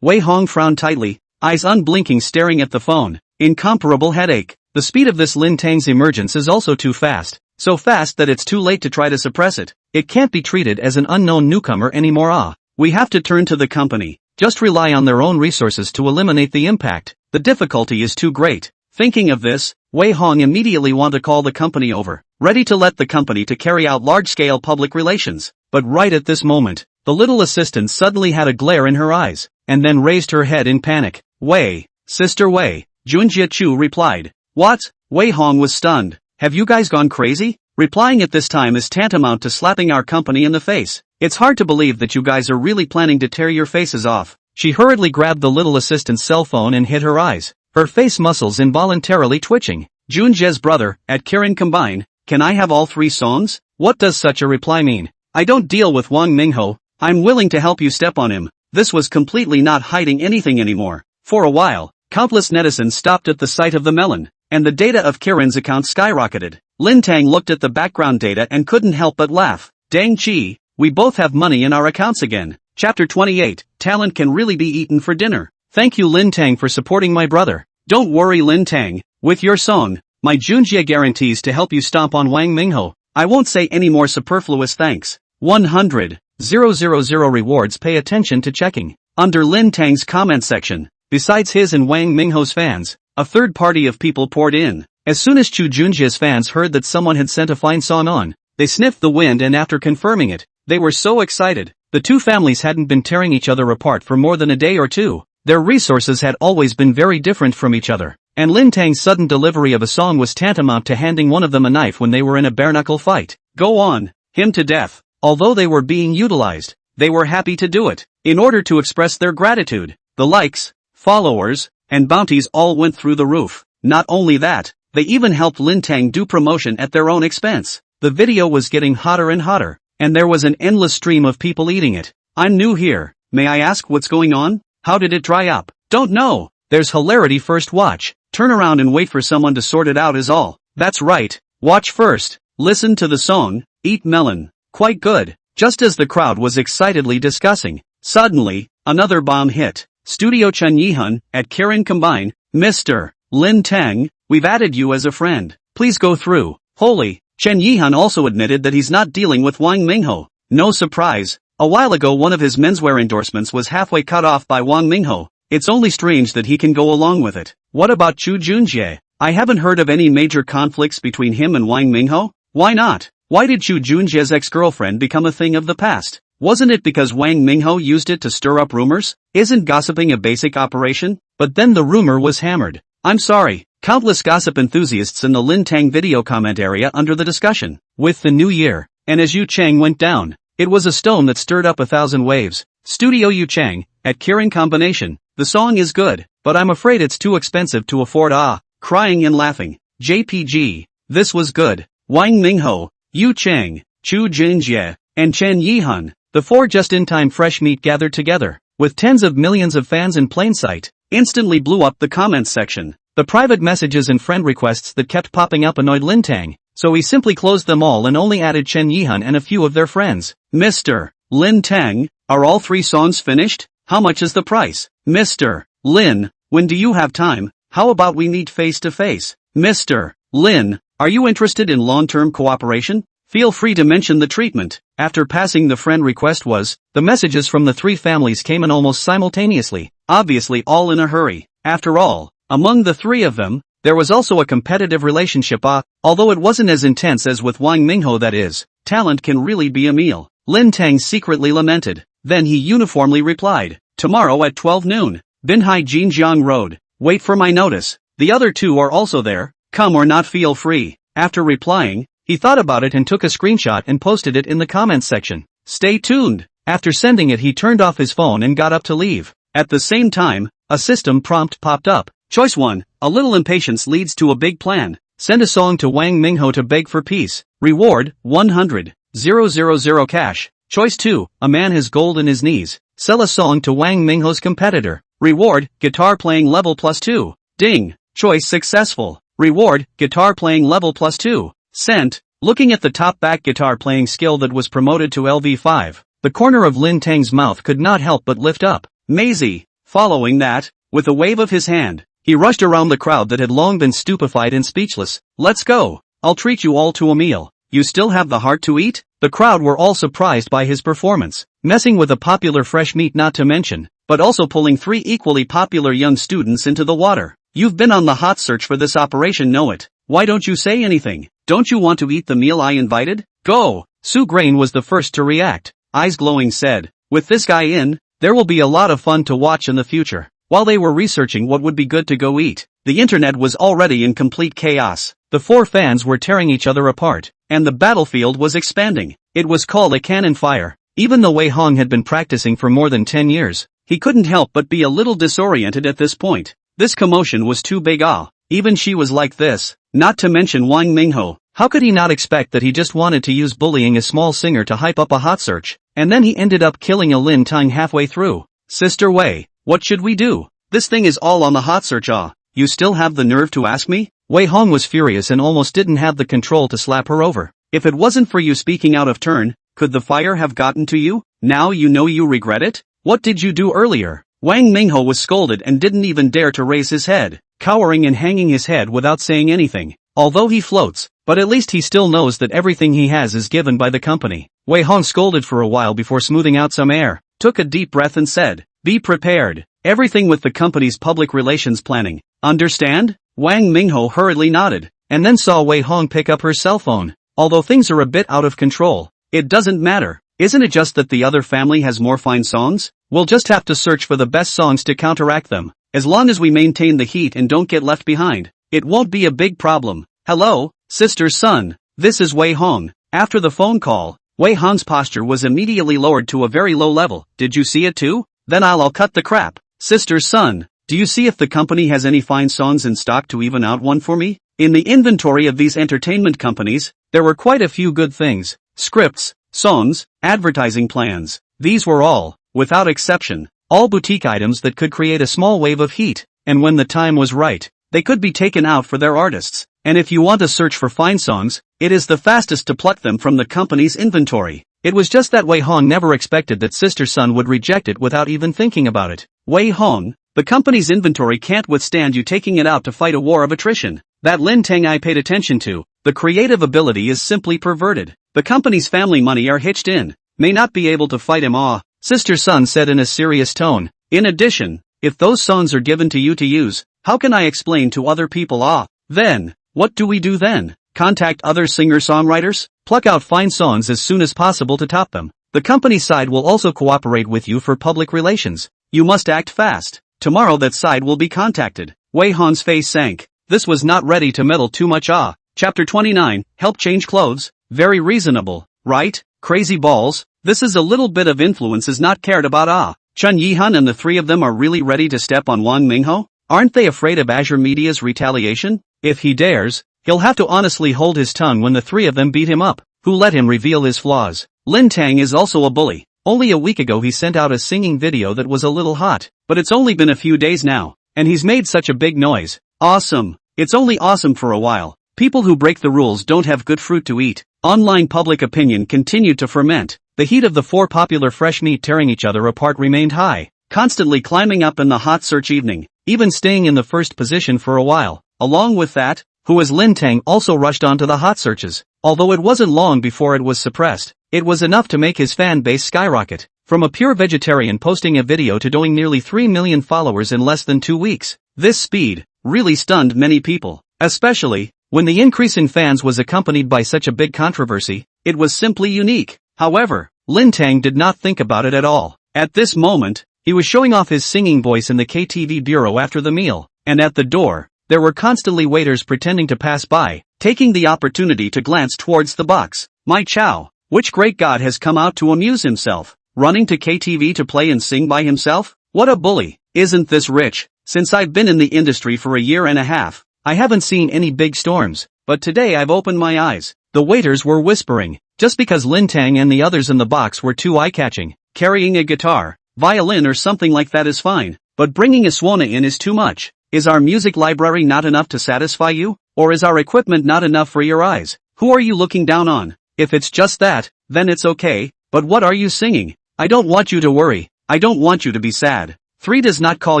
Wei Hong frowned tightly, eyes unblinking staring at the phone. Incomparable headache. The speed of this Lin Teng's emergence is also too fast. So fast that it's too late to try to suppress it. It can't be treated as an unknown newcomer anymore. We have to turn to the company. Just rely on their own resources to eliminate the impact. The difficulty is too great. Thinking of this, Wei Hong immediately want to call the company over, ready to let the company to carry out large-scale public relations. But right at this moment, the little assistant suddenly had a glare in her eyes, and then raised her head in panic. Wei, Sister Wei, Junjie Chu replied. What? Wei Hong was stunned. Have you guys gone crazy? Replying at this time is tantamount to slapping our company in the face. It's hard to believe that you guys are really planning to tear your faces off. She hurriedly grabbed the little assistant's cell phone and hid her eyes, her face muscles involuntarily twitching. Junjie's brother, at Kirin Combine, can I have all 3 songs? What does such a reply mean? I don't deal with Wang Mingho, I'm willing to help you step on him. This was completely not hiding anything anymore. For a while, countless netizens stopped at the sight of the melon, and the data of Kirin's account skyrocketed. Lin Teng looked at the background data and couldn't help but laugh. Dang chi, we both have money in our accounts again. Chapter 28, Talent can really be eaten for dinner. Thank you Lin Teng for supporting my brother. Don't worry Lin Teng, with your song, my Junjie guarantees to help you stomp on Wang Mingho. I won't say any more superfluous thanks. 100,000 rewards. Pay attention to checking. Under Lin Teng's comment section, besides his and Wang Mingho's fans, a third party of people poured in. As soon as Chu Junjie's fans heard that someone had sent a fine song on, they sniffed the wind, and after confirming it, they were so excited. The two families hadn't been tearing each other apart for more than a day or two. Their resources had always been very different from each other, and Lin Teng's sudden delivery of a song was tantamount to handing one of them a knife when they were in a bare-knuckle fight. Go on, him to death. Although they were being utilized, they were happy to do it. In order to express their gratitude, the likes, followers, and bounties all went through the roof. Not only that, they even helped Lin Teng do promotion at their own expense. The video was getting hotter and hotter, and there was an endless stream of people eating it. I'm new here, may I ask what's going on? How did it dry up? Don't know. There's hilarity first. Watch. Turn around and wait for someone to sort it out is all. That's right. Watch first. Listen to the song, Eat Melon. Quite good. Just as the crowd was excitedly discussing, suddenly, another bomb hit. Studio Chen Yihun, at Kirin Combine, Mr. Lin Teng, we've added you as a friend. Please go through. Holy. Chen Yihun also admitted that he's not dealing with Wang Mingho. No surprise. A while ago one of his menswear endorsements was halfway cut off by Wang Mingho. It's only strange that he can go along with it. What about Chu Junjie? I haven't heard of any major conflicts between him and Wang Mingho. Why not? Why did Chu Junjie's ex-girlfriend become a thing of the past? Wasn't it because Wang Mingho used it to stir up rumors? Isn't gossiping a basic operation? But then the rumor was hammered. I'm sorry. Countless gossip enthusiasts in the Lin Teng video comment area under the discussion. With the new year, and as Yu Chang went down, it was a stone that stirred up 1,000 waves. Studio Yu Chang, at Kirin Combination, the song is good, but I'm afraid it's too expensive to afford. Crying and laughing. JPG, this was good. Wang Mingho, Yu Chang, Chu Junjie, and Chen Yihun, the four just-in-time fresh meat gathered together, with tens of millions of fans in plain sight, instantly blew up the comments section. The private messages and friend requests that kept popping up annoyed Lin Teng, so he simply closed them all and only added Chen Yihun and a few of their friends. Mr. Lin Teng, are all 3 songs finished? How much is the price? Mr. Lin, when do you have time? How about we meet face to face? Mr. Lin, are you interested in long-term cooperation? Feel free to mention the treatment. After passing the friend request the messages from the 3 families came in almost simultaneously, obviously all in a hurry. After all, among the 3 of them, there was also a competitive relationship, although it wasn't as intense as with Wang Mingho. That is, talent can really be a meal. Lin Teng secretly lamented. Then he uniformly replied, tomorrow at 12 noon, Binhai Jinjiang Road. Wait for my notice. The other 2 are also there. Come or not, feel free. After replying, he thought about it and took a screenshot and posted it in the comments section. Stay tuned. After sending it, he turned off his phone and got up to leave. At the same time, a system prompt popped up. Choice 1. A little impatience leads to a big plan. Send a song to Wang Mingho to beg for peace. Reward, 100,000 cash. Choice 2. A man has gold in his knees. Sell a song to Wang Mingho's competitor. Reward, guitar playing level +2. Ding. Choice successful. Reward, guitar playing level +2. Sent. Looking at the top back guitar playing skill that was promoted to LV5, the corner of Lin Teng's mouth could not help but lift up. Maisie. Following that, with a wave of his hand, he rushed around the crowd that had long been stupefied and speechless. Let's go. I'll treat you all to a meal. You still have the heart to eat? The crowd were all surprised by his performance, messing with a popular fresh meat not to mention, but also pulling 3 equally popular young students into the water. You've been on the hot search for this operation, know it. Why don't you say anything? Don't you want to eat the meal I invited? Go! Sue Grain was the first to react. Eyes glowing said, with this guy in, there will be a lot of fun to watch in the future. While they were researching what would be good to go eat, the internet was already in complete chaos. The 4 fans were tearing each other apart, and the battlefield was expanding. It was called a cannon fire. Even though Wei Hong had been practicing for more than 10 years, he couldn't help but be a little disoriented at this point. This commotion was too big. Even she was like this, not to mention Wang Mingho. How could he not expect that he just wanted to use bullying a small singer to hype up a hot search, and then he ended up killing a Lin Teng halfway through? Sister Wei, what should we do? This thing is all on the hot search. You still have the nerve to ask me? Wei Hong was furious and almost didn't have the control to slap her over. If it wasn't for you speaking out of turn, could the fire have gotten to you? Now you know you regret it? What did you do earlier? Wang Mingho was scolded and didn't even dare to raise his head, cowering and hanging his head without saying anything. Although he floats, but at least he still knows that everything he has is given by the company. Wei Hong scolded for a while before smoothing out some air, took a deep breath and said, be prepared. Everything with the company's public relations planning. Understand? Wang Mingho hurriedly nodded, and then saw Wei Hong pick up her cell phone. Although things are a bit out of control, it doesn't matter. Isn't it just that the other family has more fine songs? We'll just have to search for the best songs to counteract them. As long as we maintain the heat and don't get left behind, it won't be a big problem. Hello, sister's son. This is Wei Hong. After the phone call, Wei Hong's posture was immediately lowered to a very low level. Did you see it too? Then I'll cut the crap. Sister's son, do you see if the company has any fine songs in stock to even out one for me? In the inventory of these entertainment companies, there were quite a few good things. Scripts, songs, advertising plans. These were all, without exception, all boutique items that could create a small wave of heat, and when the time was right, they could be taken out for their artists. And if you want to search for fine songs, it is the fastest to pluck them from the company's inventory. It was just that Wei Hong never expected that Sister Sun would reject it without even thinking about it. Wei Hong, the company's inventory can't withstand you taking it out to fight a war of attrition. That Lin Teng I paid attention to, the creative ability is simply perverted. The company's family money are hitched in, may not be able to fight him. Sister Sun said in a serious tone. In addition, if those songs are given to you to use, how can I explain to other people? Then, what do we do then? Contact other singer-songwriters? Pluck out fine songs as soon as possible to top them. The company side will also cooperate with you for public relations. You must act fast. Tomorrow that side will be contacted. Wei Hong's face sank. This was not ready to meddle too much. Chapter 29, help change clothes? Very reasonable, right? Crazy balls. This is a little bit of influence is not cared about. Chun Yihan and the 3 of them are really ready to step on Wang Mingho? Aren't they afraid of Azure Media's retaliation? If he dares, he'll have to honestly hold his tongue when the 3 of them beat him up. Who let him reveal his flaws? Lin Teng is also a bully. Only a week ago he sent out a singing video that was a little hot, but it's only been a few days now, and he's made such a big noise. Awesome. It's only awesome for a while. People who break the rules don't have good fruit to eat. Online public opinion continued to ferment. The heat of the 4 popular fresh meat tearing each other apart remained high, constantly climbing up in the hot search evening, even staying in the first position for a while. Along with that, who as Lin Teng also rushed onto the hot searches. Although it wasn't long before it was suppressed, it was enough to make his fan base skyrocket. From a pure vegetarian posting a video to doing nearly 3 million followers in less than 2 weeks. This speed really stunned many people, especially when the increase in fans was accompanied by such a big controversy. It was simply unique. However, Lin Teng did not think about it at all. At this moment, he was showing off his singing voice in the KTV bureau after the meal, and at the door, there were constantly waiters pretending to pass by, taking the opportunity to glance towards the box. My chow, which great god has come out to amuse himself, running to KTV to play and sing by himself? What a bully. Isn't this rich? Since I've been in the industry for a year and a half, I haven't seen any big storms, but today I've opened my eyes. The waiters were whispering, just because Lin Teng and the others in the box were too eye-catching. Carrying a guitar, violin or something like that is fine, but bringing a swana in is too much. Is our music library not enough to satisfy you? Or is our equipment not enough for your eyes? Who are you looking down on? If it's just that, then it's okay, but what are you singing? I don't want you to worry. I don't want you to be sad. 3 does not call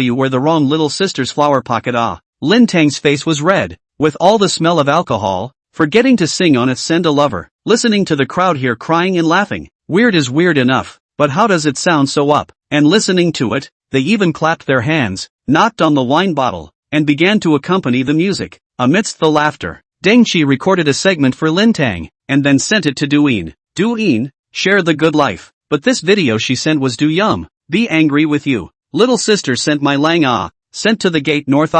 you where the wrong little sister's flower pocket. Lin Teng's face was red, with all the smell of alcohol, forgetting to sing on it send a lover, listening to the crowd here crying and laughing. Weird is weird enough, but how does it sound so up? And listening to it, they even clapped their hands, knocked on the wine bottle, and began to accompany the music. Amidst the laughter, Deng Qi recorded a segment for Lin Teng, and then sent it to Duyin. Duyin, share the good life. But this video she sent was Do Yum, be angry with you. Little sister sent my lang sent to the gate north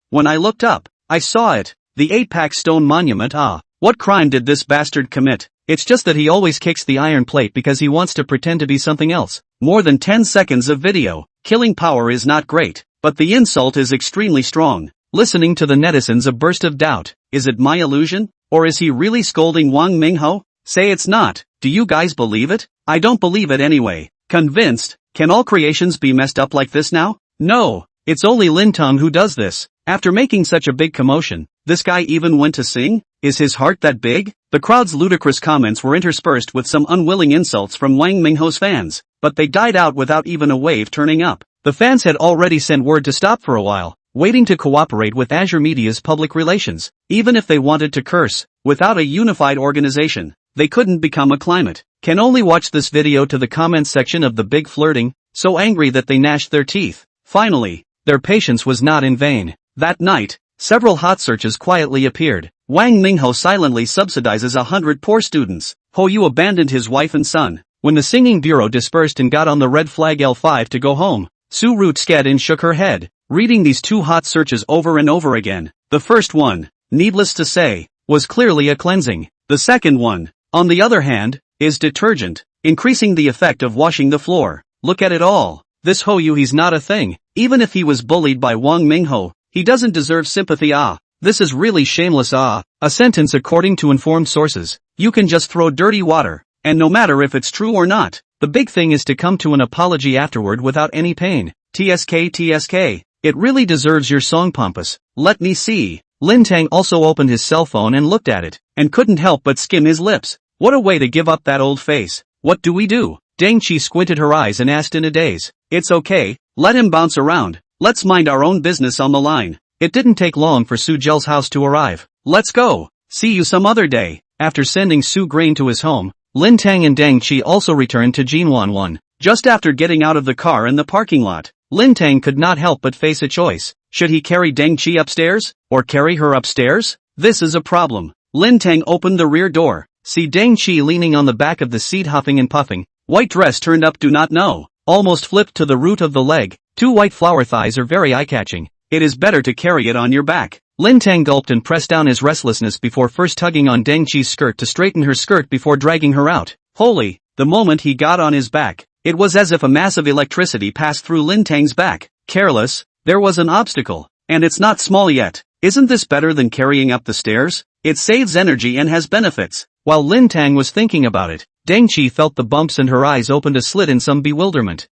When I looked up, I saw it, the 8-pack stone monument What crime did this bastard commit? It's just that he always kicks the iron plate because he wants to pretend to be something else. More than 10 seconds of video, killing power is not great, but the insult is extremely strong. Listening to the netizens a burst of doubt, is it my illusion? Or is he really scolding Wang Mingho? Say it's not, do you guys believe it? I don't believe it anyway. Convinced? Can all creations be messed up like this now? No, it's only Lin Teng who does this. After making such a big commotion, this guy even went to sing? Is his heart that big? The crowd's ludicrous comments were interspersed with some unwilling insults from Wang Mingho's fans, but they died out without even a wave turning up. The fans had already sent word to stop for a while, waiting to cooperate with Azure Media's public relations. Even if they wanted to curse, without a unified organization, they couldn't become a climate. Can only watch this video to the comments section of the big flirting, so angry that they gnashed their teeth. Finally, their patience was not in vain. That night, several hot searches quietly appeared. Wang Mingho silently subsidizes 100 poor students. Ho Yu abandoned his wife and son. When the singing bureau dispersed and got on the red flag L5 to go home, Su Root Skadin shook her head, reading these 2 hot searches over and over again. The first one, needless to say, was clearly a cleansing. The second one, on the other hand, is detergent, increasing the effect of washing the floor. Look at it all. This Ho Yu, he's not a thing. Even if he was bullied by Wang Mingho, he doesn't deserve sympathy. This is really shameless. A sentence according to informed sources. You can just throw dirty water, and no matter if it's true or not, the big thing is to come to an apology afterward without any pain. TSK. It really deserves your song, Pompous. Let me see. Lin Teng also opened his cell phone and looked at it, and couldn't help but skim his lips. What a way to give up that old face. What do we do? Deng Qi squinted her eyes and asked in a daze. It's okay, let him bounce around. Let's mind our own business on the line. It didn't take long for Su Zhel's house to arrive. Let's go. See you some other day. After sending Su Grain to his home, Lin Teng and Deng Qi also returned to Jinwanwan. Just after getting out of the car in the parking lot, Lin Teng could not help but face a choice. Should he carry Deng Qi upstairs, or carry her upstairs? This is a problem. Lin Teng opened the rear door. See Deng Qi leaning on the back of the seat huffing and puffing. White dress turned up do not know. Almost flipped to the root of the leg. 2 white flower thighs are very eye-catching. It is better to carry it on your back. Lin Teng gulped and pressed down his restlessness before first tugging on Deng Qi's skirt to straighten her skirt before dragging her out. Holy, the moment he got on his back, it was as if a massive electricity passed through Lin Teng's back. Careless, there was an obstacle. And it's not small yet. Isn't this better than carrying up the stairs? It saves energy and has benefits. While Lin Teng was thinking about it, Deng Qi felt the bumps and her eyes opened a slit in some bewilderment.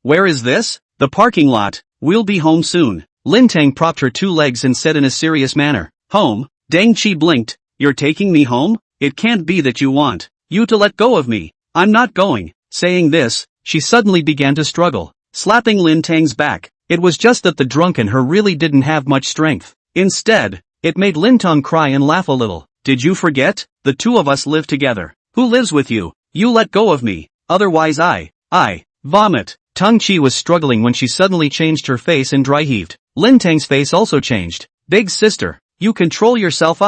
Where is this? The parking lot. We'll be home soon. Lin Teng propped her 2 legs and said in a serious manner. Home? Deng Qi blinked. You're taking me home? It can't be that you want you to let go of me. I'm not going. Saying this, she suddenly began to struggle, slapping Lin Teng's back. It was just that the drunk in her really didn't have much strength. Instead, it made Lin Teng cry and laugh a little. Did you forget? The 2 of us live together. Who lives with you? You let go of me. Otherwise I vomit. Teng Qi was struggling when she suddenly changed her face and dry heaved. Lin Teng's face also changed. Big sister, you control yourself.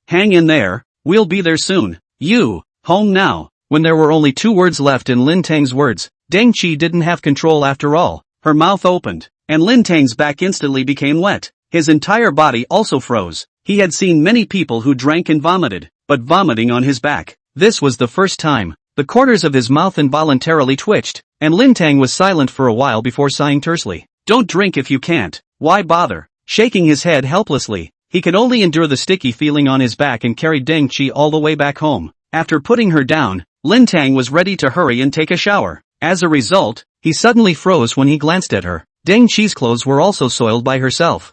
Hang in there, we'll be there soon. You, home now. When there were only 2 words left in Lin Teng's words, Deng Qi didn't have control after all. Her mouth opened, and Lin Teng's back instantly became wet. His entire body also froze. He had seen many people who drank and vomited, but vomiting on his back, this was the first time. The corners of his mouth involuntarily twitched, and Lin Teng was silent for a while before sighing tersely. Don't drink if you can't. Why bother? Shaking his head helplessly, he could only endure the sticky feeling on his back and carried Deng Qi all the way back home. After putting her down, Lin Teng was ready to hurry and take a shower. As a result, he suddenly froze when he glanced at her. Deng Qi's clothes were also soiled by herself.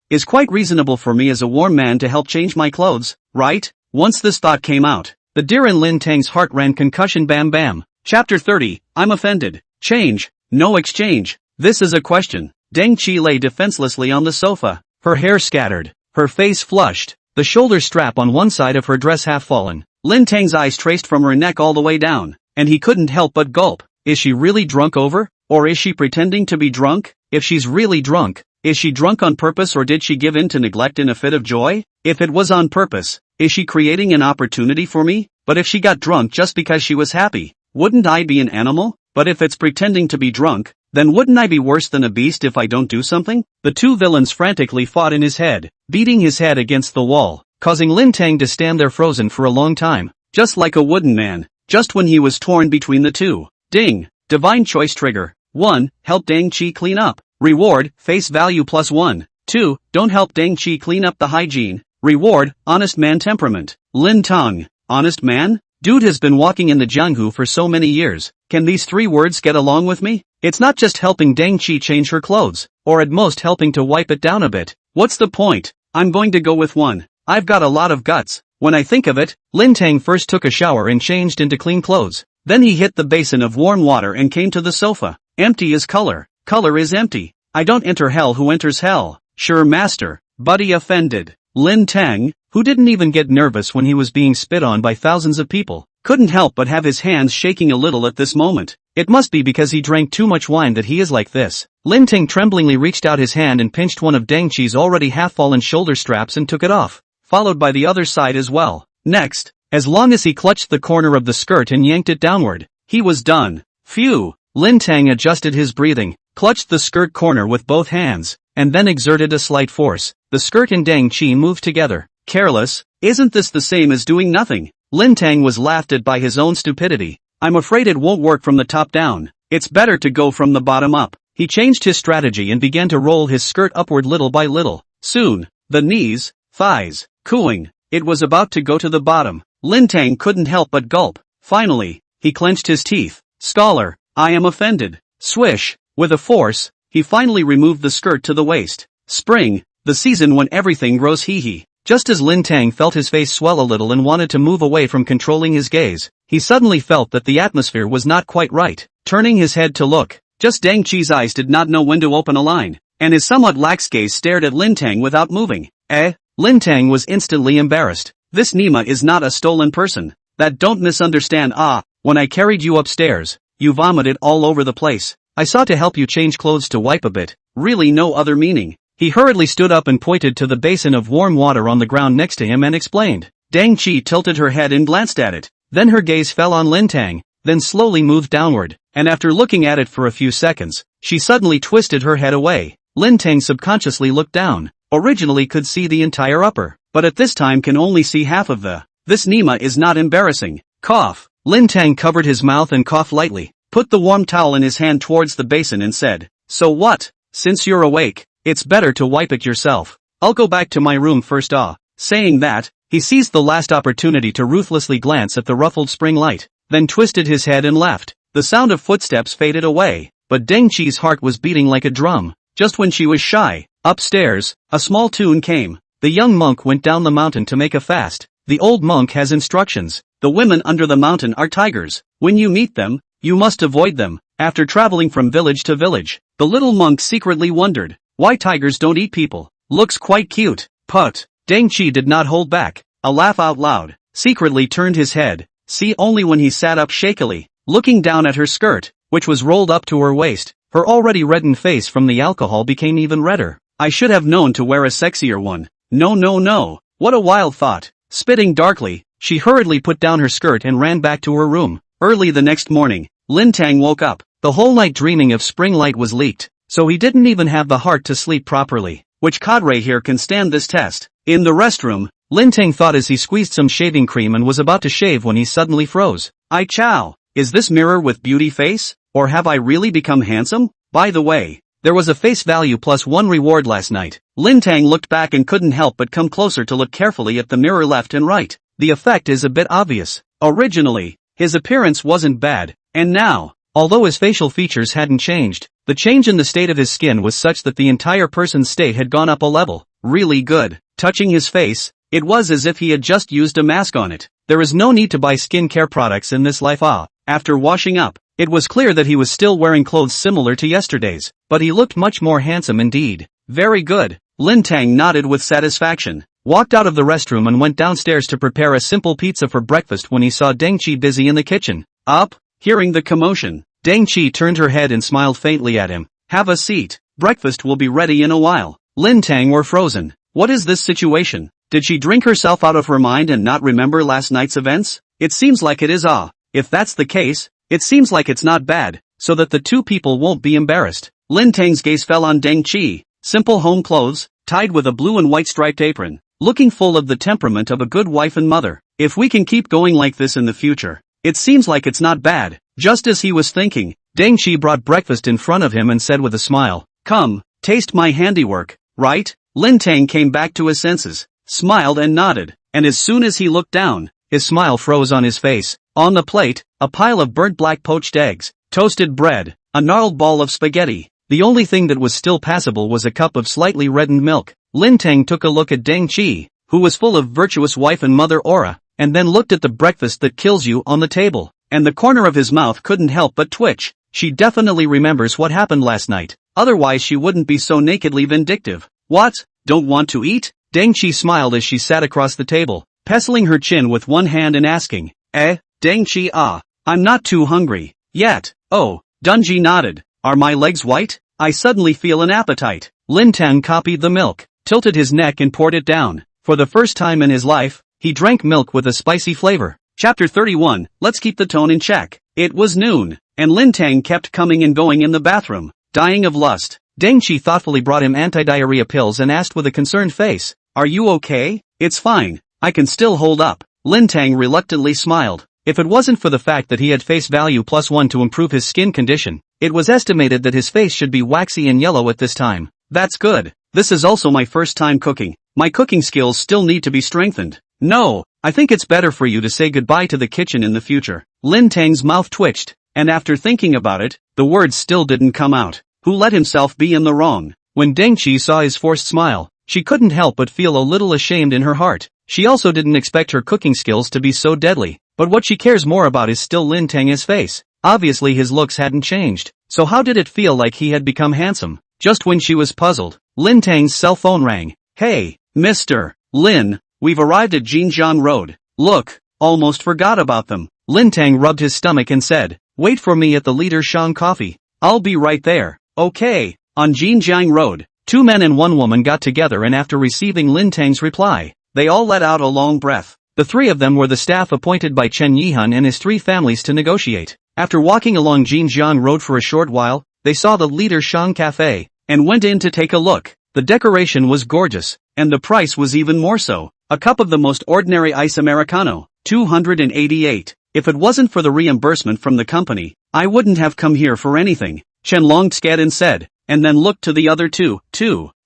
is quite reasonable for me as a warm man to help change my clothes, right? Once this thought came out, the deer in Lin Teng's heart ran concussion bam bam. Chapter 30, I'm offended. Change, no exchange. This is a question. Deng Qi lay defenselessly on the sofa, her hair scattered, her face flushed, the shoulder strap on one side of her dress half fallen. Lin Teng's eyes traced from her neck all the way down, and he couldn't help but gulp. Is she really drunk over? Or is she pretending to be drunk? If she's really drunk, is she drunk on purpose or did she give in to neglect in a fit of joy? If it was on purpose, is she creating an opportunity for me? But if she got drunk just because she was happy, wouldn't I be an animal? But if it's pretending to be drunk, then wouldn't I be worse than a beast if I don't do something? The two villains frantically fought in his head, beating his head against the wall, causing Lin Teng to stand there frozen for a long time, just like a wooden man, just when he was torn between the two. Ding! Divine choice trigger. 1. Help Deng Qi clean up. Reward, face value +1. 2. Don't help Deng Qi clean up the hygiene. Reward, honest man temperament. Lin Teng. Honest man? Dude has been walking in the Jianghu for so many years. Can these 3 words get along with me? It's not just helping Deng Qi change her clothes, or at most helping to wipe it down a bit. What's the point? I'm going to go with 1. I've got a lot of guts. When I think of it, Lin Teng first took a shower and changed into clean clothes. Then he hit the basin of warm water and came to the sofa. Empty is color. Color is empty. I don't enter hell who enters hell. Sure master. Buddy offended. Lin Teng, who didn't even get nervous when he was being spit on by thousands of people, couldn't help but have his hands shaking a little at this moment. It must be because he drank too much wine that he is like this. Lin Teng tremblingly reached out his hand and pinched one of Deng Qi's already half-fallen shoulder straps and took it off, followed by the other side as well. Next, as long as he clutched the corner of the skirt and yanked it downward, he was done. Phew! Lin Teng adjusted his breathing, clutched the skirt corner with both hands, and then exerted a slight force. The skirt and Deng Qi moved together. Careless? Isn't this the same as doing nothing? Lin Teng was laughed at by his own stupidity. I'm afraid it won't work from the top down. It's better to go from the bottom up. He changed his strategy and began to roll his skirt upward little by little. Soon, the knees, thighs, cooing. It was about to go to the bottom. Lin Teng couldn't help but gulp. Finally, he clenched his teeth. Scholar, I am offended. Swish. With a force, he finally removed the skirt to the waist. Spring, the season when everything grows hee-hee. Just as Lin Teng felt his face swell a little and wanted to move away from controlling his gaze, he suddenly felt that the atmosphere was not quite right. Turning his head to look, just Deng Qi's eyes did not know when to open a line, and his somewhat lax gaze stared at Lin Teng without moving. Lin Teng was instantly embarrassed. This Nima is not a stolen person. That don't misunderstand. When I carried you upstairs, you vomited all over the place. I saw to help you change clothes to wipe a bit. Really no other meaning. He hurriedly stood up and pointed to the basin of warm water on the ground next to him and explained. Deng Qi tilted her head and glanced at it. Then her gaze fell on Lin Teng, then slowly moved downward, and after looking at it for a few seconds, she suddenly twisted her head away. Lin Teng subconsciously looked down, originally could see the entire upper, but at this time can only see half of the. This Nima is not embarrassing. Cough. Lin Teng covered his mouth and coughed lightly, put the warm towel in his hand towards the basin and said, So what? Since you're awake, it's better to wipe it yourself. I'll go back to my room first. Saying that, he seized the last opportunity to ruthlessly glance at the ruffled spring light, then twisted his head and left. The sound of footsteps faded away, but Deng Qi's heart was beating like a drum. Just when she was shy, upstairs, a small tune came. The young monk went down the mountain to make a fast. The old monk has instructions. The women under the mountain are tigers. When you meet them, you must avoid them. After traveling from village to village, the little monk secretly wondered why tigers don't eat people. Looks quite cute. Put. Deng Qi did not hold back. A laugh out loud. Secretly turned his head. See only when he sat up shakily, looking down at her skirt, which was rolled up to her waist. Her already reddened face from the alcohol became even redder. I should have known to wear a sexier one. No. What a wild thought. Spitting darkly, she hurriedly put down her skirt and ran back to her room. Early the next morning, Lin Teng woke up. The whole night dreaming of spring light was leaked, so he didn't even have the heart to sleep properly. Which cadre here can stand this test? In the restroom, Lin Teng thought as he squeezed some shaving cream and was about to shave when he suddenly froze. I chow. Is this mirror with beauty face? Or have I really become handsome? By the way, there was a face value +1 reward last night. Lin Teng looked back and couldn't help but come closer to look carefully at the mirror left and right. The effect is a bit obvious. Originally, his appearance wasn't bad, and now, although his facial features hadn't changed, the change in the state of his skin was such that the entire person's state had gone up a level. really good. Touching his face, it was as if he had just used a mask on it. There is no need to buy skincare products in this life. After washing up, it was clear that he was still wearing clothes similar to yesterday's, but he looked much more handsome indeed. Very good. Lin Teng nodded with satisfaction, walked out of the restroom and went downstairs to prepare a simple pizza for breakfast when he saw Deng Qi busy in the kitchen. Up? Hearing the commotion, Deng Qi turned her head and smiled faintly at him. Have a seat. Breakfast will be ready in a while. Lin Teng were frozen. What is this situation? Did she drink herself out of her mind and not remember last night's events? It seems like it is. If that's the case, it seems like it's not bad, so that the two people won't be embarrassed. Lin Teng's gaze fell on Deng Qi. Simple home clothes, tied with a blue and white striped apron, looking full of the temperament of a good wife and mother. If we can keep going like this in the future, it seems like it's not bad. Just as he was thinking, Deng Qi brought breakfast in front of him and said with a smile, "Come, taste my handiwork, right?" Lin Teng came back to his senses, smiled and nodded, and as soon as he looked down, his smile froze on his face. On the plate, a pile of burnt black poached eggs, toasted bread, a gnarled ball of spaghetti. The only thing that was still passable was a cup of slightly reddened milk. Lin Teng took a look at Deng Qi, who was full of virtuous wife and mother aura, and then looked at the breakfast that kills you on the table, and the corner of his mouth couldn't help but twitch. She definitely remembers what happened last night, otherwise she wouldn't be so nakedly vindictive. What? Don't want to eat? Deng Qi smiled as she sat across the table, pestling her chin with one hand and asking, Deng Qi, I'm not too hungry yet. Oh, Dunji nodded. Are my legs white? I suddenly feel an appetite. Lin Teng copied the milk, tilted his neck and poured it down. For the first time in his life, he drank milk with a spicy flavor. Chapter 31, let's keep the tone in check. It was noon, and Lin Teng kept coming and going in the bathroom, dying of lust. Deng Qi thoughtfully brought him anti-diarrhea pills and asked with a concerned face, "Are you okay?" "It's fine. I can still hold up." Lin Teng reluctantly smiled. If it wasn't for the fact that he had face value +1 to improve his skin condition, it was estimated that his face should be waxy and yellow at this time. That's good. This is also my first time cooking. My cooking skills still need to be strengthened. No, I think it's better for you to say goodbye to the kitchen in the future. Lin Teng's mouth twitched, and after thinking about it, the words still didn't come out. Who let himself be in the wrong? When Deng Qi saw his forced smile, she couldn't help but feel a little ashamed in her heart. She also didn't expect her cooking skills to be so deadly. But what she cares more about is still Lin Teng's face. Obviously his looks hadn't changed. So how did it feel like he had become handsome? Just when she was puzzled, Lin Teng's cell phone rang. "Hey, Mr. Lin, we've arrived at Jinjiang Road. Look, almost forgot about them." Lin Teng rubbed his stomach and said, "Wait for me at the Leader Shang Coffee. I'll be right there." Okay. On Jinjiang Road, 2 men and 1 woman got together, and after receiving Lin Teng's reply, they all let out a long breath. The 3 of them were the staff appointed by Chen Yihan and his 3 families to negotiate. After walking along Jinjiang Road for a short while, they saw the Leader Shang Cafe, and went in to take a look. The decoration was gorgeous, and the price was even more so. A cup of the most ordinary ice Americano, 288. If it wasn't for the reimbursement from the company, I wouldn't have come here for anything. Chen Long Skadden said, and then looked to the other 2.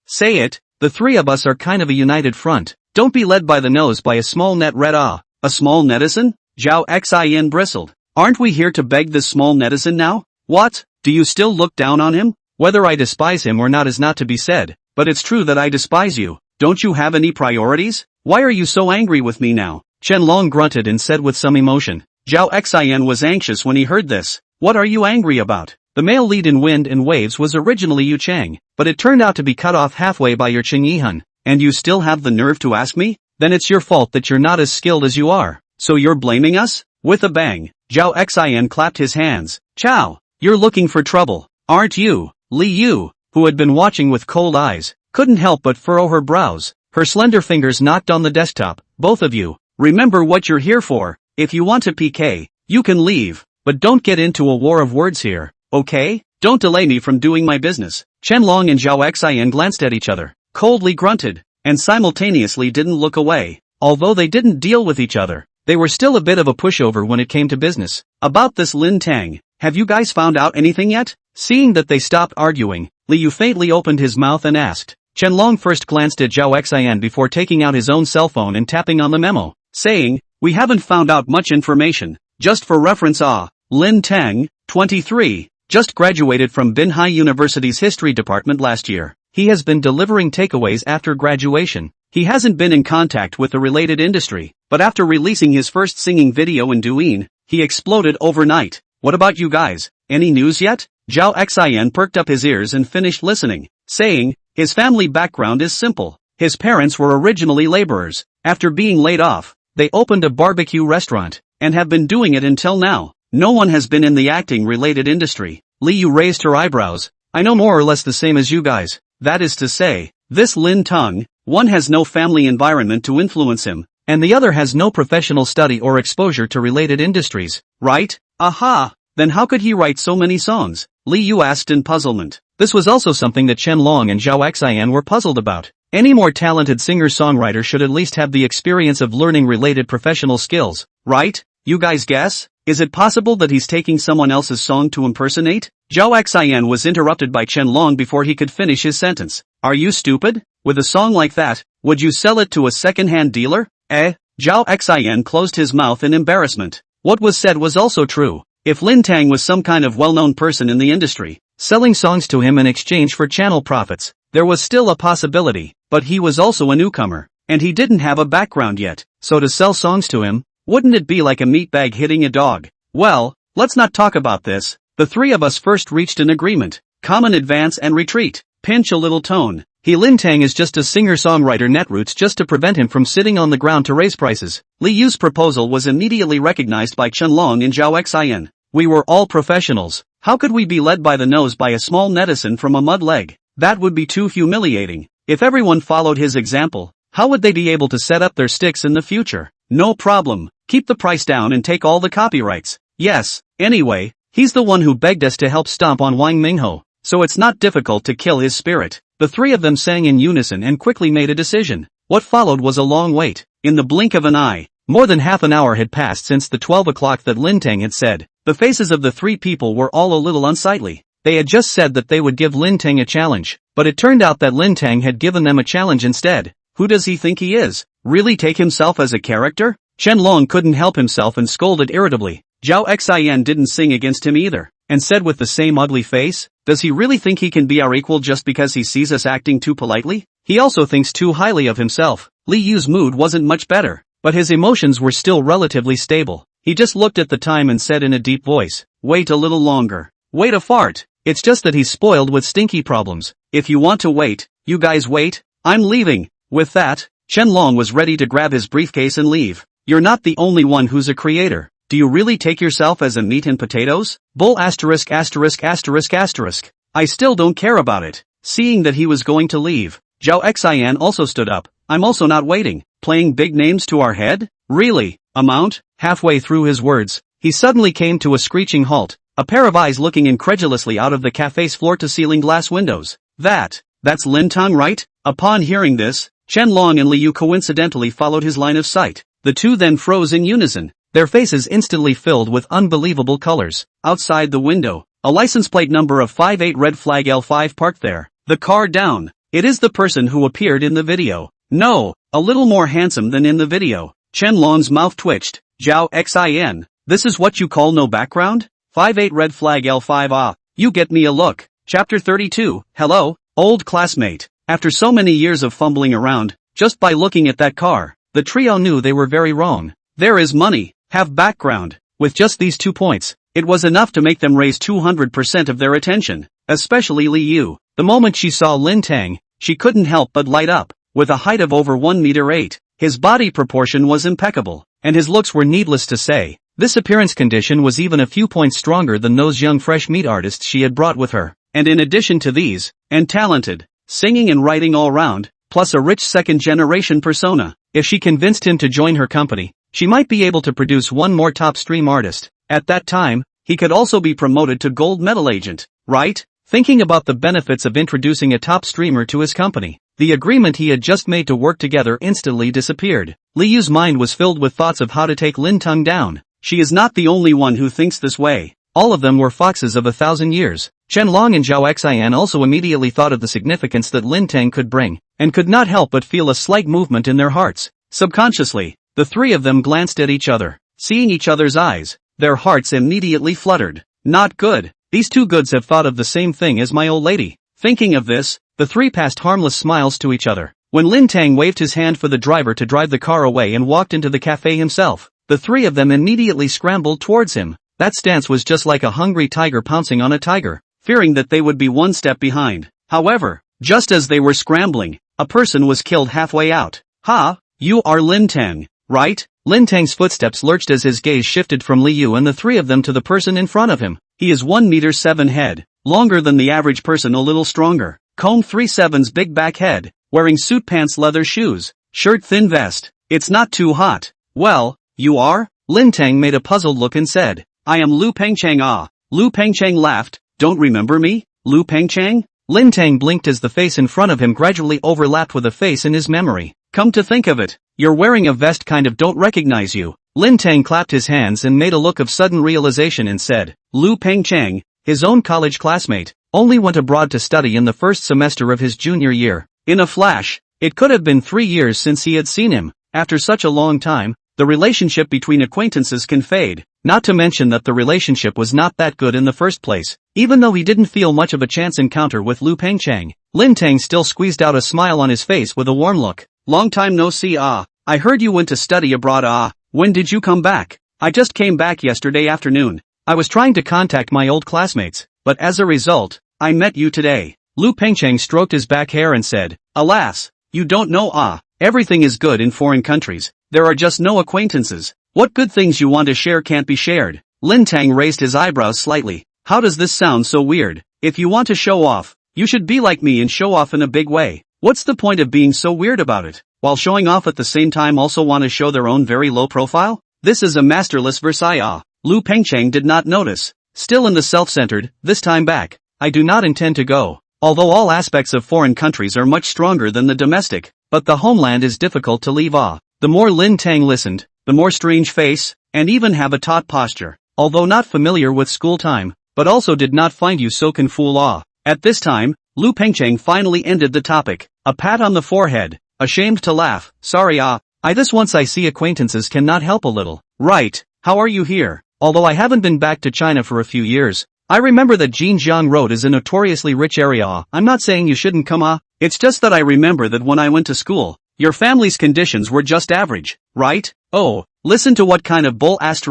Say it, the 3 of us are kind of a united front. Don't be led by the nose by a small net red. A small netizen? Zhao Xin bristled. Aren't we here to beg this small netizen now? What? Do you still look down on him? Whether I despise him or not is not to be said, but it's true that I despise you. Don't you have any priorities? Why are you so angry with me now? Chen Long grunted and said with some emotion. Zhao Xin was anxious when he heard this. What are you angry about? The male lead in Wind and Waves was originally Yu Chang, but it turned out to be cut off halfway by your Chen Yihan. And you still have the nerve to ask me? Then it's your fault that you're not as skilled as you are. So you're blaming us? With a bang, Zhao Xin clapped his hands. Chow, you're looking for trouble, aren't you? Li Yu, who had been watching with cold eyes, couldn't help but furrow her brows. Her slender fingers knocked on the desktop. Both of you, remember what you're here for. If you want to PK, you can leave, but don't get into a war of words here, okay? Don't delay me from doing my business. Chen Long and Zhao Xin glanced at each other, coldly grunted, and simultaneously didn't look away. Although they didn't deal with each other, they were still a bit of a pushover when it came to business. About this Lin Teng, have you guys found out anything yet? Seeing that they stopped arguing, Li Yu faintly opened his mouth and asked. Chen Long first glanced at Zhao Xin before taking out his own cell phone and tapping on the memo, saying, "We haven't found out much information. Just for reference, Lin Teng, 23, just graduated from Binhai University's history department last year. he has been delivering takeaways after graduation. He hasn't been in contact with the related industry, but after releasing his first singing video in Douyin, he exploded overnight. What about you guys? Any news yet? Zhao Xian perked up his ears and finished listening, saying, his family background is simple. His parents were originally laborers. After being laid off, they opened a barbecue restaurant, and have been doing it until now. No one has been in the acting-related industry. Li Yu raised her eyebrows. I know more or less the same as you guys. That is to say, this Lin Teng, one has no family environment to influence him, and the other has no professional study or exposure to related industries, right? Aha! Then how could he write so many songs? Li Yu asked in puzzlement. This was also something that Chen Long and Zhao Xian were puzzled about. Any more talented singer-songwriter should at least have the experience of learning related professional skills, right? You guys guess? Is it possible that he's taking someone else's song to impersonate? Zhao Xian was interrupted by Chen Long before he could finish his sentence. Are you stupid? With a song like that, would you sell it to a second-hand dealer? Zhao Xian closed his mouth in embarrassment. What was said was also true. If Lin Teng was some kind of well-known person in the industry, selling songs to him in exchange for channel profits, there was still a possibility, but he was also a newcomer, and he didn't have a background yet, so to sell songs to him, wouldn't it be like a meatbag hitting a dog? Well, let's not talk about this. The three of us first reached an agreement. Common advance and retreat. Pinch a little tone. Lin Teng is just a singer-songwriter netroots just to prevent him from sitting on the ground to raise prices. Li Yu's proposal was immediately recognized by Chen Long and Zhao Xian. We were all professionals. How could we be led by the nose by a small netizen from a mud leg? That would be too humiliating. If everyone followed his example, how would they be able to set up their sticks in the future? No problem. Keep the price down and take all the copyrights. Yes, anyway, he's the one who begged us to help stomp on Wang Mingho, so it's not difficult to kill his spirit. The three of them sang in unison and quickly made a decision. What followed was a long wait. In the blink of an eye, more than half an hour had passed since the 12 o'clock that Lin Teng had said. The faces of the three people were all a little unsightly. They had just said that they would give Lin Teng a challenge, but it turned out that Lin Teng had given them a challenge instead. Who does he think he is? Really take himself as a character? Chen Long couldn't help himself and scolded irritably. Zhao Xian didn't sing against him either, and said with the same ugly face, does he really think he can be our equal just because he sees us acting too politely? He also thinks too highly of himself. Li Yu's mood wasn't much better, but his emotions were still relatively stable. He just looked at the time and said in a deep voice, wait a little longer. Wait a fart. It's just that he's spoiled with stinky problems. If you want to wait, you guys wait. I'm leaving. With that, Chen Long was ready to grab his briefcase and leave. You're not the only one who's a creator. Do you really take yourself as a meat and potatoes? Bull asterisk asterisk asterisk asterisk. I still don't care about it. Seeing that he was going to leave, Zhao Xian also stood up. I'm also not waiting. Playing big names to our head? Really? Amount? Halfway through his words, he suddenly came to a screeching halt, a pair of eyes looking incredulously out of the cafe's floor-to-ceiling glass windows. That's Lin Teng, right? Upon hearing this, Chen Long and Li Yu coincidentally followed his line of sight. The two then froze in unison, their faces instantly filled with unbelievable colors. Outside the window, a license plate number of 58 red flag L5 parked there. The car down. It is the person who appeared in the video. No, a little more handsome than in the video. Chen Long's mouth twitched. Zhao Xian, this is what you call no background? 58 red flag L5 you get me a look. Chapter 32, hello, old classmate. After so many years of fumbling around, just by looking at that car, the trio knew they were very wrong. There is money, have background. With just these 2 points, it was enough to make them raise 200% of their attention, especially Li Yu. The moment she saw Lin Teng, she couldn't help but light up. With a height of over 1 meter 8, his body proportion was impeccable, and his looks were needless to say. This appearance condition was even a few points stronger than those young fresh meat artists she had brought with her. And in addition to these, and talented, singing and writing all round, plus a rich second-generation persona. If she convinced him to join her company, she might be able to produce one more top-stream artist. At that time, he could also be promoted to gold medal agent, right? Thinking about the benefits of introducing a top streamer to his company, the agreement he had just made to work together instantly disappeared. Li Yu's mind was filled with thoughts of how to take Lin Teng down. She is not the only one who thinks this way. All of them were foxes of 1,000 years. Chen Long and Zhao Xian also immediately thought of the significance that Lin Teng could bring, and could not help but feel a slight movement in their hearts. Subconsciously, the three of them glanced at each other. Seeing each other's eyes, their hearts immediately fluttered. Not good. These two goods have thought of the same thing as my old lady. Thinking of this, The three passed harmless smiles to each other. When Lin Teng waved his hand for the driver to drive the car away and walked into the cafe himself, the three of them immediately scrambled towards him. That stance was just like a hungry tiger pouncing on a tiger, fearing that they would be one step behind. However, just as they were scrambling, a person was killed halfway out. Ha! You are Lin Teng, right? Lin Teng's footsteps lurched as his gaze shifted from Li Yu and the three of them to the person in front of him. He is 1.7 meters head, longer than the average person, a little stronger, comb 3/7's big back head, wearing suit pants, leather shoes, shirt, thin vest. It's not too hot. Well, you are? Lin Teng made a puzzled look and said, I am Lu Pengchang. Ah. Lu Pengchang laughed. Don't remember me, Lu Pengchang? Lin Teng blinked as the face in front of him gradually overlapped with a face in his memory. Come to think of it, you're wearing a vest, kind of don't recognize you. Lin Teng clapped his hands and made a look of sudden realization and said, Lu Pengchang, his own college classmate, only went abroad to study in the first semester of his junior year. In a flash, it could have been 3 years since he had seen him. After such a long time, the relationship between acquaintances can fade, not to mention that the relationship was not that good in the first place. Even though he didn't feel much of a chance encounter with Lu Pengchang, Lin Teng still squeezed out a smile on his face with a warm look. Long time no see. Ah, I heard you went to study abroad. Ah, when did you come back? I just came back yesterday afternoon. I was trying to contact my old classmates, but as a result, I met you today. Lu Pengchang stroked his back hair and said, Alas, you don't know. Ah, everything is good in foreign countries. There are just no acquaintances. What good things you want to share can't be shared. Lin Teng raised his eyebrows slightly. How does this sound so weird? If you want to show off, you should be like me and show off in a big way. What's the point of being so weird about it? While showing off at the same time also want to show their own very low profile? This is a masterless Versailles. Ah. Lu Pengchang did not notice. Still in the self-centered, this time back. I do not intend to go. Although all aspects of foreign countries are much stronger than the domestic, but the homeland is difficult to leave. Ah. The more Lin Teng listened, the more strange face, and even have a taut posture. Although not familiar with school time, but also did not find you so can fool. Ah. At this time, Lu Pengchang finally ended the topic. A pat on the forehead, ashamed to laugh. Sorry. Ah. I this once I see acquaintances cannot help a little. Right, how are you here? Although I haven't been back to China for a few years, I remember that Jinjiang Road is a notoriously rich area. Ah. I'm not saying you shouldn't come. Ah. It's just that I remember that when I went to school, your family's conditions were just average, right? Oh, listen to what kind of bull this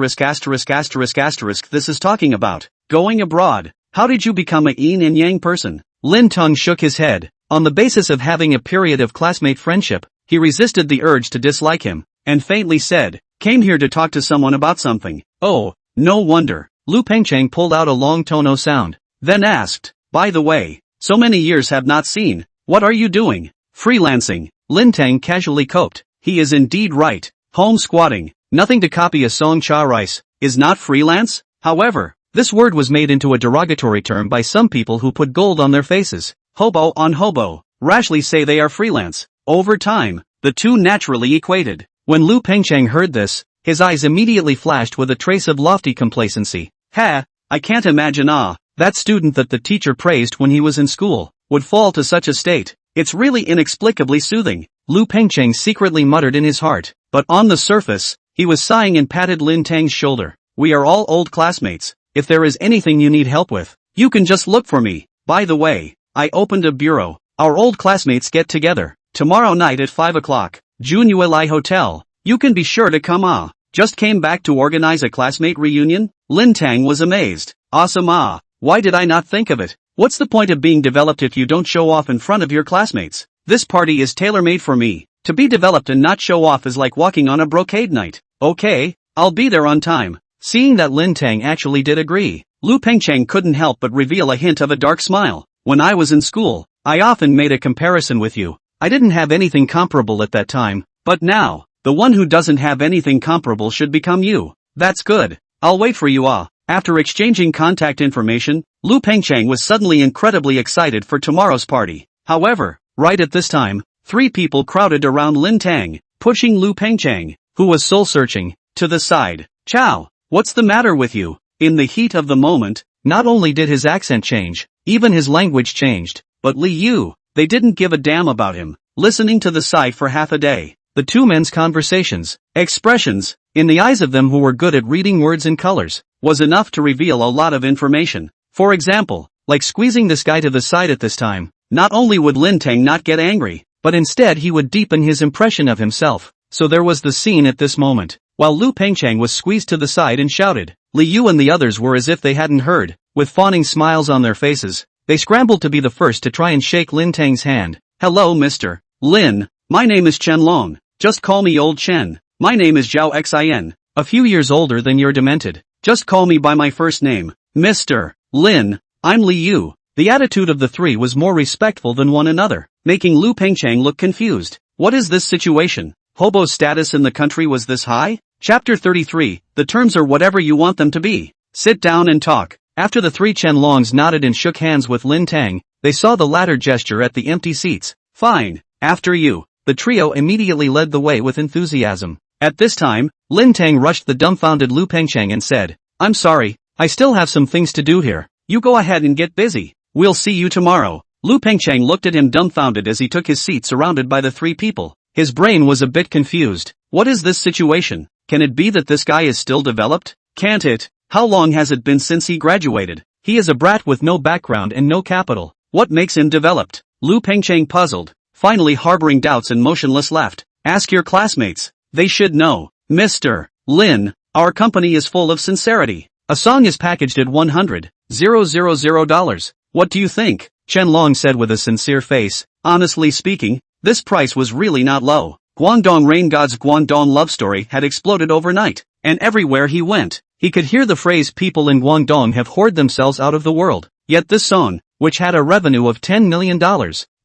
is talking about. Going abroad. How did you become a yin and yang person? Lin Teng shook his head. On the basis of having a period of classmate friendship, he resisted the urge to dislike him, and faintly said, came here to talk to someone about something. Oh, no wonder. Lu Pengchang pulled out a long tono sound, then asked, by the way, so many years have not seen, what are you doing? Freelancing. Lin Teng casually coped. He is indeed right. Home squatting, nothing to copy a song. Cha rice, is not freelance? However, this word was made into a derogatory term by some people who put gold on their faces. Hobo on hobo, rashly say they are freelance. Over time, the two naturally equated. When Lu Pengchang heard this, his eyes immediately flashed with a trace of lofty complacency. Ha, I can't imagine. Ah, that student that the teacher praised when he was in school, would fall to such a state. It's really inexplicably soothing. Lu Pengchang secretly muttered in his heart, but on the surface, he was sighing and patted Lin Teng's shoulder. We are all old classmates. If there is anything you need help with, you can just look for me. By the way, I opened a bureau. Our old classmates get together tomorrow night at 5 o'clock. Junuelai Hotel. You can be sure to come. Ah. Just came back to organize a classmate reunion? Lin Teng was amazed. Awesome. Ah. Why did I not think of it? What's the point of being developed if you don't show off in front of your classmates? This party is tailor-made for me. To be developed and not show off is like walking on a brocade night. Okay, I'll be there on time. Seeing that Lin Teng actually did agree, Lu Pengchang couldn't help but reveal a hint of a dark smile. When I was in school, I often made a comparison with you. I didn't have anything comparable at that time, but now, the one who doesn't have anything comparable should become you. That's good. I'll wait for you. Ah. After exchanging contact information, Lu Pengchang was suddenly incredibly excited for tomorrow's party. However, right at this time, 3 people crowded around Lin Teng, pushing Lu Pengchang, who was soul-searching, to the side. Chow, what's the matter with you? In the heat of the moment, not only did his accent change, even his language changed, but Li Yu, they didn't give a damn about him, listening to the side for half a day. The two men's conversations, expressions, in the eyes of them who were good at reading words and colors, was enough to reveal a lot of information. For example, like squeezing this guy to the side at this time, Not only would Lin Teng not get angry, but instead he would deepen his impression of himself. So there was the scene at this moment, while Lu Pengcheng was squeezed to the side and shouted. Li Yu and the others were as if they hadn't heard, with fawning smiles on their faces. They scrambled to be the first to try and shake Lin Teng's hand. Hello Mr. Lin, my name is Chen Long, just call me Old Chen. My name is Zhao Xin. A few years older than you're demented. Just call me by my first name. Mr. Lin, I'm Li Yu. The attitude of the three was more respectful than one another, making Lu Pengcheng look confused. What is this situation? Hobo's status in the country was this high? Chapter 33, the terms are whatever you want them to be. Sit down and talk. After the three Chen Longs nodded and shook hands with Lin Teng, they saw the latter gesture at the empty seats. Fine, after you. The trio immediately led the way with enthusiasm. At this time, Lin Teng rushed the dumbfounded Lu Pengcheng and said, I'm sorry, I still have some things to do here. You go ahead and get busy. We'll see you tomorrow. Lu Pengcheng looked at him dumbfounded as he took his seat surrounded by the three people. His brain was a bit confused. What is this situation? Can it be that this guy is still developed? Can't it? How long has it been since he graduated? He is a brat with no background and no capital. What makes him developed? Lu Pengcheng puzzled, finally harboring doubts and motionless left. Ask your classmates. They should know. Mr. Lin, our company is full of sincerity. A song is packaged at $100,000. What do you think? Chen Long said with a sincere face. Honestly speaking, this price was really not low. Guangdong Rain God's Guangdong love story had exploded overnight, and everywhere he went, he could hear the phrase people in Guangdong have whored themselves out of the world. Yet this song, which had a revenue of $10 million,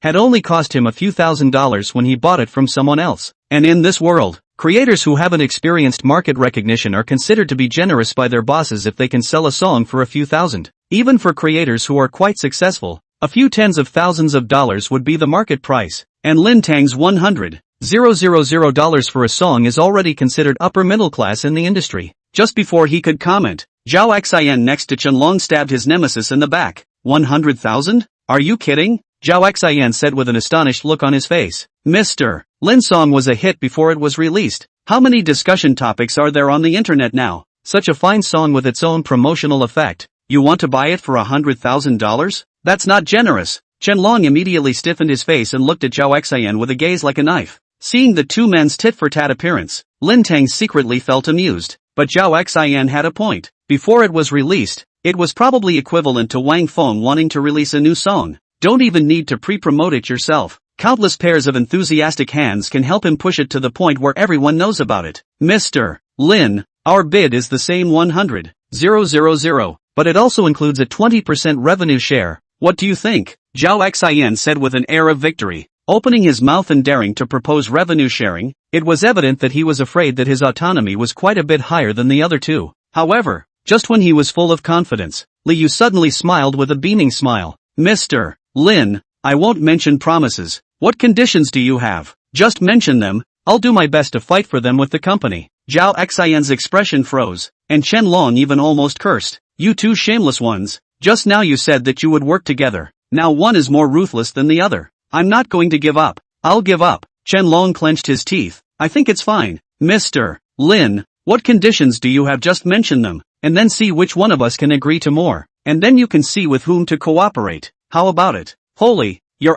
had only cost him a few $1,000s when he bought it from someone else. And in this world, creators who haven't experienced market recognition are considered to be generous by their bosses if they can sell a song for a few thousand. Even for creators who are quite successful, a few tens of thousands of dollars would be the market price. And Lin Teng's $100,000 for a song is already considered upper middle class in the industry. Just before he could comment, Zhao Xian next to Chen Long stabbed his nemesis in the back. 100,000? Are you kidding? Zhao Xian said with an astonished look on his face. Mr. Lin's song was a hit before it was released. How many discussion topics are there on the internet now? Such a fine song with its own promotional effect. You want to buy it for $100,000? That's not generous. Chen Long immediately stiffened his face and looked at Zhao Xian with a gaze like a knife. Seeing the two men's tit-for-tat appearance, Lin Teng secretly felt amused. But Zhao Xian had a point. Before it was released, it was probably equivalent to Wang Feng wanting to release a new song. Don't even need to pre-promote it yourself. Countless pairs of enthusiastic hands can help him push it to the point where everyone knows about it. Mr. Lin, our bid is the same 100,000, but it also includes a 20% revenue share. What do you think? Zhao Xian said with an air of victory, opening his mouth and daring to propose revenue sharing. It was evident that he was afraid that his autonomy was quite a bit higher than the other two. However, just when he was full of confidence, Li Yu suddenly smiled with a beaming smile. Mr. Lin, I won't mention promises. What conditions do you have? Just mention them. I'll do my best to fight for them with the company. Zhao Xian's expression froze, and Chen Long even almost cursed. You two shameless ones. Just now you said that you would work together. Now one is more ruthless than the other. I'm not going to give up. I'll give up. Chen Long clenched his teeth. I think it's fine. Mr. Lin, what conditions do you have? Just mention them, and then see which one of us can agree to more. And then you can see with whom to cooperate. How about it? Holy, you're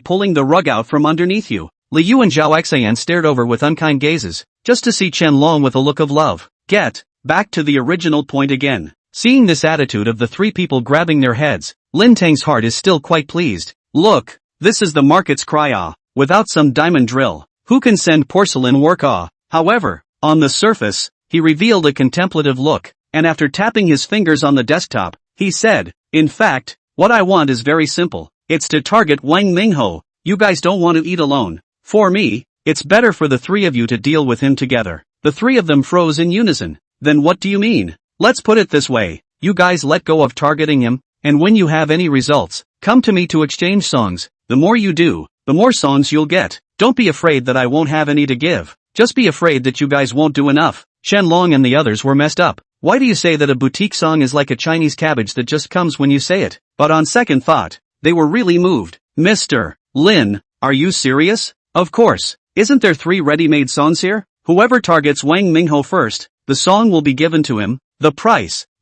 pulling the rug out from underneath you. Li Yu and Zhao Xian stared over with unkind gazes, just to see Chen Long with a look of love. Get back to the original point again. Seeing this attitude of the three people grabbing their heads, Lin Teng's heart is still quite pleased. Look, this is the market's cry without some diamond drill. Who can send porcelain work However, on the surface, he revealed a contemplative look, and after tapping his fingers on the desktop, he said, in fact, what I want is very simple. It's to target Wang Mingho. You guys don't want to eat alone. For me, it's better for the three of you to deal with him together. The three of them froze in unison. Then what do you mean? Let's put it this way. You guys let go of targeting him, and when you have any results, come to me to exchange songs. The more you do, the more songs you'll get. Don't be afraid that I won't have any to give. Just be afraid that you guys won't do enough. Chen Long and the others were messed up. Why do you say that a boutique song is like a Chinese cabbage that just comes when you say it? But on second thought, they were really moved. Mr. Lin, are you serious? Of course. Isn't there 3 ready-made songs here? Whoever targets Wang Mingho first, the song will be given to him. The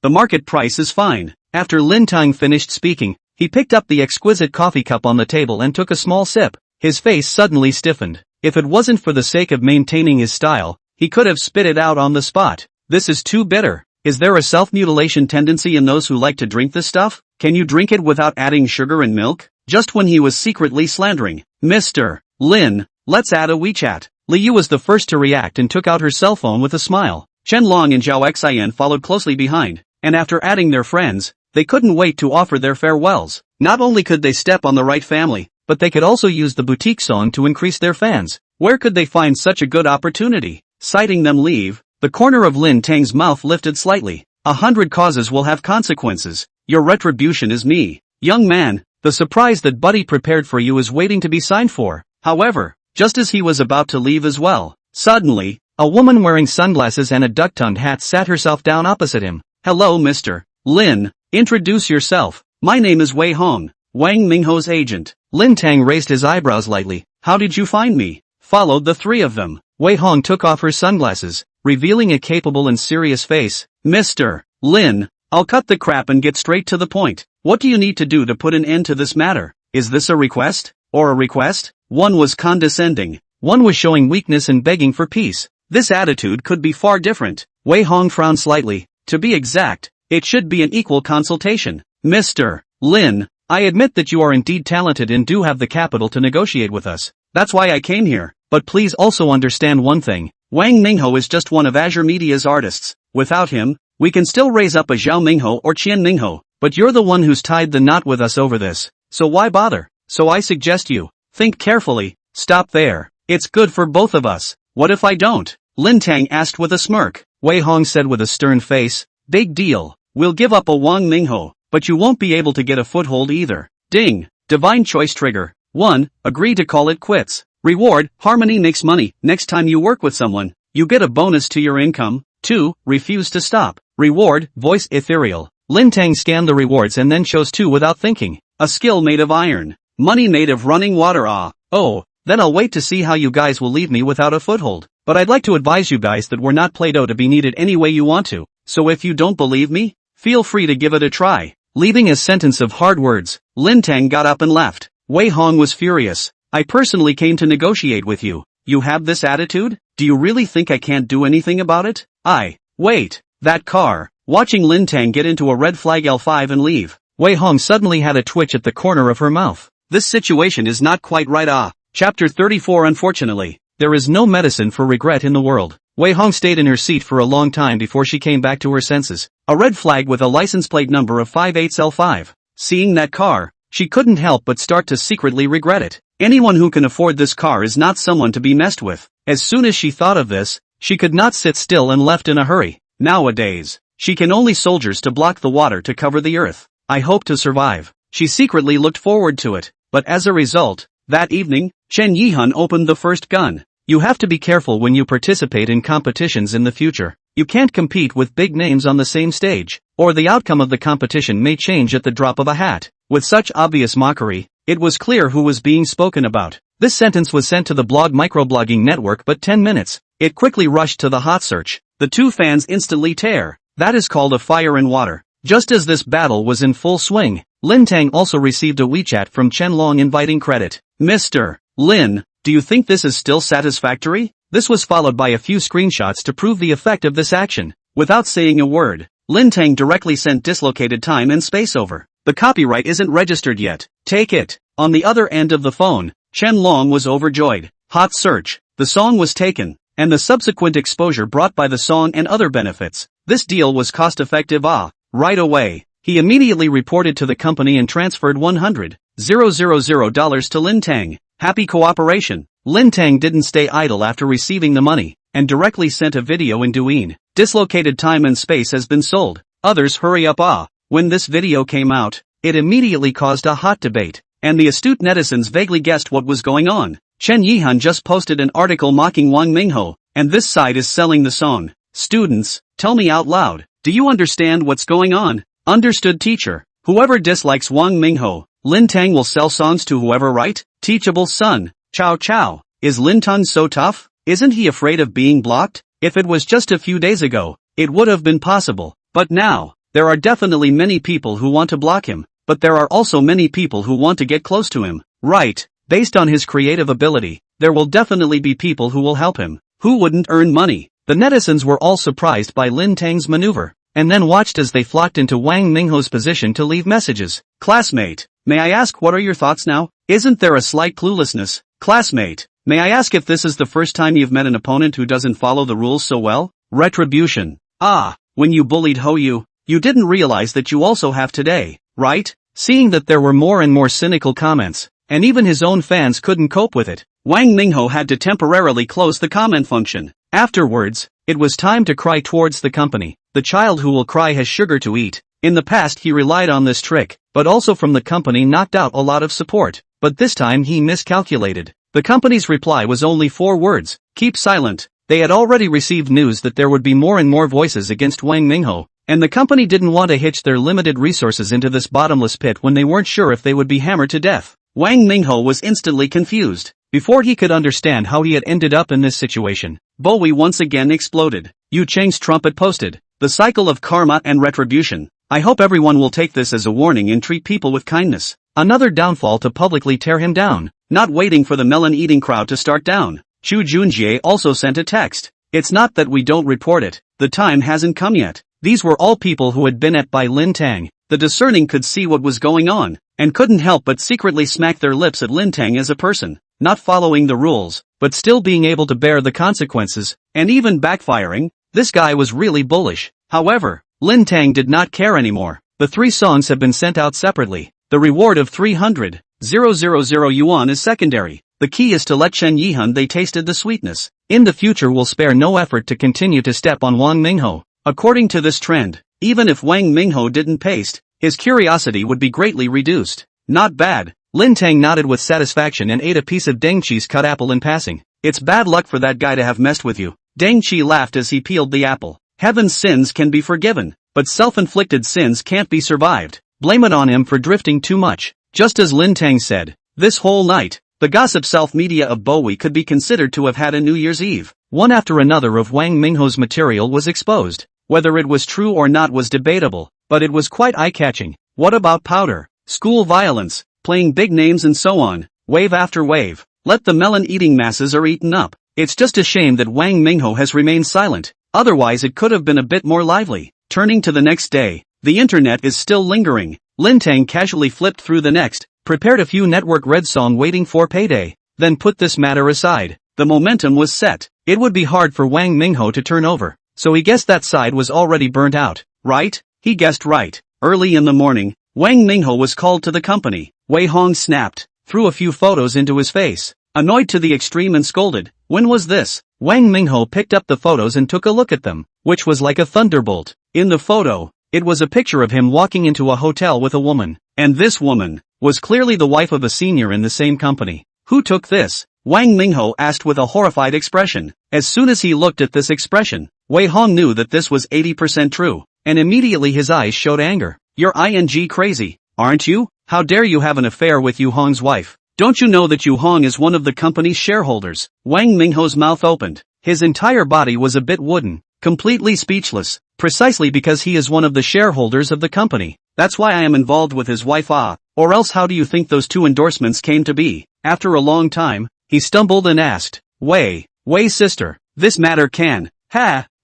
market price is fine. After Lin Teng finished speaking, He picked up the exquisite coffee cup on the table and took a small sip. His face suddenly stiffened. If it wasn't for the sake of maintaining his style, he could have spit it out on the spot. This is too bitter. Is there a self-mutilation tendency in those who like to drink this stuff? Can you drink it without adding sugar and milk? Just when he was secretly slandering Mr. Lin, let's add a WeChat. Liu was the first to react and took out her cell phone with a smile. Chen Long and Zhao Xian followed closely behind, and after adding their friends, they couldn't wait to offer their farewells. Not only could they step on the right family, but they could also use the boutique song to increase their fans. Where could they find such a good opportunity? Sighting them leave, the corner of Lin Teng's mouth lifted slightly. 100 causes will have consequences. Your retribution is me. Young man, the surprise that Buddy prepared for you is waiting to be signed for. However, just as he was about to leave as well, suddenly, a woman wearing sunglasses and a duck-tongued hat sat herself down opposite him. Hello Mr. Lin, introduce yourself. My name is Wei Hong, Wang Mingho's agent. Lin Teng raised his eyebrows lightly. How did you find me? Followed the three of them. Wei Hong took off her sunglasses, revealing a capable and serious face. Mr. Lin, I'll cut the crap and get straight to the point. What do you need to do to put an end to this matter? Is this a request? Or a request? One was condescending. One was showing weakness and begging for peace. This attitude could be far different. Wei Hong frowned slightly. To be exact, it should be an equal consultation. Mr. Lin, I admit that you are indeed talented and do have the capital to negotiate with us. That's why I came here. But please also understand one thing. Wang Mingho is just one of Azure Media's artists. Without him, we can still raise up a Zhao Mingho or Qian Mingho. But you're the one who's tied the knot with us over this. So why bother? So I suggest you think carefully. Stop there. It's good for both of us. What if I don't? Lin Teng asked with a smirk. Wei Hong said with a stern face. Big deal. We'll give up a Wang Mingho, but you won't be able to get a foothold either. Ding. Divine choice trigger. 1. Agree to call it quits. Reward, harmony makes money. Next time you work with someone, you get a bonus to your income. 2. Refuse to stop. Reward, voice ethereal. Lin Teng scanned the rewards and then chose 2 without thinking. A skill made of iron. Money made of running water. Oh, then I'll wait to see how you guys will leave me without a foothold. But I'd like to advise you guys that we're not Play-Doh to be needed any way you want to. So if you don't believe me, feel free to give it a try. Leaving a sentence of hard words, Lin Teng got up and left. Wei Hong was furious. I personally came to negotiate with you. You have this attitude? Do you really think I can't do anything about it? Wait, that car. Watching Lin Teng get into a red flag L5 and leave, Wei Hong suddenly had a twitch at the corner of her mouth. This situation is not quite right. Chapter 34. Unfortunately, there is no medicine for regret in the world. Wei Hong stayed in her seat for a long time before she came back to her senses. A red flag with a license plate number of 58L5. Seeing that car, she couldn't help but start to secretly regret it. Anyone who can afford this car is not someone to be messed with. As soon as she thought of this, she could not sit still and left in a hurry. Nowadays, she can only soldiers to block the water to cover the earth. I hope to survive. She secretly looked forward to it. But as a result, that evening, Chen Yihun opened the first gun. You have to be careful when you participate in competitions in the future. You can't compete with big names on the same stage, or the outcome of the competition may change at the drop of a hat. With such obvious mockery, it was clear who was being spoken about. This sentence was sent to the blog microblogging network but 10 minutes. It quickly rushed to the hot search. The two fans instantly tear. That is called a fire in water. Just as this battle was in full swing, Lin Teng also received a WeChat from Chen Long inviting credit. Mr. Lin, do you think this is still satisfactory? This was followed by a few screenshots to prove the effect of this action. Without saying a word, Lin Teng directly sent dislocated time and space over. The copyright isn't registered yet. Take it. On the other end of the phone, Chen Long was overjoyed. Hot search. The song was taken, and the subsequent exposure brought by the song and other benefits. This deal was cost-effective. Right away, he immediately reported to the company and transferred $100,000 to Lin Teng. Happy cooperation. Lin Teng didn't stay idle after receiving the money, and directly sent a video in Douyin. Dislocated time and space has been sold. Others hurry up. When this video came out, it immediately caused a hot debate, and the astute netizens vaguely guessed what was going on. Chen Yihun just posted an article mocking Wang Mingho, and this side is selling the song. Students, tell me out loud, do you understand what's going on? Understood teacher. Whoever dislikes Wang Mingho, Lin Teng will sell songs to whoever, right? Teachable son. Chow chow. Is Lin Teng so tough? Isn't he afraid of being blocked? If it was just a few days ago, it would have been possible. But now, there are definitely many people who want to block him. but there are also many people who want to get close to him. Right, based on his creative ability, there will definitely be people who will help him. Who wouldn't earn money? The netizens were all surprised by Lin Teng's maneuver, and then watched as they flocked into Wang Mingho's position to leave messages. Classmate, may I ask what are your thoughts now? Isn't there a slight cluelessness? Classmate, may I ask if this is the first time you've met an opponent who doesn't follow the rules so well? Retribution. Ah, when you bullied Ho you didn't realize that you also have today, right? Seeing that there were more and more cynical comments, and even his own fans couldn't cope with it, Wang Mingho had to temporarily close the comment function. Afterwards, it was time to cry towards the company. The child who will cry has sugar to eat. In the past he relied on this trick, but also from the company knocked out a lot of support. But this time he miscalculated. The company's reply was only 4 words, keep silent. They had already received news that there would be more and more voices against Wang Mingho, and the company didn't want to hitch their limited resources into this bottomless pit when they weren't sure if they would be hammered to death. Wang Mingho was instantly confused. Before he could understand how he had ended up in this situation, Bowie once again exploded. Yu Cheng's trumpet posted, the cycle of karma and retribution. I hope everyone will take this as a warning and treat people with kindness. Another downfall to publicly tear him down. Not waiting for the melon-eating crowd to start down. Chu Junjie also sent a text. It's not that we don't report it, the time hasn't come yet. These were all people who had been at by Lin Teng. The discerning could see what was going on, and couldn't help but secretly smack their lips at Lin Teng as a person, not following the rules, but still being able to bear the consequences, and even backfiring. This guy was really bullish. However, Lin Teng did not care anymore. The 3 songs have been sent out separately. The reward of 300,000 yuan is secondary. The key is to let Chen Yihun they tasted the sweetness. In the future will spare no effort to continue to step on Wang Mingho. According to this trend, even if Wang Mingho didn't paste, his curiosity would be greatly reduced. Not bad. Lin Teng nodded with satisfaction and ate a piece of Deng Qi's cut apple in passing. It's bad luck for that guy to have messed with you. Deng Qi laughed as he peeled the apple. Heaven's sins can be forgiven, but self-inflicted sins can't be survived. Blame it on him for drifting too much. Just as Lin Teng said, this whole night, the gossip self-media of Bowie could be considered to have had a New Year's Eve. One after another of Wang Mingho's material was exposed. Whether it was true or not was debatable, but it was quite eye-catching. What about powder, school violence, playing big names and so on, wave after wave? Let the melon-eating masses are eaten up. It's just a shame that Wang Mingho has remained silent, otherwise it could have been a bit more lively. Turning to the next day, the internet is still lingering. Lin Teng casually flipped through the next, prepared a few network red song waiting for payday, then put this matter aside. The momentum was set. It would be hard for Wang Mingho to turn over, so he guessed that side was already burnt out. Right? He guessed right. Early in the morning, Wang Mingho was called to the company. Wei Hong snapped, threw a few photos into his face, annoyed to the extreme and scolded. When was this? Wang Mingho picked up the photos and took a look at them, which was like a thunderbolt. In the photo, it was a picture of him walking into a hotel with a woman, and this woman was clearly the wife of a senior in the same company. Who took this? Wang Mingho asked with a horrified expression. As soon as he looked at this expression, Wei Hong knew that this was 80% true, and immediately his eyes showed anger. You're ing crazy, aren't you? How dare you have an affair with Yu Hong's wife? Don't you know that Yu Hong is one of the company's shareholders? Wang Mingho's mouth opened. His entire body was a bit wooden, completely speechless, precisely because he is one of the shareholders of the company. That's why I am involved with his wife or else how do you think those 2 endorsements came to be? After a long time, he stumbled and asked, Wei sister, this matter can,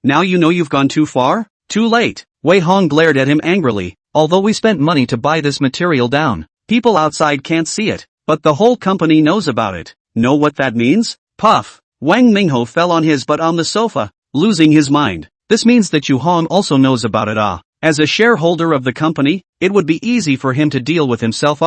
now you know you've gone too far? Too late. Wei Hong glared at him angrily. Although we spent money to buy this material down, people outside can't see it, but the whole company knows about it. Know what that means? Puff. Wang Mingho fell on his butt on the sofa, losing his mind. This means that Yu Hong also knows about it. As a shareholder of the company, it would be easy for him to deal with himself.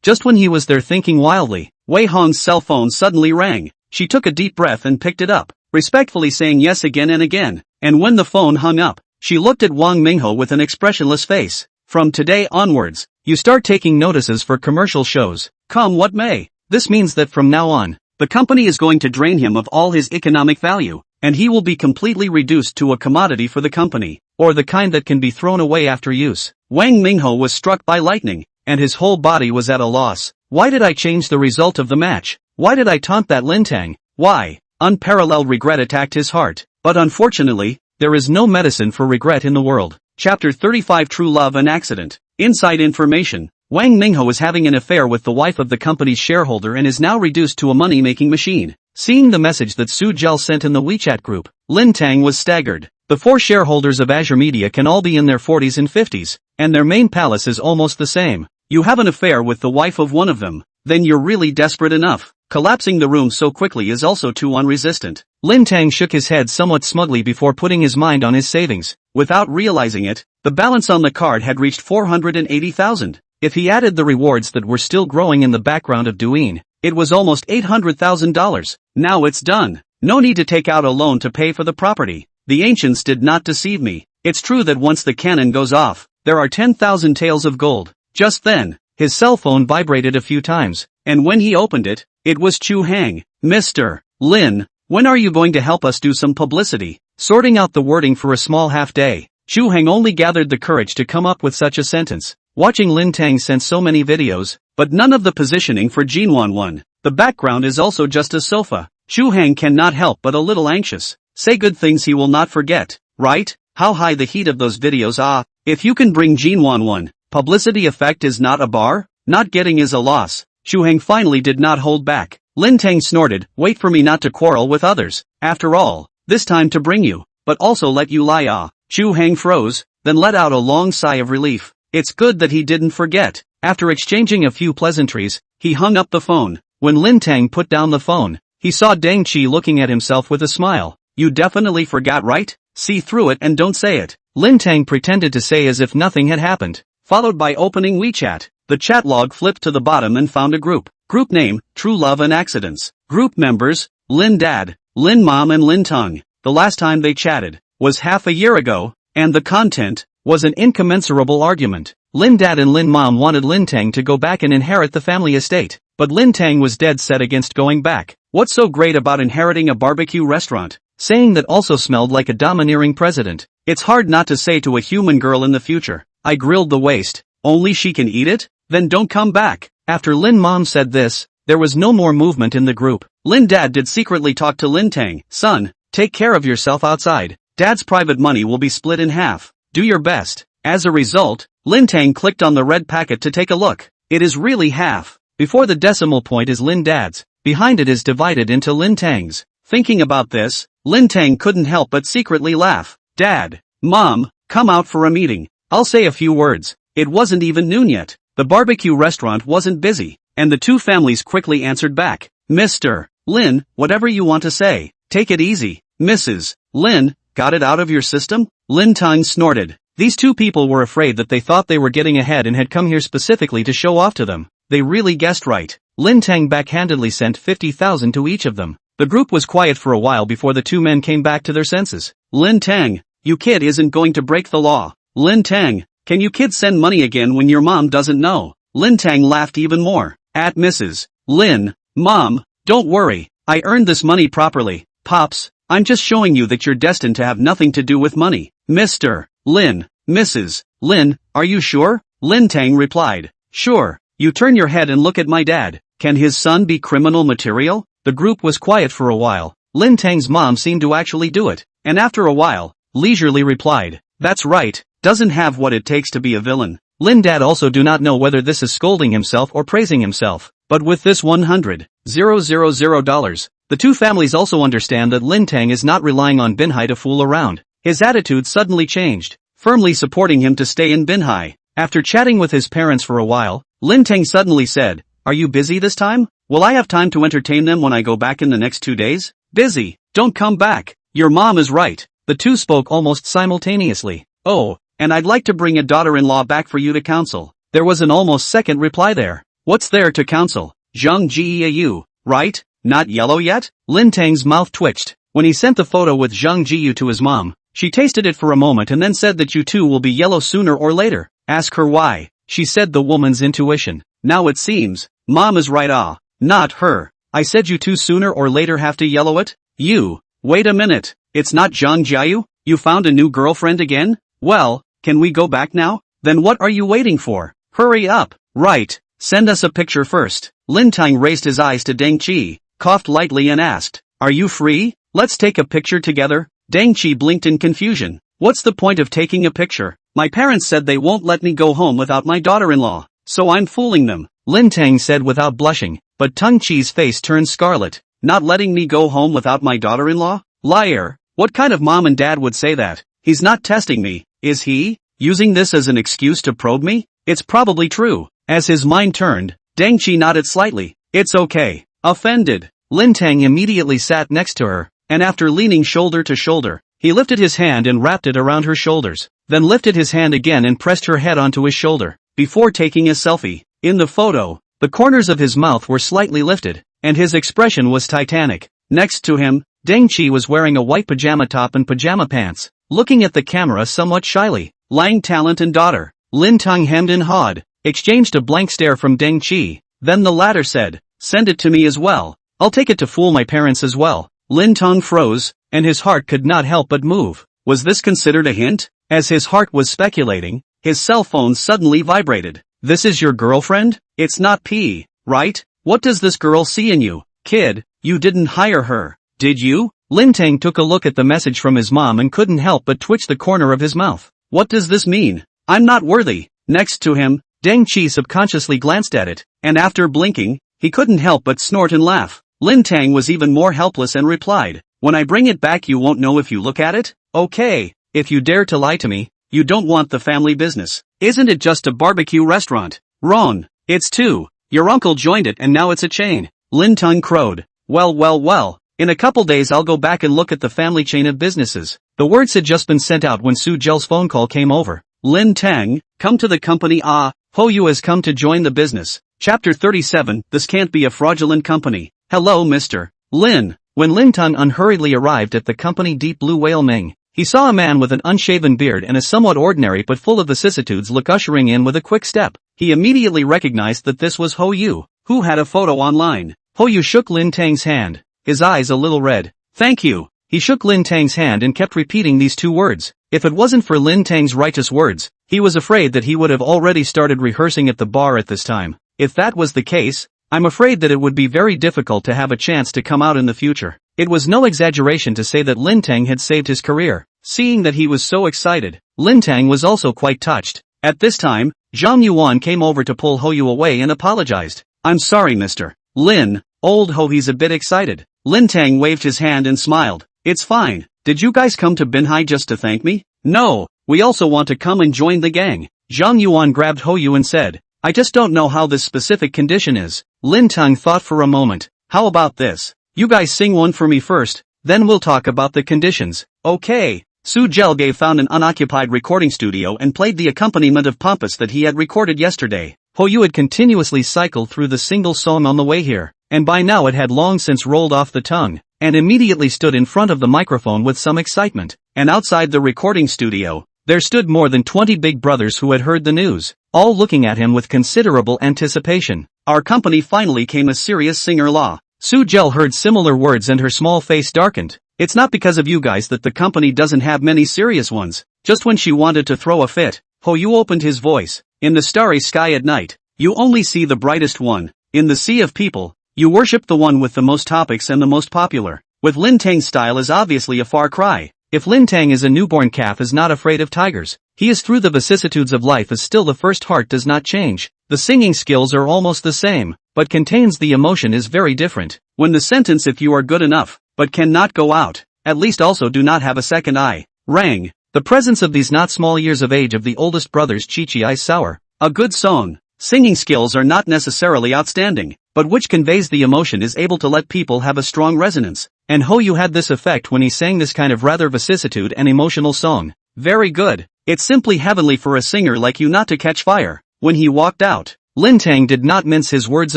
Just when he was there thinking wildly, Wei Hong's cell phone suddenly rang. She took a deep breath and picked it up, respectfully saying yes again and again, and when the phone hung up, she looked at Wang Mingho with an expressionless face. From today onwards, you start taking notices for commercial shows, come what may. This means that from now on, the company is going to drain him of all his economic value, and he will be completely reduced to a commodity for the company, or the kind that can be thrown away after use. Wang Mingho was struck by lightning, and his whole body was at a loss. Why did I change the result of the match? Why did I taunt that Lin Teng? Why? Unparalleled regret attacked his heart, but unfortunately, there is no medicine for regret in the world. Chapter 35 True Love and Accident. Inside information. Wang Minghe is having an affair with the wife of the company's shareholder and is now reduced to a money-making machine. Seeing the message that Su Jel sent in the WeChat group, Lin Teng was staggered. The 4 shareholders of Azure Media can all be in their 40s and 50s, and their main palace is almost the same. You have an affair with the wife of one of them, then you're really desperate enough. Collapsing the room so quickly is also too unresistant. Lin Teng shook his head somewhat smugly before putting his mind on his savings. Without realizing it, the balance on the card had reached 480,000. If he added the rewards that were still growing in the background of Douyin, it was almost $800,000. Now it's done. No need to take out a loan to pay for the property. The ancients did not deceive me. It's true that once the cannon goes off, there are 10,000 taels of gold. Just then, his cell phone vibrated a few times, and when he opened it, it was Chu Hang. Mr. Lin, when are you going to help us do some publicity? Sorting out the wording for a small half-day, Chu Hang only gathered the courage to come up with such a sentence. Watching Lin Teng sent so many videos, but none of the positioning for Jinwan one. The background is also just a sofa. Chu Hang cannot help but a little anxious. Say good things he will not forget, right? How high the heat of those videos are. If you can bring Jinwan one, publicity effect is not a bar? Not getting is a loss. Chu Hang finally did not hold back. Lin Teng snorted, wait for me not to quarrel with others. After all, this time to bring you, but also let you lie ah. Chu Hang froze, then let out a long sigh of relief. It's good that he didn't forget. After exchanging a few pleasantries, he hung up the phone. When Lin Teng put down the phone, he saw Deng Qi looking at himself with a smile. You definitely forgot, right? See through it and don't say it. Lin Teng pretended to say as if nothing had happened, followed by opening WeChat. The chat log flipped to the bottom and found a group. Group name, True Love and Accidents. Group members, Lin Dad, Lin Mom and Lin Teng. The last time they chatted was half a year ago, and the content was an incommensurable argument. Lin Dad and Lin Mom wanted Lin Teng to go back and inherit the family estate, but Lin Teng was dead set against going back. What's so great about inheriting a barbecue restaurant? Saying that also smelled like a domineering president. It's hard not to say to a human girl in the future, I grilled the waste, only she can eat it? Then don't come back. After Lin Mom said this, there was no more movement in the group. Lin Dad did secretly talk to Lin Teng. Son, take care of yourself outside. Dad's private money will be split in half. Do your best. As a result, Lin Teng clicked on the red packet to take a look. It is really half. Before the decimal point is Lin Dad's. Behind it is divided into Lin Teng's. Thinking about this, Lin Teng couldn't help but secretly laugh. Dad, Mom, come out for a meeting. I'll say a few words. It wasn't even noon yet. The barbecue restaurant wasn't busy, and the two families quickly answered back. Mr. Lin, whatever you want to say. Take it easy. Mrs. Lin, got it out of your system? Lin Teng snorted. These two people were afraid that they thought they were getting ahead and had come here specifically to show off to them. They really guessed right. Lin Teng backhandedly sent 50,000 to each of them. The group was quiet for a while before the two men came back to their senses. Lin Teng, you kid isn't going to break the law. Lin Teng, can you kids send money again when your mom doesn't know? Lin Teng laughed even more. At Mrs. Lin, Mom, don't worry, I earned this money properly. Pops, I'm just showing you that you're destined to have nothing to do with money. Mr. Lin, Mrs. Lin, are you sure? Lin Teng replied. Sure. You turn your head and look at my dad. Can his son be criminal material? The group was quiet for a while. Lin Teng's mom seemed to actually do it, and after a while, leisurely replied. That's right, doesn't have what it takes to be a villain. Lin Dad also do not know whether this is scolding himself or praising himself, but with this $100,000, the two families also understand that Lin Teng is not relying on Binhai to fool around. His attitude suddenly changed, firmly supporting him to stay in Binhai. After chatting with his parents for a while, Lin Teng suddenly said, are you busy this time? Will I have time to entertain them when I go back in the next 2 days? Busy, don't come back. Your mom is right. The two spoke almost simultaneously. Oh, and I'd like to bring a daughter-in-law back for you to counsel. There was an almost second reply there. What's there to counsel? Zhang Jiyu, right? Not yellow yet? Lin Teng's mouth twitched. When he sent the photo with Zhang Jiyu to his mom, she tasted it for a moment and then said that you two will be yellow sooner or later. Ask her why. She said the woman's intuition. Now it seems, Mom is right not her. I said you two sooner or later have to yellow it? You. Wait a minute. It's not Zhang Jiyu? You found a new girlfriend again? Well, can we go back now? Then what are you waiting for? Hurry up. Right. Send us a picture first. Lin Teng raised his eyes to Deng Qi, coughed lightly and asked, are you free? Let's take a picture together. Deng Qi blinked in confusion. What's the point of taking a picture? My parents said they won't let me go home without my daughter-in-law. So I'm fooling them, Lin Teng said without blushing, but Tung Chi's face turned scarlet. Not letting me go home without my daughter-in-law? Liar! What kind of mom and dad would say that? He's not testing me, is he? Using this as an excuse to probe me? It's probably true. As his mind turned, Deng Chi nodded slightly. It's okay. Offended. Lin Teng immediately sat next to her, and after leaning shoulder to shoulder, he lifted his hand and wrapped it around her shoulders, then lifted his hand again and pressed her head onto his shoulder, before taking a selfie. In the photo, the corners of his mouth were slightly lifted, and his expression was titanic. Next to him, Deng Chi was wearing a white pajama top and pajama pants, looking at the camera somewhat shyly. Lang talent and daughter. Lin Teng hemmed and hawed, exchanged a blank stare from Deng Chi, then the latter said, send it to me as well. I'll take it to fool my parents as well. Lin Teng froze, and his heart could not help but move. Was this considered a hint? As his heart was speculating, his cell phone suddenly vibrated. This is your girlfriend? It's not P, right? What does this girl see in you? Kid, you didn't hire her, did you? Lin Teng took a look at the message from his mom and couldn't help but twitch the corner of his mouth. What does this mean? I'm not worthy. Next to him, Deng Chi subconsciously glanced at it, and after blinking, he couldn't help but snort and laugh. Lin Teng was even more helpless and replied, when I bring it back you won't know if you look at it? Okay, if you dare to lie to me, you don't want the family business. Isn't it just a barbecue restaurant? Wrong. It's two. Your uncle joined it and now it's a chain. Lin Teng crowed. Well. In a couple days I'll go back and look at the family chain of businesses. The words had just been sent out when Su Zhel's phone call came over. Lin Teng, come to the company. Ho Yu has come to join the business. Chapter 37, this can't be a fraudulent company. Hello Mr. Lin. When Lin Teng unhurriedly arrived at the company Deep Blue Whale Ming, he saw a man with an unshaven beard and a somewhat ordinary but full of vicissitudes look ushering in with a quick step. He immediately recognized that this was Ho Yu, who had a photo online. Ho Yu shook Lin Teng's hand, his eyes a little red. Thank you. He shook Lin Teng's hand and kept repeating these two words. If it wasn't for Lin Teng's righteous words, he was afraid that he would have already started rehearsing at the bar at this time. If that was the case, I'm afraid that it would be very difficult to have a chance to come out in the future. It was no exaggeration to say that Lin Teng had saved his career. Seeing that he was so excited, Lin Teng was also quite touched. At this time, Zhang Yuan came over to pull Ho Yu away and apologized. I'm sorry Mr. Lin, old Ho he's a bit excited. Lin Teng waved his hand and smiled. It's fine. Did you guys come to Binhai just to thank me? No, we also want to come and join the gang. Zhang Yuan grabbed Ho Yu and said, I just don't know how this specific condition is. Lin Teng thought for a moment. How about this? You guys sing one for me first, then we'll talk about the conditions. Okay. Su Zhel found an unoccupied recording studio and played the accompaniment of Pampas that he had recorded yesterday. Ho Yu had continuously cycled through the single song on the way here, and by now it had long since rolled off the tongue, and immediately stood in front of the microphone with some excitement. And outside the recording studio, there stood more than 20 big brothers who had heard the news, all looking at him with considerable anticipation. Our company finally came a serious singer-law. Su Zhel heard similar words and her small face darkened. It's not because of you guys that the company doesn't have many serious ones. Just when she wanted to throw a fit, Ho Yu opened his voice. In the starry sky at night, you only see the brightest one. In the sea of people, you worship the one with the most topics and the most popular. With Lin Teng's style is obviously a far cry. If Lin Teng is a newborn calf is not afraid of tigers, he is through the vicissitudes of life as still the first heart does not change. The singing skills are almost the same, but contains the emotion is very different. When the sentence if you are good enough, but cannot go out, at least also do not have a second eye, rang, the presence of these not small years of age of the oldest brothers Chi eyes sour. A good song, singing skills are not necessarily outstanding, but which conveys the emotion is able to let people have a strong resonance, and Ho Yu had this effect when he sang this kind of rather vicissitude and emotional song. Very good. It's simply heavenly for a singer like you not to catch fire. When he walked out, Lin Teng did not mince his words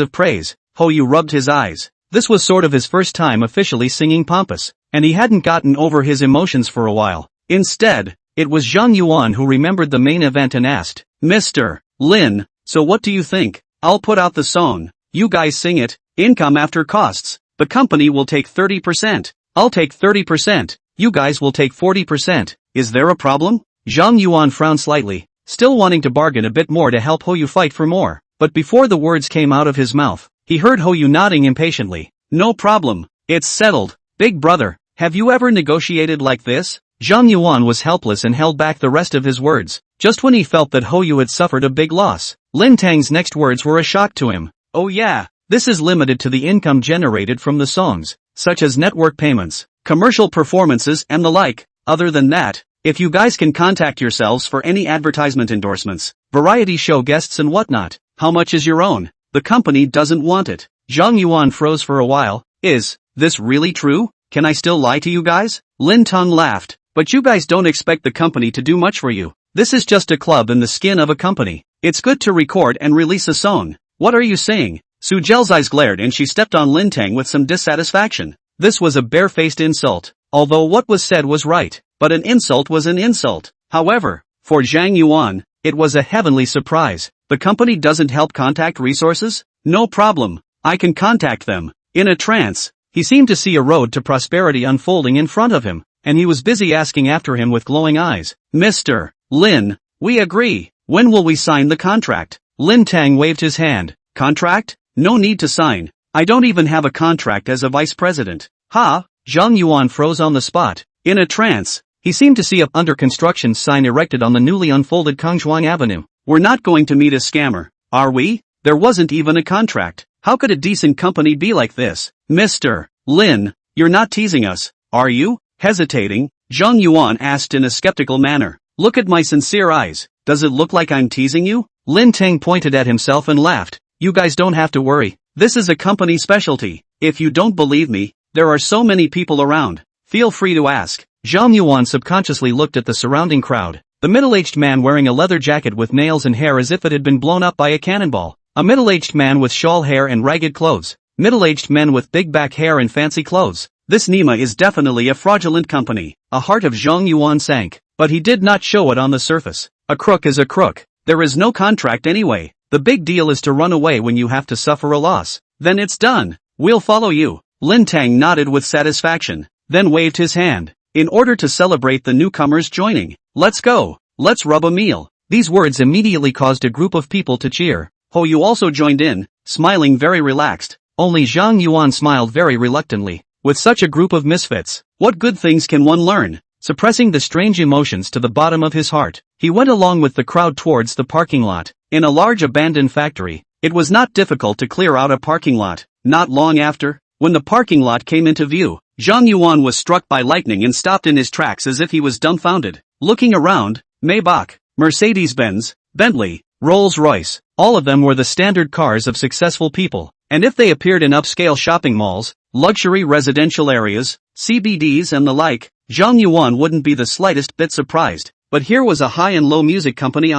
of praise. Ho Yu rubbed his eyes. This was sort of his first time officially singing Pampas, and he hadn't gotten over his emotions for a while. Instead, it was Zhang Yuan who remembered the main event and asked, Mr. Lin, so what do you think? I'll put out the song. You guys sing it. Income after costs. The company will take 30%. I'll take 30%. You guys will take 40%. Is there a problem? Zhang Yuan frowned slightly, still wanting to bargain a bit more to help Ho Yu fight for more. But before the words came out of his mouth, he heard Ho Yu nodding impatiently. No problem. It's settled. Big brother, have you ever negotiated like this? Zhang Yuan was helpless and held back the rest of his words, just when he felt that Ho Yu had suffered a big loss. Lin Teng's next words were a shock to him. Oh yeah, this is limited to the income generated from the songs, such as network payments, commercial performances and the like. Other than that, if you guys can contact yourselves for any advertisement endorsements, variety show guests and whatnot, how much is your own? The company doesn't want it. Zhang Yuan froze for a while. Is this really true? Can I still lie to you guys? Lin Teng laughed. But you guys don't expect the company to do much for you. This is just a club in the skin of a company. It's good to record and release a song. What are you saying? Su Zhel's eyes glared and she stepped on Lin Teng with some dissatisfaction. This was a bare-faced insult. Although what was said was right, but an insult was an insult. However, for Zhang Yuan, it was a heavenly surprise. The company doesn't help contact resources? No problem. I can contact them. In a trance, he seemed to see a road to prosperity unfolding in front of him, and he was busy asking after him with glowing eyes. Mr. Lin, we agree. When will we sign the contract? Lin Teng waved his hand. Contract? No need to sign. I don't even have a contract as a vice president. Ha! Zhang Yuan froze on the spot. In a trance, he seemed to see a under construction sign erected on the newly unfolded Kongzhuang Avenue. We're not going to meet a scammer, are we? There wasn't even a contract. How could a decent company be like this? Mr. Lin, you're not teasing us, are you? Hesitating, Zhang Yuan asked in a skeptical manner. Look at my sincere eyes. Does it look like I'm teasing you? Lin Teng pointed at himself and laughed. You guys don't have to worry. This is a company specialty. If you don't believe me, there are so many people around. Feel free to ask. Zhang Yuan subconsciously looked at the surrounding crowd. The middle-aged man wearing a leather jacket with nails and hair as if it had been blown up by a cannonball. A middle-aged man with shawl hair and ragged clothes. Middle-aged men with big back hair and fancy clothes. This Nima is definitely a fraudulent company. A heart of Zhang Yuan sank, but he did not show it on the surface. A crook is a crook. There is no contract anyway. The big deal is to run away when you have to suffer a loss. Then it's done. We'll follow you. Lin Teng nodded with satisfaction, then waved his hand. In order to celebrate the newcomers joining. Let's go. Let's rub a meal. These words immediately caused a group of people to cheer. Ho Yu also joined in, smiling very relaxed. Only Zhang Yuan smiled very reluctantly. With such a group of misfits, what good things can one learn? Suppressing the strange emotions to the bottom of his heart, he went along with the crowd towards the parking lot. In a large abandoned factory, it was not difficult to clear out a parking lot. Not long after, when the parking lot came into view, Zhang Yuan was struck by lightning and stopped in his tracks as if he was dumbfounded. Looking around, Maybach, Mercedes-Benz, Bentley, Rolls-Royce, all of them were the standard cars of successful people, and if they appeared in upscale shopping malls, luxury residential areas, CBDs and the like, Zhang Yuan wouldn't be the slightest bit surprised. But here was a high and low music company.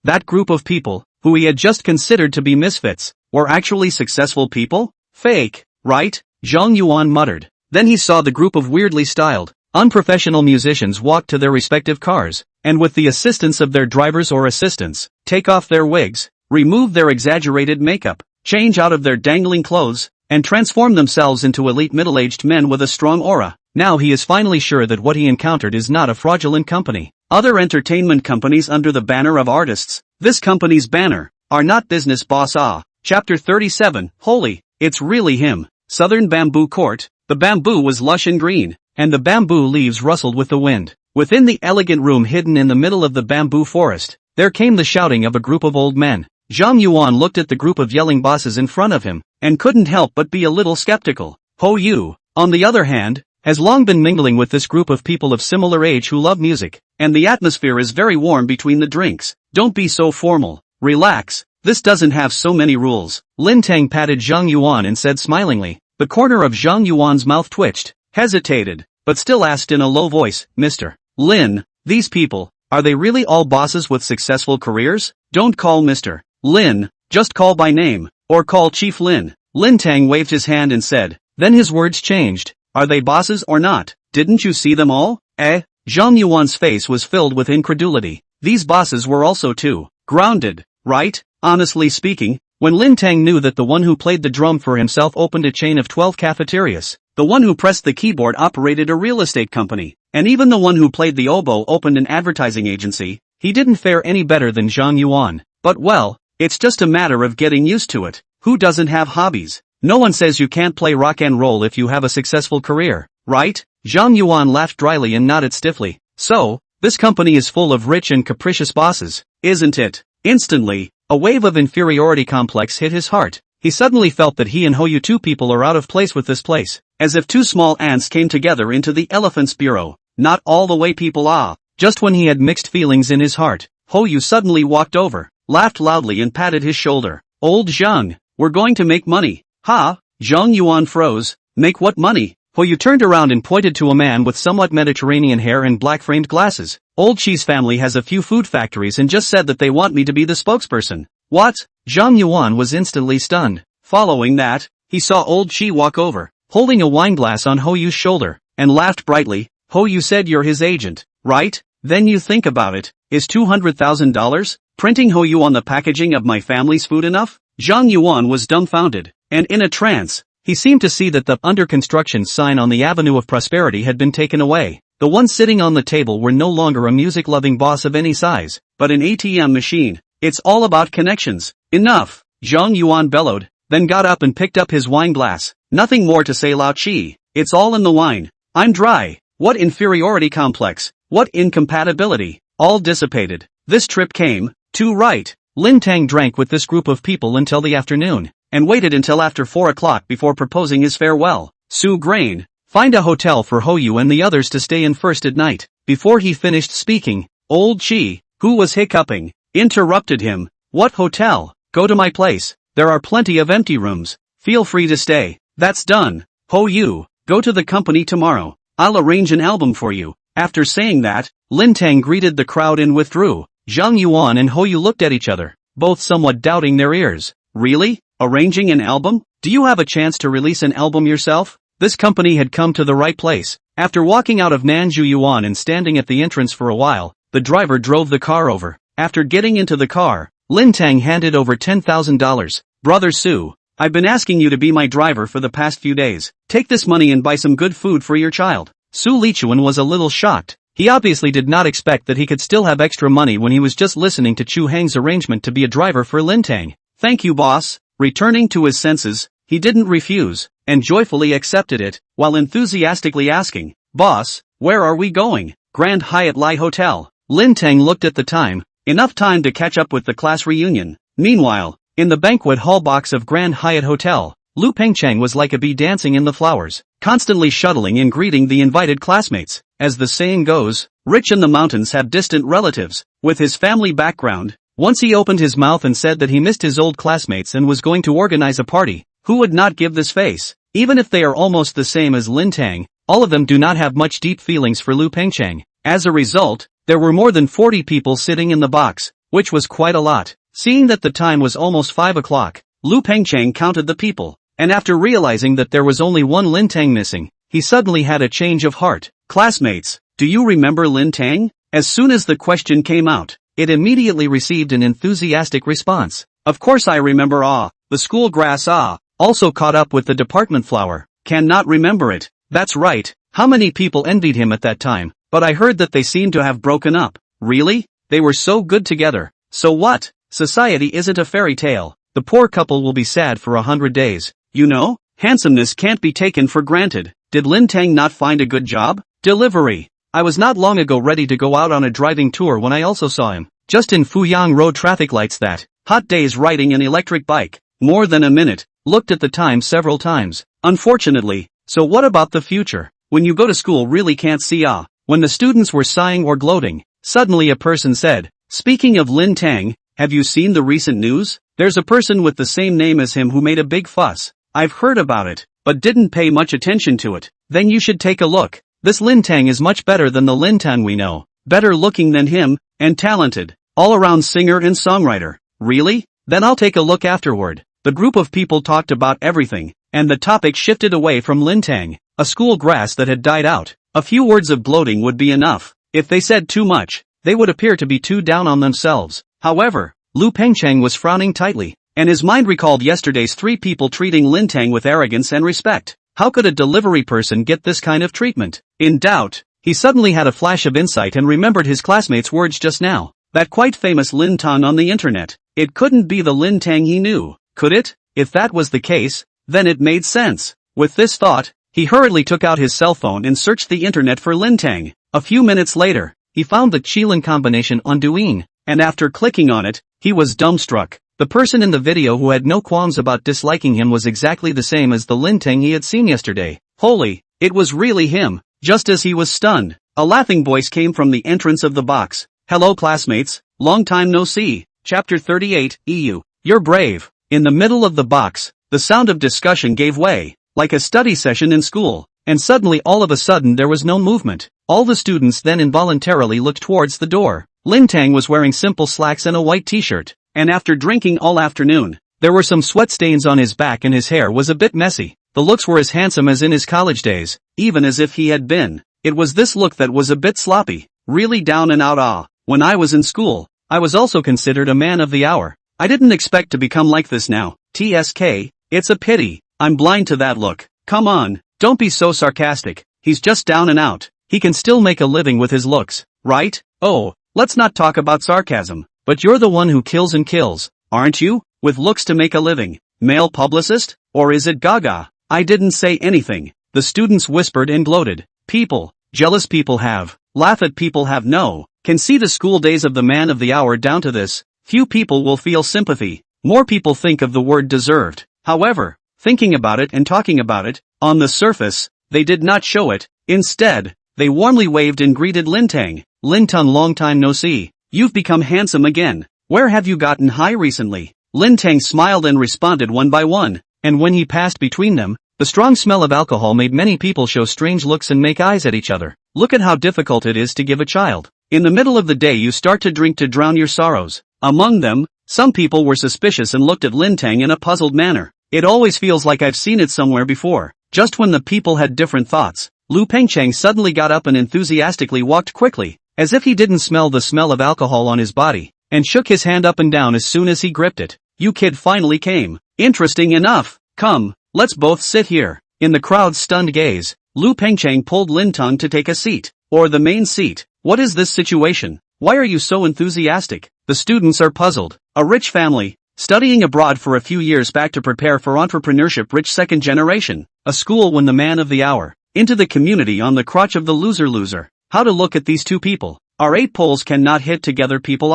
That group of people, who he had just considered to be misfits, were actually successful people? Fake, right? Zhang Yuan muttered. Then he saw the group of weirdly styled, unprofessional musicians walk to their respective cars, and with the assistance of their drivers or assistants, take off their wigs, remove their exaggerated makeup, change out of their dangling clothes, and transform themselves into elite middle-aged men with a strong aura. Now he is finally sure that what he encountered is not a fraudulent company. Other entertainment companies under the banner of artists, this company's banner, are not business boss. Chapter 37, Holy, it's really him. Southern Bamboo Court. The bamboo was lush and green, and the bamboo leaves rustled with the wind. Within the elegant room hidden in the middle of the bamboo forest, there came the shouting of a group of old men. Zhang Yuan looked at the group of yelling bosses in front of him, and couldn't help but be a little skeptical. Ho Yu, on the other hand, has long been mingling with this group of people of similar age who love music, and the atmosphere is very warm between the drinks. Don't be so formal. Relax. This doesn't have so many rules. Lin Teng patted Zhang Yuan and said smilingly. The corner of Zhang Yuan's mouth twitched, hesitated, but still asked in a low voice, Mr. Lin, these people, are they really all bosses with successful careers? Don't call Mr. Lin, just call by name, or call Chief Lin. Lin Teng waved his hand and said. Then his words changed. Are they bosses or not? Didn't you see them all? Zhang Yuan's face was filled with incredulity. These bosses were also too grounded, right? Honestly speaking, when Lin Teng knew that the one who played the drum for himself opened a chain of 12 cafeterias, the one who pressed the keyboard operated a real estate company, and even the one who played the oboe opened an advertising agency, he didn't fare any better than Zhang Yuan. But well, it's just a matter of getting used to it. Who doesn't have hobbies? No one says you can't play rock and roll if you have a successful career, right? Zhang Yuan laughed dryly and nodded stiffly. So, this company is full of rich and capricious bosses, isn't it? Instantly, A wave of inferiority complex hit his heart. He suddenly felt that he and Hoyu, two people, are out of place with this place. As if two small ants came together into the elephant's bureau. Not all the way people are. Just when he had mixed feelings in his heart, Hoyu suddenly walked over, laughed loudly and patted his shoulder. Old Zhang, we're going to make money. Ha! Zhang Yuan froze. Make what money? Hoyu turned around and pointed to a man with somewhat Mediterranean hair and black-framed glasses. Old Chi's family has a few food factories and just said that they want me to be the spokesperson. What? Zhang Yuan was instantly stunned. Following that, he saw Old Chi walk over, holding a wineglass on Hoyu's shoulder, and laughed brightly. Hoyu said you're his agent, right? Then you think about it, is $200,000? Printing Hoyu on the packaging of my family's food enough? Zhang Yuan was dumbfounded, and in a trance. He seemed to see that the under construction sign on the Avenue of Prosperity had been taken away. The ones sitting on the table were no longer a music-loving boss of any size, but an ATM machine. It's all about connections. Enough, Zhang Yuan bellowed, then got up and picked up his wine glass. Nothing more to say, Lao Chi. It's all in the wine. I'm dry. What inferiority complex? What incompatibility? All dissipated. This trip came too right. Lin Teng drank with this group of people until the afternoon, and waited until after 4 o'clock before proposing his farewell. Su Grain, find a hotel for Hoyu and the others to stay in first at night. Before he finished speaking, Old Chi, who was hiccuping, interrupted him. What hotel? Go to my place. There are plenty of empty rooms. Feel free to stay. That's done. Hoyu, go to the company tomorrow. I'll arrange an album for you. After saying that, Lin Teng greeted the crowd and withdrew. Zhang Yuan and Hoyu looked at each other, both somewhat doubting their ears. Really? Arranging an album? Do you have a chance to release an album yourself? This company had come to the right place. After walking out of Nanju Yuan and standing at the entrance for a while, the driver drove the car over. After getting into the car, Lin Teng handed over $10,000. Brother Su, I've been asking you to be my driver for the past few days. Take this money and buy some good food for your child. Su Lichuan was a little shocked. He obviously did not expect that he could still have extra money when he was just listening to Chu Hang's arrangement to be a driver for Lin Teng. Thank you, boss. Returning to his senses, he didn't refuse, and joyfully accepted it, while enthusiastically asking, Boss, where are we going? Grand Hyatt Lai Hotel. Lin Teng looked at the time. Enough time to catch up with the class reunion. Meanwhile, in the banquet hall box of Grand Hyatt Hotel, Lu Pengcheng was like a bee dancing in the flowers, constantly shuttling and greeting the invited classmates. As the saying goes, rich in the mountains have distant relatives. With his family background, once he opened his mouth and said that he missed his old classmates and was going to organize a party. Who would not give this face? Even if they are almost the same as Lin Teng, all of them do not have much deep feelings for Lu Pengcheng. As a result, there were more than 40 people sitting in the box, which was quite a lot. Seeing that the time was almost 5 o'clock, Lu Pengcheng counted the people, and after realizing that there was only one Lin Teng missing, he suddenly had a change of heart. Classmates, do you remember Lin Teng? As soon as the question came out, it immediately received an enthusiastic response. Of course I remember. The school grass. Also caught up with the department flower. Cannot remember it. That's right. How many people envied him at that time? But I heard that they seemed to have broken up. Really? They were so good together. So what? Society isn't a fairy tale. The poor couple will be sad for 100 days. You know, handsomeness can't be taken for granted. Did Lin Teng not find a good job? Delivery. I was not long ago ready to go out on a driving tour when I also saw him. Just in Fuyang Road traffic lights that hot days riding an electric bike. More than a minute. Looked at the time several times. Unfortunately. So what about the future? When you go to school really can't see. When the students were sighing or gloating, suddenly a person said, Speaking of Lin Teng, have you seen the recent news? There's a person with the same name as him who made a big fuss. I've heard about it, but didn't pay much attention to it. Then you should take a look. This Lin Teng is much better than the Lin Teng we know. Better looking than him, and talented. All-around singer and songwriter. Really? Then I'll take a look afterward. The group of people talked about everything, and the topic shifted away from Lin Teng, a school grass that had died out. A few words of gloating would be enough. If they said too much, they would appear to be too down on themselves. However, Lu Pengcheng was frowning tightly, and his mind recalled yesterday's 3 people treating Lin Teng with arrogance and respect. How could a delivery person get this kind of treatment? In doubt, he suddenly had a flash of insight and remembered his classmate's words just now. That quite famous Lin Teng on the internet. It couldn't be the Lin Teng he knew, could it? If that was the case, then it made sense. With this thought, he hurriedly took out his cell phone and searched the internet for Lin Teng. A few minutes later, he found the Qilin combination on Douyin. and after clicking on it, he was dumbstruck. The person in the video who had no qualms about disliking him was exactly the same as the Lin Teng he had seen yesterday. Holy, it was really him. Just as he was stunned, a laughing voice came from the entrance of the box. Hello classmates, long time no see. Chapter 38, EU. You're brave. In the middle of the box, the sound of discussion gave way, like a study session in school, and suddenly all of a sudden there was no movement. All the students then involuntarily looked towards the door. Lin Teng was wearing simple slacks and a white t-shirt, and after drinking all afternoon, there were some sweat stains on his back and his hair was a bit messy. The looks were as handsome as in his college days, even as if he had been. It was this look that was a bit sloppy, really down and out. When I was in school, I was also considered a man of the hour. I didn't expect to become like this now. TSK, it's a pity, I'm blind to that look. Come on, don't be so sarcastic, he's just down and out. He can still make a living with his looks, right? Oh, let's not talk about sarcasm. But you're the one who kills and kills, aren't you? With looks to make a living. Male publicist? Or is it Gaga? I didn't say anything. The students whispered and gloated. People, jealous people have, laugh at people have no, can see the school days of the man of the hour down to this. Few people will feel sympathy. More people think of the word deserved. However, thinking about it and talking about it, on the surface, they did not show it. Instead, they warmly waved and greeted Lin Teng. Lin Teng, long time no see. You've become handsome again. Where have you gotten high recently? Lin Teng smiled and responded one by one, and when he passed between them, the strong smell of alcohol made many people show strange looks and make eyes at each other. Look at how difficult it is to give a child. In the middle of the day you start to drink to drown your sorrows. Among them, some people were suspicious and looked at Lin Teng in a puzzled manner. It always feels like I've seen it somewhere before. Just when the people had different thoughts, Lu Pengcheng suddenly got up and enthusiastically walked quickly, as if he didn't smell the smell of alcohol on his body, and shook his hand up and down as soon as he gripped it. You kid finally came. Interesting enough. Come, let's both sit here. In the crowd's stunned gaze, Lu Pengcheng pulled Lin Teng to take a seat, or the main seat. What is this situation? Why are you so enthusiastic? The students are puzzled. A rich family, studying abroad for a few years back to prepare for entrepreneurship, rich second generation. A school when the man of the hour. Into the community on the crotch of the loser. How to look at these two people. Our 8 poles cannot hit together people.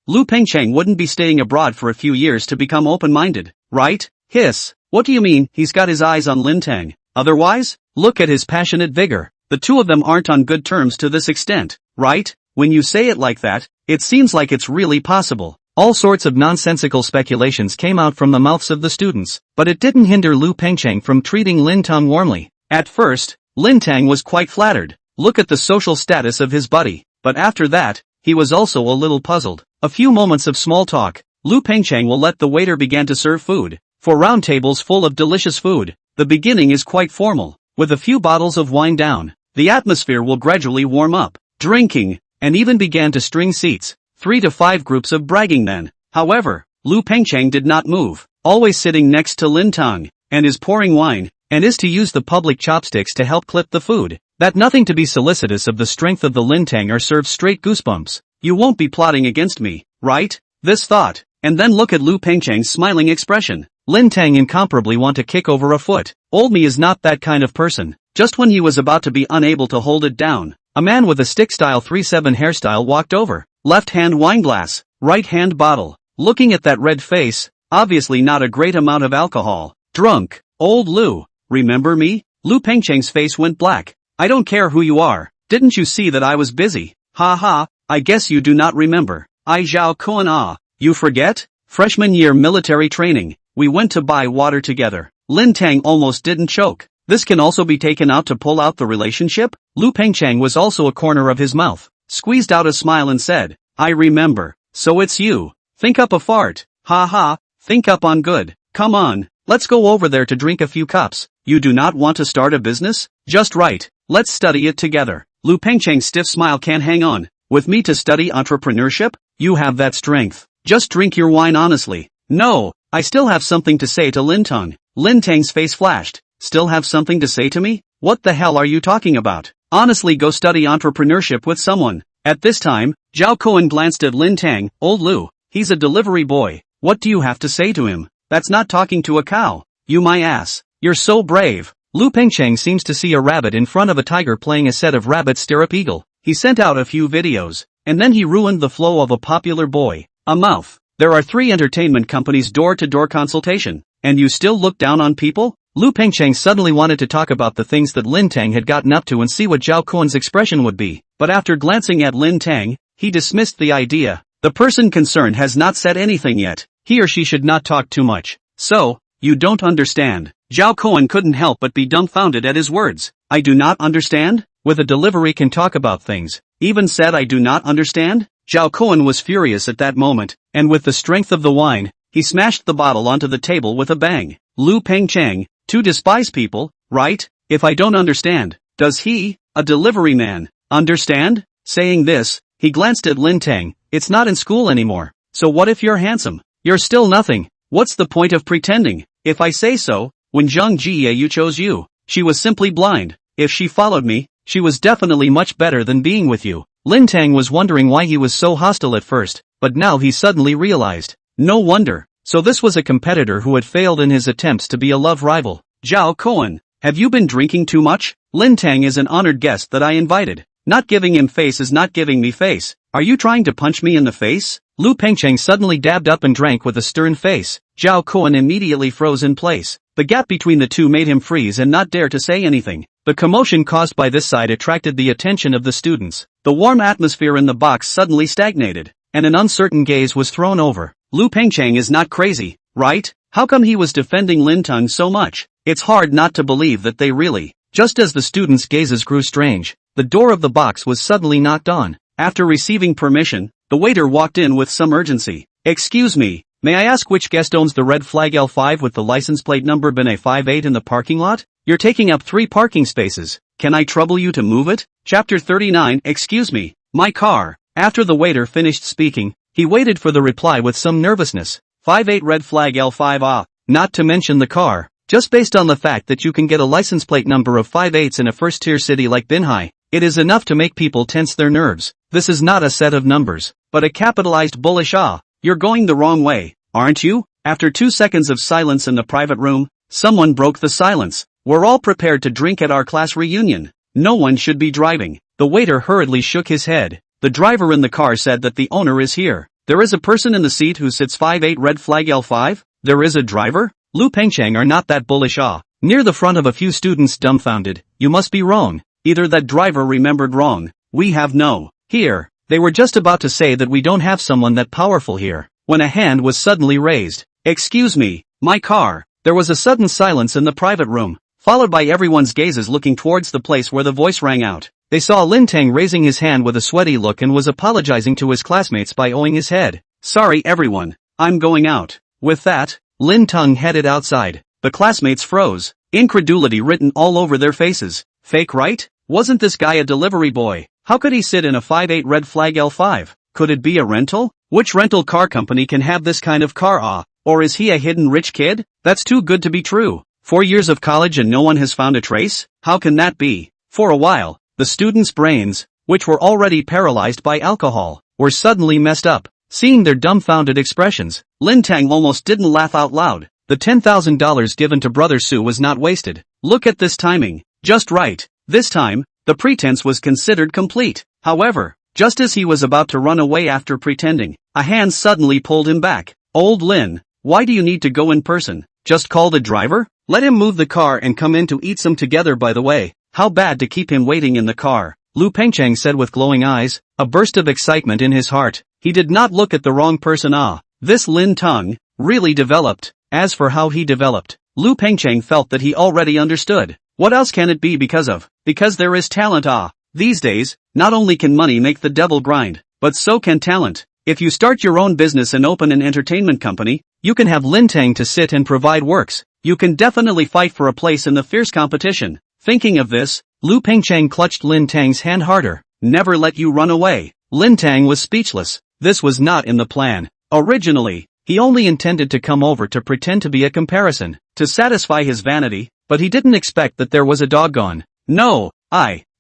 Lu Pengcheng wouldn't be staying abroad for a few years to become open-minded, right? Hiss. What do you mean? He's got his eyes on Lin Teng. Otherwise? Look at his passionate vigor. The two of them aren't on good terms to this extent, right? When you say it like that, it seems like it's really possible. All sorts of nonsensical speculations came out from the mouths of the students, but it didn't hinder Lu Pengcheng from treating Lin Teng warmly. At first, Lin Teng was quite flattered. Look at the social status of his buddy. But after that, he was also a little puzzled. A few moments of small talk, Lu Pengcheng will let the waiter begin to serve food. 4 round tables full of delicious food. The beginning is quite formal, with a few bottles of wine down. The atmosphere will gradually warm up. Drinking, and even began to string seats. 3 to 5 groups of bragging then. However, Lu Pengcheng did not move, always sitting next to Lin Teng, and is pouring wine, and is to use the public chopsticks to help clip the food. That nothing to be solicitous of the strength of the Lin Teng are served straight goosebumps. You won't be plotting against me, right? This thought, and then look at Lu Pengcheng's smiling expression. Lin Teng incomparably want to kick over a foot. Old me is not that kind of person. Just when he was about to be unable to hold it down, a man with a stick-style 3/7 hairstyle walked over. Left hand wine glass, right hand bottle. Looking at that red face, obviously not a great amount of alcohol. Drunk. Old Lu, remember me? Lu Pengcheng's face went black. I don't care who you are. Didn't you see that I was busy? Ha ha, I guess you do not remember. I Zhao Kuan. You forget? Freshman year military training. We went to buy water together. Lin Teng almost didn't choke. This can also be taken out to pull out the relationship? Lu Pengcheng was also a corner of his mouth, squeezed out a smile and said, I remember. So it's you. Think up a fart. Ha ha, think up on good. Come on, let's go over there to drink a few cups. You do not want to start a business? Just right. Let's study it together. Lu Pengcheng's stiff smile can't hang on. With me to study entrepreneurship? You have that strength. Just drink your wine honestly. No, I still have something to say to Lin Teng. Lin Teng's face flashed. Still have something to say to me? What the hell are you talking about? Honestly, go study entrepreneurship with someone. At this time, Zhao Cohen glanced at Lin Teng. Old Lu, he's a delivery boy. What do you have to say to him? That's not talking to a cow. You my ass. You're so brave. Lu Pengcheng seems to see a rabbit in front of a tiger playing a set of rabbit stirrup eagle. He sent out a few videos. and then he ruined the flow of a popular boy. A mouth. There are 3 entertainment companies door-to-door consultation, and you still look down on people? Lu Pengcheng suddenly wanted to talk about the things that Lin Teng had gotten up to and see what Zhao Kuan's expression would be, but after glancing at Lin Teng, he dismissed the idea. The person concerned has not said anything yet. He or she should not talk too much. So, you don't understand. Zhao Kuan couldn't help but be dumbfounded at his words. I do not understand? With a delivery can talk about things. Even said I do not understand? Zhao Kuan was furious at that moment, and with the strength of the wine, he smashed the bottle onto the table with a bang. Lu Pengcheng, to despise people, right? If I don't understand, does he, a delivery man, understand? Saying this, he glanced at Lin Teng. It's not in school anymore. So what if you're handsome? You're still nothing. What's the point of pretending? If I say so, when Zhang Jie you chose you, she was simply blind. If she followed me, she was definitely much better than being with you. Lin Teng was wondering why he was so hostile at first, but now he suddenly realized. No wonder. So this was a competitor who had failed in his attempts to be a love rival. Zhao Kuan, have you been drinking too much? Lin Teng is an honored guest that I invited. Not giving him face is not giving me face. Are you trying to punch me in the face? Lu Pengcheng suddenly dabbed up and drank with a stern face. Zhao Kuan immediately froze in place. The gap between the two made him freeze and not dare to say anything. The commotion caused by this side attracted the attention of the students. The warm atmosphere in the box suddenly stagnated, and an uncertain gaze was thrown over. Lu Pengcheng is not crazy, right? How come he was defending Lin Teng so much? It's hard not to believe that they really. Just as the students' gazes grew strange, the door of the box was suddenly knocked on. After receiving permission, the waiter walked in with some urgency. Excuse me, may I ask which guest owns the red flag L5 with the license plate number BNA58 in the parking lot? You're taking up 3 parking spaces. Can I trouble you to move it? Chapter 39. Excuse me, my car. After the waiter finished speaking, he waited for the reply with some nervousness. 58 red flag L5 not to mention the car. Just based on the fact that you can get a license plate number of 58s in a first-tier city like Binhai, it is enough to make people tense their nerves. This is not a set of numbers, but a capitalized bullish You're going the wrong way, aren't you? After 2 seconds of silence in the private room, someone broke the silence. We're all prepared to drink at our class reunion. No one should be driving. The waiter hurriedly shook his head. The driver in the car said that the owner is here. There is a person in the seat who sits 58 red flag L5? There is a driver? Lu Pengcheng are not that bullish Near the front of a few students dumbfounded. You must be wrong. Either that driver remembered wrong. We have no. Here. They were just about to say that we don't have someone that powerful here, when a hand was suddenly raised. Excuse me, my car. There was a sudden silence in the private room, followed by everyone's gazes looking towards the place where the voice rang out. They saw Lin Teng raising his hand with a sweaty look and was apologizing to his classmates by owing his head. Sorry everyone, I'm going out. With that, Lin Teng headed outside. The classmates froze, incredulity written all over their faces. Fake right? Wasn't this guy a delivery boy? How could he sit in a 58 red flag L5? Could it be a rental? Which rental car company can have this kind of car Or is he a hidden rich kid? That's too good to be true. 4 years of college and no one has found a trace? How can that be? For a while, the students' brains, which were already paralyzed by alcohol, were suddenly messed up. Seeing their dumbfounded expressions, Lin Teng almost didn't laugh out loud. The $10,000 given to Brother Su was not wasted. Look at this timing. Just right. This time, the pretense was considered complete. However, just as he was about to run away after pretending, a hand suddenly pulled him back. Old Lin, why do you need to go in person? Just call the driver? Let him move the car and come in to eat some together by the way. How bad to keep him waiting in the car. Lu Pengcheng said with glowing eyes, a burst of excitement in his heart. He did not look at the wrong person This Lin Teng, really developed. As for how he developed, Lu Pengcheng felt that he already understood. What else can it be because of? Because there is talent These days, not only can money make the devil grind, but so can talent. If you start your own business and open an entertainment company, you can have Lin Teng to sit and provide works. You can definitely fight for a place in the fierce competition. Thinking of this, Lu Pengcheng clutched Lin Teng's hand harder. Never let you run away. Lin Teng was speechless. This was not in the plan. Originally, he only intended to come over to pretend to be a comparison, to satisfy his vanity, but he didn't expect that there was a doggone. No,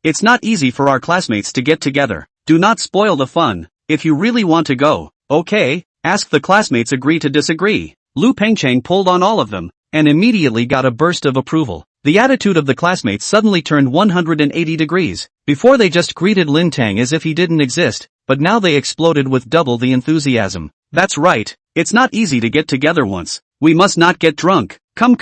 it's not easy for our classmates to get together. Do not spoil the fun. If you really want to go, okay, ask the classmates agree to disagree. Lu Pengcheng pulled on all of them, and immediately got a burst of approval. The attitude of the classmates suddenly turned 180 degrees. Before they just greeted Lin Teng as if he didn't exist, but now they exploded with double the enthusiasm. That's right, it's not easy to get together once. We must not get drunk. Come.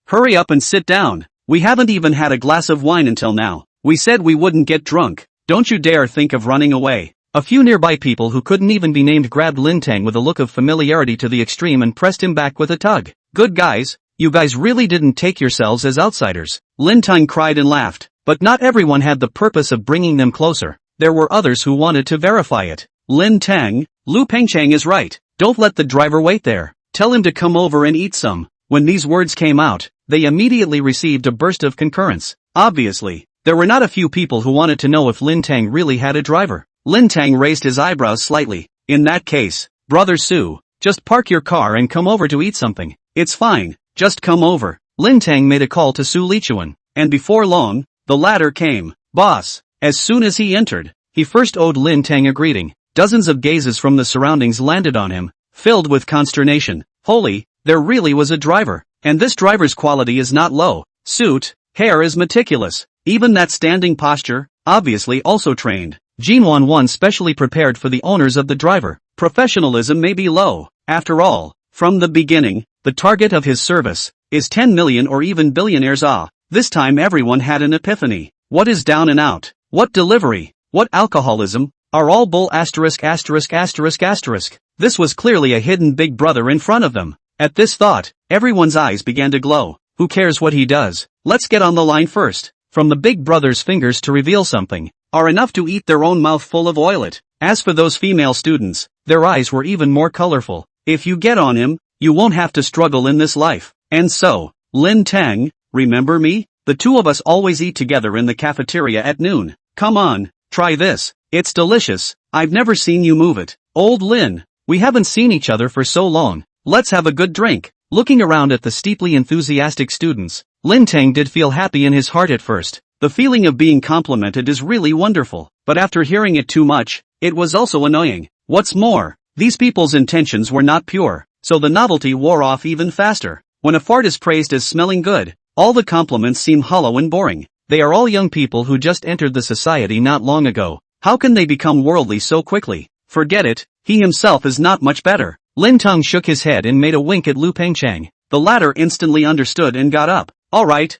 Hurry up and sit down. We haven't even had a glass of wine until now. We said we wouldn't get drunk. Don't you dare think of running away. A few nearby people who couldn't even be named grabbed Lin Teng with a look of familiarity to the extreme and pressed him back with a tug. Good guys, you guys really didn't take yourselves as outsiders. Lin Teng cried and laughed, but not everyone had the purpose of bringing them closer. There were others who wanted to verify it. Lin Teng, Lu Pengcheng is right. Don't let the driver wait there. Tell him to come over and eat some. When these words came out, they immediately received a burst of concurrence. Obviously, there were not a few people who wanted to know if Lin Teng really had a driver. Lin Teng raised his eyebrows slightly. In that case, Brother Su, just park your car and come over to eat something. It's fine, just come over. Lin Teng made a call to Su Lichuan, and before long, the latter came. Boss. As soon as he entered, he first owed Lin Teng a greeting. Dozens of gazes from the surroundings landed on him, filled with consternation. Holy, there really was a driver. And this driver's quality is not low. Suit, hair is meticulous. Even that standing posture, obviously also trained. Jinwan One specially prepared for the owners of the driver. Professionalism may be low. After all, from the beginning, the target of his service is 10 million or even billionaires. This time everyone had an epiphany. What is down and out? What delivery? What alcoholism? Are all bull asterisk. This was clearly a hidden big brother in front of them. At this thought, everyone's eyes began to glow. Who cares what he does? Let's get on the line first. From the big brother's fingers to reveal something are enough to eat their own mouth full of oilet. As for those female students, their eyes were even more colorful. If you get on him, you won't have to struggle in this life. And so, Lin Teng, remember me? The two of us always eat together in the cafeteria at noon. Come on, try this. It's delicious. I've never seen you move it. Old Lin, we haven't seen each other for so long. Let's have a good drink. Looking around at the steeply enthusiastic students, Lin Teng did feel happy in his heart at first. The feeling of being complimented is really wonderful, but after hearing it too much, it was also annoying. What's more, these people's intentions were not pure, so the novelty wore off even faster. When a fart is praised as smelling good, all the compliments seem hollow and boring. They are all young people who just entered the society not long ago. How can they become worldly so quickly? Forget it, he himself is not much better. Lin Teng shook his head and made a wink at Lu Pengcheng. The latter instantly understood and got up. Alright,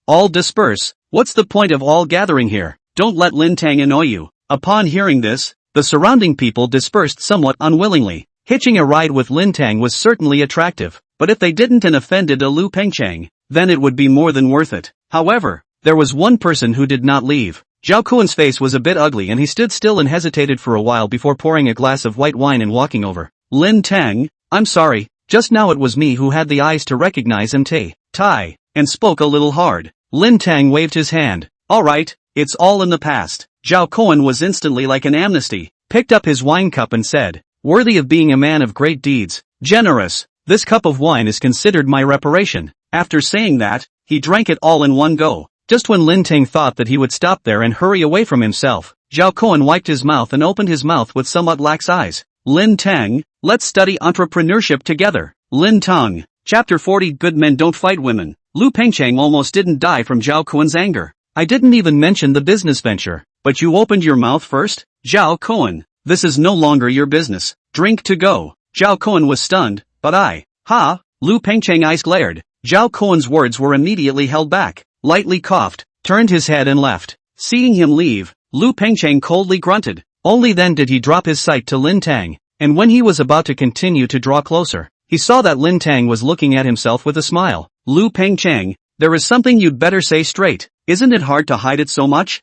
all disperse. What's the point of all gathering here? Don't let Lin Teng annoy you. Upon hearing this, the surrounding people dispersed somewhat unwillingly. Hitching a ride with Lin Teng was certainly attractive, but if they didn't and offended a Lu Pengcheng, then it would be more than worth it. However, there was one person who did not leave. Zhao Kuan's face was a bit ugly and he stood still and hesitated for a while before pouring a glass of white wine and walking over. Lin Teng, I'm sorry, just now it was me who had the eyes to recognize Tai, and spoke a little hard. Lin Teng waved his hand. Alright, it's all in the past. Zhao Kuan was instantly like an amnesty, picked up his wine cup and said, worthy of being a man of great deeds, generous, this cup of wine is considered my reparation. After saying that, he drank it all in one go. Just when Lin Teng thought that he would stop there and hurry away from himself, Zhao Kuan wiped his mouth and opened his mouth with somewhat lax eyes. Lin Teng, let's study entrepreneurship together. Lin Teng, Chapter 40 Good Men Don't Fight Women. Lu Pengcheng almost didn't die from Zhao Kuan's anger. I didn't even mention the business venture, but you opened your mouth first? Zhao Kuan, this is no longer your business. Drink to go. Zhao Kuan was stunned, but Lu Pengcheng eyes glared. Zhao Kuan's words were immediately held back, lightly coughed, turned his head and left. Seeing him leave, Lu Pengcheng coldly grunted. Only then did he drop his sight to Lin Teng, and when he was about to continue to draw closer, he saw that Lin Teng was looking at himself with a smile. Lu Pengcheng, there is something you'd better say straight. Isn't it hard to hide it so much?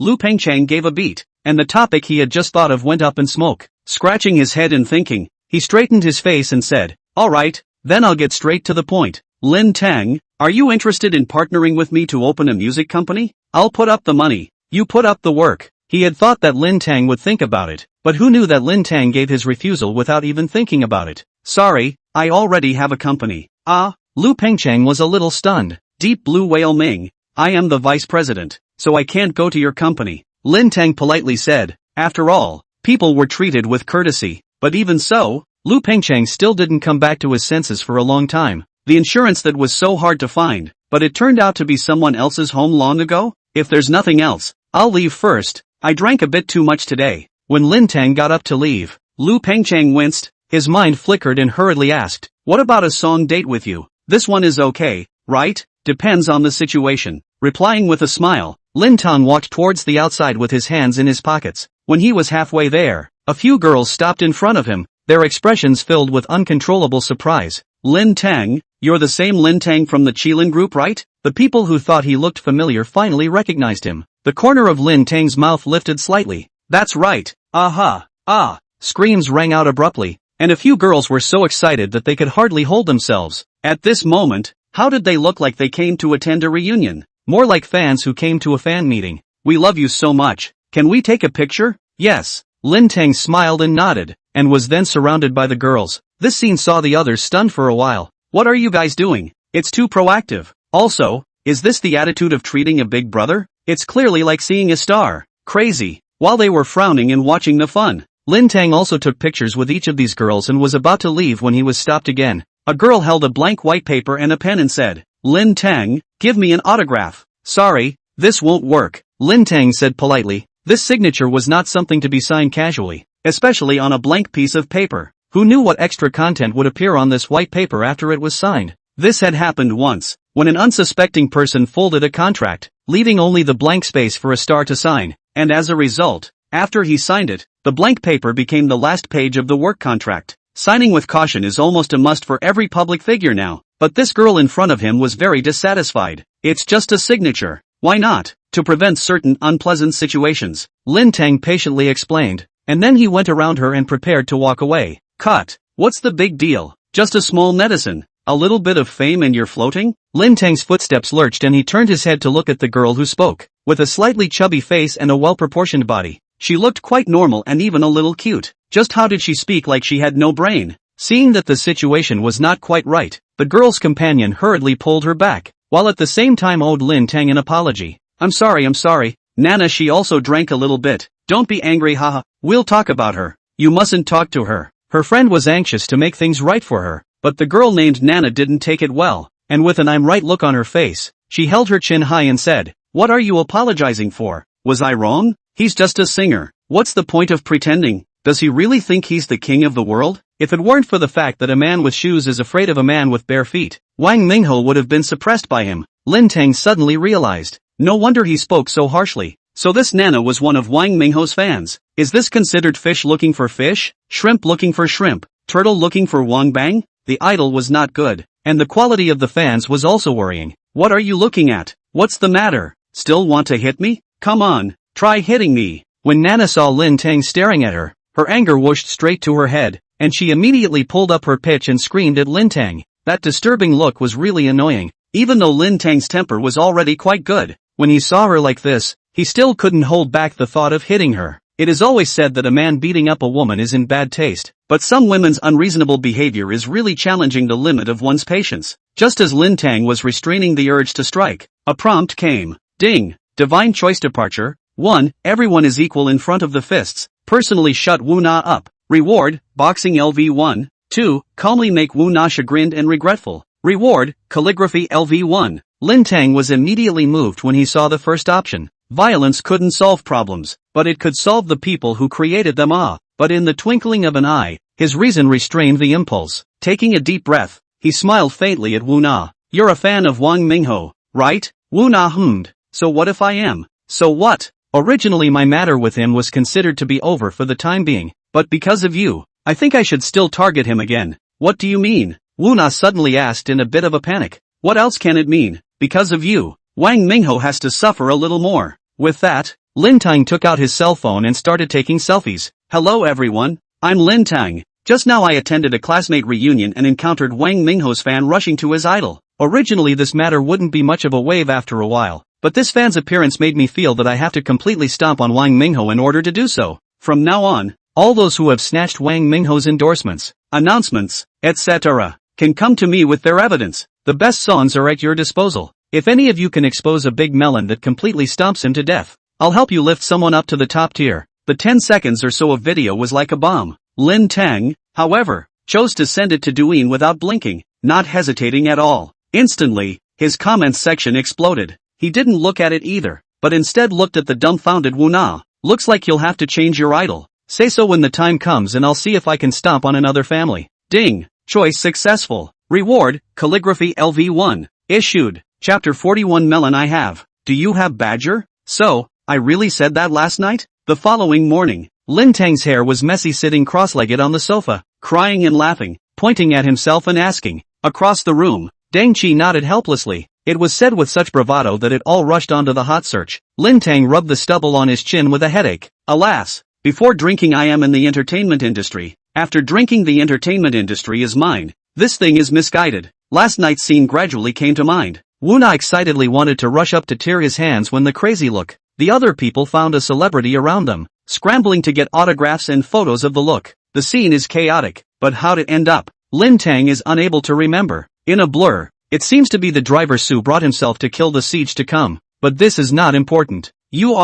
Lu Pengcheng gave a beat, and the topic he had just thought of went up in smoke. Scratching his head and thinking, he straightened his face and said, alright, then I'll get straight to the point. Lin Teng, are you interested in partnering with me to open a music company? I'll put up the money, you put up the work. He had thought that Lin Teng would think about it, but who knew that Lin Teng gave his refusal without even thinking about it. Sorry, I already have a company. Lu Pengcheng was a little stunned. Deep Blue Whale Ming, I am the vice president, so I can't go to your company. Lin Teng politely said. After all, people were treated with courtesy, but even so, Lu Pengcheng still didn't come back to his senses for a long time. The insurance that was so hard to find, but it turned out to be someone else's home long ago? If there's nothing else, I'll leave first. I drank a bit too much today. When Lin Teng got up to leave, Lu Pengchang winced, his mind flickered and hurriedly asked, "What about a song date with you? This one is okay, right? Depends on the situation." Replying with a smile, Lin Teng walked towards the outside with his hands in his pockets. When he was halfway there, a few girls stopped in front of him, their expressions filled with uncontrollable surprise. "Lin Teng, you're the same Lin Teng from the Qilin group, right?" The people who thought he looked familiar finally recognized him. The corner of Lin Teng's mouth lifted slightly. "That's right, aha, ah!" Screams rang out abruptly, and a few girls were so excited that they could hardly hold themselves. At this moment, how did they look like they came to attend a reunion? More like fans who came to a fan meeting. "We love you so much. Can we take a picture?" "Yes." Lin Teng smiled and nodded, and was then surrounded by the girls. This scene saw the others stunned for a while. "What are you guys doing? It's too proactive. Also, is this the attitude of treating a big brother? It's clearly like seeing a star. Crazy." While they were frowning and watching the fun, Lin Teng also took pictures with each of these girls and was about to leave when he was stopped again. A girl held a blank white paper and a pen and said, "Lin Teng, give me an autograph." "Sorry, this won't work," Lin Teng said politely. This signature was not something to be signed casually, especially on a blank piece of paper. Who knew what extra content would appear on this white paper after it was signed? This had happened once, when an unsuspecting person folded a contract, leaving only the blank space for a star to sign, and as a result, after he signed it, the blank paper became the last page of the work contract. Signing with caution is almost a must for every public figure now, but this girl in front of him was very dissatisfied. "It's just a signature. Why not?" "To prevent certain unpleasant situations," Lin Teng patiently explained, and then he went around her and prepared to walk away. Cut. "What's the big deal? Just a small netizen. A little bit of fame and you're floating?" Lin Teng's footsteps lurched and he turned his head to look at the girl who spoke. With a slightly chubby face and a well-proportioned body, she looked quite normal and even a little cute. Just how did she speak like she had no brain? Seeing that the situation was not quite right, the girl's companion hurriedly pulled her back, while at the same time owed Lin Teng an apology. I'm sorry. Nana, she also drank a little bit. Don't be angry, haha. We'll talk about her." "You mustn't talk to her." Her friend was anxious to make things right for her, but the girl named Nana didn't take it well, and with an "I'm right" look on her face, she held her chin high and said, "What are you apologizing for? Was I wrong? He's just a singer. What's the point of pretending? Does he really think he's the king of the world?" If it weren't for the fact that a man with shoes is afraid of a man with bare feet, Wang Mingho would have been suppressed by him. Lin Teng suddenly realized. No wonder he spoke so harshly. So this Nana was one of Wang Mingho's fans. Is this considered fish looking for fish? Shrimp looking for shrimp? Turtle looking for Wang Bang? The idol was not good, and the quality of the fans was also worrying. "What are you looking at? What's the matter? Still want to hit me? Come on, try hitting me." When Nana saw Lin Teng staring at her, her anger whooshed straight to her head, and she immediately pulled up her pitch and screamed at Lin Teng. That disturbing look was really annoying. Even though Lin Teng's temper was already quite good, when he saw her like this, he still couldn't hold back the thought of hitting her. It is always said that a man beating up a woman is in bad taste, but some women's unreasonable behavior is really challenging the limit of one's patience. Just as Lin Teng was restraining the urge to strike, a prompt came. Ding! Divine choice departure. 1. Everyone is equal in front of the fists. Personally shut Wu Na up. Reward, boxing LV1. 2. Calmly make Wu Na chagrined and regretful. Reward, calligraphy LV1. Lin Teng was immediately moved when he saw the first option. Violence couldn't solve problems, but it could solve the people who created them. But in the twinkling of an eye, his reason restrained the impulse. Taking a deep breath, he smiled faintly at Wu Na. "You're a fan of Wang Mingho, right?" Wu Na hummed. "So what if I am? So what? Originally my matter with him was considered to be over for the time being, but because of you, I think I should still target him again." "What do you mean?" Wu Na suddenly asked in a bit of a panic. "What else can it mean? Because of you, Wang Mingho has to suffer a little more." With that, Lin Teng took out his cell phone and started taking selfies. "Hello everyone, I'm Lin Teng. Just now I attended a classmate reunion and encountered Wang Mingho's fan rushing to his idol. Originally this matter wouldn't be much of a wave after a while, but this fan's appearance made me feel that I have to completely stomp on Wang Mingho in order to do so. From now on, all those who have snatched Wang Mingho's endorsements, announcements, etc., can come to me with their evidence. The best songs are at your disposal. If any of you can expose a big melon that completely stomps him to death, I'll help you lift someone up to the top tier." The 10 seconds or so of video was like a bomb. Lin Teng, however, chose to send it to Douyin without blinking, not hesitating at all. Instantly, his comments section exploded. He didn't look at it either, but instead looked at the dumbfounded Wu Na. "Looks like you'll have to change your idol. Say so when the time comes and I'll see if I can stomp on another family. Ding. Choice successful. Reward, calligraphy LV1. Issued. Chapter 41 Melon I have. Do you have badger? So, I really said that last night? The following morning, Lin Teng's hair was messy sitting cross-legged on the sofa, crying and laughing, pointing at himself and asking. Across the room, Deng Qi nodded helplessly. It was said with such bravado that it all rushed onto the hot search. Lin Teng rubbed the stubble on his chin with a headache. Alas, before drinking I am in the entertainment industry. After drinking the entertainment industry is mine. This thing is misguided. Last night's scene gradually came to mind. Wu Na excitedly wanted to rush up to tear his hands when the crazy look. The other people found a celebrity around them, scrambling to get autographs and photos of the look. The scene is chaotic, but how'd it end up? Lin Teng is unable to remember. In a blur, it seems to be the driver Su brought himself to kill the siege to come. But this is not important. You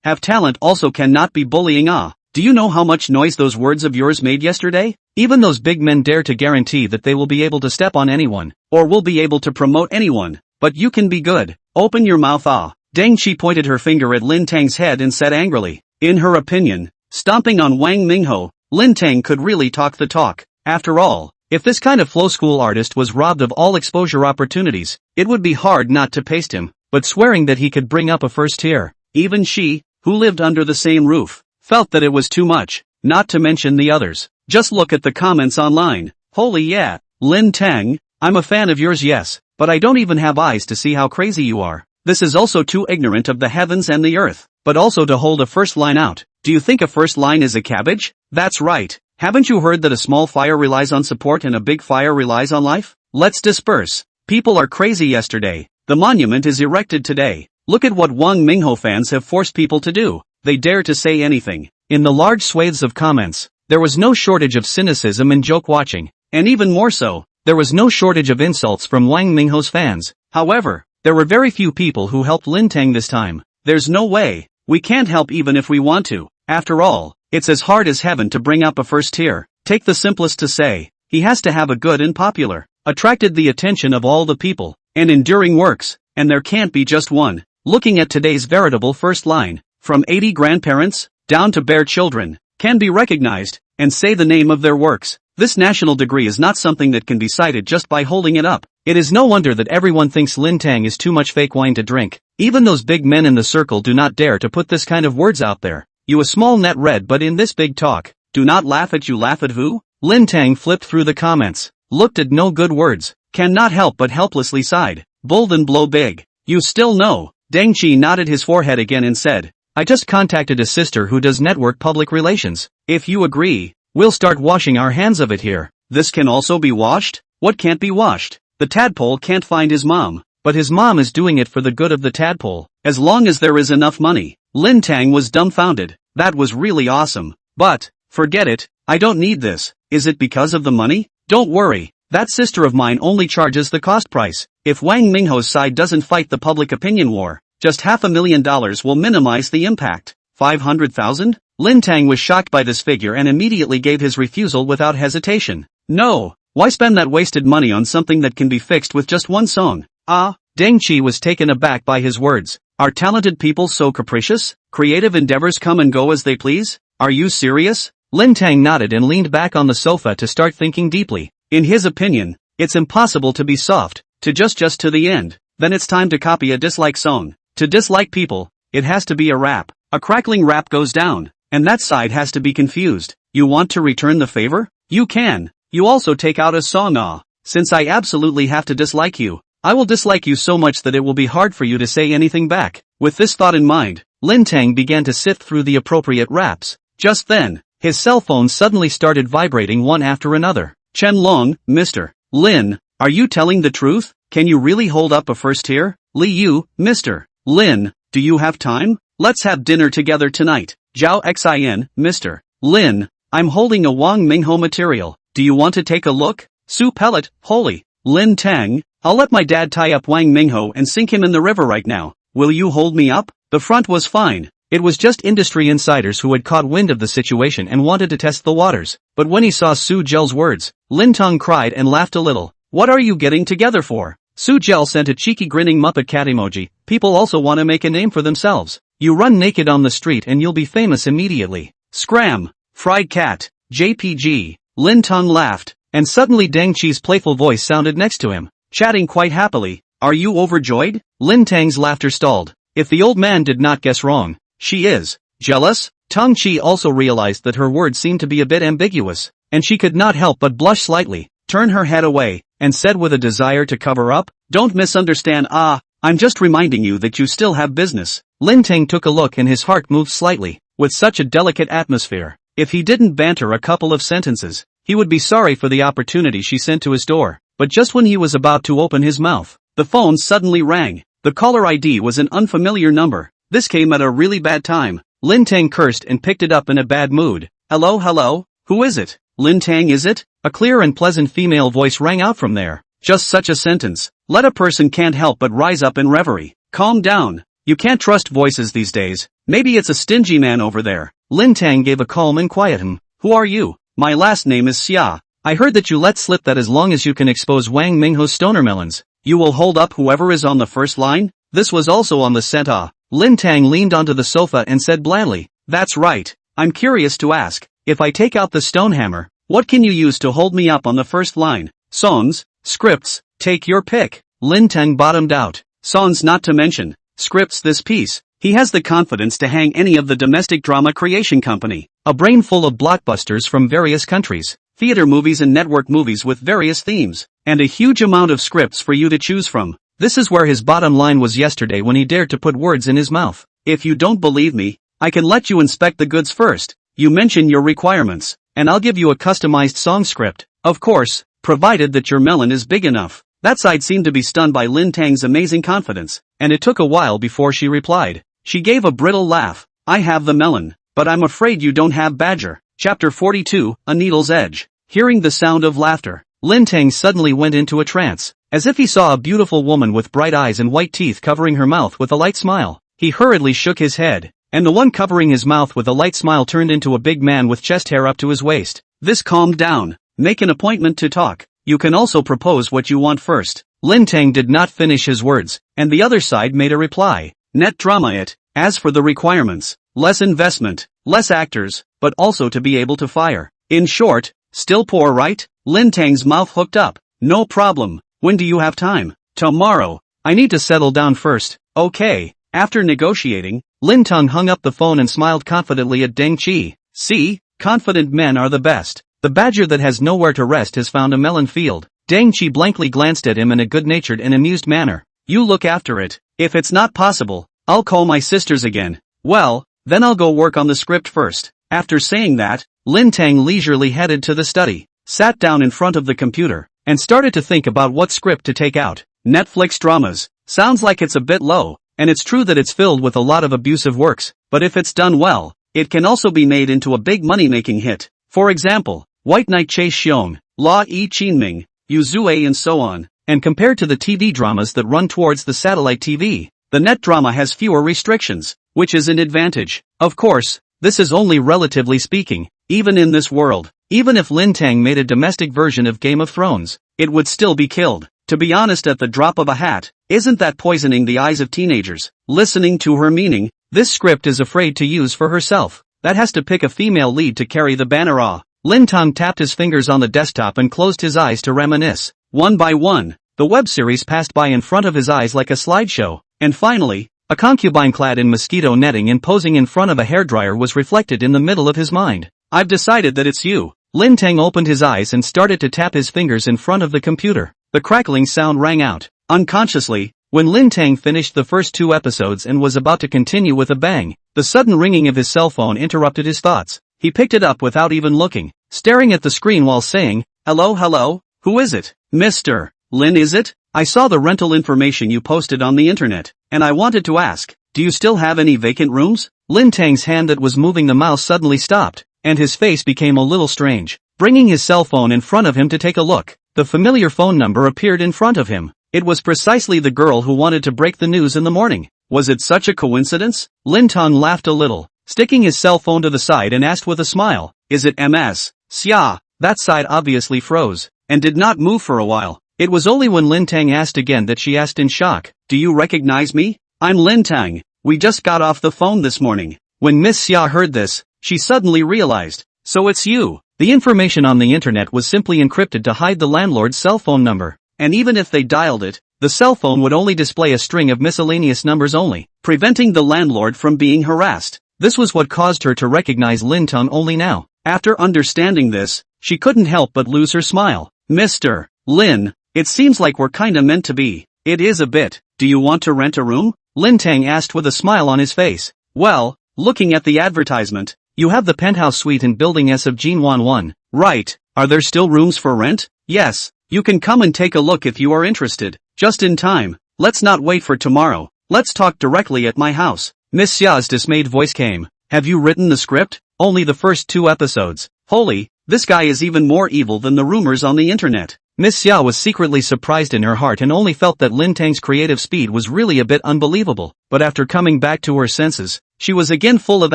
have talent also cannot be bullying. Do you know how much noise those words of yours made yesterday? Even those big men dare to guarantee that they will be able to step on anyone, or will be able to promote anyone. But you can be good. Open your mouth. Deng Qi pointed her finger at Lin Teng's head and said angrily. In her opinion, stomping on Wang Mingho, Lin Teng could really talk the talk. After all, if this kind of flow school artist was robbed of all exposure opportunities, it would be hard not to paste him, but swearing that he could bring up a first tier. Even she, who lived under the same roof, felt that it was too much, not to mention the others. Just look at the comments online. Holy yeah, Lin Teng, I'm a fan of yours yes, but I don't even have eyes to see how crazy you are. This is also too ignorant of the heavens and the earth, but also to hold a first line out. Do you think a first line is a cabbage? That's right. Haven't you heard that a small fire relies on support and a big fire relies on life? Let's disperse. People are crazy yesterday. The monument is erected today. Look at what Wang Mingho fans have forced people to do. They dare to say anything. In the large swathes of comments, there was no shortage of cynicism and joke watching. And even more so, there was no shortage of insults from Wang Mingho's fans. However, there were very few people who helped Lin Teng this time. There's no way. We can't help even if we want to. After all, it's as hard as heaven to bring up a first tier. Take the simplest to say. He has to have a good and popular, attracted the attention of all the people, and enduring works, and there can't be just one. Looking at today's veritable first line, from 80 grandparents, down to bare children, can be recognized, and say the name of their works. This national degree is not something that can be cited just by holding it up. It is no wonder that everyone thinks Lin Teng is too much fake wine to drink. Even those big men in the circle do not dare to put this kind of words out there. You a small net read but in this big talk, do not laugh at you laugh at who? Lin Teng flipped through the comments, looked at no good words, cannot help but helplessly sighed. Bold and blow big. You still know. Deng Qi nodded his forehead again and said, I just contacted a sister who does network public relations. If you agree, we'll start washing our hands of it here. This can also be washed? What can't be washed? The tadpole can't find his mom, but his mom is doing it for the good of the tadpole, as long as there is enough money. Lin Teng was dumbfounded. That was really awesome. But, forget it, I don't need this. Is it because of the money? Don't worry, that sister of mine only charges the cost price. If Wang Mingho's side doesn't fight the public opinion war, just $500,000 will minimize the impact. 500,000? Lin Teng was shocked by this figure and immediately gave his refusal without hesitation. No, why spend that wasted money on something that can be fixed with just one song? Deng Qi was taken aback by his words. Are talented people so capricious? Creative endeavors come and go as they please? Are you serious? Lin Teng nodded and leaned back on the sofa to start thinking deeply. In his opinion, it's impossible to be soft, to just to the end. Then it's time to copy a dislike song. To dislike people, it has to be a rap. A crackling rap goes down, and that side has to be confused. You want to return the favor? You can. You also take out a song. Since I absolutely have to dislike you, I will dislike you so much that it will be hard for you to say anything back. With this thought in mind, Lin Teng began to sift through the appropriate raps. Just then, his cell phone suddenly started vibrating one after another. Chen Long, Mr. Lin, are you telling the truth? Can you really hold up a first tier? Li Yu, Mr. Lin, do you have time? Let's have dinner together tonight. Zhao Xin, Mr. Lin, I'm holding a Wang Mingho material. Do you want to take a look? Su Pellet, holy. Lin Teng, I'll let my dad tie up Wang Mingho and sink him in the river right now. Will you hold me up? The front was fine. It was just industry insiders who had caught wind of the situation and wanted to test the waters. But when he saw Su Gel's words, Lin Teng cried and laughed a little. What are you getting together for? Su Gel sent a cheeky grinning Muppet cat emoji. People also want to make a name for themselves. You run naked on the street and you'll be famous immediately. Scram! Fried cat. JPG. Lin Teng laughed, and suddenly Deng Qi's playful voice sounded next to him, chatting quite happily. Are you overjoyed? Lin Teng's laughter stalled. If the old man did not guess wrong, she is jealous? Teng Qi also realized that her words seemed to be a bit ambiguous, and she could not help but blush slightly, turn her head away, and said with a desire to cover up, don't misunderstand. I'm just reminding you that you still have business. Lin Teng took a look and his heart moved slightly. With such a delicate atmosphere, if he didn't banter a couple of sentences, he would be sorry for the opportunity she sent to his door. But just when he was about to open his mouth, the phone suddenly rang. The caller ID was an unfamiliar number. This came at a really bad time. Lin Teng cursed and picked it up in a bad mood. Hello? Who is it? Lin Teng, is it? A clear and pleasant female voice rang out from there. Just such a sentence. Let a person can't help but rise up in reverie. Calm down. You can't trust voices these days. Maybe it's a stingy man over there. Lin Teng gave a calm and quiet Who are you? My last name is Xia. I heard that you let slip that as long as you can expose Wang Mingho's stoner melons, you will hold up whoever is on the first line? This was also on the scent. Lin Teng leaned onto the sofa and said blandly, that's right. I'm curious to ask, if I take out the stone hammer, what can you use to hold me up on the first line? Songs, scripts, take your pick. Lin Teng bottomed out. Songs not to mention. Scripts this piece. He has the confidence to hang any of the domestic drama creation company. A brain full of blockbusters from various countries, theater movies and network movies with various themes, and a huge amount of scripts for you to choose from. This is where his bottom line was yesterday when he dared to put words in his mouth. If you don't believe me, I can let you inspect the goods first. You mention your requirements, and I'll give you a customized song script. Of course, provided that your melon is big enough. That side seemed to be stunned by Lin Teng's amazing confidence, and it took a while before she replied. She gave a brittle laugh. I have the melon, but I'm afraid you don't have badger. Chapter 42, A Needle's Edge. Hearing the sound of laughter, Lin Teng suddenly went into a trance, as if he saw a beautiful woman with bright eyes and white teeth covering her mouth with a light smile. He hurriedly shook his head, and the one covering his mouth with a light smile turned into a big man with chest hair up to his waist. This calmed down. Make an appointment to talk. You can also propose what you want first. Lin Teng did not finish his words, and the other side made a reply. Net drama it. As for the requirements, less investment, less actors, but also to be able to fire. In short, still poor, right? Lin Teng's mouth hooked up. No problem. When do you have time? Tomorrow. I need to settle down first. Okay. After negotiating, Lin Teng hung up the phone and smiled confidently at Deng Qi. See, confident men are the best. The badger that has nowhere to rest has found a melon field. Deng Qi blankly glanced at him in a good-natured and amused manner. You look after it. If it's not possible, I'll call my sisters again. Well, then I'll go work on the script first. After saying that, Lin Teng leisurely headed to the study, sat down in front of the computer, and started to think about what script to take out. Netflix dramas. Sounds like it's a bit low, and it's true that it's filled with a lot of abusive works, but if it's done well, it can also be made into a big money-making hit. For example, White Knight Chase Xiong, La Yi Qinming, Yu Zue and so on. And compared to the TV dramas that run towards the satellite TV, the net drama has fewer restrictions, which is an advantage. Of course, this is only relatively speaking. Even in this world, even if Lin Teng made a domestic version of Game of Thrones, it would still be killed. To be honest, at the drop of a hat, isn't that poisoning the eyes of teenagers? Listening to her meaning, this script is afraid to use for herself. That has to pick a female lead to carry the banner. Lin Teng tapped his fingers on the desktop and closed his eyes to reminisce. One by one, the web series passed by in front of his eyes like a slideshow, and finally, a concubine clad in mosquito netting and posing in front of a hairdryer was reflected in the middle of his mind. I've decided that it's you. Lin Teng opened his eyes and started to tap his fingers in front of the computer. The crackling sound rang out. Unconsciously, when Lin Teng finished the first 2 episodes and was about to continue with a bang, the sudden ringing of his cell phone interrupted his thoughts. He picked it up without even looking, staring at the screen while saying, Hello, who is it? Mr. Lin, is it? I saw the rental information you posted on the internet, and I wanted to ask, do you still have any vacant rooms? Lin Teng's hand that was moving the mouse suddenly stopped, and his face became a little strange. Bringing his cell phone in front of him to take a look, the familiar phone number appeared in front of him. It was precisely the girl who wanted to break the news in the morning. Was it such a coincidence? Lin Teng laughed a little, sticking his cell phone to the side and asked with a smile, is it Ms. Xia? That side obviously froze, and did not move for a while. It was only when Lin Teng asked again that she asked in shock, do you recognize me? I'm Lin Teng. We just got off the phone this morning. When Miss Xia heard this, she suddenly realized, So it's you. The information on the internet was simply encrypted to hide the landlord's cell phone number. And even if they dialed it, the cell phone would only display a string of miscellaneous numbers only, preventing the landlord from being harassed. This was what caused her to recognize Lin Teng only now. After understanding this, she couldn't help but lose her smile. Mr. Lin, it seems like we're kinda meant to be. It is a bit. Do you want to rent a room? Lin Teng asked with a smile on his face. Well, looking at the advertisement, you have the penthouse suite in Building S of Jinwan 1. Right. Are there still rooms for rent? Yes. You can come and take a look if you are interested. Just in time. Let's not wait for tomorrow. Let's talk directly at my house. Miss Xia's dismayed voice came. Have you written the script? Only the first 2 episodes. Holy, this guy is even more evil than the rumors on the internet. Miss Xia was secretly surprised in her heart and only felt that Lin Teng's creative speed was really a bit unbelievable. But after coming back to her senses, she was again full of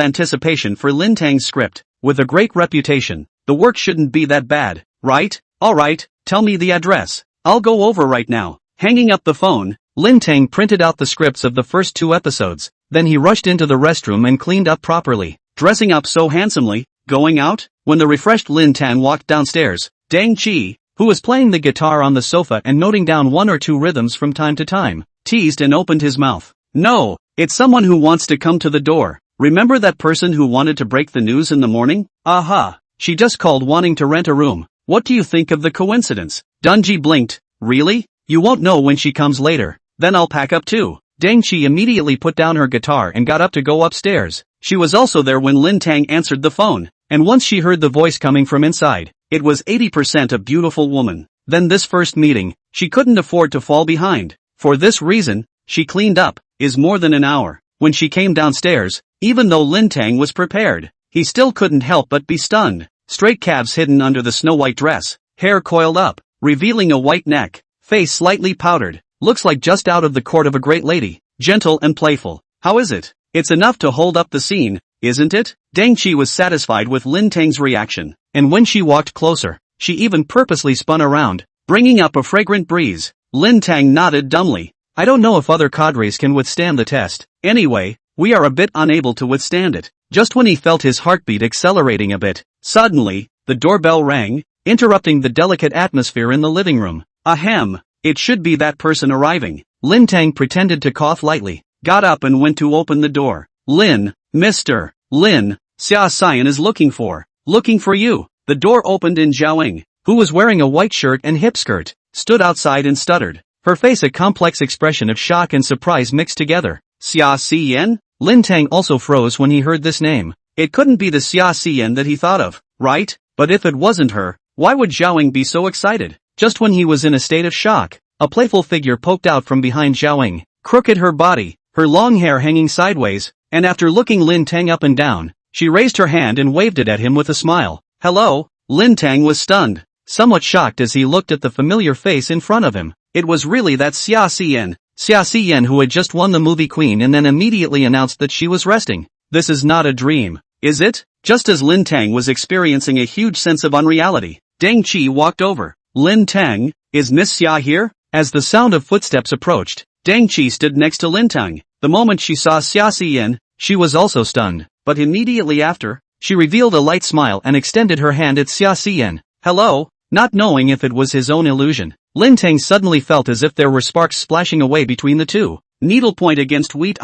anticipation for Lin Teng's script. With a great reputation, the work shouldn't be that bad, right? Alright, tell me the address. I'll go over right now. Hanging up the phone, Lin Teng printed out the scripts of the first 2 episodes. Then he rushed into the restroom and cleaned up properly, dressing up so handsomely. Going out? When the refreshed Lin Teng walked downstairs, Deng Qi, who was playing the guitar on the sofa and noting down 1 or 2 rhythms from time to time, teased and opened his mouth. No, it's someone who wants to come to the door. Remember that person who wanted to break the news in the morning? Aha, she just called wanting to rent a room. What do you think of the coincidence? Dunji blinked. Really? You won't know when she comes later. Then I'll pack up too. Deng Qi immediately put down her guitar and got up to go upstairs. She was also there when Lin Teng answered the phone, and once she heard the voice coming from inside, it was 80% a beautiful woman. Then this first meeting, she couldn't afford to fall behind. For this reason, she cleaned up, is more than an hour. When she came downstairs, even though Lin Teng was prepared, he still couldn't help but be stunned. Straight calves hidden under the snow-white dress, hair coiled up, revealing a white neck, face slightly powdered, looks like just out of the court of a great lady, gentle and playful. How is it? It's enough to hold up the scene, isn't it? Deng Qi was satisfied with Lin Teng's reaction, and when she walked closer, she even purposely spun around, bringing up a fragrant breeze. Lin Teng nodded dumbly. I don't know if other cadres can withstand the test. Anyway, we are a bit unable to withstand it. Just when he felt his heartbeat accelerating a bit, suddenly, the doorbell rang, interrupting the delicate atmosphere in the living room. Ahem, it should be that person arriving. Lin Teng pretended to cough lightly, got up and went to open the door. Lin, Mr. Lin, Xia Xian is looking for you. The door opened and Zhaoying, who was wearing a white shirt and hip skirt, stood outside and stuttered, her face a complex expression of shock and surprise mixed together. Xia Xian? Lin Teng also froze when he heard this name. It couldn't be the Xia Xian that he thought of, right? But if it wasn't her, why would Zhaoying be so excited? Just when he was in a state of shock, a playful figure poked out from behind Zhaoying, crooked her body, her long hair hanging sideways, and after looking Lin Teng up and down, she raised her hand and waved it at him with a smile. Hello? Lin Teng was stunned, somewhat shocked as he looked at the familiar face in front of him. It was really that Xia Xian who had just won the movie Queen and then immediately announced that she was resting. This is not a dream, is it? Just as Lin Teng was experiencing a huge sense of unreality, Deng Qi walked over. Lin Teng, is Miss Xia here? As the sound of footsteps approached, Deng Qi stood next to Lin Teng. The moment she saw Xia Xian, she was also stunned, but immediately after, she revealed a light smile and extended her hand at Xia Xian. Hello? Not knowing if it was his own illusion, Lin Teng suddenly felt as if there were sparks splashing away between the two. Needlepoint against wheat.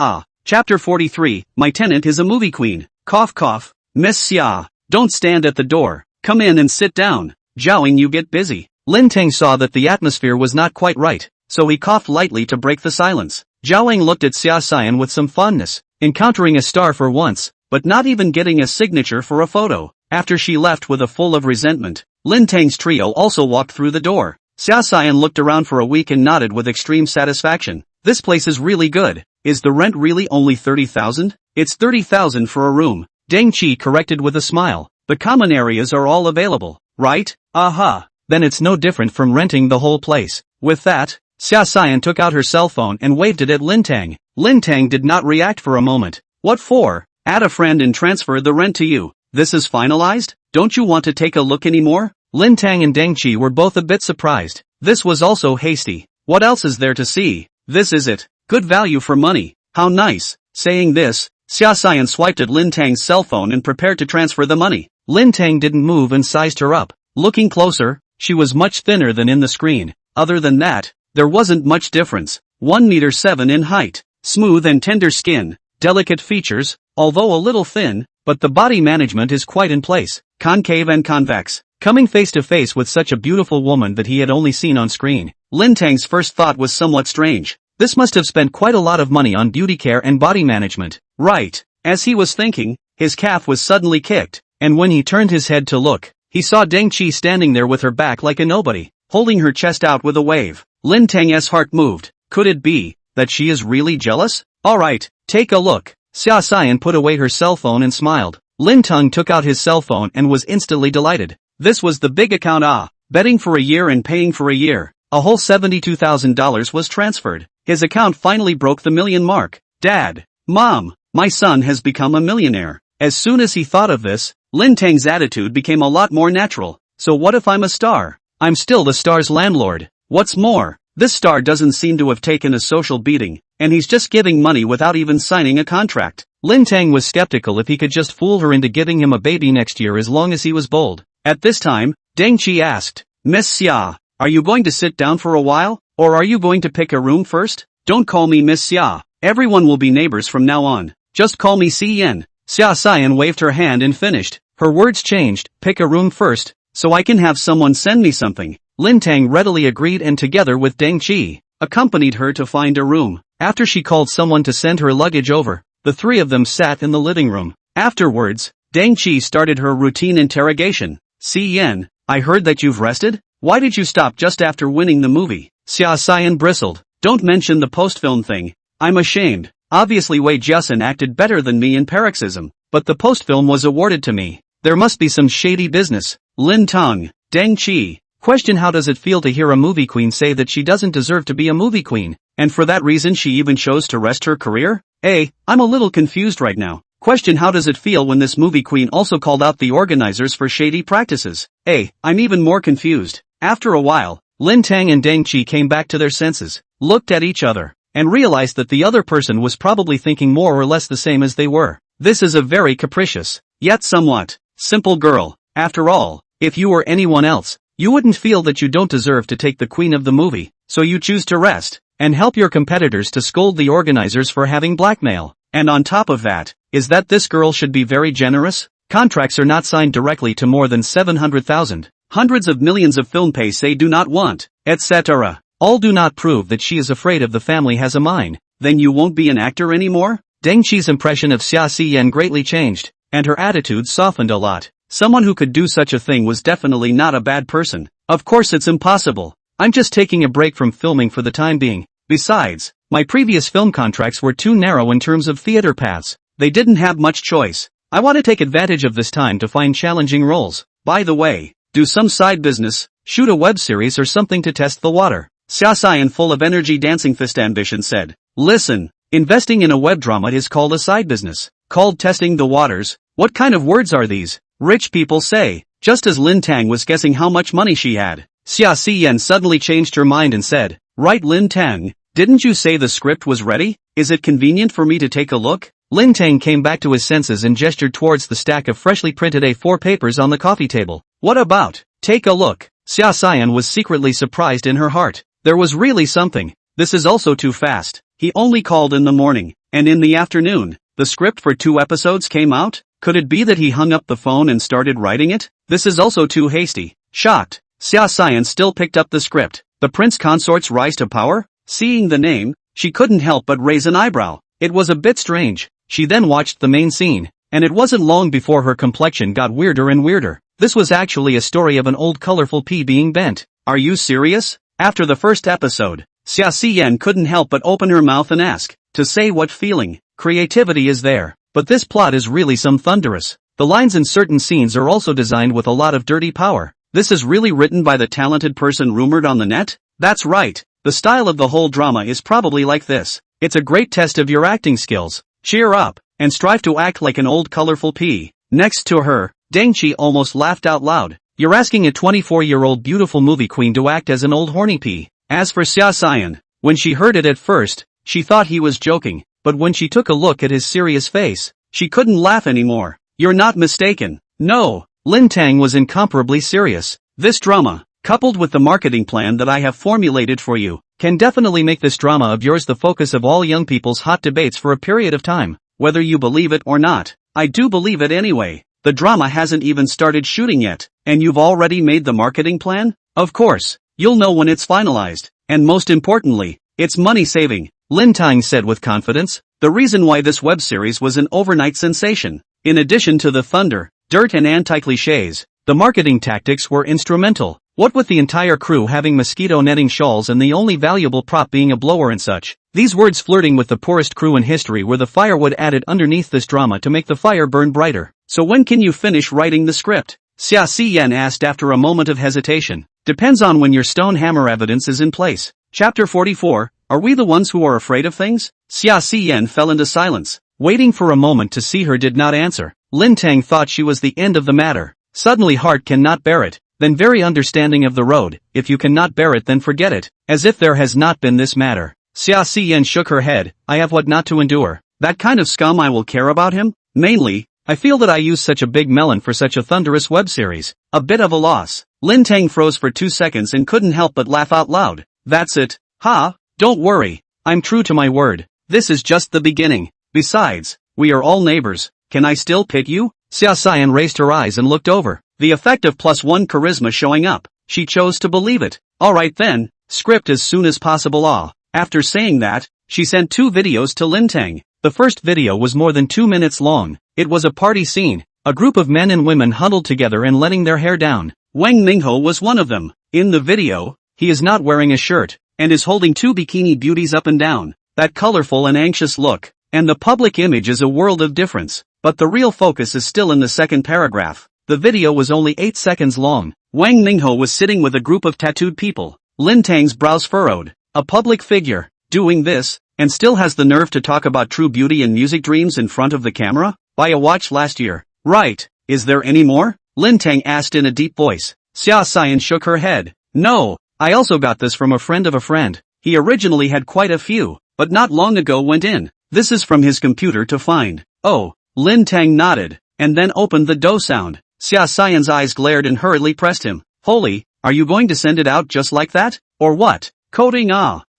Chapter 43, My tenant is a movie queen. Cough cough. Miss Xia, don't stand at the door. Come in and sit down. Zhaoying, you get busy. Lin Teng saw that the atmosphere was not quite right, so he coughed lightly to break the silence. Zhaoying looked at Xia Xian with some fondness, encountering a star for once, but not even getting a signature for a photo. After she left with a full of resentment, Lin Teng's trio also walked through the door. Xia Xian looked around for a week and nodded with extreme satisfaction. This place is really good. Is the rent really only 30,000? It's 30,000 for a room. Deng Qi corrected with a smile. The common areas are all available, right? Aha. Then it's no different from renting the whole place. With that, Xia Xian took out her cell phone and waved it at Lin Teng. Lin Teng did not react for a moment. What for? Add a friend and transfer the rent to you. This is finalized? Don't you want to take a look anymore? Lin Teng and Deng Qi were both a bit surprised. This was also hasty. What else is there to see? This is it. Good value for money. How nice. Saying this, Xia Xian swiped at Lin Teng's cell phone and prepared to transfer the money. Lin Teng didn't move and sized her up. Looking closer, she was much thinner than in the screen. Other than that, there wasn't much difference. 1.7 meters in height, smooth and tender skin, delicate features, although a little thin, but the body management is quite in place, concave and convex. Coming face to face with such a beautiful woman that he had only seen on screen, Lin Teng's first thought was somewhat strange. This must have spent quite a lot of money on beauty care and body management. Right. As he was thinking, his calf was suddenly kicked, and when he turned his head to look, he saw Deng Qi standing there with her back like a nobody, holding her chest out with a wave. Lin Teng's heart moved. Could it be that she is really jealous? Alright, take a look. Xia Xian put away her cell phone and smiled. Lin Teng took out his cell phone and was instantly delighted. This was the big account. Betting for a year and paying for a year. A whole $72,000 was transferred. His account finally broke the million mark. Dad, Mom, my son has become a millionaire. As soon as he thought of this, Lin Teng's attitude became a lot more natural. So what if I'm a star? I'm still the star's landlord. What's more, this star doesn't seem to have taken a social beating, and he's just giving money without even signing a contract. Lin Teng was skeptical if he could just fool her into giving him a baby next year as long as he was bold. At this time, Deng Qi asked, Miss Xia, are you going to sit down for a while, or are you going to pick a room first? Don't call me Miss Xia. Everyone will be neighbors from now on. Just call me Xian. Xia Xian waved her hand and finished. Her words changed, pick a room first, so I can have someone send me something. Lin Teng readily agreed and together with Deng Qi, accompanied her to find a room. After she called someone to send her luggage over, the three of them sat in the living room. Afterwards, Deng Qi started her routine interrogation. Xian, I heard that you've rested? Why did you stop just after winning the movie? Xia Xian bristled. Don't mention the post-film thing. I'm ashamed. Obviously Wei Jiasen acted better than me in paroxysm, but the post-film was awarded to me. There must be some shady business. Lin Teng, Deng Qi. Question: how does it feel to hear a movie queen say that she doesn't deserve to be a movie queen, and for that reason she even chose to rest her career? I'm a little confused right now. Question: how does it feel when this movie queen also called out the organizers for shady practices? I'm even more confused. After a while, Lin Teng and Deng Qi came back to their senses, looked at each other, and realized that the other person was probably thinking more or less the same as they were. This is a very capricious, yet somewhat simple girl. After all, if you were anyone else, you wouldn't feel that you don't deserve to take the queen of the movie, so you choose to rest, and help your competitors to scold the organizers for having blackmail. And on top of that, is that this girl should be very generous? Contracts are not signed directly to more than 700,000. Hundreds of millions of film pay say do not want, etc. All do not prove that she is afraid of the family has a mine. Then you won't be an actor anymore? Deng Qi's impression of Xia Xian greatly changed, and her attitude softened a lot. Someone who could do such a thing was definitely not a bad person. Of course it's impossible. I'm just taking a break from filming for the time being. Besides, my previous film contracts were too narrow in terms of theater paths. They didn't have much choice. I want to take advantage of this time to find challenging roles. By the way, do some side business, shoot a web series or something to test the water. Xia Xian, full of energy dancing fist ambition, said, Listen, investing in a web drama is called a side business. Called testing the waters? What kind of words are these? Rich people say. Just as Lin Teng was guessing how much money she had, Xia Xian suddenly changed her mind and said, Right, Lin Teng, didn't you say the script was ready? Is it convenient for me to take a look? Lin Teng came back to his senses and gestured towards the stack of freshly printed A4 papers on the coffee table. What about? Take a look. Xia Xian was secretly surprised in her heart. There was really something. This is also too fast. He only called in the morning, and in the afternoon, the script for 2 episodes came out? Could it be that he hung up the phone and started writing it? This is also too hasty. Shocked, Xia Xian still picked up the script. The prince consort's rise to power? Seeing the name, she couldn't help but raise an eyebrow. It was a bit strange. She then watched the main scene, and it wasn't long before her complexion got weirder and weirder. This was actually a story of an old colorful pea being bent. Are you serious? After the first episode, Xia Xian couldn't help but open her mouth and ask, to say what feeling, creativity is there, but this plot is really some thunderous. The lines in certain scenes are also designed with a lot of dirty power. This is really written by the talented person rumored on the net? That's right. The style of the whole drama is probably like this. It's a great test of your acting skills. Cheer up, and strive to act like an old colorful pea. Next to her, Deng Qi almost laughed out loud. You're asking a 24-year-old beautiful movie queen to act as an old horny pea. As for Xia Xian, when she heard it at first, she thought he was joking, but when she took a look at his serious face, she couldn't laugh anymore. You're not mistaken. No, Lin Teng was incomparably serious. This drama, coupled with the marketing plan that I have formulated for you, can definitely make this drama of yours the focus of all young people's hot debates for a period of time, whether you believe it or not. I do believe it anyway. The drama hasn't even started shooting yet, and you've already made the marketing plan? Of course, you'll know when it's finalized, and most importantly, it's money-saving, Lin Teng said with confidence. The reason why this web series was an overnight sensation, in addition to the thunder, dirt and anti-clichés, the marketing tactics were instrumental. What with the entire crew having mosquito netting shawls and the only valuable prop being a blower and such, these words flirting with the poorest crew in history were the firewood added underneath this drama to make the fire burn brighter. So when can you finish writing the script? Xia Xiyan asked after a moment of hesitation. Depends on when your stone hammer evidence is in place. Chapter 44, Are we the ones who are afraid of things? Xia Xiyan fell into silence. Waiting for a moment to see her did not answer. Lin Teng thought she was the end of the matter. Suddenly heart cannot bear it. Then very understanding of the road, if you cannot bear it then forget it, as if there has not been this matter. Xia Xiyan shook her head. I have what not to endure. That kind of scum I will care about him? Mainly, I feel that I use such a big melon for such a thunderous web series. A bit of a loss. Lin Teng froze for 2 seconds and couldn't help but laugh out loud. That's it. Ha! Don't worry. I'm true to my word. This is just the beginning. Besides, we are all neighbors. Can I still pick you? Xia Xiyan raised her eyes and looked over. The effect of +1 charisma showing up. She chose to believe it. Alright then, script as soon as possible. After saying that, she sent 2 videos to Lin Teng. The first video was more than 2 minutes long. It was a party scene. A group of men and women huddled together and letting their hair down. Wang Mingho was one of them. In the video, he is not wearing a shirt, and is holding 2 bikini beauties up and down. That colorful and anxious look. And the public image is a world of difference. But the real focus is still in the second paragraph. The video was only 8 seconds long. Wang Mingho was sitting with a group of tattooed people. Lin Teng's brows furrowed. A public figure, doing this, and still has the nerve to talk about true beauty and music dreams in front of the camera? Buy a watch last year. Right. Is there any more? Lin Teng asked in a deep voice. Xia Xiyan shook her head. No, I also got this from a friend of a friend. He originally had quite a few, but not long ago went in. This is from his computer to find. Oh, Lin Teng nodded, and then opened the do sound. Xia Xian's eyes glared and hurriedly pressed him. Holy, are you going to send it out just like that? Or what? Coding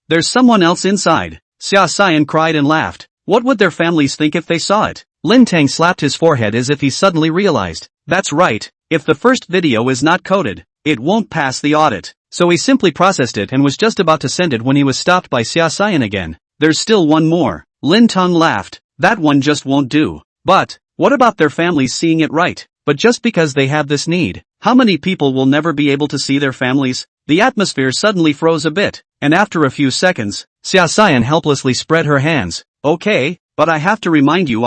there's someone else inside. Xia Xian cried and laughed. What would their families think if they saw it? Lin Teng slapped his forehead as if he suddenly realized. That's right, if the first video is not coded, it won't pass the audit. So he simply processed it and was just about to send it when he was stopped by Xia Xian again. There's still one more. Lin Teng laughed. That one just won't do. But, what about their families seeing it right? But just because they have this need, how many people will never be able to see their families? The atmosphere suddenly froze a bit, and after a few seconds, Xia Xian helplessly spread her hands. Okay, but I have to remind you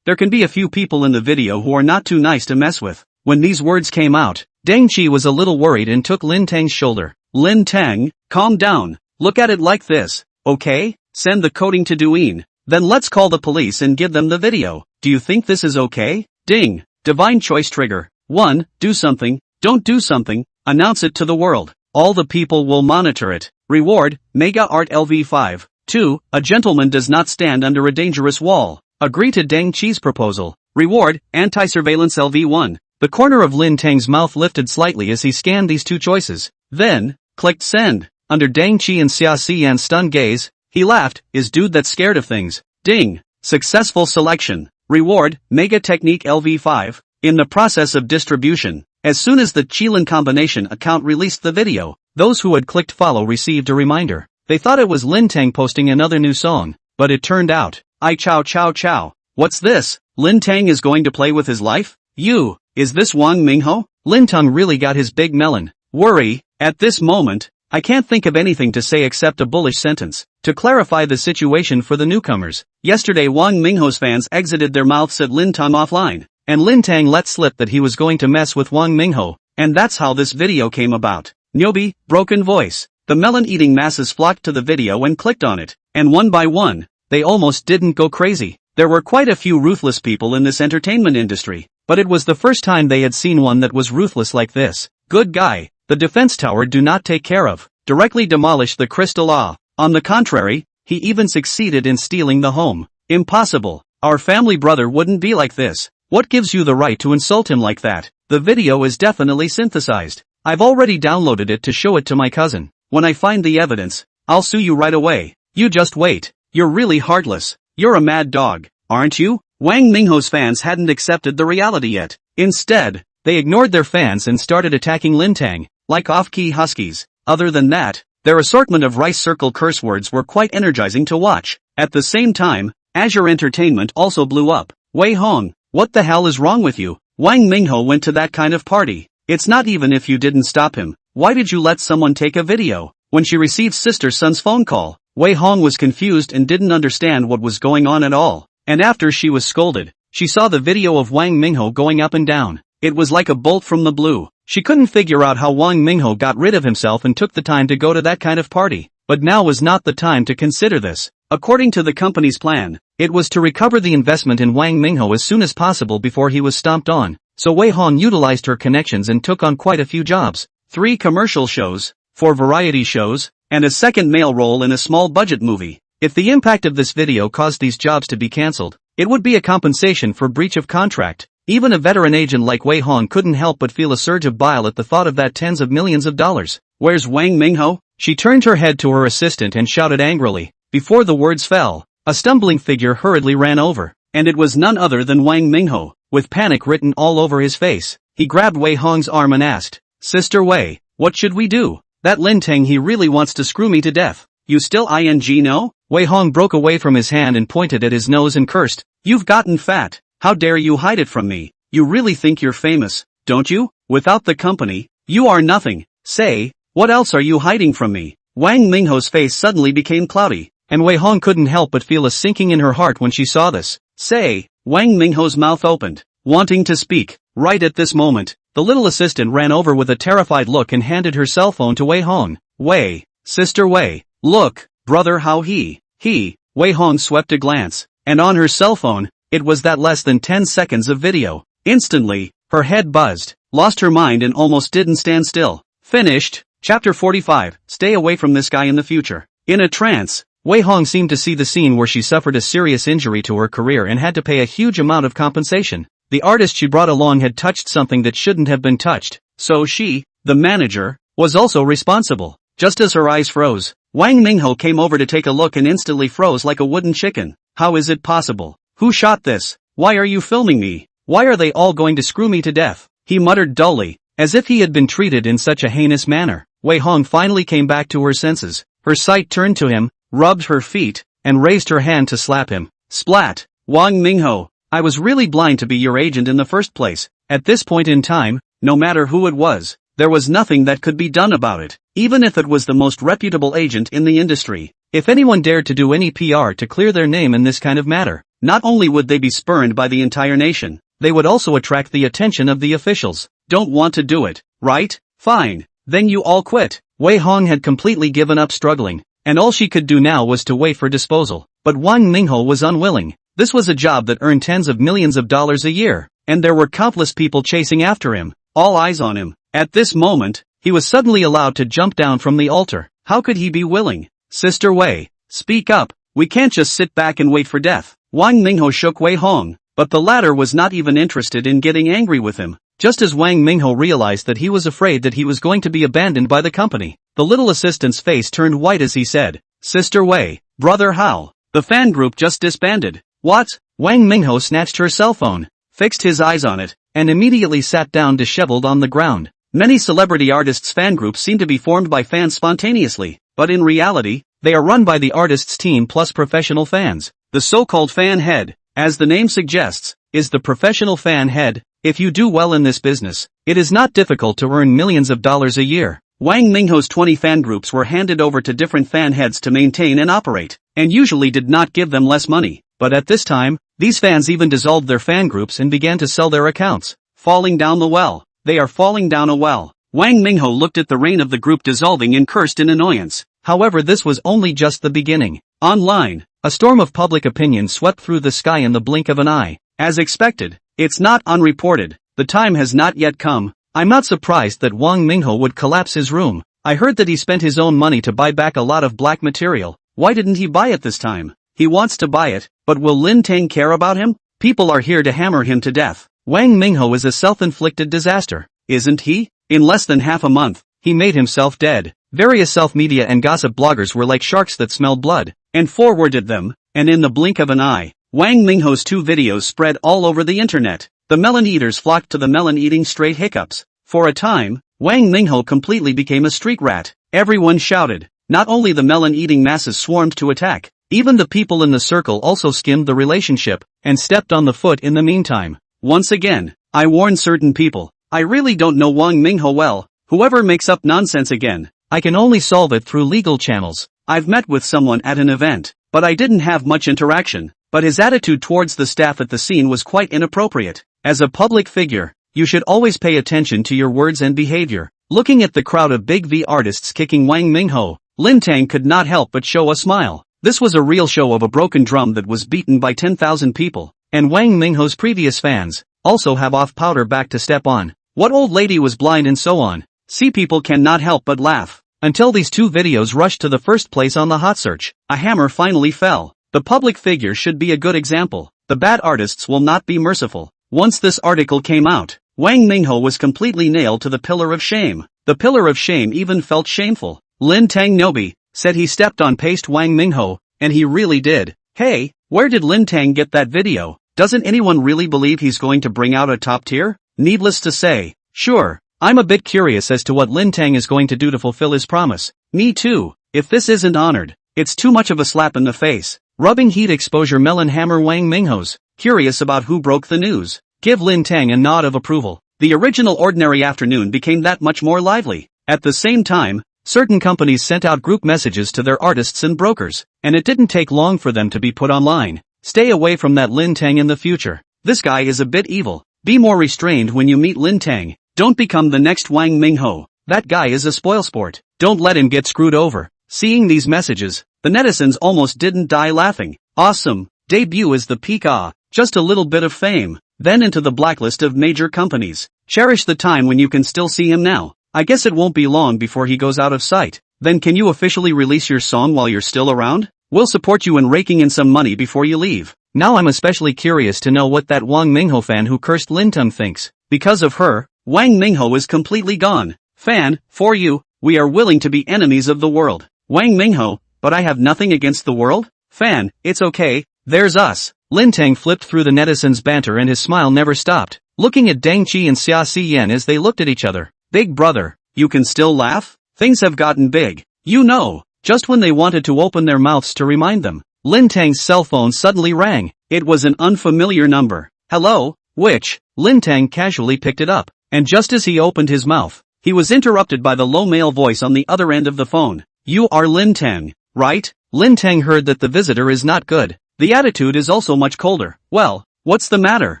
there can be a few people in the video who are not too nice to mess with. When these words came out, Deng Qi was a little worried and took Lin Teng's shoulder. Lin Teng, calm down. Look at it like this, okay? Send the coding to Douyin. Then let's call the police and give them the video. Do you think this is okay? Ding. Divine choice trigger. 1. Do something. Don't do something. Announce it to the world. All the people will monitor it. Reward, Mega Art LV5. 2. A gentleman does not stand under a dangerous wall. Agree to Deng Qi's proposal. Reward, Anti-Surveillance LV1. The corner of Lin Teng's mouth lifted slightly as he scanned these 2 choices. Then, clicked send. Under Deng Qi and Xia Xian's stunned gaze, he laughed. Is dude that scared of things? Ding. Successful selection. Reward, Mega Technique LV5. In the process of distribution. As soon as the Qilin combination account released the video, those who had clicked follow received a reminder. They thought it was Lin Teng posting another new song, but it turned out, I chow chow chow. What's this? Lin Teng is going to play with his life? Is this Wang Mingho? Lin Teng really got his big melon. Worry, at this moment, I can't think of anything to say except a bullish sentence. To clarify the situation for the newcomers, yesterday Wang Mingho's fans exited their mouths at Lin Teng offline, and Lin Teng let slip that he was going to mess with Wang Mingho, and that's how this video came about. Nyobi, broken voice. The melon-eating masses flocked to the video and clicked on it, and one by one, they almost didn't go crazy. There were quite a few ruthless people in this entertainment industry, but it was the first time they had seen one that was ruthless like this. Good guy. The defense tower do not take care of. Directly demolish the crystal On the contrary, he even succeeded in stealing the home. Impossible. Our family brother wouldn't be like this. What gives you the right to insult him like that? The video is definitely synthesized. I've already downloaded it to show it to my cousin. When I find the evidence, I'll sue you right away. You just wait. You're really heartless. You're a mad dog, aren't you? Wang Mingho's fans hadn't accepted the reality yet. Instead, they ignored their fans and started attacking Lin Teng, like off-key huskies. Other than that, their assortment of rice circle curse words were quite energizing to watch. At the same time, Azure Entertainment also blew up. Wei Hong, what the hell is wrong with you? Wang Mingho went to that kind of party. It's not even if you didn't stop him. Why did you let someone take a video? When she received Sister Sun's phone call, Wei Hong was confused and didn't understand what was going on at all. And after she was scolded, she saw the video of Wang Mingho going up and down. It was like a bolt from the blue. She couldn't figure out how Wang Mingho got rid of himself and took the time to go to that kind of party. But now was not the time to consider this. According to the company's plan, it was to recover the investment in Wang Mingho as soon as possible before he was stomped on. So Wei Hong utilized her connections and took on quite a few jobs. 3 commercial shows, 4 variety shows, and a second male role in a small budget movie. If the impact of this video caused these jobs to be cancelled, it would be a compensation for breach of contract. Even a veteran agent like Wei Hong couldn't help but feel a surge of bile at the thought of that tens of millions of dollars. Where's Wang Mingho? She turned her head to her assistant and shouted angrily. Before the words fell, a stumbling figure hurriedly ran over, and it was none other than Wang Mingho. With panic written all over his face, he grabbed Wei Hong's arm and asked, Sister Wei, what should we do? That Lin Teng, he really wants to screw me to death. You still no? Wei Hong broke away from his hand and pointed at his nose and cursed, You've gotten fat. How dare you hide it from me? You really think you're famous, don't you? Without the company, you are nothing. Say, what else are you hiding from me? Wang Mingho's face suddenly became cloudy, and Wei Hong couldn't help but feel a sinking in her heart when she saw this. Say, Wang Mingho's mouth opened, wanting to speak. Right at this moment, the little assistant ran over with a terrified look and handed her cell phone to Wei Hong. Wei, Sister Wei, look, brother, how Wei Hong swept a glance, and on her cell phone, it was that less than 10 seconds of video. Instantly, her head buzzed, lost her mind and almost didn't stand still. Finished. Chapter 45, Stay away from this guy in the future. In a trance, Wei Hong seemed to see the scene where she suffered a serious injury to her career and had to pay a huge amount of compensation. The artist she brought along had touched something that shouldn't have been touched, so she, the manager, was also responsible. Just as her eyes froze, Wang Mingho came over to take a look and instantly froze like a wooden chicken. How is it possible? Who shot this? Why are you filming me? Why are they all going to screw me to death? He muttered dully, as if he had been treated in such a heinous manner. Wei Hong finally came back to her senses. Her sight turned to him, rubbed her feet, and raised her hand to slap him. Splat! Wang Mingho, I was really blind to be your agent in the first place. At this point in time, no matter who it was, there was nothing that could be done about it, even if it was the most reputable agent in the industry. If anyone dared to do any PR to clear their name in this kind of matter, not only would they be spurned by the entire nation, they would also attract the attention of the officials. Don't want to do it, right? Fine. Then you all quit. Wei Hong had completely given up struggling, and all she could do now was to wait for disposal. But Wang Mingho was unwilling. This was a job that earned tens of millions of dollars a year, and there were countless people chasing after him, all eyes on him. At this moment, he was suddenly allowed to jump down from the altar. How could he be willing? Sister Wei, speak up. We can't just sit back and wait for death. Wang Mingho shook Wei Hong, but the latter was not even interested in getting angry with him. Just as Wang Mingho realized that he was afraid that he was going to be abandoned by the company, the little assistant's face turned white as he said, Sister Wei, brother how? The fan group just disbanded. What? Wang Mingho snatched her cell phone, fixed his eyes on it, and immediately sat down disheveled on the ground. Many celebrity artists' fan groups seem to be formed by fans spontaneously, but in reality, they are run by the artist's team plus professional fans. The so-called fan head, as the name suggests, is the professional fan head. If you do well in this business, it is not difficult to earn millions of dollars a year. Wang Mingho's 20 fan groups were handed over to different fan heads to maintain and operate, and usually did not give them less money. But at this time, these fans even dissolved their fan groups and began to sell their accounts. Falling down the well. They are falling down a well. Wang Mingho looked at the reign of the group dissolving and cursed in annoyance. However, this was only just the beginning. Online, a storm of public opinion swept through the sky in the blink of an eye. As expected, it's not unreported. The time has not yet come. I'm not surprised that Wang Mingho would collapse his room. I heard that he spent his own money to buy back a lot of black material. Why didn't he buy it this time? He wants to buy it, but will Lin Teng care about him? People are here to hammer him to death. Wang Mingho is a self-inflicted disaster, isn't he? In less than half a month, he made himself dead. Various self-media and gossip bloggers were like sharks that smelled blood, and forwarded them, and in the blink of an eye, Wang Mingho's 2 videos spread all over the internet. The melon eaters flocked to the melon eating straight hiccups. For a time, Wang Mingho completely became a street rat. Everyone shouted. Not only the melon eating masses swarmed to attack, even the people in the circle also skimmed the relationship, and stepped on the foot in the meantime. Once again, I warn certain people, I really don't know Wang Mingho well. Whoever makes up nonsense again, I can only solve it through legal channels. I've met with someone at an event, but I didn't have much interaction, but his attitude towards the staff at the scene was quite inappropriate. As a public figure, you should always pay attention to your words and behavior. Looking at the crowd of big V artists kicking Wang Mingho, Lin Teng could not help but show a smile. This was a real show of a broken drum that was beaten by 10,000 people, and Wang Mingho's previous fans also have off powder back to step on. What old lady was blind and so on. See, people cannot help but laugh. Until these 2 videos rushed to the first place on the hot search, a hammer finally fell. The public figure should be a good example. The bad artists will not be merciful. Once this article came out, Wang Mingho was completely nailed to the pillar of shame. The pillar of shame even felt shameful. Lin Teng Nobi said he stepped on paste Wang Mingho, and he really did. Hey, where did Lin Teng get that video? Doesn't anyone really believe he's going to bring out a top tier? Needless to say, sure, I'm a bit curious as to what Lin Teng is going to do to fulfill his promise. Me too. If this isn't honored, it's too much of a slap in the face. Rubbing heat exposure melon hammer Wang Mingho's. Curious about who broke the news. Give Lin Teng a nod of approval. The original ordinary afternoon became that much more lively. At the same time, certain companies sent out group messages to their artists and brokers, and it didn't take long for them to be put online. Stay away from that Lin Teng in the future. This guy is a bit evil. Be more restrained when you meet Lin Teng. Don't become the next Wang Mingho. That guy is a spoilsport. Don't let him get screwed over. Seeing these messages, the netizens almost didn't die laughing. Awesome. Debut as the peak. Just a little bit of fame. Then into the blacklist of major companies. Cherish the time when you can still see him now. I guess it won't be long before he goes out of sight. Then can you officially release your song while you're still around? We'll support you in raking in some money before you leave. Now I'm especially curious to know what that Wang Mingho fan who cursed Lin Teng thinks. Because of her, Wang Mingho is completely gone. Fan, for you, we are willing to be enemies of the world. Wang Mingho, but I have nothing against the world? Fan, it's okay, there's us. Lin Teng flipped through the netizens' banter and his smile never stopped, looking at Deng Qi and Xia Xiyan as they looked at each other. Big brother, you can still laugh? Things have gotten big. You know, just when they wanted to open their mouths to remind them, Lin Teng's cell phone suddenly rang. It was an unfamiliar number. Hello, which? Lin Teng casually picked it up, and just as he opened his mouth, he was interrupted by the low male voice on the other end of the phone. You are Lin Teng, right? Lin Teng heard that the visitor is not good. The attitude is also much colder. Well, what's the matter?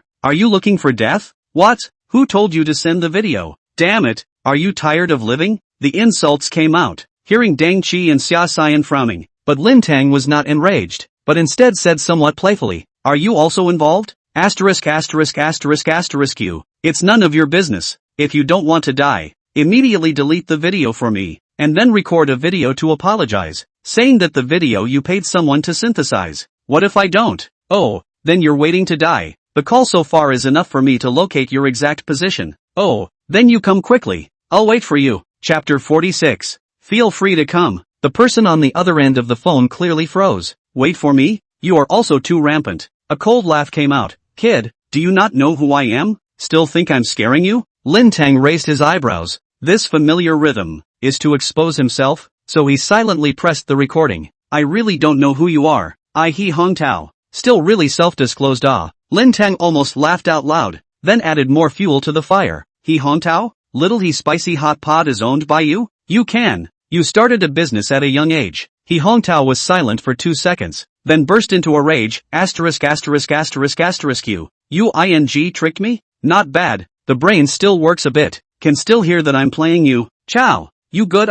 Are you looking for death? What? Who told you to send the video? Damn it, are you tired of living? The insults came out, hearing Deng Qi and Xia Xiyan frowning, but Lin Teng was not enraged, but instead said somewhat playfully, are you also involved? Asterisk asterisk asterisk asterisk you. It's none of your business. If you don't want to die, immediately delete the video for me, and then record a video to apologize, saying that the video you paid someone to synthesize. What if I don't? Oh, then you're waiting to die. The call so far is enough for me to locate your exact position. Oh, then you come quickly. I'll wait for you. Chapter 46. Feel free to come. The person on the other end of the phone clearly froze. Wait for me? You are also too rampant. A cold laugh came out. Kid, do you not know who I am? Still think I'm scaring you? Lin Teng raised his eyebrows. This familiar rhythm is to expose himself, so he silently pressed the recording. I really don't know who you are. I he Hong Tao. Still really self-disclosed. Lin Teng almost laughed out loud, then added more fuel to the fire. He Hong Tao? Little he spicy hot pot is owned by you? You can. You started a business at a young age. He Hong Tao was silent for 2 seconds, then burst into a rage. Asterisk asterisk asterisk asterisk you. You ing tricked me? Not bad. The brain still works a bit. Can still hear that I'm playing you. Chow. You good?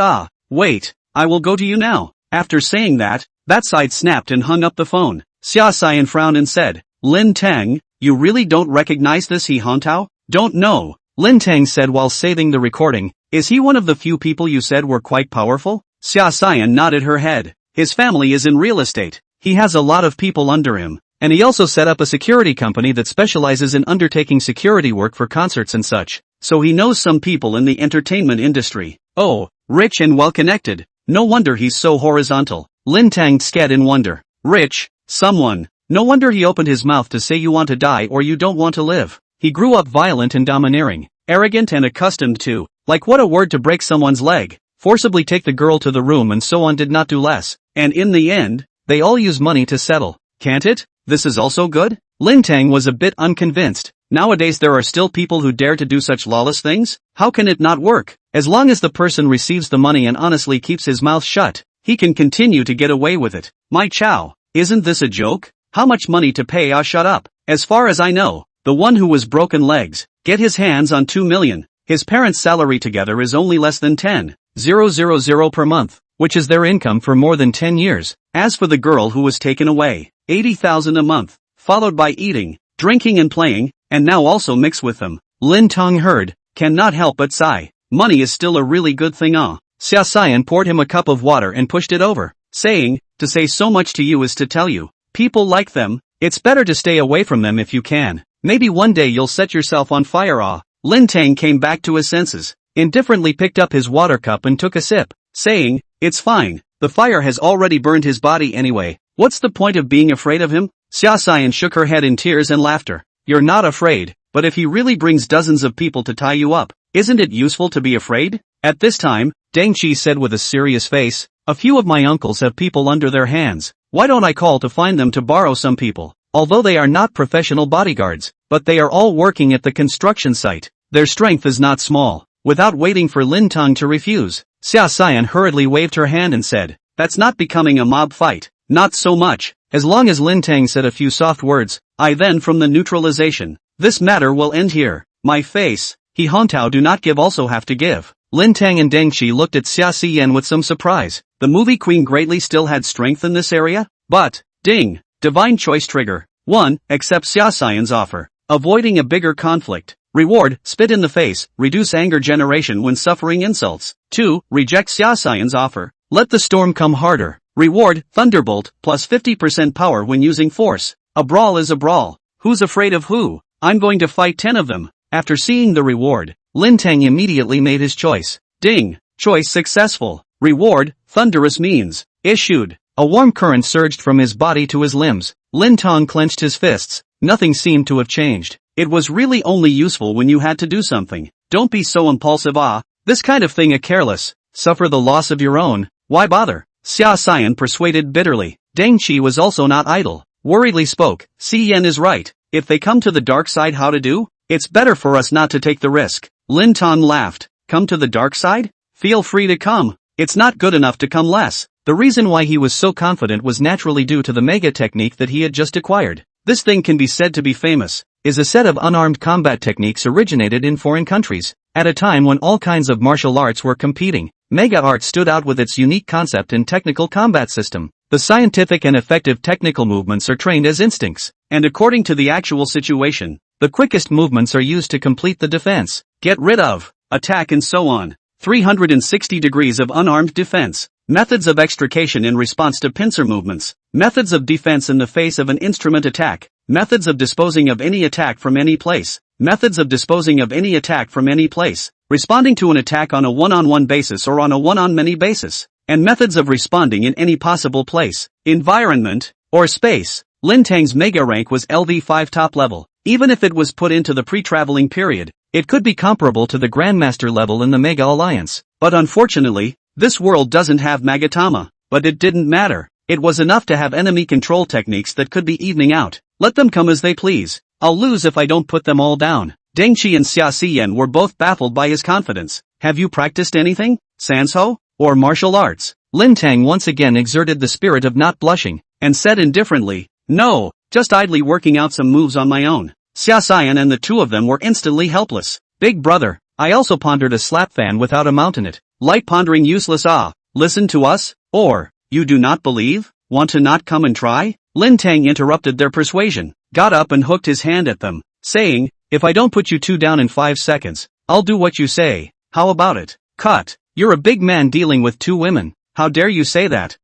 Wait. I will go to you now. After saying that side snapped and hung up the phone. Xia Xiyan frowned and said, Lin Teng, you really don't recognize this He Hong Tao? Don't know. Lin Teng said while saving the recording, is he one of the few people you said were quite powerful? Xia Xiyan nodded her head. His family is in real estate. He has a lot of people under him. and he also set up a security company that specializes in undertaking security work for concerts and such, so he knows some people in the entertainment industry. Oh, rich and well-connected. No wonder he's so horizontal. Lin Teng scat in wonder. Rich, someone. No wonder he opened his mouth to say you want to die or you don't want to live. He grew up violent and domineering, arrogant and accustomed to, like what a word to break someone's leg, forcibly take the girl to the room and so on, did not do less. And in the end, they all use money to settle. Can't it? This is also good? Lin Teng was a bit unconvinced. Nowadays there are still people who dare to do such lawless things? How can it not work? As long as the person receives the money and honestly keeps his mouth shut, he can continue to get away with it. My chow, isn't this a joke? How much money to pay? Ah, shut up. As far as I know, the one who was broken legs, get his hands on 2 million. His parents' salary together is only less than 10,000 per month, which is their income for more than 10 years. As for the girl who was taken away, 80,000 a month, followed by eating, drinking and playing, and now also mix with them. Lin Teng heard, cannot help but sigh. Money is still a really good thing. Xia Xian poured him a cup of water and pushed it over, saying, to say so much to you is to tell you. People like them, it's better to stay away from them if you can. Maybe one day you'll set yourself on fire. Lin Teng came back to his senses, indifferently picked up his water cup and took a sip, saying, it's fine, the fire has already burned his body anyway. What's the point of being afraid of him? Xia Xian shook her head in tears and laughter. You're not afraid, but if he really brings dozens of people to tie you up, isn't it useful to be afraid? At this time, Deng Qi said with a serious face, a few of my uncles have people under their hands. Why don't I call to find them to borrow some people? Although they are not professional bodyguards, but they are all working at the construction site. Their strength is not small. Without waiting for Lin Teng to refuse, Xia Xian hurriedly waved her hand and said, that's not becoming a mob fight. Not so much. As long as Lin Teng said a few soft words, I then from the neutralization. This matter will end here. My face, he Hontao do not give also have to give. Lin Teng and Deng Qi looked at Xia Xian with some surprise. The movie queen greatly still had strength in this area? But, ding, divine choice trigger. 1. Accept Xia Xian's offer. Avoiding a bigger conflict. Reward, spit in the face, reduce anger generation when suffering insults. 2. Reject Xia Xian's offer. Let the storm come harder. Reward, thunderbolt, plus 50% power when using force. A brawl is a brawl. Who's afraid of who? I'm going to fight 10 of them. After seeing the reward, Lin Teng immediately made his choice. Ding, choice successful. Reward, thunderous means. Issued. A warm current surged from his body to his limbs. Lin Teng clenched his fists. Nothing seemed to have changed. It was really only useful when you had to do something. Don't be so impulsive. This kind of thing a careless. Suffer the loss of your own. Why bother? Xia Xian persuaded bitterly. Deng Qi was also not idle. Worriedly spoke. Si Yan is right. If they come to the dark side, how to do? It's better for us not to take the risk. Lin Teng laughed. Come to the dark side? Feel free to come. It's not good enough to come less. The reason why he was so confident was naturally due to the mega technique that he had just acquired. This thing can be said to be famous, is a set of unarmed combat techniques originated in foreign countries. At a time when all kinds of martial arts were competing, mega art stood out with its unique concept and technical combat system. The scientific and effective technical movements are trained as instincts, and according to the actual situation, the quickest movements are used to complete the defense, get rid of, attack and so on. 360 degrees of unarmed defense. Methods of extrication in response to pincer movements. Methods of defense in the face of an instrument attack. Methods of disposing of any attack from any place. Methods of disposing of any attack from any place. Responding to an attack on a one-on-one basis or on a one-on-many basis. And methods of responding in any possible place, environment, or space. Lin Teng's mega rank was LV5 top level. Even if it was put into the pre-traveling period, it could be comparable to the Grandmaster level in the Mega Alliance. But unfortunately, this world doesn't have Magatama. But it didn't matter. It was enough to have enemy control techniques that could be evening out. Let them come as they please. I'll lose if I don't put them all down. Deng Qi and Xia Xian were both baffled by his confidence. Have you practiced anything, Sanso, or martial arts? Lin Teng once again exerted the spirit of not blushing, and said indifferently, no, just idly working out some moves on my own. Xia Xian and the two of them were instantly helpless. Big brother, I also pondered a slap fan without a mount in it. Light pondering useless. Listen to us, or, you do not believe? Want to not come and try? Lin Teng interrupted their persuasion, got up and hooked his hand at them, saying, if I don't put you two down in 5 seconds, I'll do what you say. How about it? Cut. You're a big man dealing with 2 women. How dare you say that?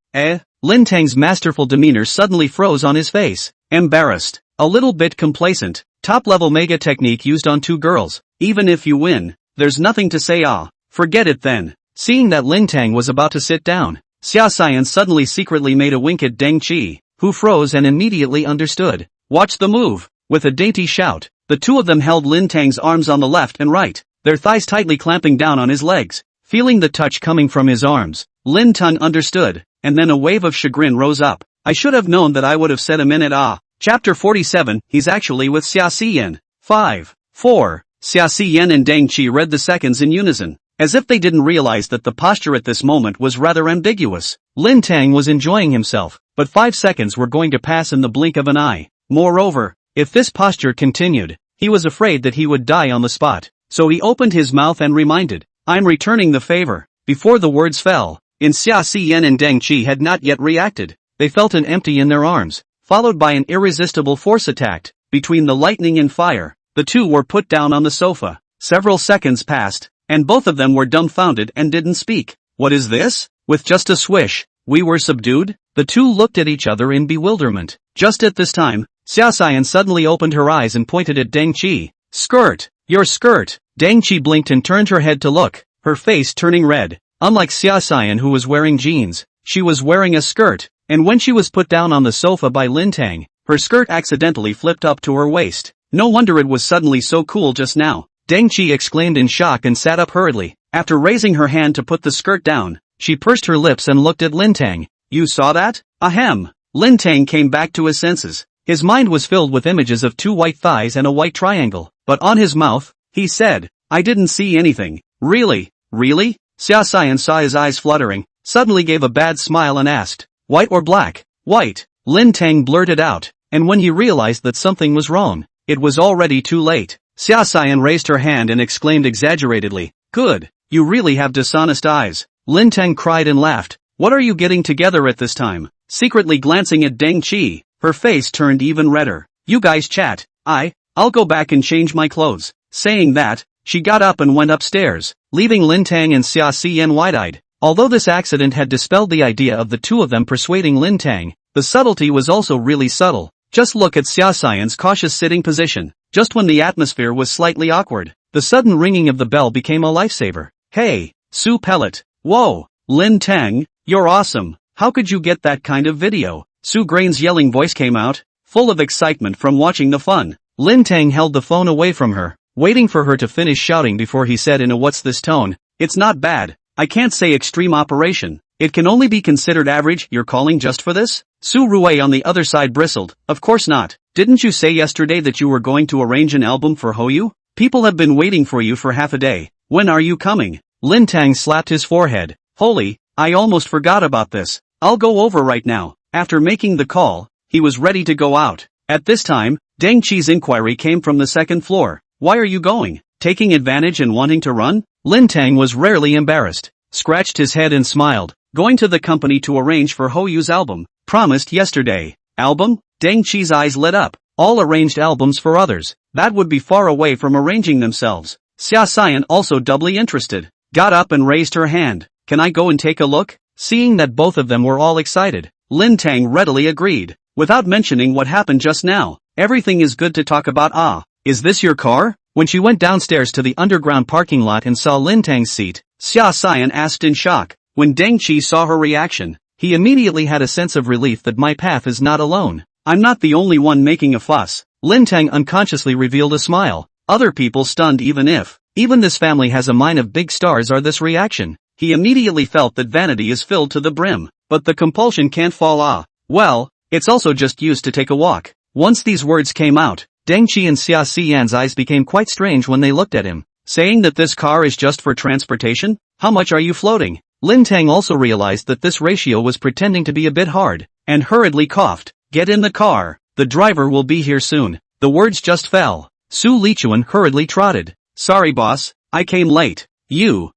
Lin Teng's masterful demeanor suddenly froze on his face. Embarrassed. A little bit complacent. Top-level mega technique used on two girls. Even if you win, there's nothing to say forget it then. Seeing that Lin Teng was about to sit down, Xia Xian suddenly secretly made a wink at Deng Qi, who froze and immediately understood. Watch the move. With a dainty shout, the two of them held Lin Teng's arms on the left and right, their thighs tightly clamping down on his legs. Feeling the touch coming from his arms, Lin Teng understood, and then a wave of chagrin rose up. I should have known that I would have said a minute. Chapter 47, he's actually with Xia Xian. 5. 4. Xia Xian and Deng Qi read the seconds in unison, as if they didn't realize that the posture at this moment was rather ambiguous. Lin Teng was enjoying himself, but 5 seconds were going to pass in the blink of an eye. Moreover, if this posture continued, he was afraid that he would die on the spot. So he opened his mouth and reminded, I'm returning the favor. Before the words fell, Xia Xian and Deng Qi had not yet reacted. They felt an empty in their arms, followed by an irresistible force attacked. Between the lightning and fire, the two were put down on the sofa. Several seconds passed, and both of them were dumbfounded and didn't speak. What is this? With just a swish, we were subdued? The two looked at each other in bewilderment. Just at this time, Xia Xian suddenly opened her eyes and pointed at Deng Qi. Skirt! Your skirt! Deng Qi blinked and turned her head to look, her face turning red. Unlike Xia Xian, who was wearing jeans, she was wearing a skirt, and when she was put down on the sofa by Lin Teng, her skirt accidentally flipped up to her waist. No wonder it was suddenly so cool just now. Deng Qi exclaimed in shock and sat up hurriedly. After raising her hand to put the skirt down, she pursed her lips and looked at Lin Teng. You saw that? Ahem. Lin Teng came back to his senses. His mind was filled with images of two white thighs and a white triangle, but on his mouth, he said, I didn't see anything. Really? Really? Xia Xian saw his eyes fluttering, suddenly gave a bad smile and asked, white or black? White. Lin Teng blurted out, and when he realized that something was wrong, it was already too late. Xia Xian raised her hand and exclaimed exaggeratedly, good, you really have dishonest eyes. Lin Teng cried and laughed, what are you getting together at this time? Secretly glancing at Deng Qi, her face turned even redder. You guys chat, I'll go back and change my clothes. Saying that, she got up and went upstairs, leaving Lin Teng and Xia Xian wide-eyed. Although this accident had dispelled the idea of the two of them persuading Lin Teng, the subtlety was also really subtle. Just look at Xia Xian's cautious sitting position. Just when the atmosphere was slightly awkward, the sudden ringing of the bell became a lifesaver. Hey, Su Pellet. Whoa, Lin Teng, you're awesome. How could you get that kind of video? Su Grain's yelling voice came out, full of excitement from watching the fun. Lin Teng held the phone away from her, waiting for her to finish shouting before he said in a what's this tone, it's not bad. I can't say extreme operation. It can only be considered average. You're calling just for this? Su Rui on the other side bristled. Of course not. Didn't you say yesterday that you were going to arrange an album for Hoyu? People have been waiting for you for half a day. When are you coming? Lin Teng slapped his forehead. Holy, I almost forgot about this. I'll go over right now. After making the call, he was ready to go out. At this time, Deng Qi's inquiry came from the second floor. Why are you going? Taking advantage and wanting to run? Lin Teng was rarely embarrassed, scratched his head and smiled. Going to the company to arrange for Hoyu's album, promised yesterday. Album? Deng Qi's eyes lit up. All arranged albums for others. That would be far away from arranging themselves. Xia Xian, also doubly interested, got up and raised her hand. Can I go and take a look? Seeing that both of them were all excited, Lin Teng readily agreed, without mentioning what happened just now. Everything is good to talk about. Is this your car? When she went downstairs to the underground parking lot and saw Lin Teng's seat, Xia Xian asked in shock. When Deng Qi saw her reaction, he immediately had a sense of relief that my path is not alone. I'm not the only one making a fuss. Lin Teng unconsciously revealed a smile. Other people stunned even this family has a mine of big stars are this reaction. He immediately felt that vanity is filled to the brim, but the compulsion can't fall. Well, it's also just used to take a walk. Once these words came out, Deng Qi and Xia Xian's eyes became quite strange when they looked at him. Saying that this car is just for transportation? How much are you floating? Lin Teng also realized that this ratio was pretending to be a bit hard, and hurriedly coughed. Get in the car, the driver will be here soon. The words just fell. Su Lichuan hurriedly trotted. Sorry boss, I came late. You,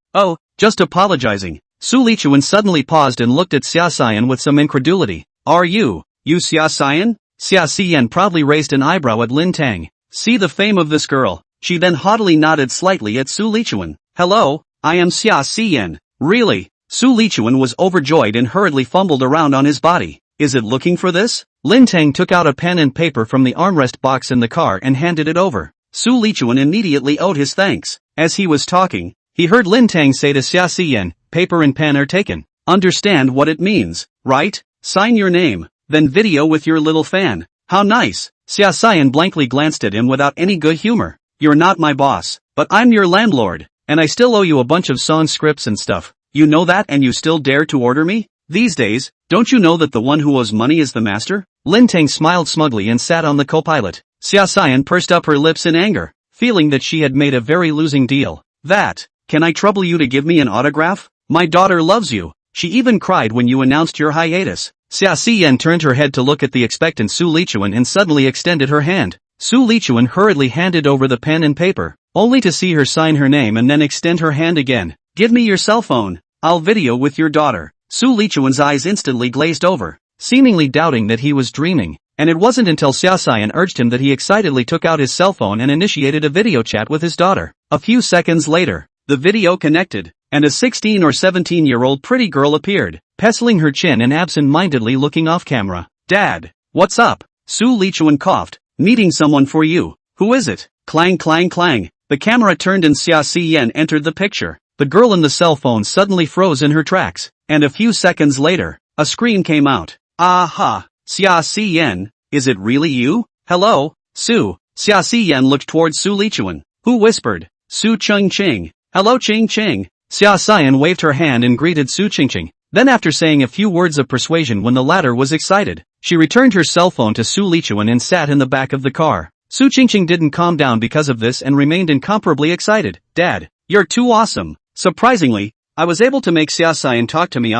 just apologizing. Su Lichuan suddenly paused and looked at Xia Xian with some incredulity. Are you Xia Xian? Xia Xian proudly raised an eyebrow at Lin Teng. See the fame of this girl. She then haughtily nodded slightly at Su Lichuan. Hello, I am Xia Xian. Really? Su Lichuan was overjoyed and hurriedly fumbled around on his body. Is it looking for this? Lin Teng took out a pen and paper from the armrest box in the car and handed it over. Su Lichuan immediately owed his thanks. As he was talking, he heard Lin Teng say to Xia Xiyan, paper and pen are taken. Understand what it means, right? Sign your name, then video with your little fan. How nice. Xia Xiyan blankly glanced at him without any good humor. You're not my boss, but I'm your landlord, and I still owe you a bunch of song scripts and stuff. You know that and you still dare to order me? These days, don't you know that the one who owes money is the master? Lin Teng smiled smugly and sat on the co-pilot. Xia Xiyan pursed up her lips in anger, feeling that she had made a very losing deal. Can I trouble you to give me an autograph? My daughter loves you. She even cried when you announced your hiatus. Xia Xiyan turned her head to look at the expectant Su Lichuan and suddenly extended her hand. Su Lichuan hurriedly handed over the pen and paper, only to see her sign her name and then extend her hand again. Give me your cell phone. I'll video with your daughter. Su Lichuan's eyes instantly glazed over, seemingly doubting that he was dreaming, and it wasn't until Xia Xiyan urged him that he excitedly took out his cell phone and initiated a video chat with his daughter. A few seconds later, the video connected, and a 16 or 17-year-old pretty girl appeared, pestling her chin and absent-mindedly looking off camera. Dad, what's up? Su Lichuan coughed. Meeting someone for you. Who is it? Clang clang clang. The camera turned and Xia Xiyan entered the picture. The girl in the cell phone suddenly froze in her tracks, and a few seconds later, a scream came out. Aha! Xia Xiyan, is it really you? Hello, Su. Xia Xiyan looked towards Su Lichuan, who whispered, Su Ching. Hello Ching Ching. Xia Xiyan waved her hand and greeted Su Ching. Then after saying a few words of persuasion when the latter was excited, she returned her cell phone to Su Lichuan and sat in the back of the car. Su Ching didn't calm down because of this and remained incomparably excited. Dad, you're too awesome. Surprisingly, I was able to make Xia Xiyan talk to me.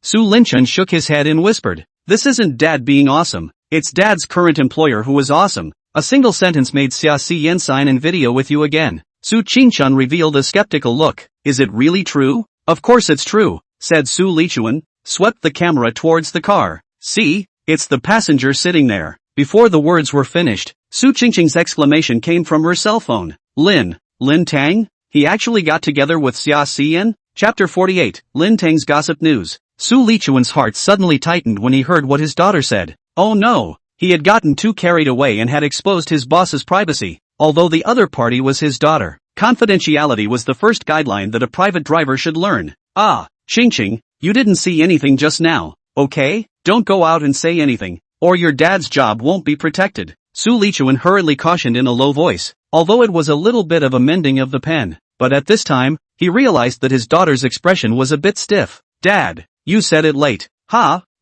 Su Lichuan shook his head and whispered, this isn't Dad being awesome, it's Dad's current employer who was awesome. A single sentence made Xia Xiyan sign and video with you again. Su Qingchun revealed a skeptical look. Is it really true? Of course it's true, said Su Lichuan, swept the camera towards the car. See, it's the passenger sitting there. Before the words were finished, Su Qingqing's exclamation came from her cell phone. Lin Teng? He actually got together with Xia Xiyan? Chapter 48, Lin Teng's Gossip News. Su Lichuan's heart suddenly tightened when he heard what his daughter said. Oh no, he had gotten too carried away and had exposed his boss's privacy. Although the other party was his daughter, confidentiality was the first guideline that a private driver should learn. Qingqing, you didn't see anything just now, okay? Don't go out and say anything, or your dad's job won't be protected. Su Lichuan hurriedly cautioned in a low voice, although it was a little bit of a mending of the pen. But at this time, he realized that his daughter's expression was a bit stiff. Dad, you said it late.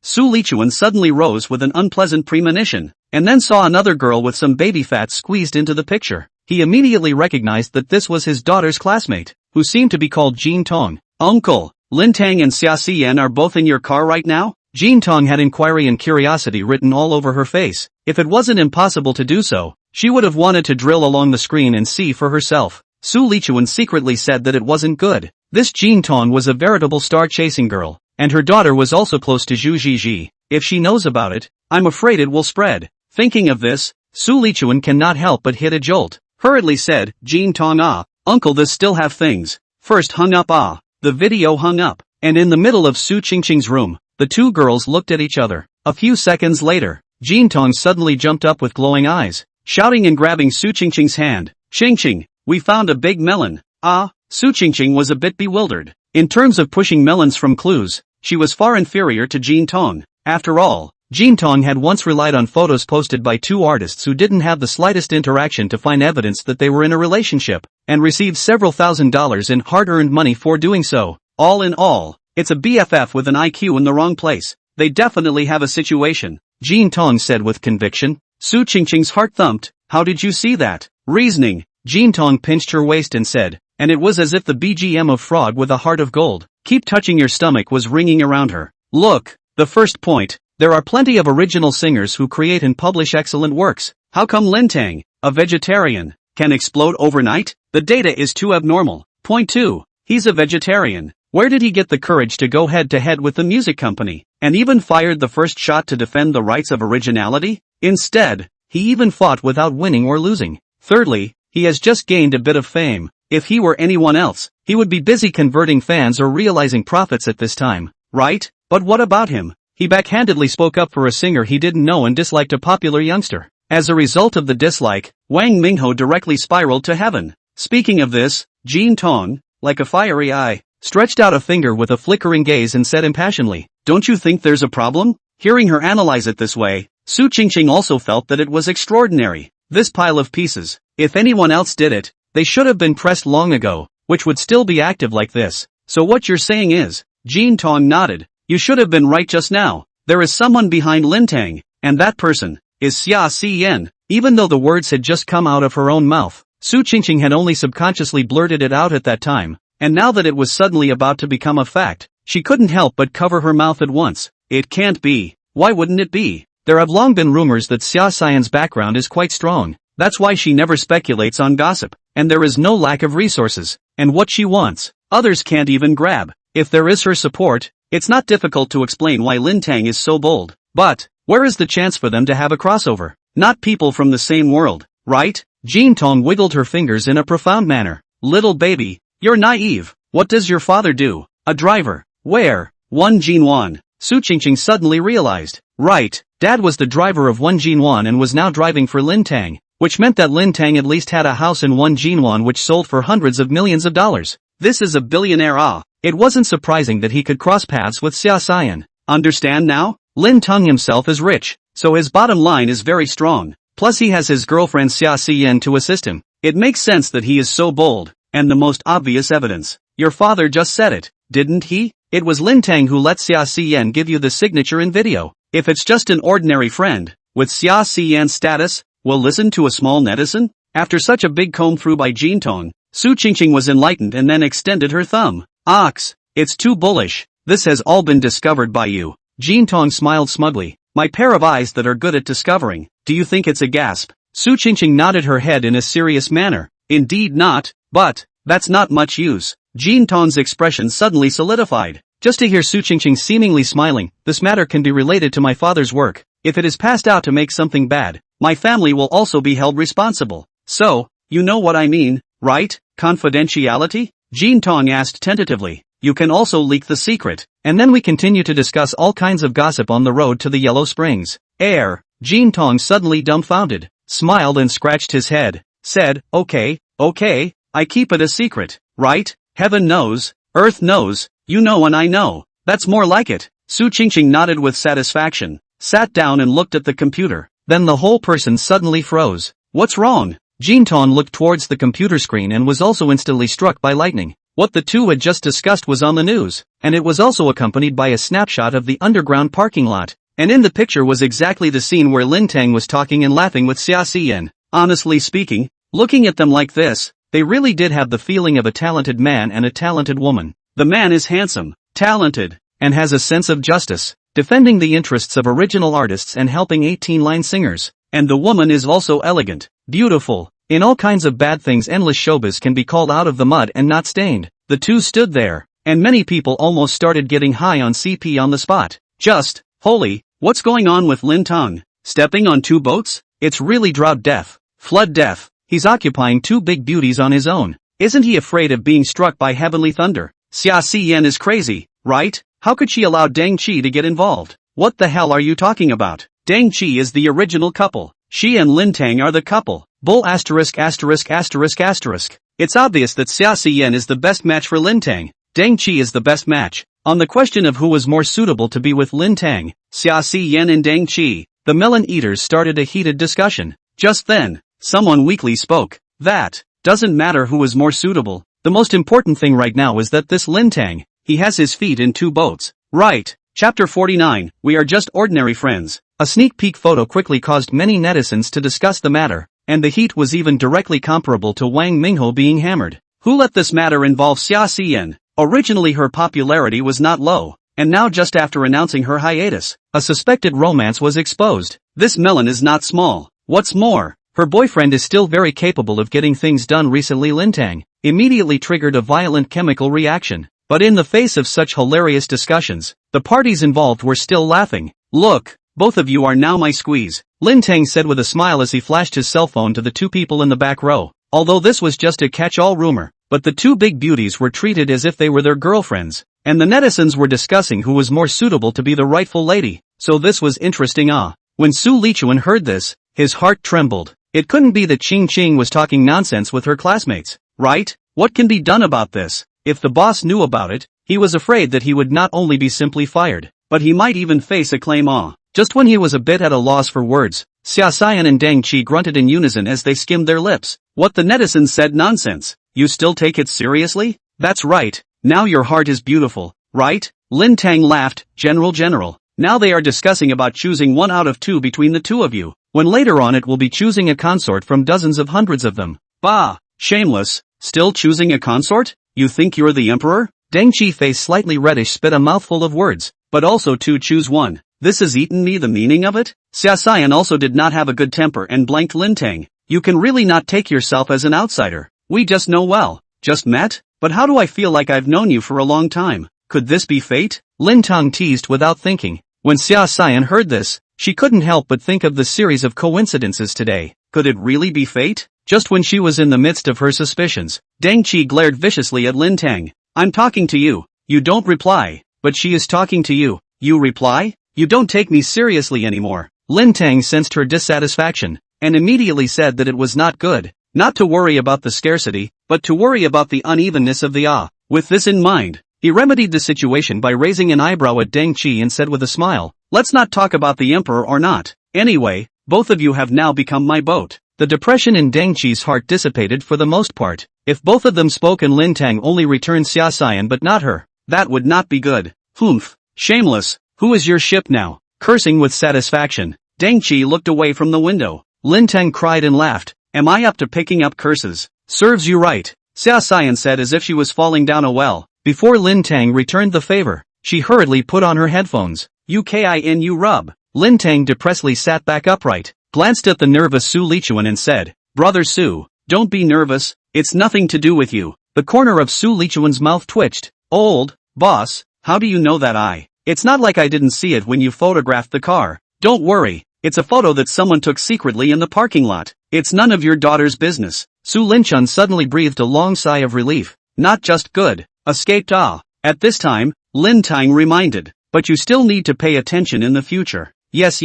Su Lichuan suddenly rose with an unpleasant premonition, and then saw another girl with some baby fat squeezed into the picture. He immediately recognized that this was his daughter's classmate, who seemed to be called Jin Tong. Uncle, Lin Teng and Xia Xiyan are both in your car right now? Jin Tong had inquiry and curiosity written all over her face. If it wasn't impossible to do so, she would have wanted to drill along the screen and see for herself. Su Lichuan secretly said that it wasn't good. This Jin Tong was a veritable star-chasing girl, and her daughter was also close to Zhu Zhizhi. If she knows about it, I'm afraid it will spread. Thinking of this, Su Lichuan cannot help but hit a jolt. Hurriedly said, Jin Tong uncle this still have things. First hung up the video hung up, and in the middle of Su Qingqing's room, the two girls looked at each other. A few seconds later, Jin Tong suddenly jumped up with glowing eyes, shouting and grabbing Su Qingqing's hand. Qingqing, we found a big melon. Su Qingqing was a bit bewildered. In terms of pushing melons from clues, she was far inferior to Jin Tong. After all, Jin Tong had once relied on photos posted by two artists who didn't have the slightest interaction to find evidence that they were in a relationship, and received several $1,000s in hard-earned money for doing so. All in all, it's a BFF with an IQ in the wrong place. They definitely have a situation, Jin Tong said with conviction. Su Qingqing's heart thumped. How did you see that? Reasoning. Jin Tong pinched her waist and said, and it was as if the BGM of Frog with a Heart of Gold, Keep Touching Your Stomach was ringing around her. Look, the first point, there are plenty of original singers who create and publish excellent works. How come Lin Teng, a vegetarian, can explode overnight? The data is too abnormal. Point 2, he's a vegetarian. Where did he get the courage to go head-to-head with the music company, and even fired the first shot to defend the rights of originality? Instead, he even fought without winning or losing. Thirdly, He has just gained a bit of fame. If he were anyone else, he would be busy converting fans or realizing profits at this time, right? But what about him? He backhandedly spoke up for a singer he didn't know and disliked, a popular youngster. As a result of the dislike, Wang Mingho directly spiraled to heaven. Speaking of this, Jin Tong, like a fiery eye, stretched out a finger with a flickering gaze and said impassionedly, "Don't you think there's a problem?" Hearing her analyze it this way, Su Qingqing also felt that it was extraordinary. This pile of pieces, if anyone else did it, they should have been pressed long ago, which would still be active like this. So what you're saying is, Jin Tong nodded, you should have been right just now. There is someone behind Lin Teng, and that person is Xia Xiyan. Even though the words had just come out of her own mouth, Su Qingqing had only subconsciously blurted it out at that time, and now that it was suddenly about to become a fact, she couldn't help but cover her mouth at once. It can't be. Why wouldn't it be? There have long been rumors that Xia Xian's background is quite strong. That's why she never speculates on gossip, and there is no lack of resources, and what she wants, others can't even grab. If there is her support, it's not difficult to explain why Lin Teng is so bold. But, where is the chance for them to have a crossover? Not people from the same world, right? Jin Tong wiggled her fingers in a profound manner. Little baby, you're naive. What does your father do? A driver. Where? One Jinwan. Su Qingqing suddenly realized. Right, Dad was the driver of One Jinwan and was now driving for Lin Teng, which meant that Lin Teng at least had a house in One Jinwan which sold for hundreds of millions of dollars. This is a billionaire. It wasn't surprising that he could cross paths with Xia Xian. Understand now? Lin Teng himself is rich, so his bottom line is very strong. Plus he has his girlfriend Xia Xiyan to assist him. It makes sense that he is so bold, and the most obvious evidence. Your father just said it, didn't he? It was Lin Teng who let Xia Xiyan give you the signature in video. If it's just an ordinary friend, with Xia Xiyan's status, will listen to a small netizen? After such a big comb through by Jin Tong, Su Qingqing was enlightened and then extended her thumb. Ox, it's too bullish. This has all been discovered by you. Jin Tong smiled smugly. My pair of eyes that are good at discovering. Do you think it's a gasp? Su Qingqing nodded her head in a serious manner. Indeed not, but, that's not much use. Jin Tong's expression suddenly solidified. Just to hear Su Qingqing seemingly smiling, this matter can be related to my father's work. If it is passed out to make something bad, my family will also be held responsible. So, you know what I mean, right? Confidentiality? Jin Tong asked tentatively. You can also leak the secret, and then we continue to discuss all kinds of gossip on the road to the Yellow Springs. Air. Jin Tong suddenly dumbfounded, smiled and scratched his head, said, okay, I keep it a secret, right? Heaven knows, earth knows, you know and I know. That's more like it. Su Qingqing nodded with satisfaction, sat down and looked at the computer. Then the whole person suddenly froze. What's wrong? Jin Tong looked towards the computer screen and was also instantly struck by lightning. What the two had just discussed was on the news, and it was also accompanied by a snapshot of the underground parking lot. And in the picture was exactly the scene where Lin Teng was talking and laughing with Xia Xiyan. Honestly speaking, looking at them like this, they really did have the feeling of a talented man and a talented woman. The man is handsome, talented, and has a sense of justice, defending the interests of original artists and helping 18-line singers. And the woman is also elegant, beautiful. In all kinds of bad things endless showbiz can be called out of the mud and not stained. The two stood there, and many people almost started getting high on CP on the spot. Just, holy, what's going on with Lin Teng? Stepping on two boats? It's really drought death, flood death. He's occupying two big beauties on his own. Isn't he afraid of being struck by heavenly thunder? Xia Xiyan is crazy, right? How could she allow Deng Qi to get involved? What the hell are you talking about? Deng Qi is the original couple. She and Lin Teng are the couple. Bull ********. It's obvious that Xia Xiyan is the best match for Lin Teng. Deng Qi is the best match. On the question of who was more suitable to be with Lin Teng, Xia Xiyan and Deng Qi, the melon eaters started a heated discussion. Just then, someone weakly spoke. That doesn't matter who is more suitable. The most important thing right now is that this Lin Teng, he has his feet in two boats. Right. Chapter 49, we are just ordinary friends. A sneak peek photo quickly caused many netizens to discuss the matter, and the heat was even directly comparable to Wang Mingho being hammered. Who let this matter involve Xia Xiyan? Originally her popularity was not low, and now just after announcing her hiatus, a suspected romance was exposed. This melon is not small. What's more, her boyfriend is still very capable of getting things done. Recently Lin Teng immediately triggered a violent chemical reaction. But in the face of such hilarious discussions, the parties involved were still laughing. Look, both of you are now my squeeze, Lin Teng said with a smile as he flashed his cell phone to the two people in the back row. although this was just a catch-all rumor, but the two big beauties were treated as if they were their girlfriends, and the netizens were discussing who was more suitable to be the rightful lady, so this was interesting. When Su Lichuan heard this, his heart trembled. It couldn't be that Ching Ching was talking nonsense with her classmates, right? What can be done about this? If the boss knew about it, he was afraid that he would not only be simply fired, but he might even face a claim. Just when he was a bit at a loss for words, Xia Xian and Deng Qi grunted in unison as they skimmed their lips. What the netizens said nonsense. You still take it seriously? That's right. Now your heart is beautiful, right? Lin Teng laughed. General. Now they are discussing about choosing one out of two between the two of you, when later on it will be choosing a consort from dozens of hundreds of them. Bah! Shameless. Still choosing a consort? You think you're the emperor? Deng Qi, face slightly reddish, spit a mouthful of words, but also to choose one. This has eaten me the meaning of it? Xia Xian also did not have a good temper and blanked Lin Teng. You can really not take yourself as an outsider. We just know well. Just met? But how do I feel like I've known you for a long time? Could this be fate? Lin Teng teased without thinking. When Xia Xian heard this, she couldn't help but think of the series of coincidences today. Could it really be fate? Just when she was in the midst of her suspicions, Deng Qi glared viciously at Lin Teng. I'm talking to you. You don't reply. But she is talking to you. You reply? You don't take me seriously anymore. Lin Teng sensed her dissatisfaction, and immediately said that it was not good, not to worry about the scarcity, but to worry about the unevenness of the With this in mind, he remedied the situation by raising an eyebrow at Deng Qi and said with a smile, let's not talk about the emperor or not. Anyway, both of you have now become my boat. The depression in Deng Qi's heart dissipated for the most part. If both of them spoke and Lin Teng only returned Xia Xian but not her, that would not be good. Humph. Shameless. Who is your ship now? Cursing with satisfaction, Deng Qi looked away from the window. Lin Teng cried and laughed. Am I up to picking up curses? Serves you right, Xia Xian said as if she was falling down a well. Before Lin Teng returned the favor, she hurriedly put on her headphones. You rub. Lin Teng depressedly sat back upright, glanced at the nervous Su Lichuan and said, Brother Su, don't be nervous, it's nothing to do with you. The corner of Su Lichuan's mouth twitched. Old boss, how do you know that It's not like I didn't see it when you photographed the car. Don't worry, it's a photo that someone took secretly in the parking lot. It's none of your daughter's business. Su Linchun suddenly breathed a long sigh of relief. Not just good. Escaped. At this time, Lin Teng reminded. But you still need to pay attention in the future. Yes.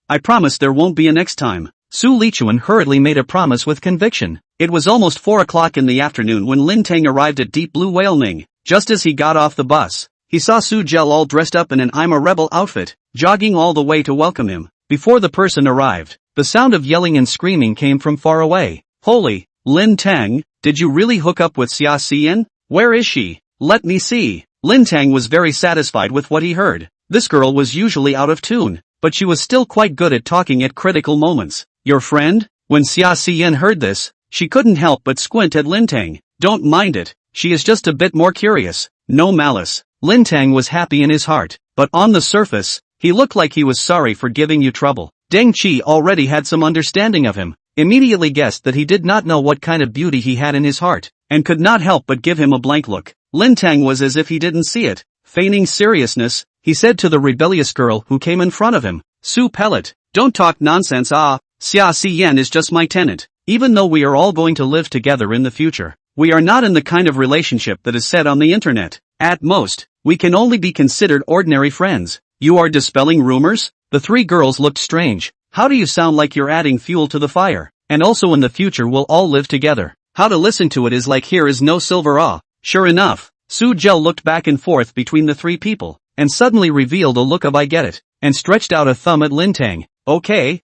I promise there won't be a next time. Su Lichuan hurriedly made a promise with conviction. It was almost 4 o'clock in the afternoon when Lin Teng arrived at Deep Blue Whale Ning. Just as he got off the bus, he saw Su Gel all dressed up in an I'm a Rebel outfit, jogging all the way to welcome him. Before the person arrived, the sound of yelling and screaming came from far away. Holy, Lin Teng, did you really hook up with Xia Xian? Where is she? Let me see. Lin Teng was very satisfied with what he heard. This girl was usually out of tune, but she was still quite good at talking at critical moments. Your friend? When Xia Xian heard this, she couldn't help but squint at Lin Teng. Don't mind it, she is just a bit more curious. No malice. Lin Teng was happy in his heart, but on the surface, he looked like he was sorry for giving you trouble. Deng Qi already had some understanding of him, immediately guessed that he did not know what kind of beauty he had in his heart, and could not help but give him a blank look. Lin Teng was as if he didn't see it. Feigning seriousness, he said to the rebellious girl who came in front of him, Su Pellet, don't talk nonsense. Xia Xian is just my tenant. Even though we are all going to live together in the future, we are not in the kind of relationship that is said on the internet. At most, we can only be considered ordinary friends. You are dispelling rumors? The three girls looked strange. How do you sound like you're adding fuel to the fire? And also in the future we'll all live together. How to listen to it is like here is no silver. Sure enough, Su Gel looked back and forth between the three people, and suddenly revealed a look of I get it, and stretched out a thumb at Lin Teng. Okay,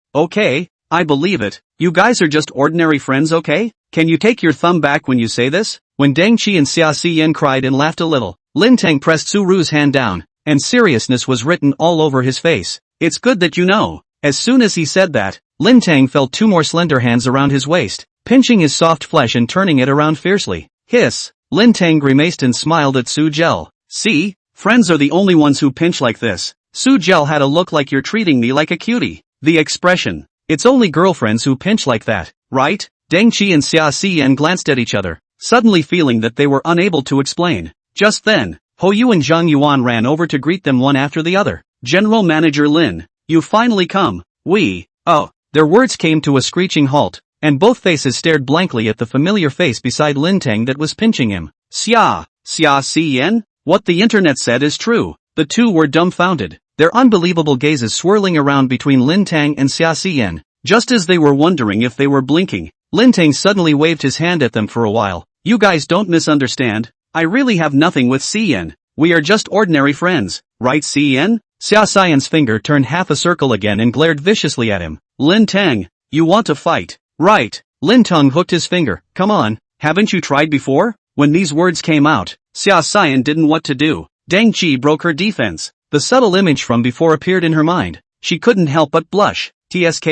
I believe it. You guys are just ordinary friends, okay? Can you take your thumb back when you say this? When Deng Qi and Xia Xian cried and laughed a little, Lin Teng pressed Su Ru's hand down, and seriousness was written all over his face. It's good that you know. As soon as he said that, Lin Teng felt two more slender hands around his waist, pinching his soft flesh and turning it around fiercely. Hiss! Lin Teng grimaced and smiled at Su Gel. See? Friends are the only ones who pinch like this. Su Gel had a look like you're treating me like a cutie. The expression. It's only girlfriends who pinch like that, right? Deng Qi and Xia Xian glanced at each other, suddenly feeling that they were unable to explain. Just then, Ho Yu and Zhang Yuan ran over to greet them one after the other. General Manager Lin, you finally come. Their words came to a screeching halt, and both faces stared blankly at the familiar face beside Lin Teng that was pinching him. Xia Xian? What the internet said is true. The two were dumbfounded, their unbelievable gazes swirling around between Lin Teng and Xia Xian. Just as they were wondering if they were blinking, Lin Teng suddenly waved his hand at them for a while. You guys don't misunderstand. I really have nothing with Xian. We are just ordinary friends, right Xian? Xia Xian's finger turned half a circle again and glared viciously at him. Lin Teng, you want to fight, right? Lin Teng hooked his finger. Come on, haven't you tried before? When these words came out, Xia Xian didn't know what to do. Dang Qi broke her defense. The subtle image from before appeared in her mind. She couldn't help but blush. TSK,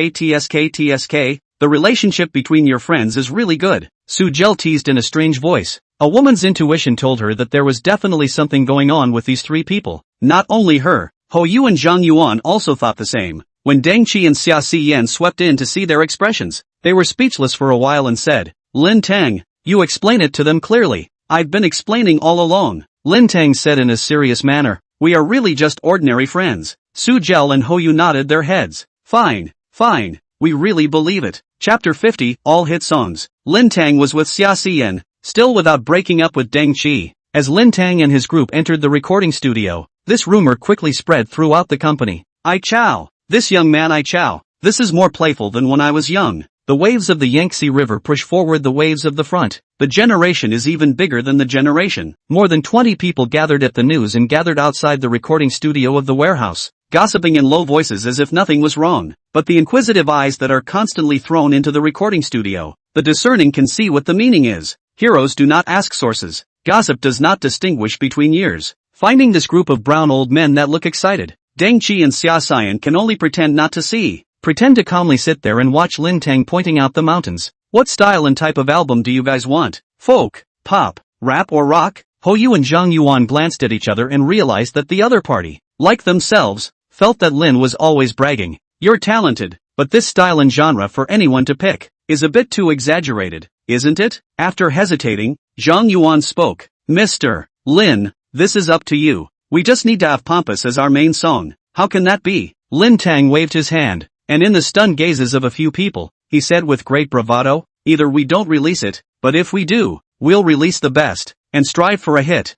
the relationship between your friends is really good, Su Jel teased in a strange voice. A woman's intuition told her that there was definitely something going on with these three people. Not only her, Ho Yu and Zhang Yuan also thought the same. When Dang Qi and Xia Xian swept in to see their expressions, they were speechless for a while and said, Lin Teng, you explain it to them clearly. I've been explaining all along, Lin Teng said in a serious manner. We are really just ordinary friends. Su Jel and Ho Yu nodded their heads. Fine, we really believe it. Chapter 50, All Hit Songs. Lin Teng was with Xia Xian, still without breaking up with Deng Qi. As Lin Teng and his group entered the recording studio, this rumor quickly spread throughout the company. Ai Chao, this young man Ai Chao, this is more playful than when I was young. The waves of the Yangtze River push forward the waves of the front. The generation is even bigger than the generation. More than 20 people gathered at the news and gathered outside the recording studio of the warehouse, gossiping in low voices as if nothing was wrong. But the inquisitive eyes that are constantly thrown into the recording studio, the discerning can see what the meaning is. Heroes do not ask sources. Gossip does not distinguish between years. Finding this group of brown old men that look excited, Deng Qi and Xia Xian can only pretend not to see. Pretend to calmly sit there and watch Lin Teng pointing out the mountains. What style and type of album do you guys want? Folk, pop, rap or rock? Ho Yu and Zhang Yuan glanced at each other and realized that the other party, like themselves, felt that Lin was always bragging. You're talented, but this style and genre for anyone to pick is a bit too exaggerated, isn't it? After hesitating, Zhang Yuan spoke. Mr. Lin, this is up to you. We just need to have Pampas as our main song. How can that be? Lin Teng waved his hand, and in the stunned gazes of a few people, he said with great bravado, either we don't release it, but if we do, we'll release the best, and strive for a hit.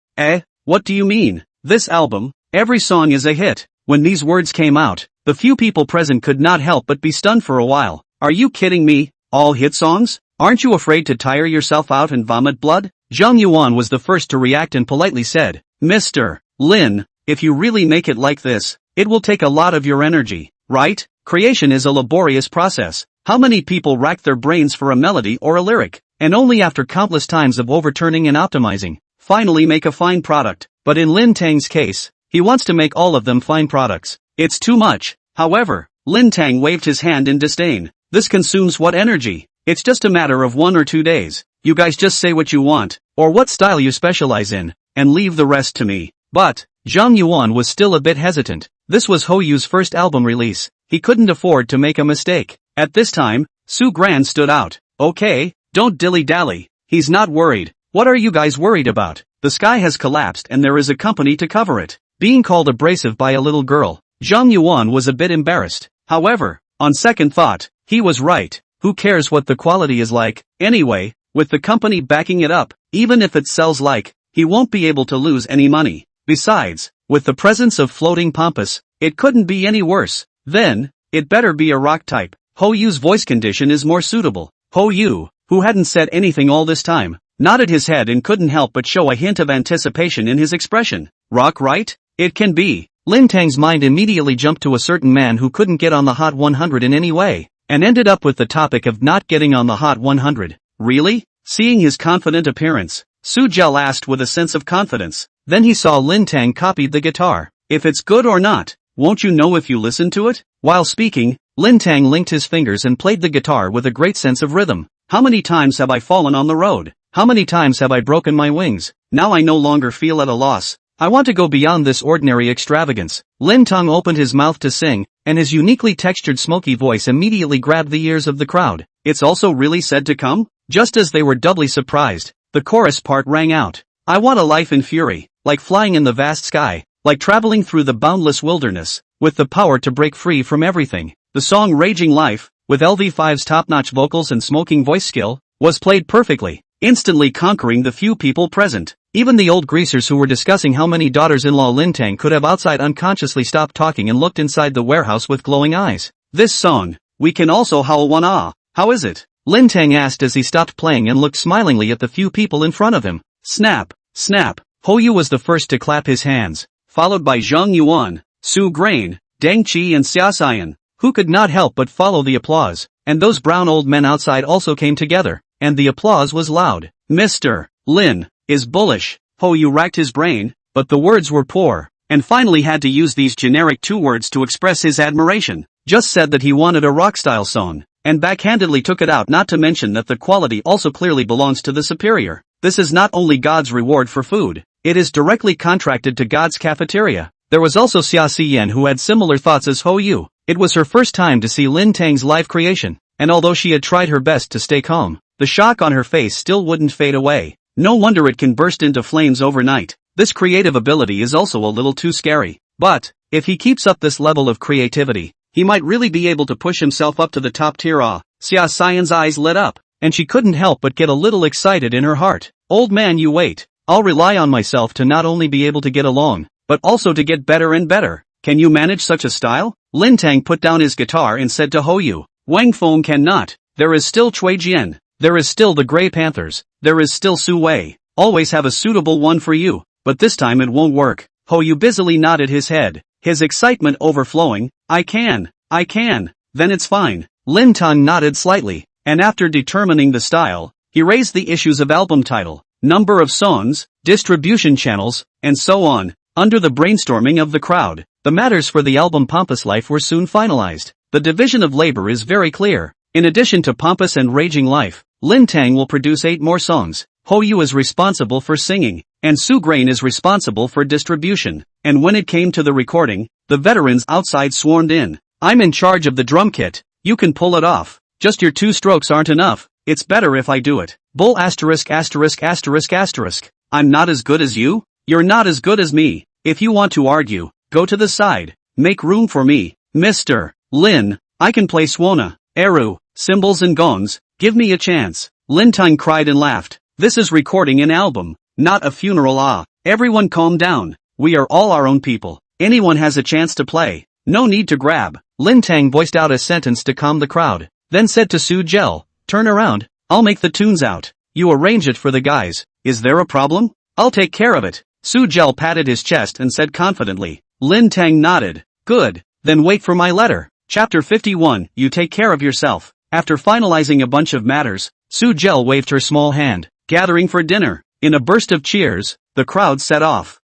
What do you mean? This album, every song is a hit. When these words came out, the few people present could not help but be stunned for a while. Are you kidding me? All hit songs? Aren't you afraid to tire yourself out and vomit blood? Zhang Yuan was the first to react and politely said, Mr. Lin, if you really make it like this, it will take a lot of your energy, right? Creation is a laborious process. How many people rack their brains for a melody or a lyric, and only after countless times of overturning and optimizing, finally make a fine product? But in Lin Teng's case, he wants to make all of them fine products. It's too much. However, Lin Teng waved his hand in disdain. This consumes what energy? It's just a matter of 1 or 2 days. You guys just say what you want, or what style you specialize in, and leave the rest to me. But Zhang Yuan was still a bit hesitant. This was Ho Yu's first album release. He couldn't afford to make a mistake. At this time, Su Gran stood out. Okay, don't dilly-dally. He's not worried. What are you guys worried about? The sky has collapsed and there is a company to cover it. Being called abrasive by a little girl, Zhang Yuan was a bit embarrassed. However, on second thought, he was right. Who cares what the quality is like? Anyway, with the company backing it up, even if it sells like, he won't be able to lose any money. Besides, with the presence of floating Pampas, it couldn't be any worse. Then, it better be a rock type. Ho Yu's voice condition is more suitable. Ho Yu, who hadn't said anything all this time, nodded his head and couldn't help but show a hint of anticipation in his expression. Rock, right? It can be. Lin Teng's mind immediately jumped to a certain man who couldn't get on the Hot 100 in any way, and ended up with the topic of not getting on the Hot 100. Really? Seeing his confident appearance, Su Jel asked with a sense of confidence. Then he saw Lin Teng copied the guitar. If it's good or not, won't you know if you listen to it? While speaking, Lin Teng linked his fingers and played the guitar with a great sense of rhythm. How many times have I fallen on the road? How many times have I broken my wings? Now I no longer feel at a loss. I want to go beyond this ordinary extravagance. Lin Teng opened his mouth to sing, and his uniquely textured smoky voice immediately grabbed the ears of the crowd. It's also really said to come? Just as they were doubly surprised, the chorus part rang out. I want a life in fury, like flying in the vast sky, like traveling through the boundless wilderness, with the power to break free from everything. The song Raging Life, with LV5's top-notch vocals and smoking voice skill, was played perfectly, instantly conquering the few people present. Even the old greasers who were discussing how many daughters-in-law Lin Teng could have outside unconsciously stopped talking and looked inside the warehouse with glowing eyes. This song, we can also howl one ah. How is it? Lin Teng asked as he stopped playing and looked smilingly at the few people in front of him. Snap, snap. Hou was the first to clap his hands, followed by Zhang Yuan, Su Grain, Deng Qi and Xia Xian, who could not help but follow the applause, and those brown old men outside also came together, and the applause was loud. Mr. Lin is bullish. Hou racked his brain, but the words were poor, and finally had to use these generic two words to express his admiration. Just said that he wanted a rock-style song, and backhandedly took it out, not to mention that the quality also clearly belongs to the superior. This is not only God's reward for food, it is directly contracted to God's cafeteria. There was also Xia Xian who had similar thoughts as Hou. It was her first time to see Lin Teng's live creation, and although she had tried her best to stay calm, the shock on her face still wouldn't fade away. No wonder it can burst into flames overnight. This creative ability is also a little too scary. But, if he keeps up this level of creativity, he might really be able to push himself up to the top tier. Xia Xian's eyes lit up, and she couldn't help but get a little excited in her heart. Old man, you wait. I'll rely on myself to not only be able to get along, but also to get better and better. Can you manage such a style? Lin Teng put down his guitar and said to Hou, Wang Feng cannot. There is still Cui Jian. There is still the Grey Panthers. There is still Su Wei. Always have a suitable one for you, but this time it won't work. Hou busily nodded his head, his excitement overflowing. I can. Then it's fine. Lin Teng nodded slightly, and after determining the style, he raised the issues of album title, number of songs, distribution channels, and so on. Under the brainstorming of the crowd, the matters for the album Pompous Life were soon finalized. The division of labor is very clear. In addition to Pompous and Raging Life, Lin Teng will produce 8 more songs. Hou is responsible for singing, and Su Grain is responsible for distribution. And when it came to the recording, the veterans outside swarmed in. I'm in charge of the drum kit. You can pull it off. Just your 2 strokes aren't enough. It's better if I do it. Bull asterisk asterisk asterisk asterisk. I'm not as good as you? You're not as good as me. If you want to argue, go to the side. Make room for me. Mr. Lin, I can play Swana, Eru, cymbals and gongs. Give me a chance. Lin Teng cried and laughed. This is recording an album, not a funeral. Everyone calm down. We are all our own people. Anyone has a chance to play. No need to grab. Lin Teng voiced out a sentence to calm the crowd, then said to Su Gel, turn around. I'll make the tunes out. You arrange it for the guys. Is there a problem? I'll take care of it. Su Gel patted his chest and said confidently. Lin Teng nodded. Good. Then wait for my letter. Chapter 51, You take care of yourself. After finalizing a bunch of matters, Su Gel waved her small hand, gathering for dinner. In a burst of cheers, the crowd set off.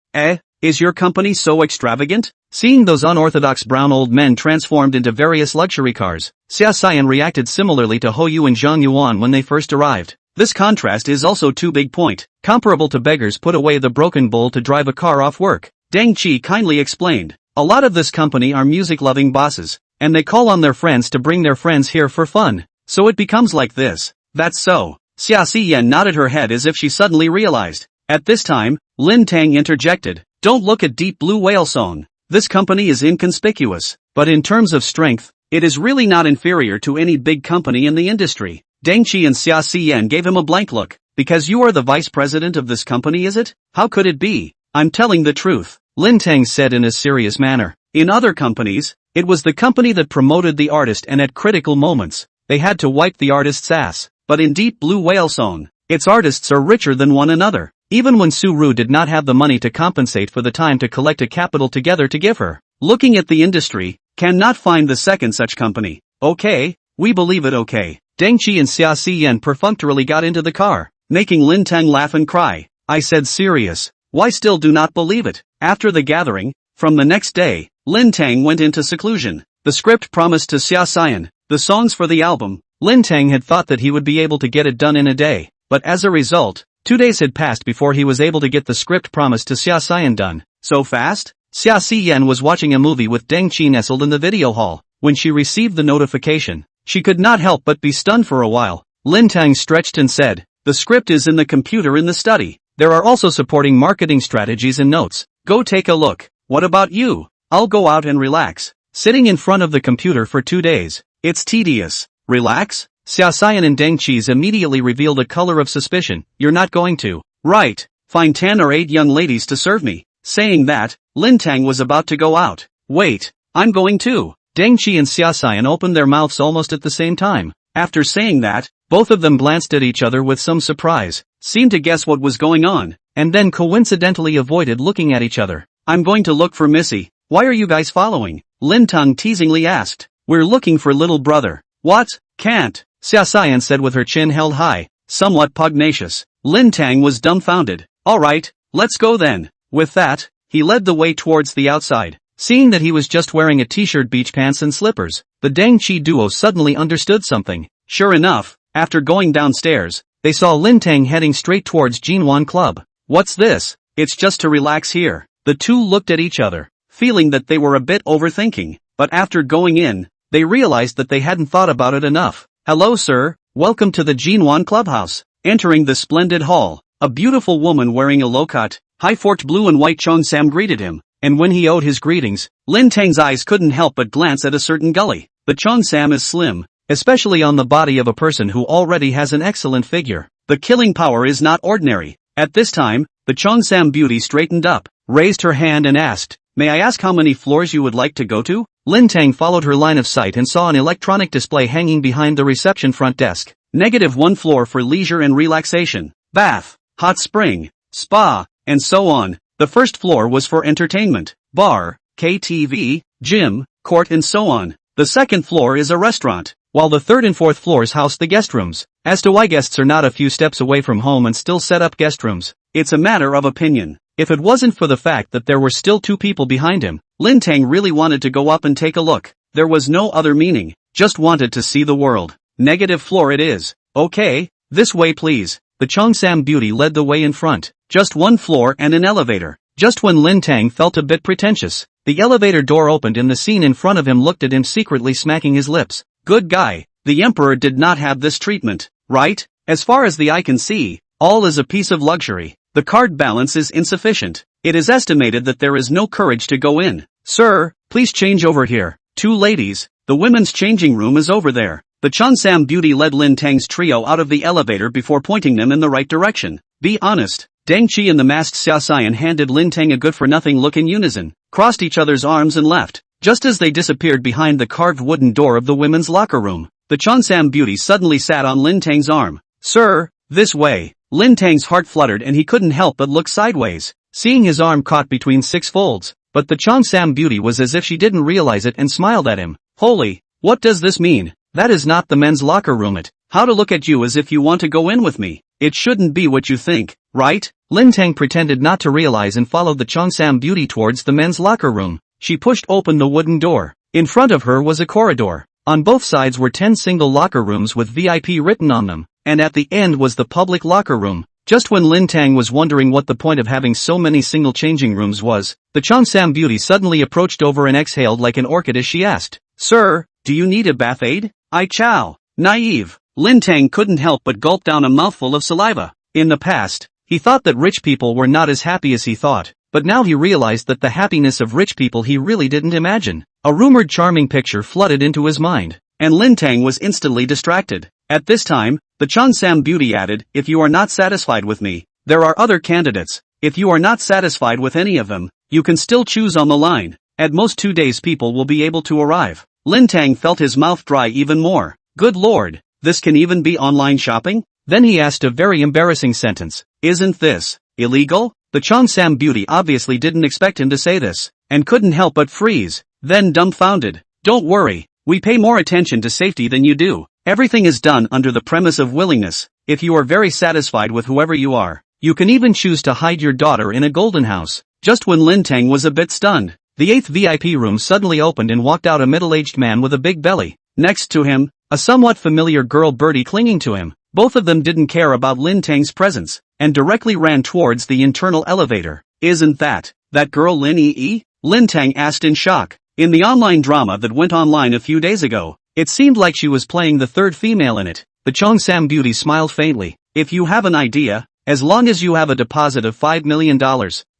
Is your company so extravagant? Seeing those unorthodox brown old men transformed into various luxury cars, Xia Xian reacted similarly to Hou and Zhang Yuan when they first arrived. This contrast is also too big point, comparable to beggars put away the broken bowl to drive a car off work. Deng Qi kindly explained. A lot of this company are music-loving bosses, and they call on their friends to bring their friends here for fun. So it becomes like this. That's so. Xia Xian nodded her head as if she suddenly realized. At this time, Lin Teng interjected. Don't look at Deep Blue Whale Song. This company is inconspicuous, but in terms of strength, it is really not inferior to any big company in the industry. Deng Qi and Xia Xian gave him a blank look. Because you are the vice president of this company, is it? How could it be? I'm telling the truth, Lin Teng said in a serious manner. In other companies, it was the company that promoted the artist, and at critical moments, they had to wipe the artist's ass. But in Deep Blue Whale Song, its artists are richer than one another. Even when Su Ru did not have the money to compensate for the time to collect a capital together to give her. Looking at the industry, cannot find the second such company. Okay, we believe it. Okay. Deng Qi and Xia Xian perfunctorily got into the car, making Lin Teng laugh and cry. I said serious. Why still do not believe it? After the gathering, from the next day, Lin Teng went into seclusion. The script promised to Xia Xian, the songs for the album. Lin Teng had thought that he would be able to get it done in a day, but as a result, 2 days had passed before he was able to get the script promised to Xia Xian done. So fast? Xia Xian was watching a movie with Deng Qi nestled in the video hall. When she received the notification, she could not help but be stunned for a while. Lin Teng stretched and said, the script is in the computer in the study. There are also supporting marketing strategies and notes. Go take a look. What about you? I'll go out and relax. Sitting in front of the computer for 2 days, It's tedious. Relax? Xiaoxian and Deng Qi's immediately revealed a color of suspicion. You're not going to. Right. Find 10 or 8 young ladies to serve me. Saying that, Lin Teng was about to go out. Wait. I'm going too. Deng Qi and Xiaoxian opened their mouths almost at the same time. After saying that, both of them glanced at each other with some surprise, seemed to guess what was going on, and then coincidentally avoided looking at each other. I'm going to look for Missy. Why are you guys following? Lin Teng teasingly asked. We're looking for little brother. What? Can't. Xiaoxian said with her chin held high, somewhat pugnacious. Lin Teng was dumbfounded. Alright, let's go then. With that, he led the way towards the outside. Seeing that he was just wearing a t-shirt, beach pants and slippers, the Deng Qi duo suddenly understood something. Sure enough, after going downstairs, they saw Lin Teng heading straight towards Jinwan Club. What's this? It's just to relax here. The two looked at each other, feeling that they were a bit overthinking, but after going in, they realized that they hadn't thought about it enough. Hello sir, welcome to the Jinwan Clubhouse. Entering the splendid hall, a beautiful woman wearing a low-cut, high-forked blue and white cheongsam greeted him. And when he owed his greetings, Lin Teng's eyes couldn't help but glance at a certain gully. The cheongsam is slim, especially on the body of a person who already has an excellent figure. The killing power is not ordinary. At this time, the cheongsam beauty straightened up, raised her hand and asked, May I ask how many floors you would like to go to? Lin Teng followed her line of sight and saw an electronic display hanging behind the reception front desk. -1 floor for leisure and relaxation, bath, hot spring, spa, and so on. The first floor was for entertainment, bar, KTV, gym, court and so on. The second floor is a restaurant, while the third and fourth floors house the guest rooms. As to why guests are not a few steps away from home and still set up guest rooms, it's a matter of opinion. If it wasn't for the fact that there were still 2 people behind him, Lin Teng really wanted to go up and take a look. There was no other meaning, just wanted to see the world. -1 floor it is. Okay, this way please. The cheongsam beauty led the way in front. Just 1 floor and an elevator. Just when Lin Teng felt a bit pretentious, the elevator door opened and the scene in front of him looked at him secretly smacking his lips. Good guy. The emperor did not have this treatment, right? As far as the eye can see, all is a piece of luxury. The card balance is insufficient. It is estimated that there is no courage to go in. Sir, please change over here. 2 ladies, the women's changing room is over there. The cheongsam beauty led Lin Teng's trio out of the elevator before pointing them in the right direction. Be honest. Deng Qi and the masked Xiaoxian handed Lin Teng a good-for-nothing look in unison, crossed each other's arms and left. Just as they disappeared behind the carved wooden door of the women's locker room, the cheongsam beauty suddenly sat on Lin Teng's arm. Sir, this way. Lin Teng's heart fluttered and he couldn't help but look sideways, seeing his arm caught between 6 folds. But the cheongsam beauty was as if she didn't realize it and smiled at him. Holy, what does this mean? That is not the men's locker room. How to look at you as if you want to go in with me. It shouldn't be what you think, right? Lin Teng pretended not to realize and followed the cheongsam beauty towards the men's locker room. She pushed open the wooden door. In front of her was a corridor. On both sides were 10 single locker rooms with VIP written on them, and at the end was the public locker room. Just when Lin Teng was wondering what the point of having so many single changing rooms was, the cheongsam beauty suddenly approached over and exhaled like an orchid as she asked, Sir, do you need a bath aid? I chow. Naive. Lin Teng couldn't help but gulp down a mouthful of saliva. In the past, he thought that rich people were not as happy as he thought, but now he realized that the happiness of rich people he really didn't imagine. A rumored charming picture flooded into his mind, and Lin Teng was instantly distracted. At this time, the cheongsam beauty added, If you are not satisfied with me, there are other candidates. If you are not satisfied with any of them, you can still choose on the line. At most 2 days people will be able to arrive. Lin Teng felt his mouth dry even more. Good lord, this can even be online shopping? Then he asked a very embarrassing sentence. Isn't this illegal? The cheongsam beauty obviously didn't expect him to say this, and couldn't help but freeze, then dumbfounded. Don't worry, we pay more attention to safety than you do. Everything is done under the premise of willingness. If you are very satisfied with whoever you are, you can even choose to hide your daughter in a golden house. Just when Lin Teng was a bit stunned, the 8th VIP room suddenly opened and walked out a middle-aged man with a big belly. Next to him, a somewhat familiar girl birdie clinging to him. Both of them didn't care about Lin Teng's presence, and directly ran towards the internal elevator. Isn't that girl Lin Yi? Lin Teng asked in shock. In the online drama that went online a few days ago, it seemed like she was playing the third female in it. The cheongsam beauty smiled faintly. If you have an idea, as long as you have a deposit of $5 million,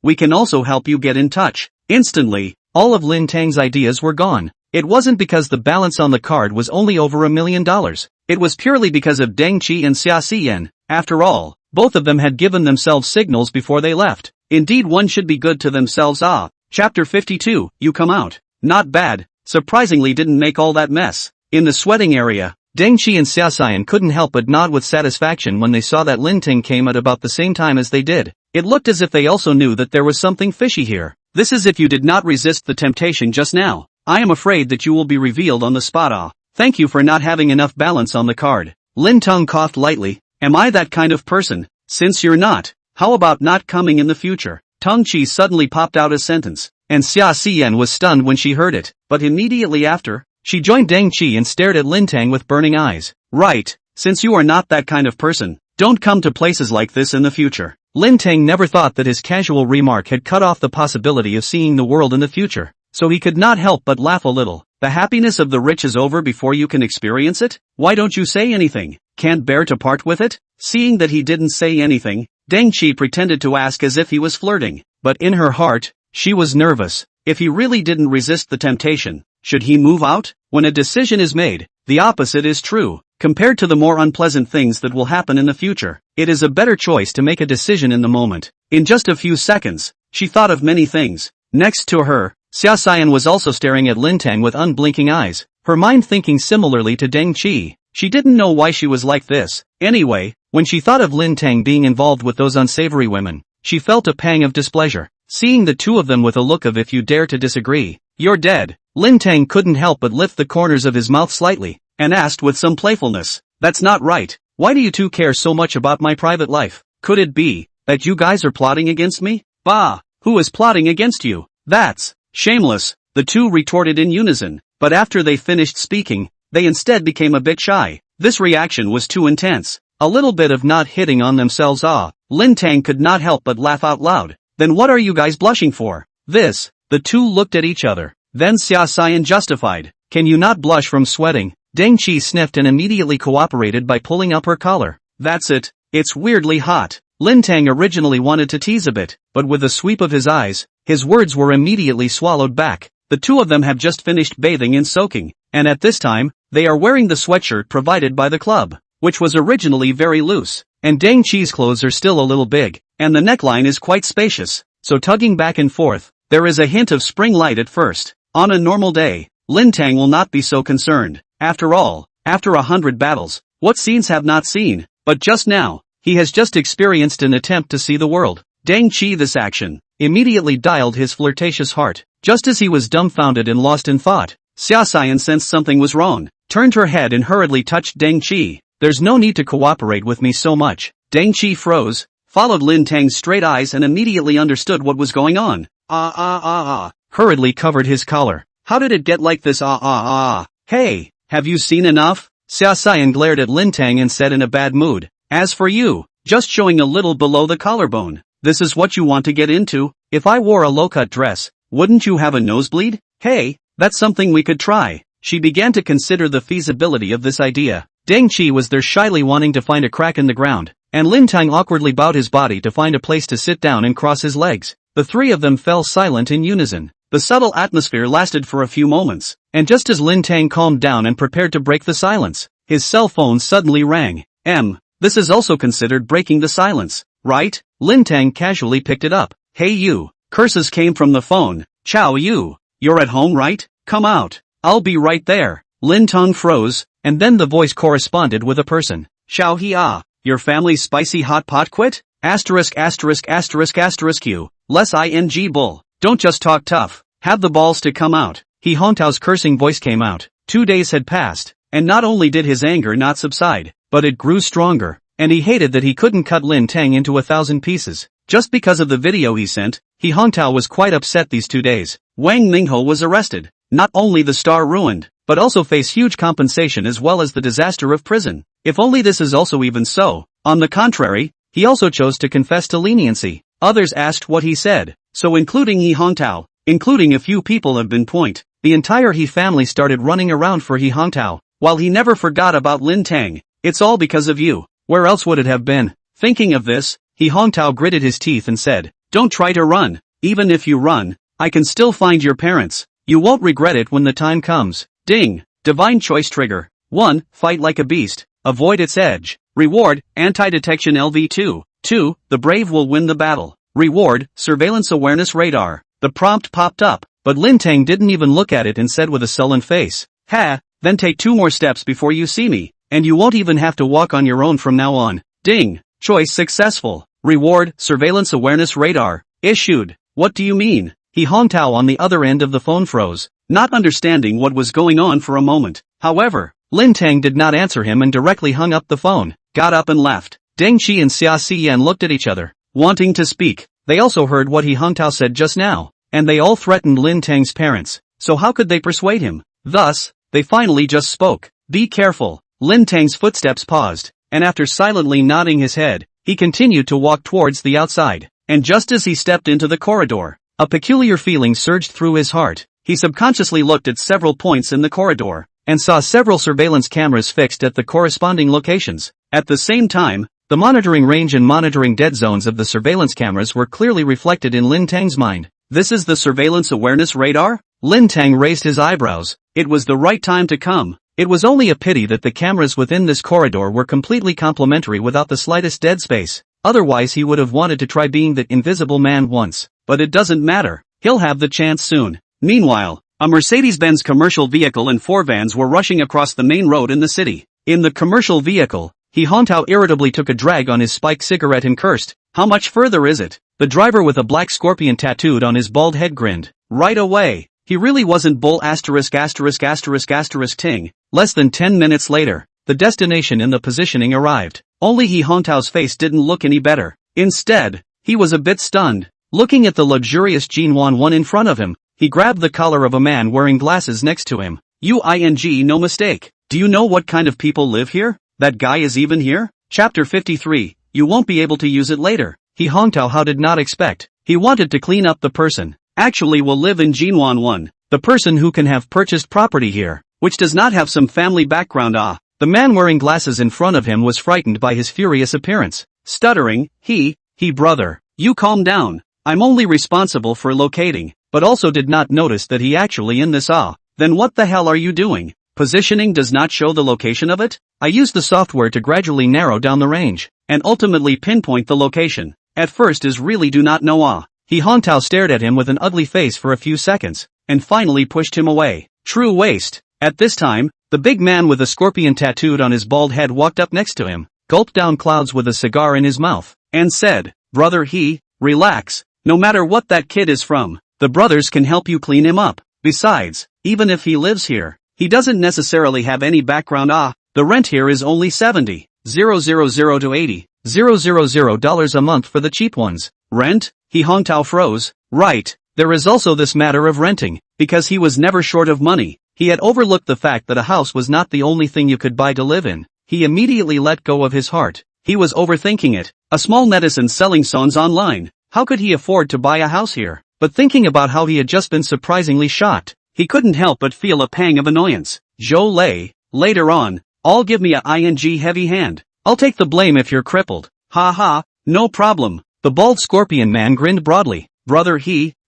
we can also help you get in touch. Instantly, all of Lin Teng's ideas were gone. It wasn't because the balance on the card was only over $1 million. It was purely because of Deng Qi and Xia Xian. After all, both of them had given themselves signals before they left. Indeed, one should be good to themselves. Chapter 52, You Come Out. Not bad. Surprisingly didn't make all that mess. In the sweating area, Deng Qi and Xia Xian couldn't help but nod with satisfaction when they saw that Lin Teng came at about the same time as they did. It looked as if they also knew that there was something fishy here. This is if you did not resist the temptation just now. I am afraid that you will be revealed on the spot. Thank you for not having enough balance on the card. Lin Teng coughed lightly. Am I that kind of person? Since you're not, how about not coming in the future? Teng Qi suddenly popped out a sentence, and Xia Xian was stunned when she heard it, but immediately after, she joined Deng Qi and stared at Lin Teng with burning eyes. Right, since you are not that kind of person, don't come to places like this in the future. Lin Teng never thought that his casual remark had cut off the possibility of seeing the world in the future, so he could not help but laugh a little. The happiness of the rich is over before you can experience it? Why don't you say anything? Can't bear to part with it? Seeing that he didn't say anything, Deng Qi pretended to ask as if he was flirting, but in her heart, she was nervous. If he really didn't resist the temptation, should he move out? When a decision is made, the opposite is true. Compared to the more unpleasant things that will happen in the future, it is a better choice to make a decision in the moment. In just a few seconds, she thought of many things. Next to her, Xia Xian was also staring at Lin Teng with unblinking eyes, her mind thinking similarly to Deng Qi. She didn't know why she was like this. Anyway, when she thought of Lin Teng being involved with those unsavory women, she felt a pang of displeasure. Seeing the two of them with a look of if you dare to disagree, you're dead, Lin Teng couldn't help but lift the corners of his mouth slightly, and asked with some playfulness, that's not right. Why do you two care so much about my private life? Could it be that you guys are plotting against me? Bah, who is plotting against you? That's shameless, the two retorted in unison, but after they finished speaking, they instead became a bit shy. This reaction was too intense. A little bit of not hitting on themselves. Lin Teng could not help but laugh out loud. Then what are you guys blushing for? This. The two looked at each other. Then Xia Xian justified. Can you not blush from sweating? Deng Qi sniffed and immediately cooperated by pulling up her collar. That's it. It's weirdly hot. Lin Teng originally wanted to tease a bit, but with a sweep of his eyes, his words were immediately swallowed back. The two of them have just finished bathing and soaking, and at this time, they are wearing the sweatshirt provided by the club, which was originally very loose, and Deng Qi's clothes are still a little big, and the neckline is quite spacious, so tugging back and forth, there is a hint of spring light at first. On a normal day, Lin Teng will not be so concerned. After all, after 100 battles, what scenes have not seen? But just now, he has just experienced an attempt to see the world. Deng Qi, this action immediately dialed his flirtatious heart. Just as he was dumbfounded and lost in thought, Xia Xian sensed something was wrong, turned her head and hurriedly touched Deng Qi. There's no need to cooperate with me so much. Deng Qi froze, followed Lin Teng's straight eyes and immediately understood what was going on. Hurriedly covered his collar. How did it get like this? Hey, have you seen enough? Xia Xian glared at Lin Teng and said in a bad mood. As for you, just showing a little below the collarbone. This is what you want to get into? If I wore a low-cut dress, wouldn't you have a nosebleed? Hey, that's something we could try. She began to consider the feasibility of this idea. Deng Qi was there shyly wanting to find a crack in the ground, and Lin Teng awkwardly bowed his body to find a place to sit down and cross his legs. The three of them fell silent in unison. The subtle atmosphere lasted for a few moments, and just as Lin Teng calmed down and prepared to break the silence, his cell phone suddenly rang. This is also considered breaking the silence, right? Lin Teng casually picked it up. Hey you. Curses came from the phone. Chow you. You're at home, right? Come out. I'll be right there. Lin Teng froze, and then the voice corresponded with a person. Xiao Hia. Your family's spicy hot pot quit? Asterisk you. Less ing bull. Don't just talk tough. Have the balls to come out. He Hongtao's cursing voice came out. 2 days had passed, and not only did his anger not subside, but it grew stronger, and he hated that he couldn't cut Lin Teng into 1,000 pieces. Just because of the video he sent, He Hongtao was quite upset these 2 days. Wang Mingho was arrested. Not only the star ruined, but also face huge compensation as well as the disaster of prison. If only this is also even so. On the contrary, he also chose to confess to leniency. Others asked what he said, so including He Hongtao, including a few people have been point. The entire He family started running around for He Hongtao, while he never forgot about Lin Teng. It's all because of you. Where else would it have been? Thinking of this, He Hongtao gritted his teeth and said, don't try to run. Even if you run, I can still find your parents. You won't regret it when the time comes. Ding. Divine choice trigger. 1. Fight like a beast. Avoid its edge. Reward, anti-detection LV2. 2. The brave will win the battle. Reward, surveillance awareness radar. The prompt popped up, but Lin Teng didn't even look at it and said with a sullen face, "Ha, then take 2 more steps before you see me, and you won't even have to walk on your own from now on." Ding. Choice successful. Reward, surveillance awareness radar. Issued. What do you mean? He Hongtao on the other end of the phone froze, not understanding what was going on for a moment. However, Lin Teng did not answer him and directly hung up the phone, got up and left. Deng Qi and Xia Xiyan looked at each other, wanting to speak. They also heard what He Hongtao said just now, and they all threatened Lin Teng's parents, so how could they persuade him? Thus, they finally just spoke. Be careful. Lin Teng's footsteps paused, and after silently nodding his head, he continued to walk towards the outside. And just as he stepped into the corridor, a peculiar feeling surged through his heart. He subconsciously looked at several points in the corridor, and saw several surveillance cameras fixed at the corresponding locations. At the same time, the monitoring range and monitoring dead zones of the surveillance cameras were clearly reflected in Lin Teng's mind. This is the surveillance awareness radar? Lin Teng raised his eyebrows. It was the right time to come. It was only a pity that the cameras within this corridor were completely complementary without the slightest dead space. Otherwise he would have wanted to try being the invisible man once. But it doesn't matter. He'll have the chance soon. Meanwhile, a Mercedes-Benz commercial vehicle and 4 vans were rushing across the main road in the city. In the commercial vehicle, He Hongtao irritably took a drag on his spiked cigarette and cursed. How much further is it? The driver with a black scorpion tattooed on his bald head grinned. Right away. He really wasn't bull asterisk. Ting. Less than 10 minutes later, the destination and the positioning arrived. Only He Hongtao's face didn't look any better. Instead, he was a bit stunned. Looking at the luxurious Jinwan one in front of him, he grabbed the collar of a man wearing glasses next to him. No mistake. Do you know what kind of people live here? That guy is even here? Chapter 53, you won't be able to use it later. He Hongtao how did not expect. He wanted to clean up the person. Actually will live in Jinwan 1. The person who can have purchased property here, which does not have some family background. The man wearing glasses in front of him was frightened by his furious appearance. Stuttering, he brother, you calm down. I'm only responsible for locating, but also did not notice that he actually in this. Then what the hell are you doing? Positioning does not show the location of it? I used the software to gradually narrow down the range, and ultimately pinpoint the location. At first is really do not know. He Hongtao stared at him with an ugly face for a few seconds, and finally pushed him away. True waste. At this time, the big man with a scorpion tattooed on his bald head walked up next to him, gulped down clouds with a cigar in his mouth, and said, Brother relax. No matter what that kid is from, the brothers can help you clean him up. Besides, even if he lives here, he doesn't necessarily have any background. The rent here is only $70,000 to $80,000 a month for the cheap ones. Rent? He Hongtao froze. Right, there is also this matter of renting, because he was never short of money. He had overlooked the fact that a house was not the only thing you could buy to live in. He immediately let go of his heart. He was overthinking it. A small netizen selling songs online. How could he afford to buy a house here? But thinking about how he had just been surprisingly shocked, he couldn't help but feel a pang of annoyance. Zhou Lei, later on, I'll give me a heavy hand. I'll take the blame if you're crippled. Ha, no problem. The bald scorpion man grinned broadly. Brother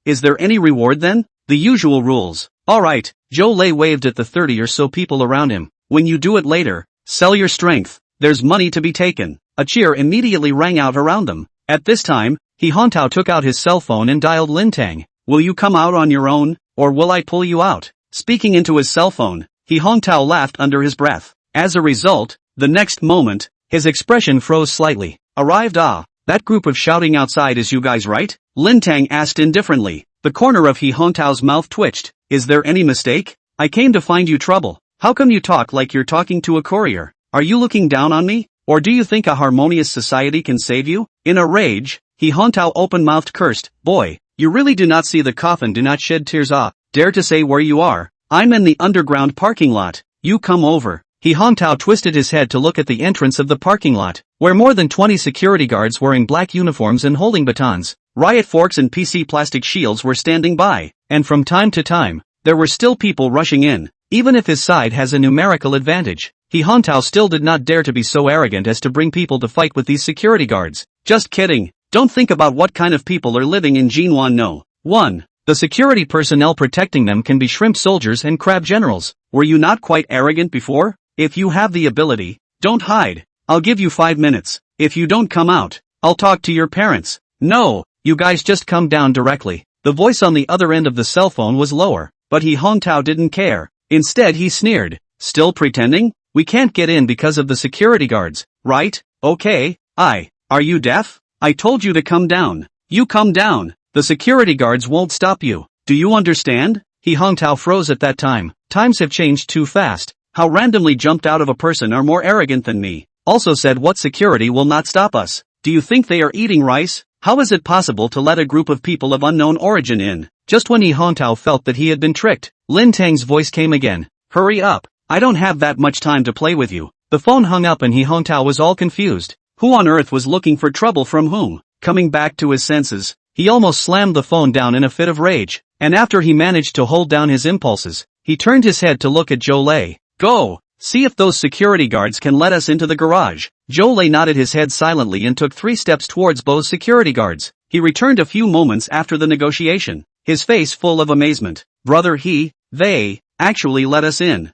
is there any reward then? The usual rules. Alright, Zhou Lei waved at the 30 or so people around him. When you do it later, sell your strength. There's money to be taken. A cheer immediately rang out around them. At this time, He Hongtao took out his cell phone and dialed Lin Teng. Will you come out on your own, or will I pull you out? Speaking into his cell phone, He Hongtao laughed under his breath. As a result, the next moment, his expression froze slightly. Arrived. That group of shouting outside is you guys, right? Lin Teng asked indifferently. The corner of He Hongtao's mouth twitched. Is there any mistake? I came to find you trouble. How come you talk like you're talking to a courier? Are you looking down on me? Or do you think a harmonious society can save you? In a rage, He Hongtao open-mouthed cursed. Boy, you really do not see the coffin, do not shed tears. Dare to say where you are? I'm in the underground parking lot. You come over. He Hongtao twisted his head to look at the entrance of the parking lot, where more than 20 security guards wearing black uniforms and holding batons, riot forks and PC plastic shields were standing by, and from time to time, there were still people rushing in. Even if his side has a numerical advantage, He Hongtao still did not dare to be so arrogant as to bring people to fight with these security guards. Just kidding. Don't think about what kind of people are living in Jinwan. No. 1. The security personnel protecting them can be shrimp soldiers and crab generals. Were you not quite arrogant before? If you have the ability, don't hide. I'll give you 5 minutes. If you don't come out, I'll talk to your parents. No, you guys just come down directly. The voice on the other end of the cell phone was lower, but He Hongtao didn't care. Instead he sneered. Still pretending? We can't get in because of the security guards, right? Okay, are you deaf? I told you to come down. You come down. The security guards won't stop you. Do you understand? He Hongtao froze at that time. Times have changed too fast. How randomly jumped out of a person are more arrogant than me. Also said what security will not stop us. Do you think they are eating rice? How is it possible to let a group of people of unknown origin in? Just when He Hongtao felt that he had been tricked, Lin Teng's voice came again. Hurry up. I don't have that much time to play with you. The phone hung up and He Hongtao was all confused. Who on earth was looking for trouble from whom? Coming back to his senses, he almost slammed the phone down in a fit of rage, and after he managed to hold down his impulses, he turned his head to look at Zhou Lei. Go! See if those security guards can let us into the garage. Zhou Lei nodded his head silently and took 3 steps towards both security guards. He returned a few moments after the negotiation, his face full of amazement. Brother, they actually let us in.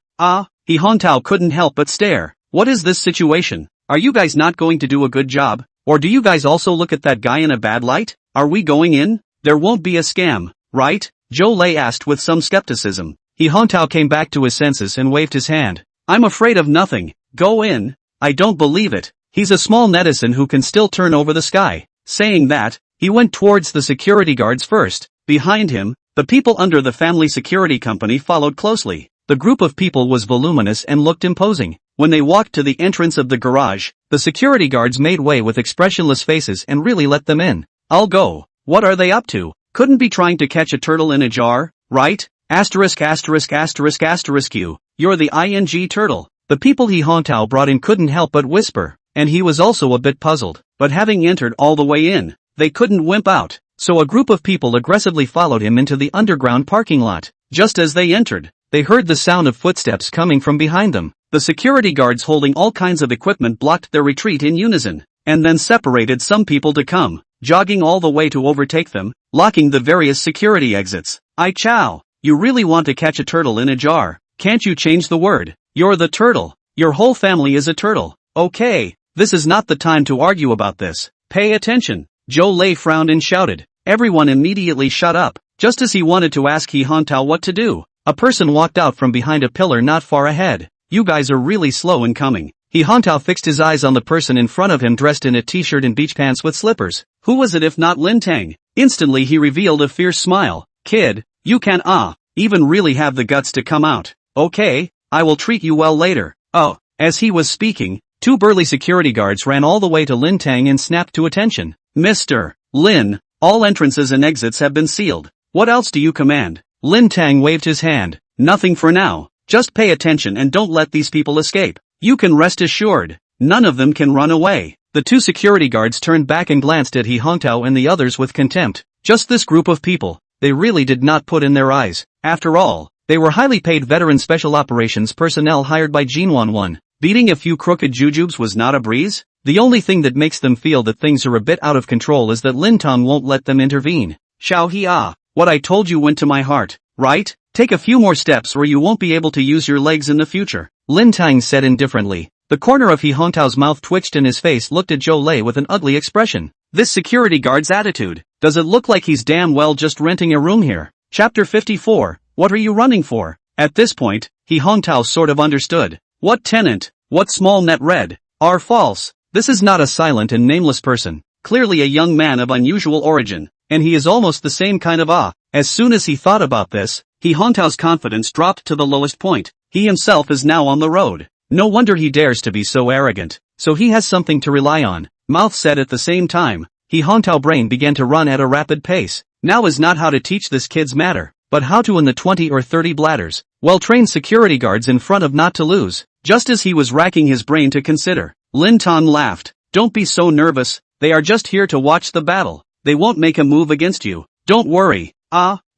He Hongtao couldn't help but stare. What is this situation? Are you guys not going to do a good job? Or do you guys also look at that guy in a bad light? Are we going in? There won't be a scam, right? Zhou Lei asked with some skepticism. He Hongtao came back to his senses and waved his hand. I'm afraid of nothing. Go in. I don't believe it. He's a small netizen who can still turn over the sky. Saying that, he went towards the security guards first. Behind him, the people under the family security company followed closely. The group of people was voluminous and looked imposing. When they walked to the entrance of the garage, the security guards made way with expressionless faces and really let them in. I'll go. What are they up to? Couldn't be trying to catch a turtle in a jar, right? Asterisk asterisk asterisk asterisk you. You're the ing turtle. The people He Hongtao brought in couldn't help but whisper, and he was also a bit puzzled. But having entered all the way in, they couldn't wimp out. So a group of people aggressively followed him into the underground parking lot. Just as they entered, they heard the sound of footsteps coming from behind them. The security guards holding all kinds of equipment blocked their retreat in unison, and then separated some people to come, jogging all the way to overtake them, locking the various security exits. Ai Chow, you really want to catch a turtle in a jar? Can't you change the word? You're the turtle. Your whole family is a turtle. Okay, this is not the time to argue about this. Pay attention. Zhou Lei frowned and shouted. Everyone immediately shut up. Just as he wanted to ask He Hongtao what to do, a person walked out from behind a pillar not far ahead. You guys are really slow in coming. He Hongtao fixed his eyes on the person in front of him dressed in a t-shirt and beach pants with slippers. Who was it if not Lin Teng? Instantly he revealed a fierce smile. Kid, you can even really have the guts to come out. Okay, I will treat you well later. Oh, as he was speaking, 2 burly security guards ran all the way to Lin Teng and snapped to attention. Mr. Lin, all entrances and exits have been sealed. What else do you command? Lin Teng waved his hand. Nothing for now. Just pay attention and don't let these people escape. You can rest assured, none of them can run away. The 2 security guards turned back and glanced at He Hongtao and the others with contempt. Just this group of people. They really did not put in their eyes. After all, they were highly paid veteran special operations personnel hired by Jinwan. Beating a few crooked jujubes was not a breeze. The only thing that makes them feel that things are a bit out of control is that Lin Teng won't let them intervene. Xiao He what I told you went to my heart, right? Take a few more steps or you won't be able to use your legs in the future. Lin Teng said indifferently. The corner of He Hongtao's mouth twitched and his face looked at Zhou Lei with an ugly expression. This security guard's attitude. Does it look like he's damn well just renting a room here? Chapter 54. What are you running for? At this point, He Hongtao sort of understood. What tenant, what small net read, are false. This is not a silent and nameless person. Clearly a young man of unusual origin. And he is almost the same kind of As soon as he thought about this, He Hongtao's confidence dropped to the lowest point. He himself is now on the road. No wonder he dares to be so arrogant. So he has something to rely on. Mouth said at the same time. He Hongtao brain began to run at a rapid pace. Now is not how to teach this kid's matter, but how to win the 20 or 30 bladders. Well-trained security guards in front of not to lose. Just as he was racking his brain to consider, Lin Teng laughed. Don't be so nervous. They are just here to watch the battle. They won't make a move against you. Don't worry.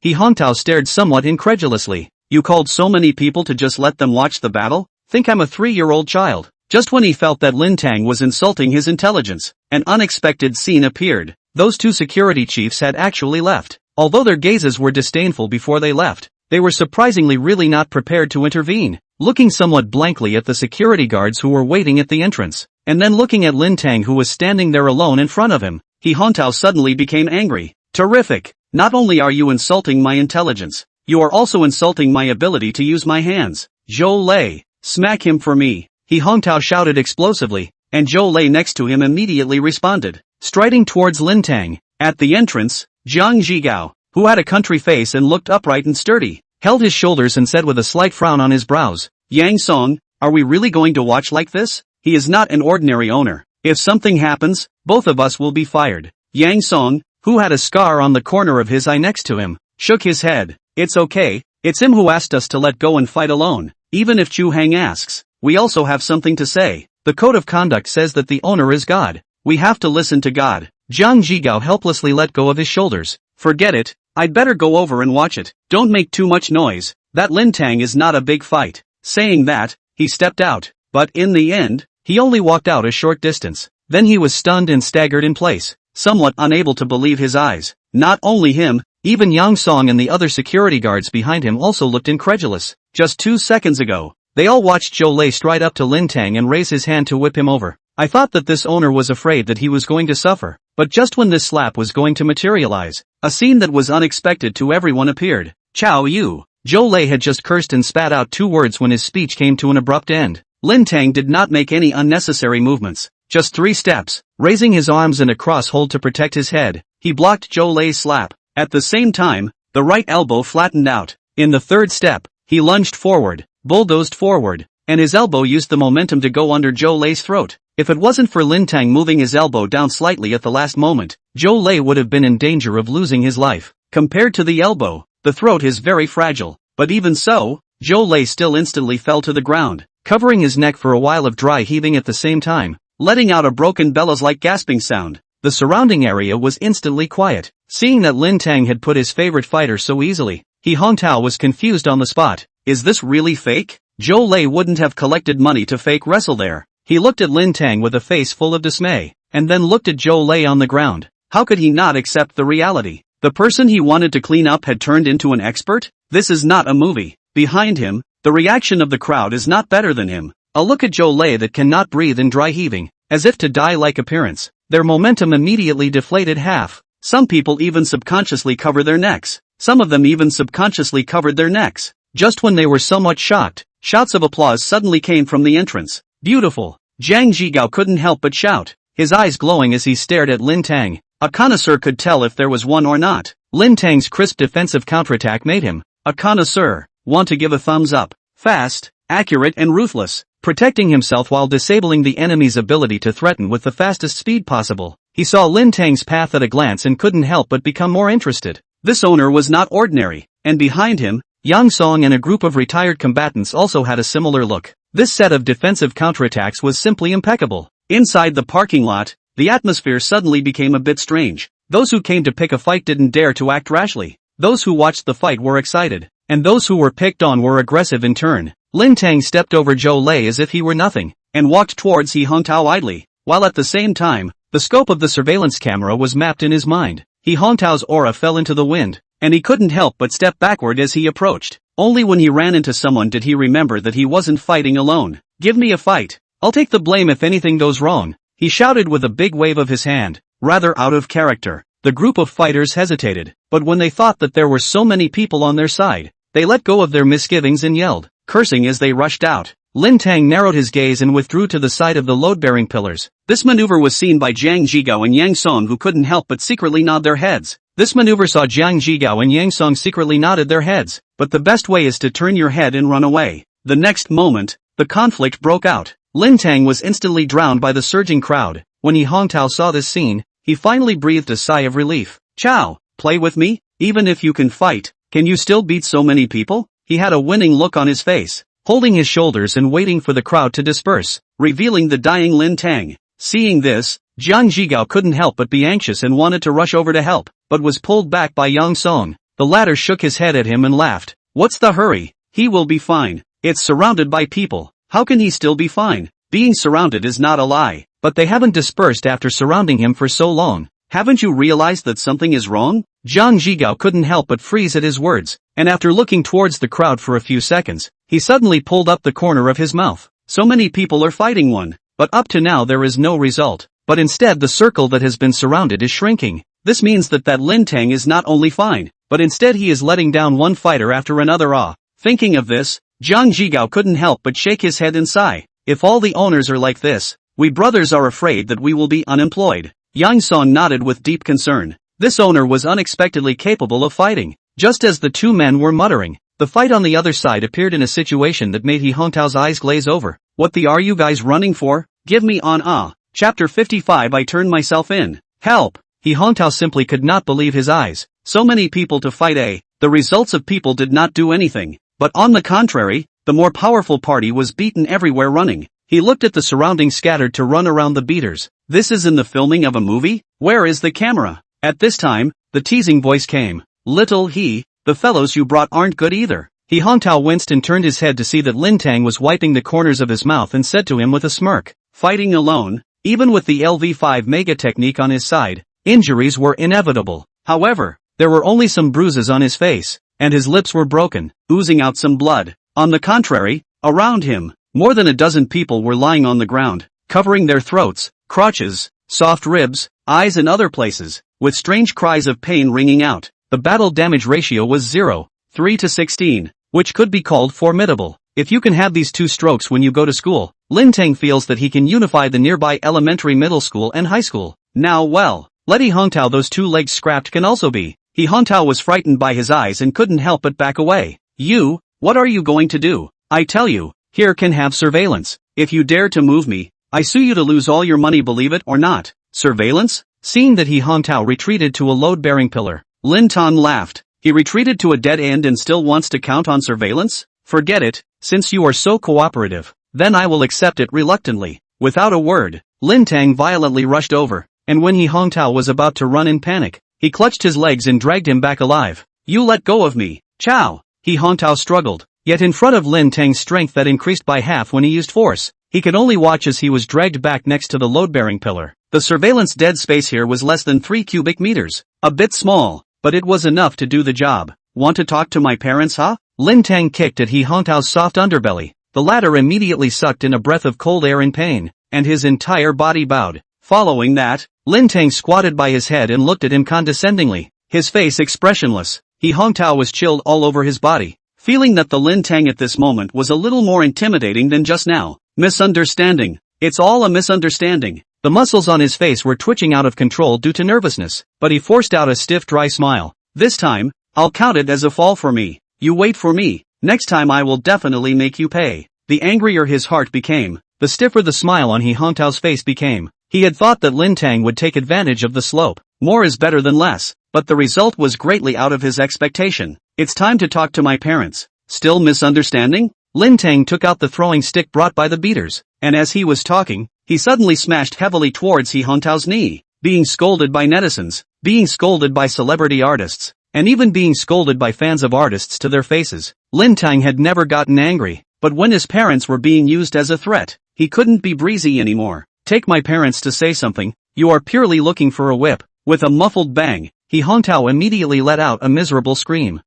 He Hongtao stared somewhat incredulously. You called so many people to just let them watch the battle? Think I'm a 3-year-old child. Just when he felt that Lin Teng was insulting his intelligence, an unexpected scene appeared. Those 2 security chiefs had actually left. Although their gazes were disdainful before they left, they were surprisingly really not prepared to intervene, looking somewhat blankly at the security guards who were waiting at the entrance, and then looking at Lin Teng who was standing there alone in front of him. He Hongtao suddenly became angry. Terrific! Not only are you insulting my intelligence, you are also insulting my ability to use my hands. Zhou Lei, smack him for me! He Hongtao shouted explosively, and Zhou Lei next to him immediately responded, striding towards Lin Teng. At the entrance, Jiang Zhigao, who had a country face and looked upright and sturdy, held his shoulders and said with a slight frown on his brows, Yang Song, are we really going to watch like this? He is not an ordinary owner. If something happens, both of us will be fired. Yang Song, who had a scar on the corner of his eye next to him, shook his head. It's okay, it's him who asked us to let go and fight alone. Even if Chu Hang asks, we also have something to say. The code of conduct says that the owner is God. We have to listen to God. Jiang Zhigao helplessly let go of his shoulders. Forget it, I'd better go over and watch it. Don't make too much noise. That Lin Teng is not a big fight. Saying that, he stepped out. But in the end, he only walked out a short distance. Then he was stunned and staggered in place, somewhat unable to believe his eyes. Not only him, even Yang Song and the other security guards behind him also looked incredulous. Just 2 seconds ago, they all watched Zhou Lei stride up to Lin Teng and raise his hand to whip him over. I thought that this owner was afraid that he was going to suffer, but just when this slap was going to materialize, a scene that was unexpected to everyone appeared. Chow Yu. Zhou Lei had just cursed and spat out 2 words when his speech came to an abrupt end. Lin Teng did not make any unnecessary movements, just 3 steps, raising his arms in a cross hold to protect his head. He blocked Zhou Lei's slap. At the same time, the right elbow flattened out. In the 3rd step, he lunged forward, bulldozed forward, and his elbow used the momentum to go under Zhou Lei's throat. If it wasn't for Lin Teng moving his elbow down slightly at the last moment, Zhou Lei would have been in danger of losing his life. Compared to the elbow, the throat is very fragile, but even so, Zhou Lei still instantly fell to the ground, covering his neck for a while of dry heaving at the same time, letting out a broken bellows-like gasping sound. The surrounding area was instantly quiet. Seeing that Lin Teng had put his favorite fighter so easily, He Hongtao was confused on the spot. Is this really fake? Zhou Lei wouldn't have collected money to fake wrestle there. He looked at Lin Teng with a face full of dismay, and then looked at Zhou Lei on the ground. How could he not accept the reality? The person he wanted to clean up had turned into an expert? This is not a movie. Behind him, the reaction of the crowd is not better than him. A look at Zhou Lei that cannot breathe in dry heaving, as if to die-like appearance. Their momentum immediately deflated half. Some people even subconsciously cover their necks. Some of them even subconsciously covered their necks. Just when they were somewhat shocked, shouts of applause suddenly came from the entrance. Beautiful! Jiang Zhigao couldn't help but shout, his eyes glowing as he stared at Lin Teng. A connoisseur could tell if there was one or not. Lin Teng's crisp defensive counterattack made him a connoisseur. Want to give a thumbs up. Fast, accurate and ruthless, protecting himself while disabling the enemy's ability to threaten with the fastest speed possible. He saw Lin Teng's path at a glance and couldn't help but become more interested. This owner was not ordinary, and behind him, Yang Song and a group of retired combatants also had a similar look. This set of defensive counterattacks was simply impeccable. Inside the parking lot, the atmosphere suddenly became a bit strange. Those who came to pick a fight didn't dare to act rashly. Those who watched the fight were excited, and those who were picked on were aggressive in turn. Lin Teng stepped over Zhou Lei as if he were nothing, and walked towards He Hongtao idly, while at the same time, the scope of the surveillance camera was mapped in his mind. He Hongtao's aura fell into the wind, and he couldn't help but step backward as he approached. Only when he ran into someone did he remember that he wasn't fighting alone. Give me a fight. I'll take the blame if anything goes wrong, he shouted with a big wave of his hand, rather out of character. The group of fighters hesitated, but when they thought that there were so many people on their side, they let go of their misgivings and yelled, cursing as they rushed out. Lin Teng narrowed his gaze and withdrew to the side of the load-bearing pillars. This maneuver was seen by Jiang Zhigao and Yang Song, who couldn't help but secretly nod their heads. This maneuver saw Jiang Zhigao and Yang Song secretly nodded their heads, but the best way is to turn your head and run away. The next moment, the conflict broke out. Lin Teng was instantly drowned by the surging crowd. When He Hongtao saw this scene, he finally breathed a sigh of relief. Chow, play with me? Even if you can fight, can you still beat so many people? He had a winning look on his face, holding his shoulders and waiting for the crowd to disperse, revealing the dying Lin Teng. Seeing this, Jiang Zhigao couldn't help but be anxious and wanted to rush over to help, but was pulled back by Yang Song. The latter shook his head at him and laughed. What's the hurry? He will be fine. It's surrounded by people. How can he still be fine? Being surrounded is not a lie, but they haven't dispersed after surrounding him for so long. Haven't you realized that something is wrong? Zhang Zhigao couldn't help but freeze at his words, and after looking towards the crowd for a few seconds, he suddenly pulled up the corner of his mouth. So many people are fighting one, but up to now there is no result. But instead the circle that has been surrounded is shrinking. This means that Lin Teng is not only fine, but instead he is letting down one fighter after another. Thinking of this, Zhang Zhigao couldn't help but shake his head and sigh. If all the owners are like this, we brothers are afraid that we will be unemployed. Yang Song nodded with deep concern. This owner was unexpectedly capable of fighting. Just as the two men were muttering, the fight on the other side appeared in a situation that made He Hongtao's eyes glaze over. What the are you guys running for? Give me on. Chapter 55. I turned myself in. Help! He Hongtao simply could not believe his eyes. So many people to fight. The results of people did not do anything. But on the contrary, the more powerful party was beaten everywhere running. He looked at the surroundings scattered to run around the beaters. This is in the filming of a movie? Where is the camera? At this time, the teasing voice came. Little he, the fellows you brought aren't good either. He Hongtao winced and turned his head to see that Lin Teng was wiping the corners of his mouth and said to him with a smirk, fighting alone, even with the LV5 mega technique on his side, injuries were inevitable. However, there were only some bruises on his face, and his lips were broken, oozing out some blood. On the contrary, around him, more than a dozen people were lying on the ground, covering their throats, crotches, soft ribs, eyes and other places, with strange cries of pain ringing out. The battle damage ratio was 0.3 to 16, which could be called formidable. If you can have these two strokes when you go to school, Lin Teng feels that he can unify the nearby elementary, middle school and high school. Now well, let He Hongtao those two legs scrapped can also be. He Hongtao was frightened by his eyes and couldn't help but back away. You, what are you going to do? I tell you, here can have surveillance. If you dare to move me, I sue you to lose all your money, believe it or not. Surveillance? Seeing that He Hongtao retreated to a load-bearing pillar, Lin Teng laughed. He retreated to a dead end and still wants to count on surveillance? Forget it, since you are so cooperative, then I will accept it reluctantly. Without a word, Lin Teng violently rushed over, and when He Hongtao was about to run in panic, he clutched his legs and dragged him back alive. You let go of me, Chow! He Hongtao struggled, yet in front of Lin Teng's strength that increased by half when he used force, he could only watch as he was dragged back next to the load-bearing pillar. The surveillance dead space here was less than 3 cubic meters. A bit small, but it was enough to do the job. Want to talk to my parents, huh? Lin Teng kicked at He Hongtao's soft underbelly. The latter immediately sucked in a breath of cold air in pain, and his entire body bowed. Following that, Lin Teng squatted by his head and looked at him condescendingly, his face expressionless. He Hongtao was chilled all over his body, feeling that the Lin Teng at this moment was a little more intimidating than just now. Misunderstanding. It's all a misunderstanding. The muscles on his face were twitching out of control due to nervousness, but he forced out a stiff, dry smile. This time, I'll count it as a fall for me. You wait for me. Next time I will definitely make you pay. The angrier his heart became, the stiffer the smile on He Hongtao's face became. He had thought that Lin Teng would take advantage of the slope. More is better than less, but the result was greatly out of his expectation. It's time to talk to my parents. Still misunderstanding? Lin Teng took out the throwing stick brought by the beaters, and as he was talking, he suddenly smashed heavily towards He Hongtao's knee. Being scolded by netizens, being scolded by celebrity artists, and even being scolded by fans of artists to their faces, Lin Teng had never gotten angry, but when his parents were being used as a threat, he couldn't be breezy anymore. Take my parents to say something, you are purely looking for a whip. With a muffled bang, He Hongtao immediately let out a miserable scream.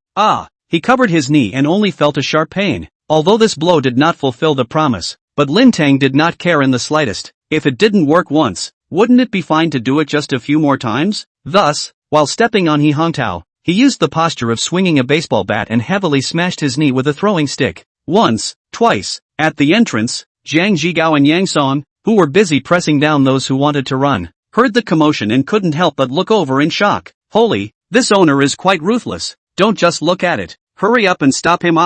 He covered his knee and only felt a sharp pain, although this blow did not fulfill the promise. But Lin Teng did not care in the slightest. If it didn't work once, wouldn't it be fine to do it just a few more times? Thus, while stepping on He Hongtao, he used the posture of swinging a baseball bat and heavily smashed his knee with a throwing stick. Once, twice. At the entrance, Zhang Zhigao and Yang Song, who were busy pressing down those who wanted to run, heard the commotion and couldn't help but look over in shock. Holy, this owner is quite ruthless. Don't just look at it. Hurry up and stop him.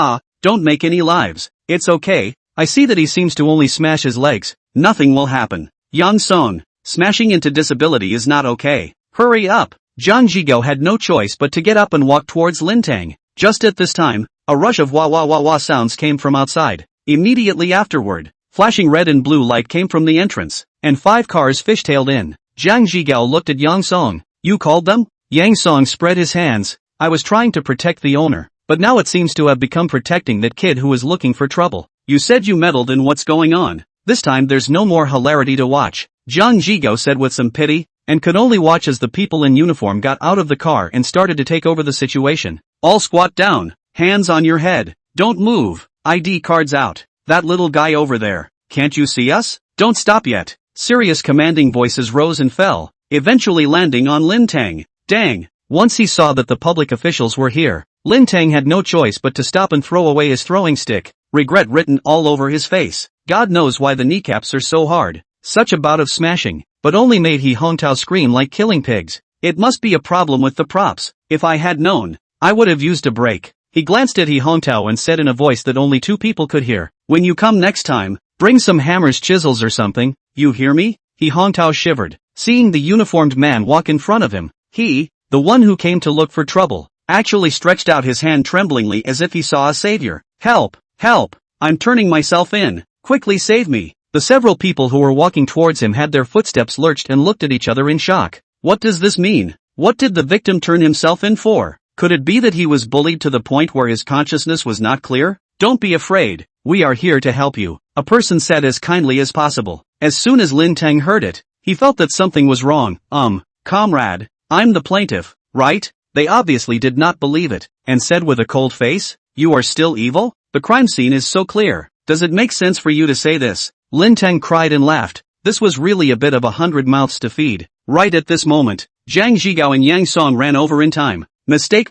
Don't make any lives. It's okay. I see that he seems to only smash his legs. Nothing will happen. Yang Song, smashing into disability is not okay. Hurry up. Zhang Zhigao had no choice but to get up and walk towards Lin Teng. Just at this time, a rush of wah wah wah wah sounds came from outside. Immediately afterward, flashing red and blue light came from the entrance, and 5 cars fishtailed in. Zhang Zhigao looked at Yang Song. You called them? Yang Song spread his hands. I was trying to protect the owner, but now it seems to have become protecting that kid who is looking for trouble. You said you meddled in what's going on. This time there's no more hilarity to watch. Zhang Zhigao said with some pity. and could only watch as the people in uniform got out of the car and started to take over the situation. All squat down, hands on your head, don't move, ID cards out. That little guy over there, can't you see us? Don't stop yet. Serious commanding voices rose and fell, eventually landing on Lin Teng. Dang. Once he saw that the public officials were here, Lin Teng had no choice but to stop and throw away his throwing stick, regret written all over his face. God knows why the kneecaps are so hard. Such a bout of smashing, but only made He Hongtao scream like killing pigs. It must be a problem with the props. If I had known, I would have used a brake. He glanced at He Hongtao and said in a voice that only two people could hear, when you come next time, bring some hammers, chisels or something. You hear me? He Hongtao shivered, seeing the uniformed man walk in front of him. He, the one who came to look for trouble, actually stretched out his hand tremblingly as if he saw a savior. Help! Help! I'm turning myself in. Quickly save me. The several people who were walking towards him had their footsteps lurched and looked at each other in shock. What does this mean? What did the victim turn himself in for? Could it be that he was bullied to the point where his consciousness was not clear? Don't be afraid. We are here to help you, a person said as kindly as possible. As soon as Lin Teng heard it, he felt that something was wrong. Comrade, I'm the plaintiff, right? They obviously did not believe it, and said with a cold face, you are still evil? The crime scene is so clear. Does it make sense for you to say this? Lin Teng cried and laughed. This was really a bit of 100 mouths to feed. Right at this moment, Zhang Zhigao and Yang Song ran over in time. Mistake.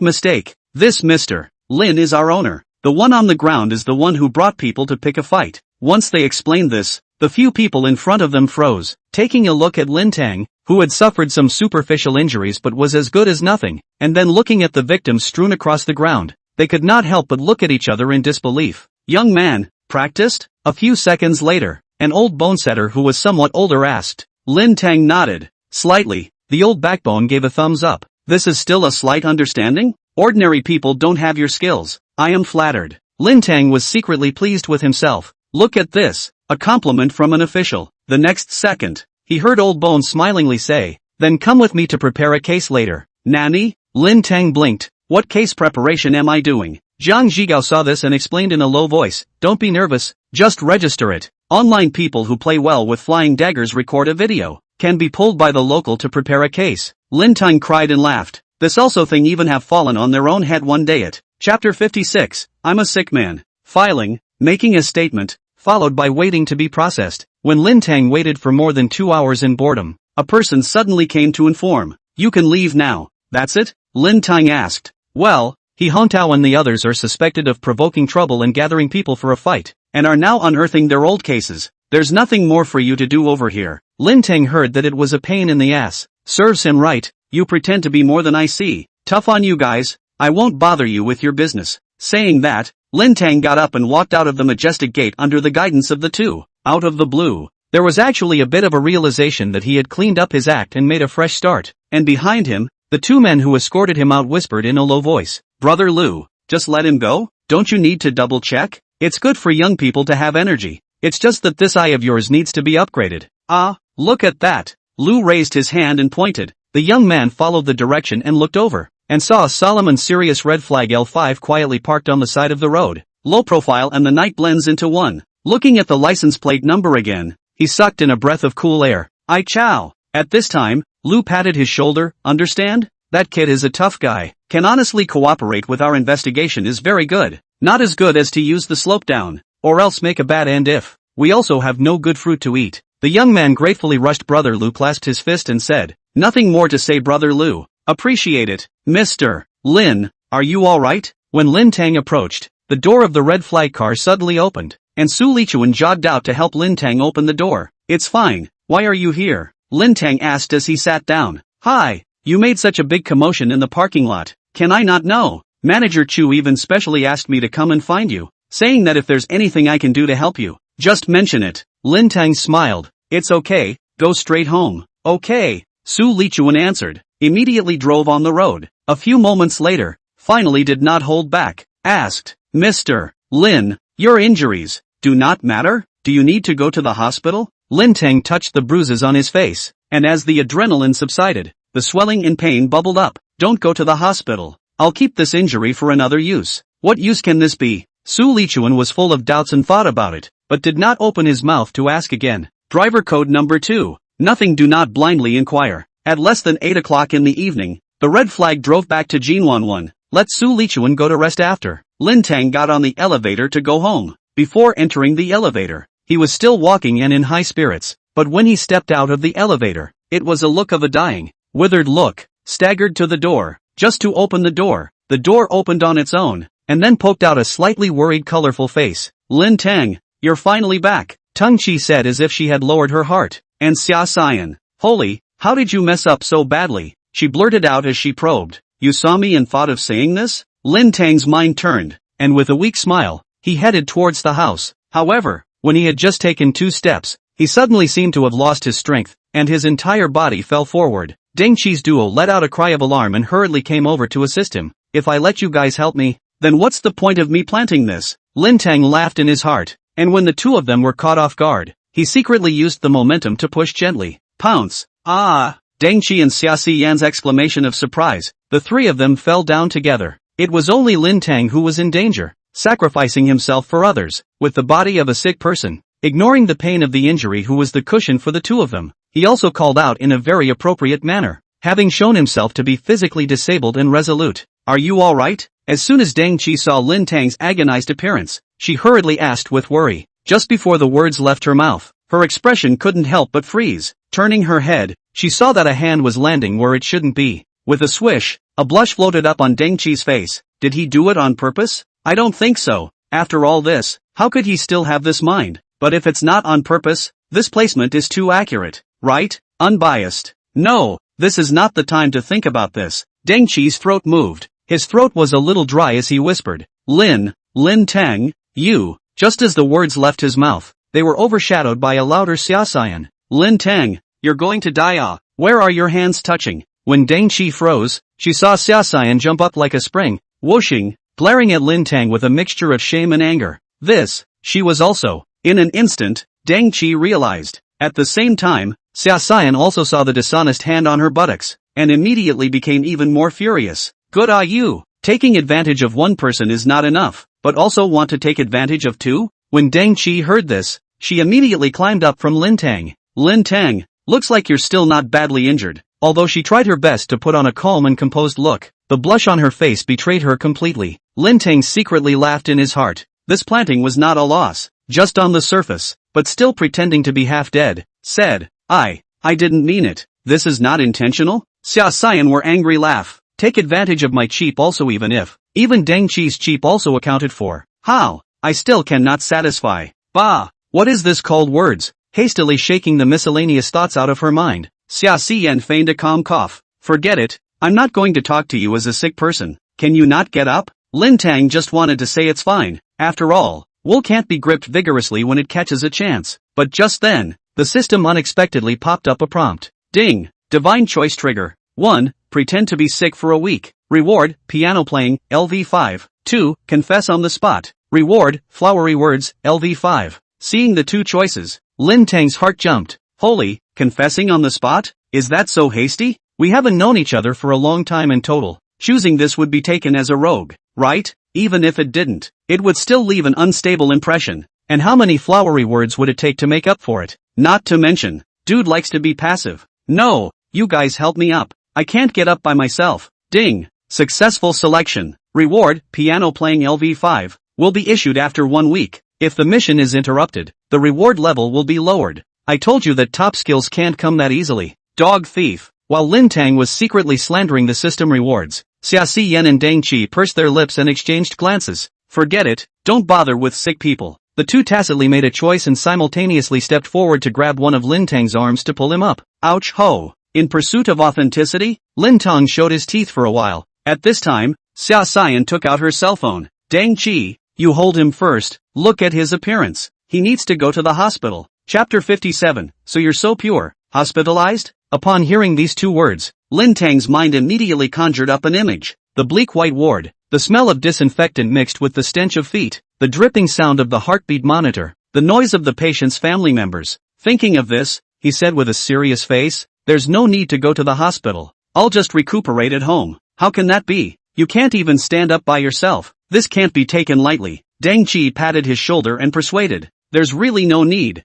This Mr. Lin is our owner. The one on the ground is the one who brought people to pick a fight. Once they explained this, the few people in front of them froze, taking a look at Lin Teng, who had suffered some superficial injuries but was as good as nothing, and then looking at the victims strewn across the ground. They could not help but look at each other in disbelief. Young man, practiced? A few seconds later, an old bonesetter who was somewhat older asked. Lin Teng nodded, slightly. The old backbone gave a thumbs up. This is still a slight understanding? Ordinary people don't have your skills. I am flattered. Lin Teng was secretly pleased with himself. Look at this, a compliment from an official. The next second, he heard Old Bone smilingly say, then come with me to prepare a case later. Nani? Lin Teng blinked. What case preparation am I doing? Zhang Zhigao saw this and explained in a low voice, don't be nervous, just register it. Online people who play well with flying daggers record a video, can be pulled by the local to prepare a case. Lin Teng cried and laughed. This also thing even have fallen on their own head one day it. Chapter 56, I'm a sick man. Filing, making a statement, followed by waiting to be processed. When Lin Teng waited for more than 2 hours in boredom, a person suddenly came to inform. You can leave now. That's it? Lin Teng asked. Well, He Hongtao and the others are suspected of provoking trouble and gathering people for a fight, and are now unearthing their old cases. There's nothing more for you to do over here. Lin Teng heard that it was a pain in the ass. Serves him right, you pretend to be more than I see. Tough on you guys, I won't bother you with your business. Saying that, Lin Teng got up and walked out of the majestic gate under the guidance of the two. Out of the blue, there was actually a bit of a realization that he had cleaned up his act and made a fresh start, and behind him, the two men who escorted him out whispered in a low voice, Brother Lu, just let him go? Don't you need to double check? It's good for young people to have energy. It's just that this eye of yours needs to be upgraded. Ah, look at that. Lu raised his hand and pointed. The young man followed the direction and looked over, and saw a solemn and serious red flag L5 quietly parked on the side of the road. Low profile and the night blends into one. Looking at the license plate number again, he sucked in a breath of cool air. I chow. At this time, Lu patted his shoulder. Understand? That kid is a tough guy. Can honestly cooperate with our investigation is very good. Not as good as to use the slope down, or else make a bad end if. We also have no good fruit to eat. The young man gratefully rushed. Brother Lu clasped his fist and said, nothing more to say. Brother Lu. Appreciate it. Mr. Lin, are you alright? When Lin Teng approached, the door of the red flag car suddenly opened, and Su Lichuan jogged out to help Lin Teng open the door. It's fine. Why are you here? Lin Teng asked as he sat down. Hi. You made such a big commotion in the parking lot. Can I not know? Manager Chu even specially asked me to come and find you, saying that if there's anything I can do to help you, just mention it. Lin Teng smiled. It's okay, go straight home. Okay, Su Lichuan answered, immediately drove on the road. A few moments later, finally did not hold back, asked, Mr. Lin, your injuries do not matter? Do you need to go to the hospital? Lin Teng touched the bruises on his face, and as the adrenaline subsided, the swelling and pain bubbled up. Don't go to the hospital. I'll keep this injury for another use. What use can this be? Su Lichuan was full of doubts and thought about it, but did not open his mouth to ask again. Driver code number 2. Nothing. Do not blindly inquire. At less than 8 o'clock in the evening, the red flag drove back to Jinwanwan. Let Su Lichuan go to rest after. Lin Teng got on the elevator to go home. Before entering the elevator, he was still walking and in high spirits, but when he stepped out of the elevator, it was a look of a dying, withered look. Staggered to the door, just to open the door opened on its own, and then poked out a slightly worried colorful face. Lin Teng, you're finally back, Tung Chi said as if she had lowered her heart. And Xia Xian, holy, how did you mess up so badly? She blurted out as she probed. You saw me and thought of saying this? Lin Teng's mind turned, and with a weak smile, he headed towards the house. However, when he had just taken 2 steps, he suddenly seemed to have lost his strength, and his entire body fell forward. Deng Qi's duo let out a cry of alarm and hurriedly came over to assist him. If I let you guys help me, then what's the point of me planting this? Lin Teng laughed in his heart, and when the two of them were caught off guard, he secretly used the momentum to push gently. Pounce! Ah! Deng Qi and Xia Xian's exclamation of surprise, the three of them fell down together. It was only Lin Teng who was in danger, sacrificing himself for others, with the body of a sick person, ignoring the pain of the injury who was the cushion for the two of them. He also called out in a very appropriate manner, having shown himself to be physically disabled and resolute. Are you alright? As soon as Deng Qi saw Lin Teng's agonized appearance, she hurriedly asked with worry. Just before the words left her mouth, her expression couldn't help but freeze. Turning her head, she saw that a hand was landing where it shouldn't be. With a swish, a blush floated up on Deng Qi's face. Did he do it on purpose? I don't think so. After all this, how could he still have this mind? But if it's not on purpose, this placement is too accurate, right? Unbiased. No, this is not the time to think about this. Deng Qi's throat moved. His throat was a little dry as he whispered, Lin Teng, you. Just as the words left his mouth, they were overshadowed by a louder Xia Xian. Lin Teng, you're going to die. Ah, where are your hands touching? When Deng Qi froze, she saw Xia Xian jump up like a spring, whooshing, glaring at Lin Teng with a mixture of shame and anger. This, she was also. In an instant, Deng Qi realized. At the same time, Xia Xian also saw the dishonest hand on her buttocks, and immediately became even more furious. Good on you. Taking advantage of one person is not enough, but also want to take advantage of two? When Deng Qi heard this, she immediately climbed up from Lin Teng. Lin Teng, looks like you're still not badly injured. Although she tried her best to put on a calm and composed look, the blush on her face betrayed her completely. Lin Teng secretly laughed in his heart. This planting was not a loss, just on the surface, but still pretending to be half dead, said, I didn't mean it. This is not intentional? Xia Xian were angry laugh. Take advantage of my cheap also even Deng Qi's cheap also accounted for. How? I still cannot satisfy. Bah! What is this called words? Hastily shaking the miscellaneous thoughts out of her mind, Xia Xian feigned a calm cough. Forget it. I'm not going to talk to you as a sick person. Can you not get up? Lin Teng just wanted to say it's fine. After all, wool can't be gripped vigorously when it catches a chance. But just then, the system unexpectedly popped up a prompt. Ding! Divine choice trigger. 1. Pretend to be sick for a week. Reward, piano playing, LV5. 2. Confess on the spot. Reward, flowery words, LV5. Seeing the two choices, Lin Teng's heart jumped. Holy, confessing on the spot? Is that so hasty? We haven't known each other for a long time in total. Choosing this would be taken as a rogue, right? Even if it didn't, it would still leave an unstable impression. And how many flowery words would it take to make up for it? Not to mention, dude likes to be passive. No, you guys help me up. I can't get up by myself. Ding! Successful selection. Reward, piano playing LV5, will be issued after 1 week. If the mission is interrupted, the reward level will be lowered. I told you that top skills can't come that easily. Dog thief. While Lin Teng was secretly slandering the system rewards, Xia Xian and Deng Qi pursed their lips and exchanged glances. Forget it, don't bother with sick people. The two tacitly made a choice and simultaneously stepped forward to grab one of Lin Teng's arms to pull him up. Ouch ho! In pursuit of authenticity, Lin Teng showed his teeth for a while. At this time, Xia Xian took out her cell phone. Deng Qi, you hold him first. Look at his appearance. He needs to go to the hospital. Chapter 57. So you're so pure. Hospitalized? Upon hearing these two words, Lin Teng's mind immediately conjured up an image. The bleak white ward, the smell of disinfectant mixed with the stench of feet, the dripping sound of the heartbeat monitor, the noise of the patient's family members. Thinking of this, he said with a serious face, there's no need to go to the hospital. I'll just recuperate at home. How can that be? You can't even stand up by yourself. This can't be taken lightly. Deng Qi patted his shoulder and persuaded. There's really no need.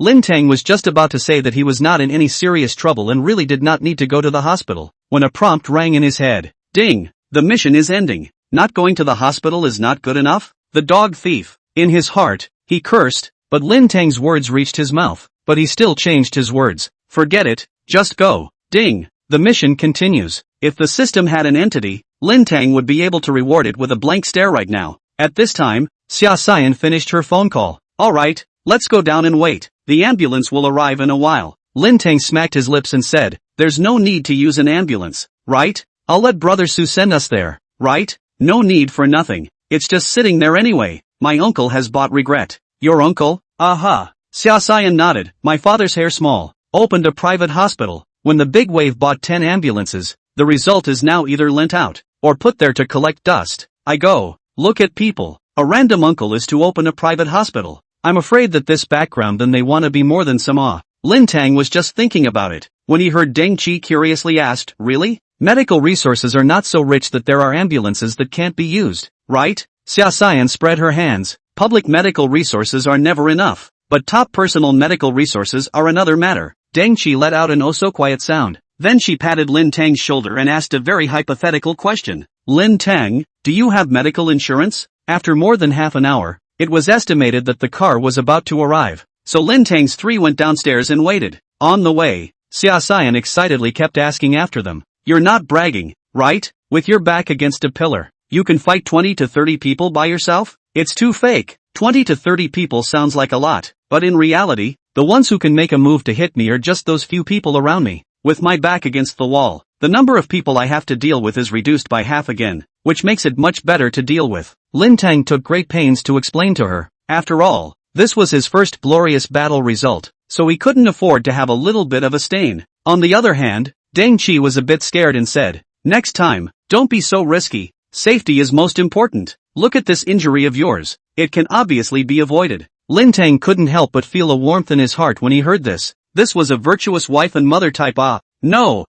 Lin Teng was just about to say that he was not in any serious trouble and really did not need to go to the hospital, when a prompt rang in his head. Ding! The mission is ending. Not going to the hospital is not good enough? The dog thief. In his heart, he cursed, but Lin Teng's words reached his mouth, but he still changed his words. Forget it, just go. Ding! The mission continues. If the system had an entity, Lin Teng would be able to reward it with a blank stare right now. At this time, Xia Xian finished her phone call. Alright, let's go down and wait. The ambulance will arrive in a while. Lin Teng smacked his lips and said, there's no need to use an ambulance, right? I'll let Brother Su send us there, right? No need for nothing. It's just sitting there anyway. My uncle has bought regret. Your uncle? Aha. Xia Xian nodded. My father's hair small. Opened a private hospital. When the big wave bought 10 ambulances, the result is now either lent out, or put there to collect dust. I go. Look at people. A random uncle is to open a private hospital. I'm afraid that this background then they want to be more than some awe. Lin Teng was just thinking about it, when he heard Deng Qi curiously asked, really? Medical resources are not so rich that there are ambulances that can't be used, right? Xia Xian spread her hands. Public medical resources are never enough, but top personal medical resources are another matter. Deng Qi let out an oh-so-quiet sound. Then she patted Lin Teng's shoulder and asked a very hypothetical question. Lin Teng, do you have medical insurance? After more than half an hour, it was estimated that the car was about to arrive, so Lin Teng's three went downstairs and waited. On the way, Xia Xian excitedly kept asking after them. You're not bragging, right? With your back against a pillar, you can fight 20 to 30 people by yourself? It's too fake. 20 to 30 people sounds like a lot, but in reality, the ones who can make a move to hit me are just those few people around me. With my back against the wall, the number of people I have to deal with is reduced by half again, which makes it much better to deal with. Lin Teng took great pains to explain to her. After all, this was his first glorious battle result, so he couldn't afford to have a little bit of a stain. On the other hand, Deng Qi was a bit scared and said, next time, don't be so risky. Safety is most important. Look at this injury of yours. It can obviously be avoided. Lin Teng couldn't help but feel a warmth in his heart when he heard this. This was a virtuous wife and mother type No.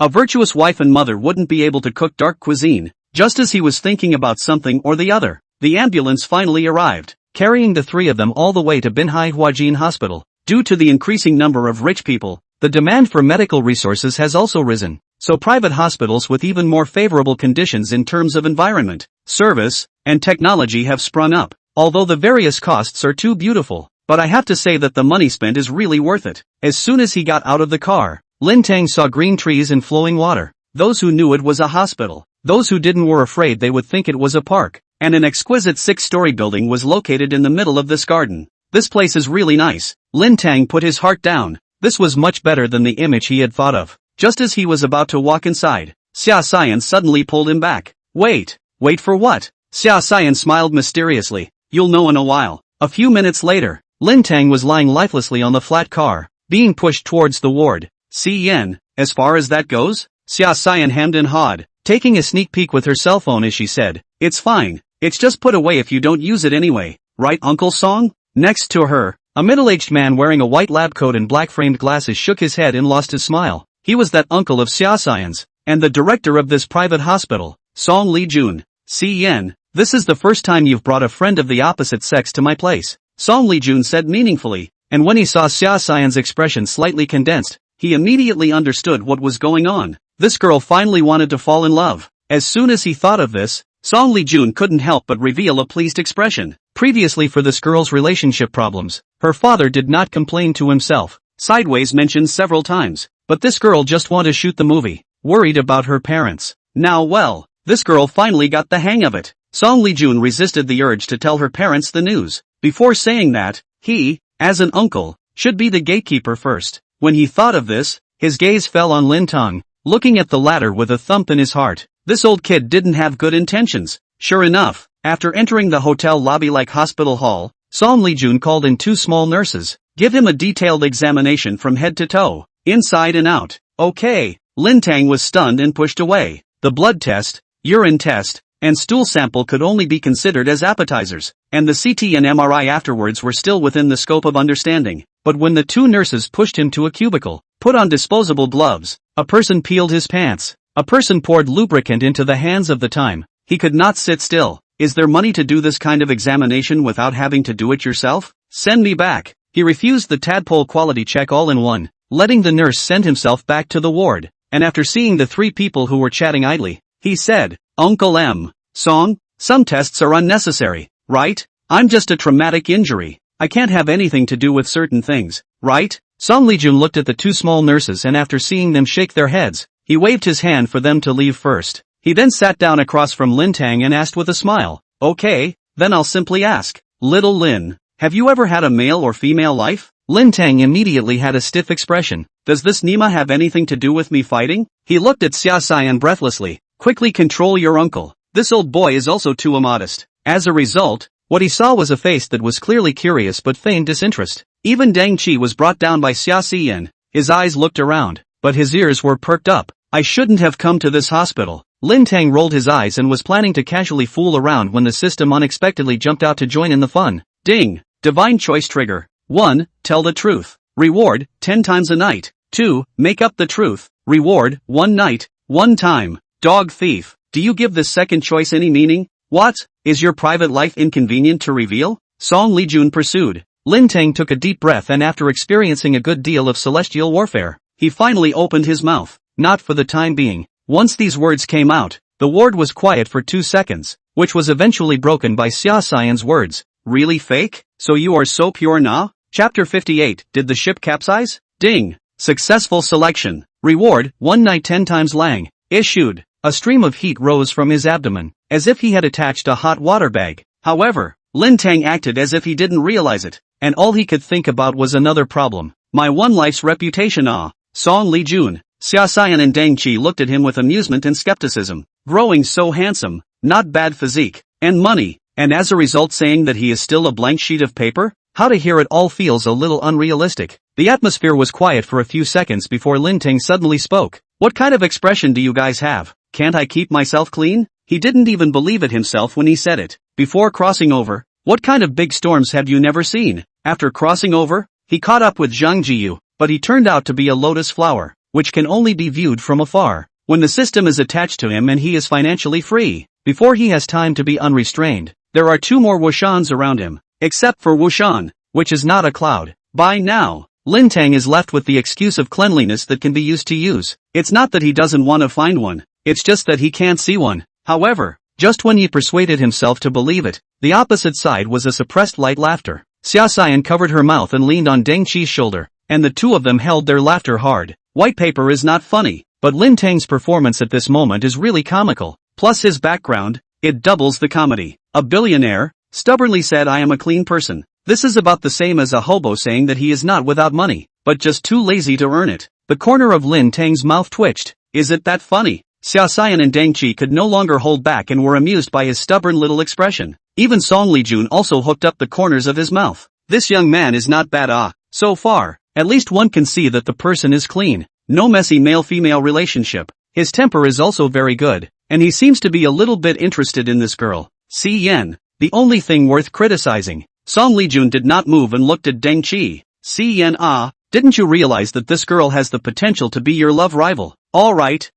A virtuous wife and mother wouldn't be able to cook dark cuisine. Just as he was thinking about something or the other, the ambulance finally arrived, carrying the three of them all the way to Binhai Huajin Hospital. Due to the increasing number of rich people, the demand for medical resources has also risen, so private hospitals with even more favorable conditions in terms of environment, service, and technology have sprung up. Although the various costs are too beautiful, but I have to say that the money spent is really worth it. As soon as he got out of the car, Lin Teng saw green trees and flowing water. Those who knew it was a hospital. Those who didn't were afraid they would think it was a park. And an exquisite 6-story building was located in the middle of this garden. This place is really nice. Lin Teng put his heart down. This was much better than the image he had thought of. Just as he was about to walk inside, Xia Xian suddenly pulled him back. Wait for what? Xia Xian smiled mysteriously. You'll know in a while. A few minutes later, Lin Teng was lying lifelessly on the flat car, being pushed towards the ward. Yen, as far as that goes? Xia Xian hemmed and hawed, taking a sneak peek with her cell phone as she said, it's fine, it's just put away if you don't use it anyway, right Uncle Song? Next to her, a middle-aged man wearing a white lab coat and black-framed glasses shook his head and lost his smile. He was that uncle of Xia Xian's, and the director of this private hospital, Song Li Jun. Yen, this is the first time you've brought a friend of the opposite sex to my place, Song Li Jun said meaningfully, and when he saw Xia Xian's expression slightly condensed, he immediately understood what was going on. This girl finally wanted to fall in love. As soon as he thought of this, Song Li Jun couldn't help but reveal a pleased expression. Previously for this girl's relationship problems, her father did not complain to himself. Sideways mentioned several times, but this girl just wanted to shoot the movie, worried about her parents. Now well, this girl finally got the hang of it. Song Li Jun resisted the urge to tell her parents the news. Before saying that, he, as an uncle, should be the gatekeeper first. When he thought of this, his gaze fell on Lin Teng, looking at the latter with a thump in his heart. This old kid didn't have good intentions. Sure enough, after entering the hotel lobby like hospital hall, Song Li Jun called in 2 small nurses. Give him a detailed examination from head to toe, inside and out. Okay. Lin Teng was stunned and pushed away. The blood test, urine test, and stool sample could only be considered as appetizers, and the CT and MRI afterwards were still within the scope of understanding. But when the 2 nurses pushed him to a cubicle, put on disposable gloves, a person peeled his pants, a person poured lubricant into the hands of the time, he could not sit still. Is there money to do this kind of examination without having to do it yourself? Send me back. He refused the tadpole quality check all in one, letting the nurse send himself back to the ward, and after seeing the three people who were chatting idly, he said, Uncle M. Song, some tests are unnecessary, right? I'm just a traumatic injury. I can't have anything to do with certain things, right? Song Lijun looked at the two small nurses and after seeing them shake their heads, he waved his hand for them to leave first. He then sat down across from Lin Teng and asked with a smile, okay, then I'll simply ask, little Lin, have you ever had a male or female life? Lin Teng immediately had a stiff expression. Does this Nima have anything to do with me fighting? He looked at Xia Xian breathlessly. Quickly control your uncle. This old boy is also too immodest. As a result, what he saw was a face that was clearly curious but feigned disinterest. Even Deng Qi was brought down by Xia Xian. His eyes looked around, but his ears were perked up. I shouldn't have come to this hospital. Lin Teng rolled his eyes and was planning to casually fool around when the system unexpectedly jumped out to join in the fun. Ding! Divine choice trigger. 1. Tell the truth. Reward, 10 times a night. 2. Make up the truth. Reward, 1 night, 1 time. Dog thief. Do you give this second choice any meaning? What? Is your private life inconvenient to reveal? Song Lijun pursued. Lin Teng took a deep breath and after experiencing a good deal of celestial warfare, he finally opened his mouth. Not for the time being. Once these words came out, the ward was quiet for 2 seconds, which was eventually broken by Xia Xian's words. Really fake? So you are so pure now? Chapter 58. Did the ship capsize? Ding. Successful selection. Reward, 1 night 10 times Lang. Issued. A stream of heat rose from his abdomen, as if he had attached a hot water bag. However, Lin Teng acted as if he didn't realize it, and all he could think about was another problem. My one life's reputation Song Lijun, Xia Xian and Deng Qi looked at him with amusement and skepticism. Growing so handsome, not bad physique, and money, and as a result saying that he is still a blank sheet of paper? How to hear it all feels a little unrealistic. The atmosphere was quiet for a few seconds before Lin Teng suddenly spoke. What kind of expression do you guys have? Can't I keep myself clean? He didn't even believe it himself when he said it. Before crossing over, what kind of big storms have you never seen? After crossing over, he caught up with Zhang Jiyu, but he turned out to be a lotus flower, which can only be viewed from afar. When the system is attached to him and he is financially free, before he has time to be unrestrained, there are 2 more Wushans around him, except for Wushan, which is not a cloud. By now, Lin Teng is left with the excuse of cleanliness that can be used to use. It's not that he doesn't want to find one, it's just that he can't see one. However, just when he persuaded himself to believe it, the opposite side was a suppressed light laughter. Xia Xian covered her mouth and leaned on Deng Qi's shoulder, and the two of them held their laughter hard. White paper is not funny, but Lin Teng's performance at this moment is really comical. Plus his background, it doubles the comedy. A billionaire, stubbornly said I am a clean person. This is about the same as a hobo saying that he is not without money, but just too lazy to earn it. The corner of Lin Teng's mouth twitched. Is it that funny? Xia Xian and Deng Qi could no longer hold back and were amused by his stubborn little expression. Even Song Lijun also hooked up the corners of his mouth. This young man is not bad so far. At least one can see that the person is clean. No messy male-female relationship. His temper is also very good, and he seems to be a little bit interested in this girl. Si Yen. The only thing worth criticizing. Song Lijun did not move and looked at Deng Qi. Si Yen didn't you realize that this girl has the potential to be your love rival? Alright,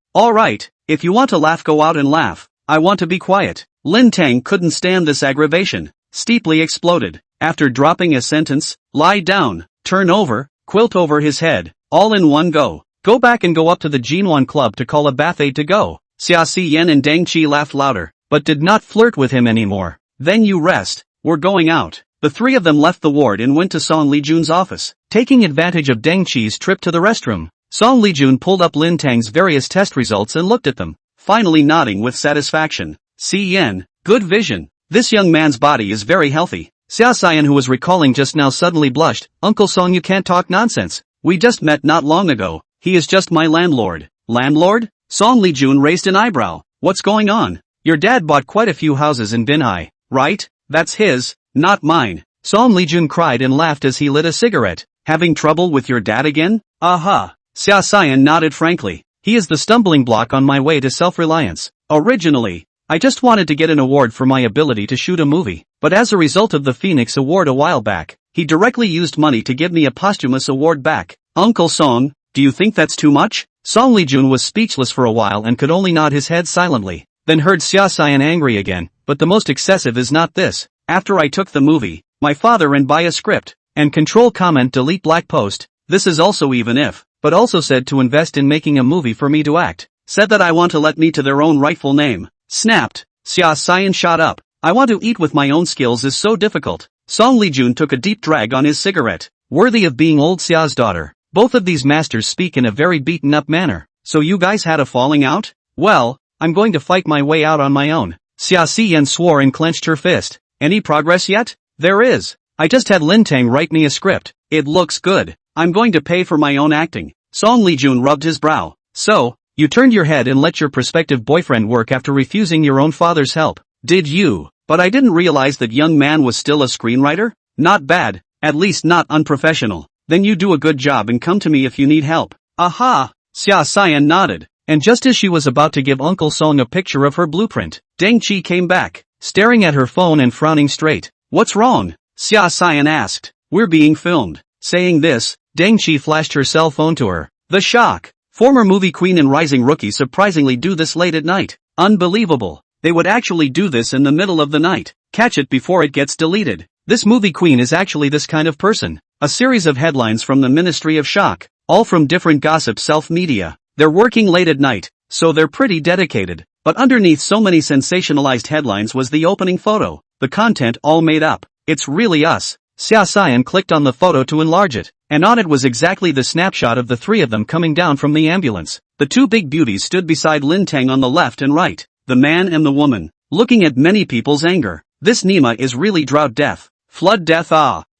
if you want to laugh go out and laugh. I want to be quiet. Lin Teng couldn't stand this aggravation. Steeply exploded. After dropping a sentence, lie down, turn over, quilt over his head, all in one go. Go back and go up to the Jinwan Club to call a bath aide to go. Xia Si Yen and Deng Qi laughed louder, but did not flirt with him anymore. Then you rest. We're going out. The three of them left the ward and went to Song Lijun's office, taking advantage of Deng Qi's trip to the restroom. Song Lijun pulled up Lin Teng's various test results and looked at them, finally nodding with satisfaction. Si Yen, good vision. This young man's body is very healthy. Xia Xian, who was recalling just now, suddenly blushed. Uncle Song, you can't talk nonsense. We just met not long ago. He is just my landlord. Landlord? Song Lijun raised an eyebrow. What's going on? Your dad bought quite a few houses in Binhai, right? That's his, not mine. Song Lijun cried and laughed as he lit a cigarette. Having trouble with your dad again? Aha. Xia Xian nodded frankly. He is the stumbling block on my way to self-reliance. Originally, I just wanted to get an award for my ability to shoot a movie, but as a result of the Phoenix Award a while back, he directly used money to give me a posthumous award back. Uncle Song, do you think that's too much? Song Lijun was speechless for a while and could only nod his head silently, then heard Xia Xian angry again. But the most excessive is not this. After I took the movie, my father and buy a script, and control comment delete black post, this is also even if, but also said to invest in making a movie for me to act, said that I want to let me to their own rightful name, snapped, Xia Xian shot up, I want to eat with my own skills is so difficult. Song Lijun took a deep drag on his cigarette, worthy of being old Xia's daughter. Both of these masters speak in a very beaten up manner. So you guys had a falling out? Well, I'm going to fight my way out on my own. Xia Xian swore and clenched her fist. Any progress yet? There is. I just had Lin Teng write me a script. It looks good. I'm going to pay for my own acting. Song Lijun rubbed his brow. So, you turned your head and let your prospective boyfriend work after refusing your own father's help. Did you? But I didn't realize that young man was still a screenwriter? Not bad, at least not unprofessional. Then you do a good job and come to me if you need help. Aha! Xia Xian nodded. And just as she was about to give Uncle Song a picture of her blueprint, Deng Qi came back, staring at her phone and frowning straight. What's wrong? Xia Xian asked. We're being filmed. Saying this, Deng Qi flashed her cell phone to her. The shock! Former movie queen and rising rookie surprisingly do this late at night. Unbelievable. They would actually do this in the middle of the night. Catch it before it gets deleted. This movie queen is actually this kind of person. A series of headlines from the Ministry of Shock, all from different gossip self-media. They're working late at night, so they're pretty dedicated. But underneath so many sensationalized headlines was the opening photo. The content all made up. It's really us. Xia Xian clicked on the photo to enlarge it, and on it was exactly the snapshot of the three of them coming down from the ambulance. The two big beauties stood beside Lin Teng on the left and right. The man and the woman, looking at many people's anger. This Nima is really drought death, flood death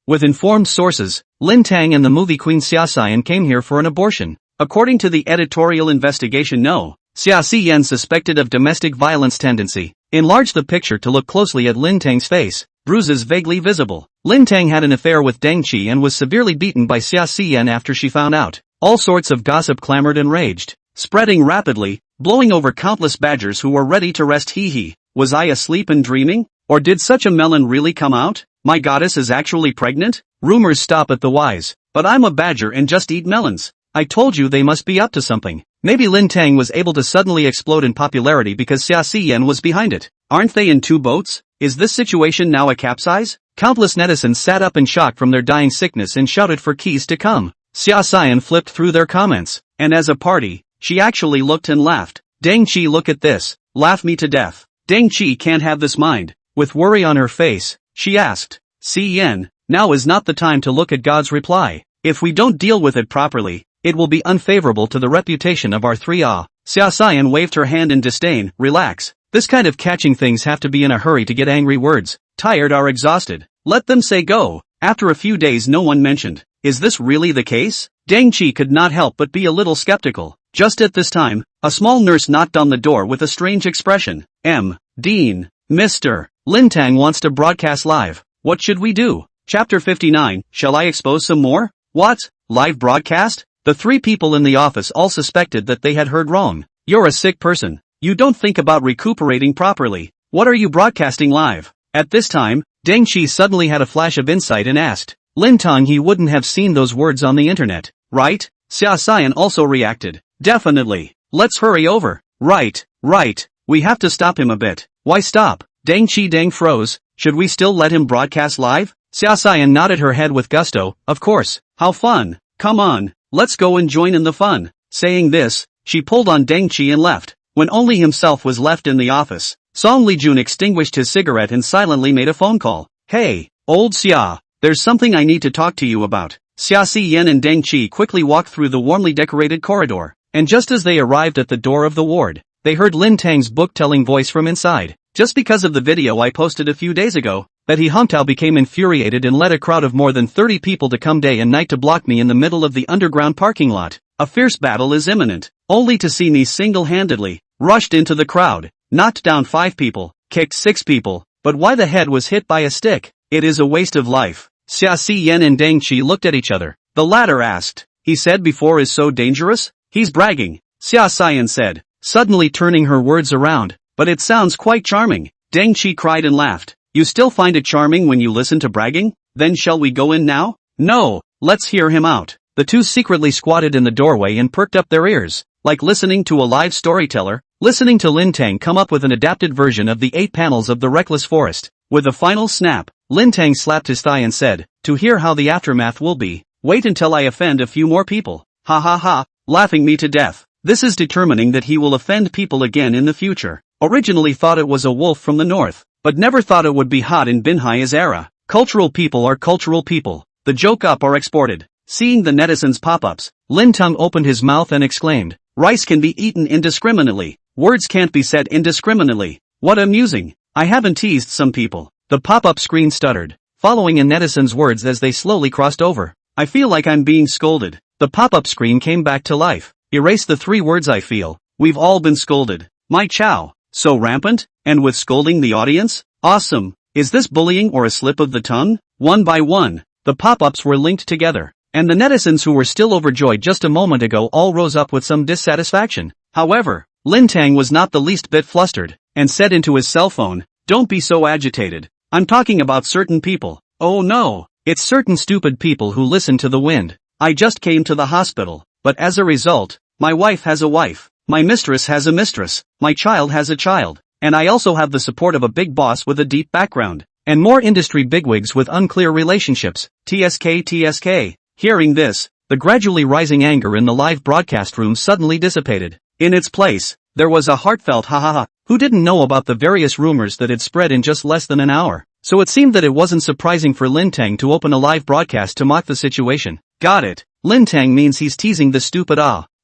With informed sources, Lin Teng and the movie queen Xia Xian came here for an abortion. According to the editorial investigation Xia Xian suspected of domestic violence tendency. Enlarge the picture to look closely at Lin Teng's face, bruises vaguely visible. Lin Teng had an affair with Deng Qi and was severely beaten by Xia Xian after she found out. All sorts of gossip clamored and raged, spreading rapidly, blowing over countless badgers who were ready to rest. Was I asleep and dreaming? Or did such a melon really come out? My goddess is actually pregnant? Rumors stop at the wise, but I'm a badger and just eat melons. I told you they must be up to something. Maybe Lin Teng was able to suddenly explode in popularity because Xia Xian was behind it. Aren't they in two boats? Is this situation now a capsize? Countless netizens sat up in shock from their dying sickness and shouted for keys to come. Xia Xian flipped through their comments, and as a party, she actually looked and laughed. Deng Qi, look at this. Laugh me to death. Deng Qi can't have this mind. With worry on her face, she asked, Xian, now is not the time to look at God's reply. If we don't deal with it properly, it will be unfavorable to the reputation of our three Xia Xian waved her hand in disdain. Relax. This kind of catching things have to be in a hurry to get angry words. Tired are exhausted. Let them say go. After a few days no one mentioned. Is this really the case? Deng Qi could not help but be a little skeptical. Just at this time, a small nurse knocked on the door with a strange expression. Dean. Mr. Lin Teng wants to broadcast live. What should we do? Chapter 59, shall I expose some more? What? Live broadcast? The three people in the office all suspected that they had heard wrong. You're a sick person. You don't think about recuperating properly. What are you broadcasting live? At this time, Deng Qi suddenly had a flash of insight and asked. Lin Teng, he wouldn't have seen those words on the internet, right? Xia Xian also reacted. Definitely. Let's hurry over. Right. We have to stop him a bit. Why stop? Deng Qi froze. Should we still let him broadcast live? Xia Xian nodded her head with gusto. Of course. How fun. Come on. Let's go and join in the fun. Saying this, she pulled on Deng Qi and left. When only himself was left in the office, Song Lijun extinguished his cigarette and silently made a phone call. Hey, old Xia, there's something I need to talk to you about. Xia Xian and Deng Qi quickly walked through the warmly decorated corridor, and just as they arrived at the door of the ward, they heard Lin Teng's book-telling voice from inside. Just because of the video I posted a few days ago, that he Hongtao became infuriated and led a crowd of more than 30 people to come day and night to block me in the middle of the underground parking lot. A fierce battle is imminent, only to see me single-handedly, rushed into the crowd, knocked down 5 people, kicked 6 people, but why the head was hit by a stick? It is a waste of life. Xia Xian and Deng Qi looked at each other. The latter asked, he said before is so dangerous? He's bragging, Xia Xian said, suddenly turning her words around, but it sounds quite charming. Deng Qi cried and laughed. You still find it charming when you listen to bragging? Then shall we go in now? No, let's hear him out. The two secretly squatted in the doorway and perked up their ears, like listening to a live storyteller, listening to Lin Teng come up with an adapted version of the 8 panels of The Reckless Forest. With a final snap, Lin Teng slapped his thigh and said, to hear how the aftermath will be, wait until I offend a few more people. Ha ha ha, laughing me to death. This is determining that he will offend people again in the future. Originally thought it was a wolf from the north, but never thought it would be hot in Binhai's era. Cultural people are cultural people. The joke up or exported. Seeing the netizens' pop-ups, Lin Teng opened his mouth and exclaimed, rice can be eaten indiscriminately. Words can't be said indiscriminately. What amusing. I haven't teased some people. The pop-up screen stuttered, following a netizen's words as they slowly crossed over. I feel like I'm being scolded. The pop-up screen came back to life. Erase the 3 words I feel. We've all been scolded. My chow. So rampant? And with scolding the audience? Awesome. Is this bullying or a slip of the tongue? One by one, the pop-ups were linked together, and the netizens who were still overjoyed just a moment ago all rose up with some dissatisfaction. However, Lin Teng was not the least bit flustered, and said into his cell phone, don't be so agitated. I'm talking about certain people. Oh no, it's certain stupid people who listen to the wind. I just came to the hospital, but as a result, my wife has a wife, my mistress has a mistress, my child has a child, and I also have the support of a big boss with a deep background, and more industry bigwigs with unclear relationships. TSK. Hearing this, the gradually rising anger in the live broadcast room suddenly dissipated. In its place, there was a heartfelt ha ha ha. Who didn't know about the various rumors that had spread in just less than an hour? So it seemed that it wasn't surprising for Lin Teng to open a live broadcast to mock the situation. Got it. Lin Teng means he's teasing the stupid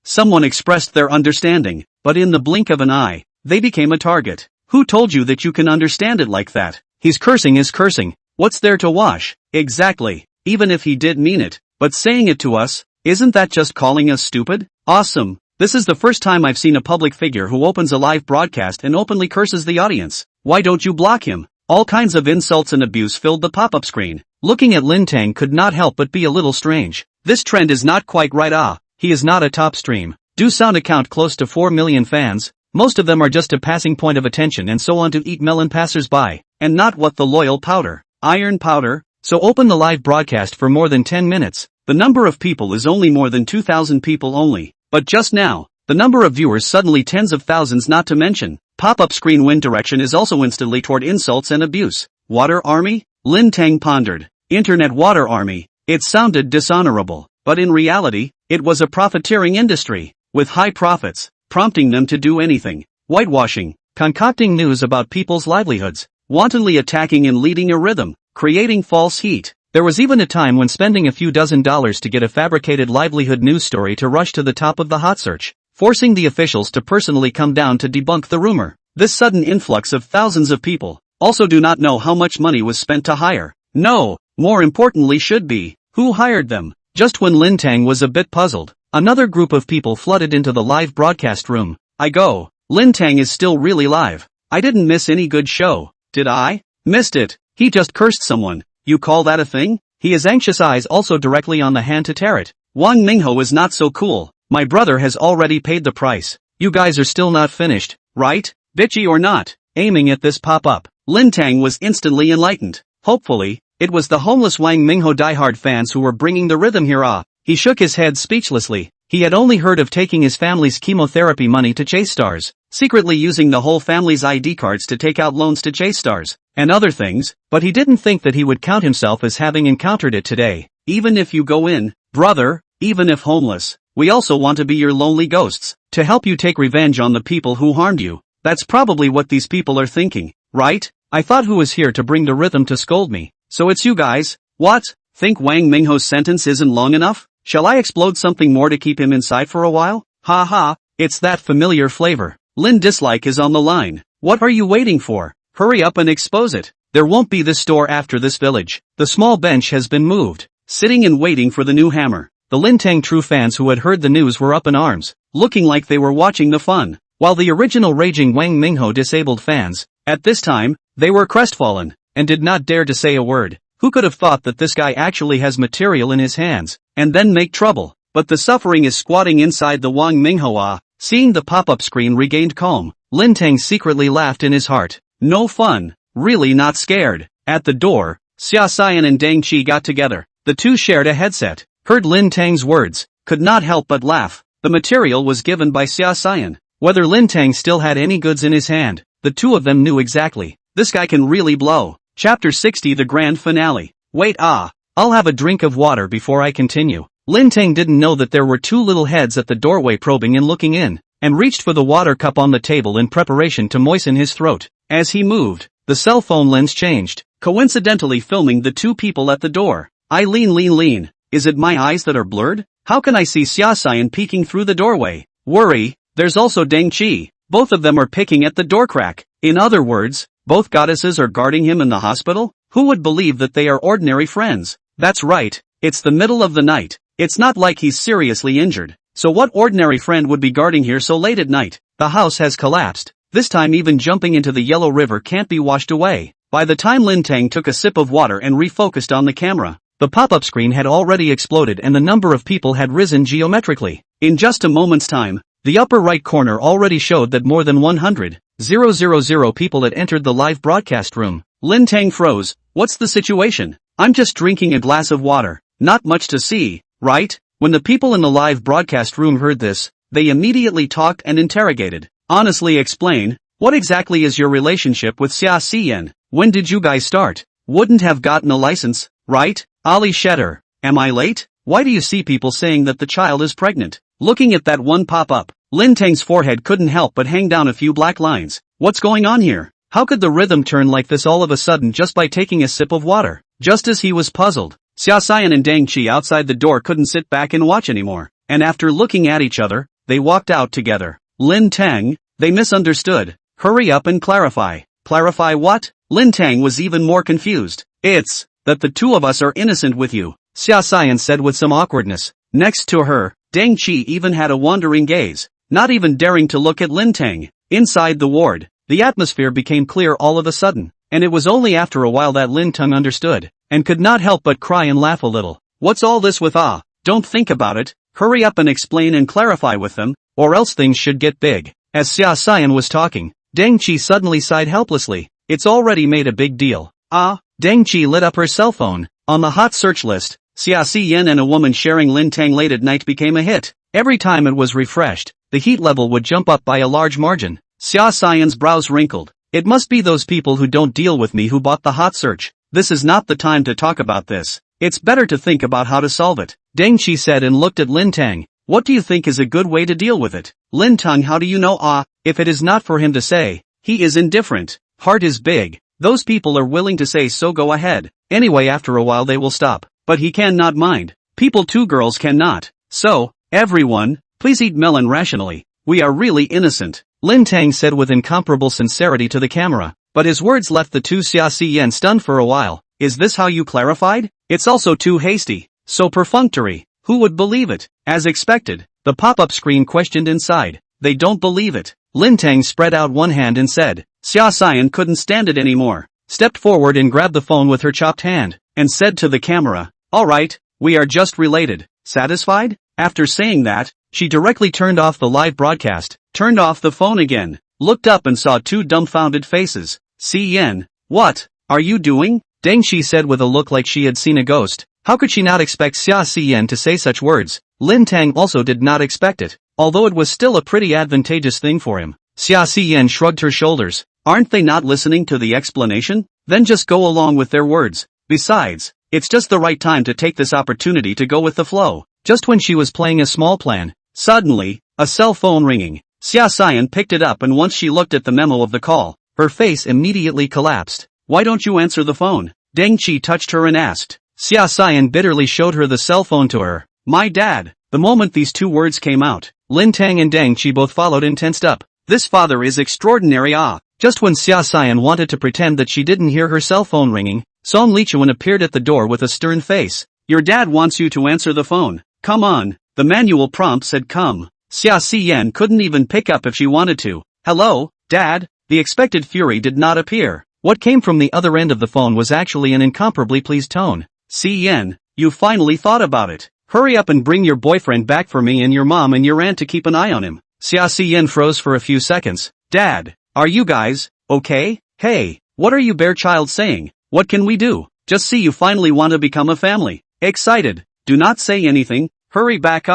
Someone expressed their understanding, but in the blink of an eye, they became a target. Who told you that you can understand it like that? He's cursing is cursing. What's there to wash? Exactly. Even if he did mean it, but saying it to us, isn't that just calling us stupid? Awesome. This is the first time I've seen a public figure who opens a live broadcast and openly curses the audience. Why don't you block him? All kinds of insults and abuse filled the pop-up screen. Looking at Lin Teng could not help but be a little strange. This trend is not quite right. He is not a top stream. Do sound account close to 4 million fans. Most of them are just a passing point of attention and so on to eat melon passers-by, and not what the loyal powder. Iron powder. So open the live broadcast for more than 10 minutes. The number of people is only more than 2,000 people only. But just now, the number of viewers suddenly tens of thousands, not to mention, pop-up screen wind direction is also instantly toward insults and abuse. Water army? Lin Teng pondered. Internet water army. It sounded dishonorable, but in reality, it was a profiteering industry, with high profits, prompting them to do anything. Whitewashing, concocting news about people's livelihoods, wantonly attacking and leading a rhythm, creating false heat. There was even a time when spending a few $dozen to get a fabricated livelihood news story to rush to the top of the hot search, forcing the officials to personally come down to debunk the rumor. This sudden influx of thousands of people also do not know how much money was spent to hire. No, more importantly should be, who hired them? Just when Lin Teng was a bit puzzled, another group of people flooded into the live broadcast room. Lin Teng is still really live. I didn't miss any good show, did I? Missed it. He just cursed someone. You call that a thing? He has anxious eyes also directly on the hand to tear it. Wang Mingho is not so cool. My brother has already paid the price. You guys are still not finished, right? Bitchy or not? Aiming at this pop-up, Lin Teng was instantly enlightened. Hopefully, it was the homeless Wang Mingho diehard fans who were bringing the rhythm here. He shook his head speechlessly. He had only heard of taking his family's chemotherapy money to chase stars, secretly using the whole family's ID cards to take out loans to chase stars, and other things, but he didn't think that he would count himself as having encountered it today. Even if you go in, brother, even if homeless, we also want to be your lonely ghosts, to help you take revenge on the people who harmed you. That's probably what these people are thinking, right? I thought who was here to bring the rhythm to scold me? So it's you guys? What? Think Wang Mingho's sentence isn't long enough? Shall I explode something more to keep him inside for a while? Ha ha, it's that familiar flavor. Lin Dislike is on the line. What are you waiting for? Hurry up and expose it. There won't be this store after this village. The small bench has been moved. Sitting and waiting for the new hammer. The Lin Teng true fans who had heard the news were up in arms, looking like they were watching the fun. While the original raging Wang Mingho disabled fans, at this time, they were crestfallen, and did not dare to say a word. Who could have thought that this guy actually has material in his hands, and then make trouble? But the suffering is squatting inside the Wang Mingho. Seeing the pop-up screen regained calm, Lin Teng secretly laughed in his heart. No fun, really not scared. At the door, Xia Xian and Deng Qi got together. The two shared a headset, heard Lin Teng's words, could not help but laugh. The material was given by Xia Xian. Whether Lin Teng still had any goods in his hand, the two of them knew exactly. This guy can really blow. Chapter 60 The Grand Finale. Wait, I'll have a drink of water before I continue. Lin Teng didn't know that there were two little heads at the doorway probing and looking in, and reached for the water cup on the table in preparation to moisten his throat. As he moved, the cell phone lens changed, coincidentally filming the two people at the door. Lean. Is it my eyes that are blurred? How can I see Xia Xian peeking through the doorway? Worry, there's also Deng Qi. Both of them are picking at the door crack. In other words, both goddesses are guarding him in the hospital? Who would believe that they are ordinary friends? That's right, it's the middle of the night. It's not like he's seriously injured. So what ordinary friend would be guarding here so late at night? The house has collapsed. This time even jumping into the Yellow River can't be washed away. By the time Lin Teng took a sip of water and refocused on the camera, the pop-up screen had already exploded and the number of people had risen geometrically. In just a moment's time, the upper right corner already showed that more than 100,000 people had entered the live broadcast room. Lin Teng froze. What's the situation? I'm just drinking a glass of water. Not much to see, right? When the people in the live broadcast room heard this, they immediately talked and interrogated. Honestly explain, what exactly is your relationship with Xia Xian? When did you guys start? Wouldn't have gotten a license, right? Ali Shetter. Am I late? Why do you see people saying that the child is pregnant? Looking at that one pop-up, Lin Teng's forehead couldn't help but hang down a few black lines. What's going on here? How could the rhythm turn like this all of a sudden just by taking a sip of water? Just as he was puzzled, Xia Xian and Deng Qi outside the door couldn't sit back and watch anymore, and after looking at each other, they walked out together. Lin Teng, they misunderstood. Hurry up and clarify. Clarify what? Lin Teng was even more confused. It's that the two of us are innocent with you, Xia Xian said with some awkwardness. Next to her, Deng Qi even had a wandering gaze, not even daring to look at Lin Teng. Inside the ward, the atmosphere became clear all of a sudden, and it was only after a while that Lin Teng understood, and could not help but cry and laugh a little. What's all this with Don't think about it, hurry up and explain and clarify with them, or else things should get big. As Xia Xian was talking, Deng Qi suddenly sighed helplessly. It's already made a big deal. Deng Qi lit up her cell phone. On the hot search list, Xia Xian and a woman sharing Lin Teng late at night became a hit. Every time it was refreshed, the heat level would jump up by a large margin. Xia Xian's brows wrinkled. It must be those people who don't deal with me who bought the hot search. This is not the time to talk about this. It's better to think about how to solve it. Deng Qi said and looked at Lin Teng. What do you think is a good way to deal with it? Lin Teng, how do you know? If it is not for him to say, he is indifferent. Heart is big. Those people are willing to say so, go ahead. Anyway, after a while they will stop. But he cannot mind. People, two girls cannot. So, everyone, please eat melon rationally. We are really innocent, Lin Teng said with incomparable sincerity to the camera. But his words left the two Xia Xian stunned for a while. Is this how you clarified? It's also too hasty. So perfunctory. Who would believe it? As expected, the pop-up screen questioned inside. They don't believe it. Lin Teng spread out one hand and said. Xia Xian couldn't stand it anymore, stepped forward and grabbed the phone with her chopped hand, and said to the camera, alright, we are just related. Satisfied? After saying that, she directly turned off the live broadcast, turned off the phone again, looked up and saw two dumbfounded faces. Xian, what are you doing? Deng Qi said with a look like she had seen a ghost. How could she not expect Xia Xian to say such words? Lin Teng also did not expect it, although it was still a pretty advantageous thing for him. Xia Xian shrugged her shoulders. Aren't they not listening to the explanation? Then just go along with their words. Besides, it's just the right time to take this opportunity to go with the flow. Just when she was playing a small plan, suddenly, a cell phone ringing. Xia Xian picked it up and once she looked at the memo of the call, her face immediately collapsed. Why don't you answer the phone? Deng Qi touched her and asked. Xia Xian bitterly showed her the cell phone to her. My dad. The moment these two words came out, Lin Teng and Deng Qi both followed and tensed up. This father is extraordinary. Just when Xia Xian wanted to pretend that she didn't hear her cell phone ringing, Song Lichuan appeared at the door with a stern face. Your dad wants you to answer the phone. Come on. The manual prompt said come. Xia Xian couldn't even pick up if she wanted to. Hello, Dad? The expected fury did not appear. What came from the other end of the phone was actually an incomparably pleased tone. Xian, you finally thought about it. Hurry up and bring your boyfriend back for me and your mom and your aunt to keep an eye on him. Xia Xian froze for a few seconds. Dad, are you guys okay? Hey, what are you bare child saying? What can we do? Just see you finally want to become a family. Excited. Do not say anything. Hurry back.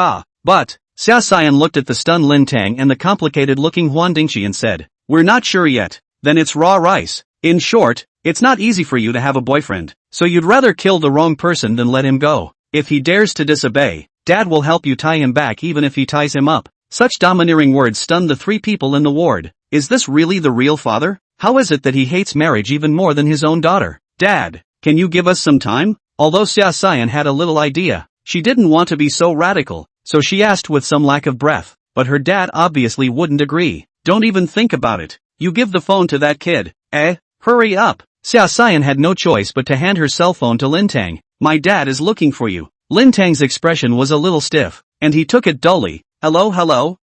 But, Xia Xian looked at the stunned Lin Teng and the complicated looking Huan Dingxi and said, we're not sure yet. Then it's raw rice. In short, It's not easy for you to have a boyfriend, so you'd rather kill the wrong person than let him go. If he dares to disobey, Dad will help you tie him back even if he ties him up. Such domineering words stunned the three people in the ward. Is this really the real father? How is it that he hates marriage even more than his own daughter? Dad, can you give us some time? Although Xia Xian had a little idea, she didn't want to be so radical, so she asked with some lack of breath, but her dad obviously wouldn't agree. Don't even think about it. You give the phone to that kid. Hurry up. Xia Xian had no choice but to hand her cell phone to Lin Teng. My dad is looking for you. Lin Teng's expression was a little stiff, and he took it dully. Hello?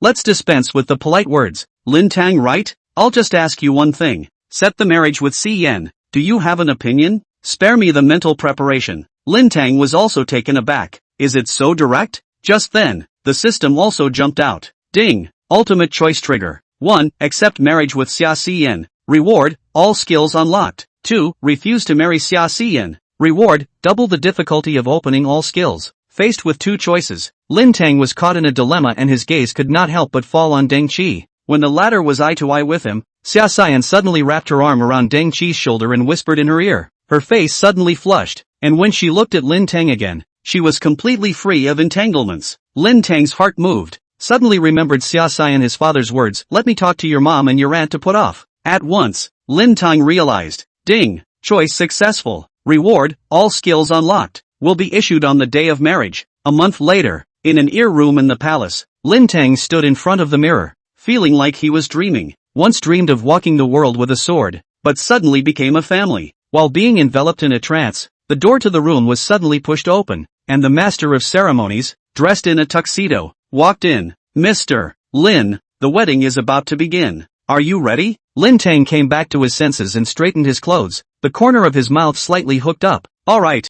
Let's dispense with the polite words. Lin Teng, right? I'll just ask you one thing. Set the marriage with Xi Yan. Do you have an opinion? Spare me the mental preparation. Lin Teng was also taken aback. Is it so direct? Just then, the system also jumped out. Ding! Ultimate choice trigger. 1. Accept marriage with Xia Xiyan. Reward, all skills unlocked. 2. Refuse to marry Xia Xiyan. Reward, double the difficulty of opening all skills. Faced with two choices, Lin Teng was caught in a dilemma and his gaze could not help but fall on Deng Qi. When the latter was eye to eye with him, Xia Xian suddenly wrapped her arm around Deng Qi's shoulder and whispered in her ear. Her face suddenly flushed, and when she looked at Lin Teng again, she was completely free of entanglements. Lin Teng's heart moved. Suddenly remembered Xia Xian his father's words, let me talk to your mom and your aunt to put off. At once, Lin Teng realized. Ding! Choice successful. Reward, all skills unlocked, will be issued on the day of marriage. A month later, in an ear room in the palace, Lin Teng stood in front of the mirror, feeling like he was dreaming. Once dreamed of walking the world with a sword, but suddenly became a family. While being enveloped in a trance, the door to the room was suddenly pushed open, and the master of ceremonies, dressed in a tuxedo, walked in. Mr. Lin, the wedding is about to begin. Are you ready? Lin Teng came back to his senses and straightened his clothes, the corner of his mouth slightly hooked up. All right,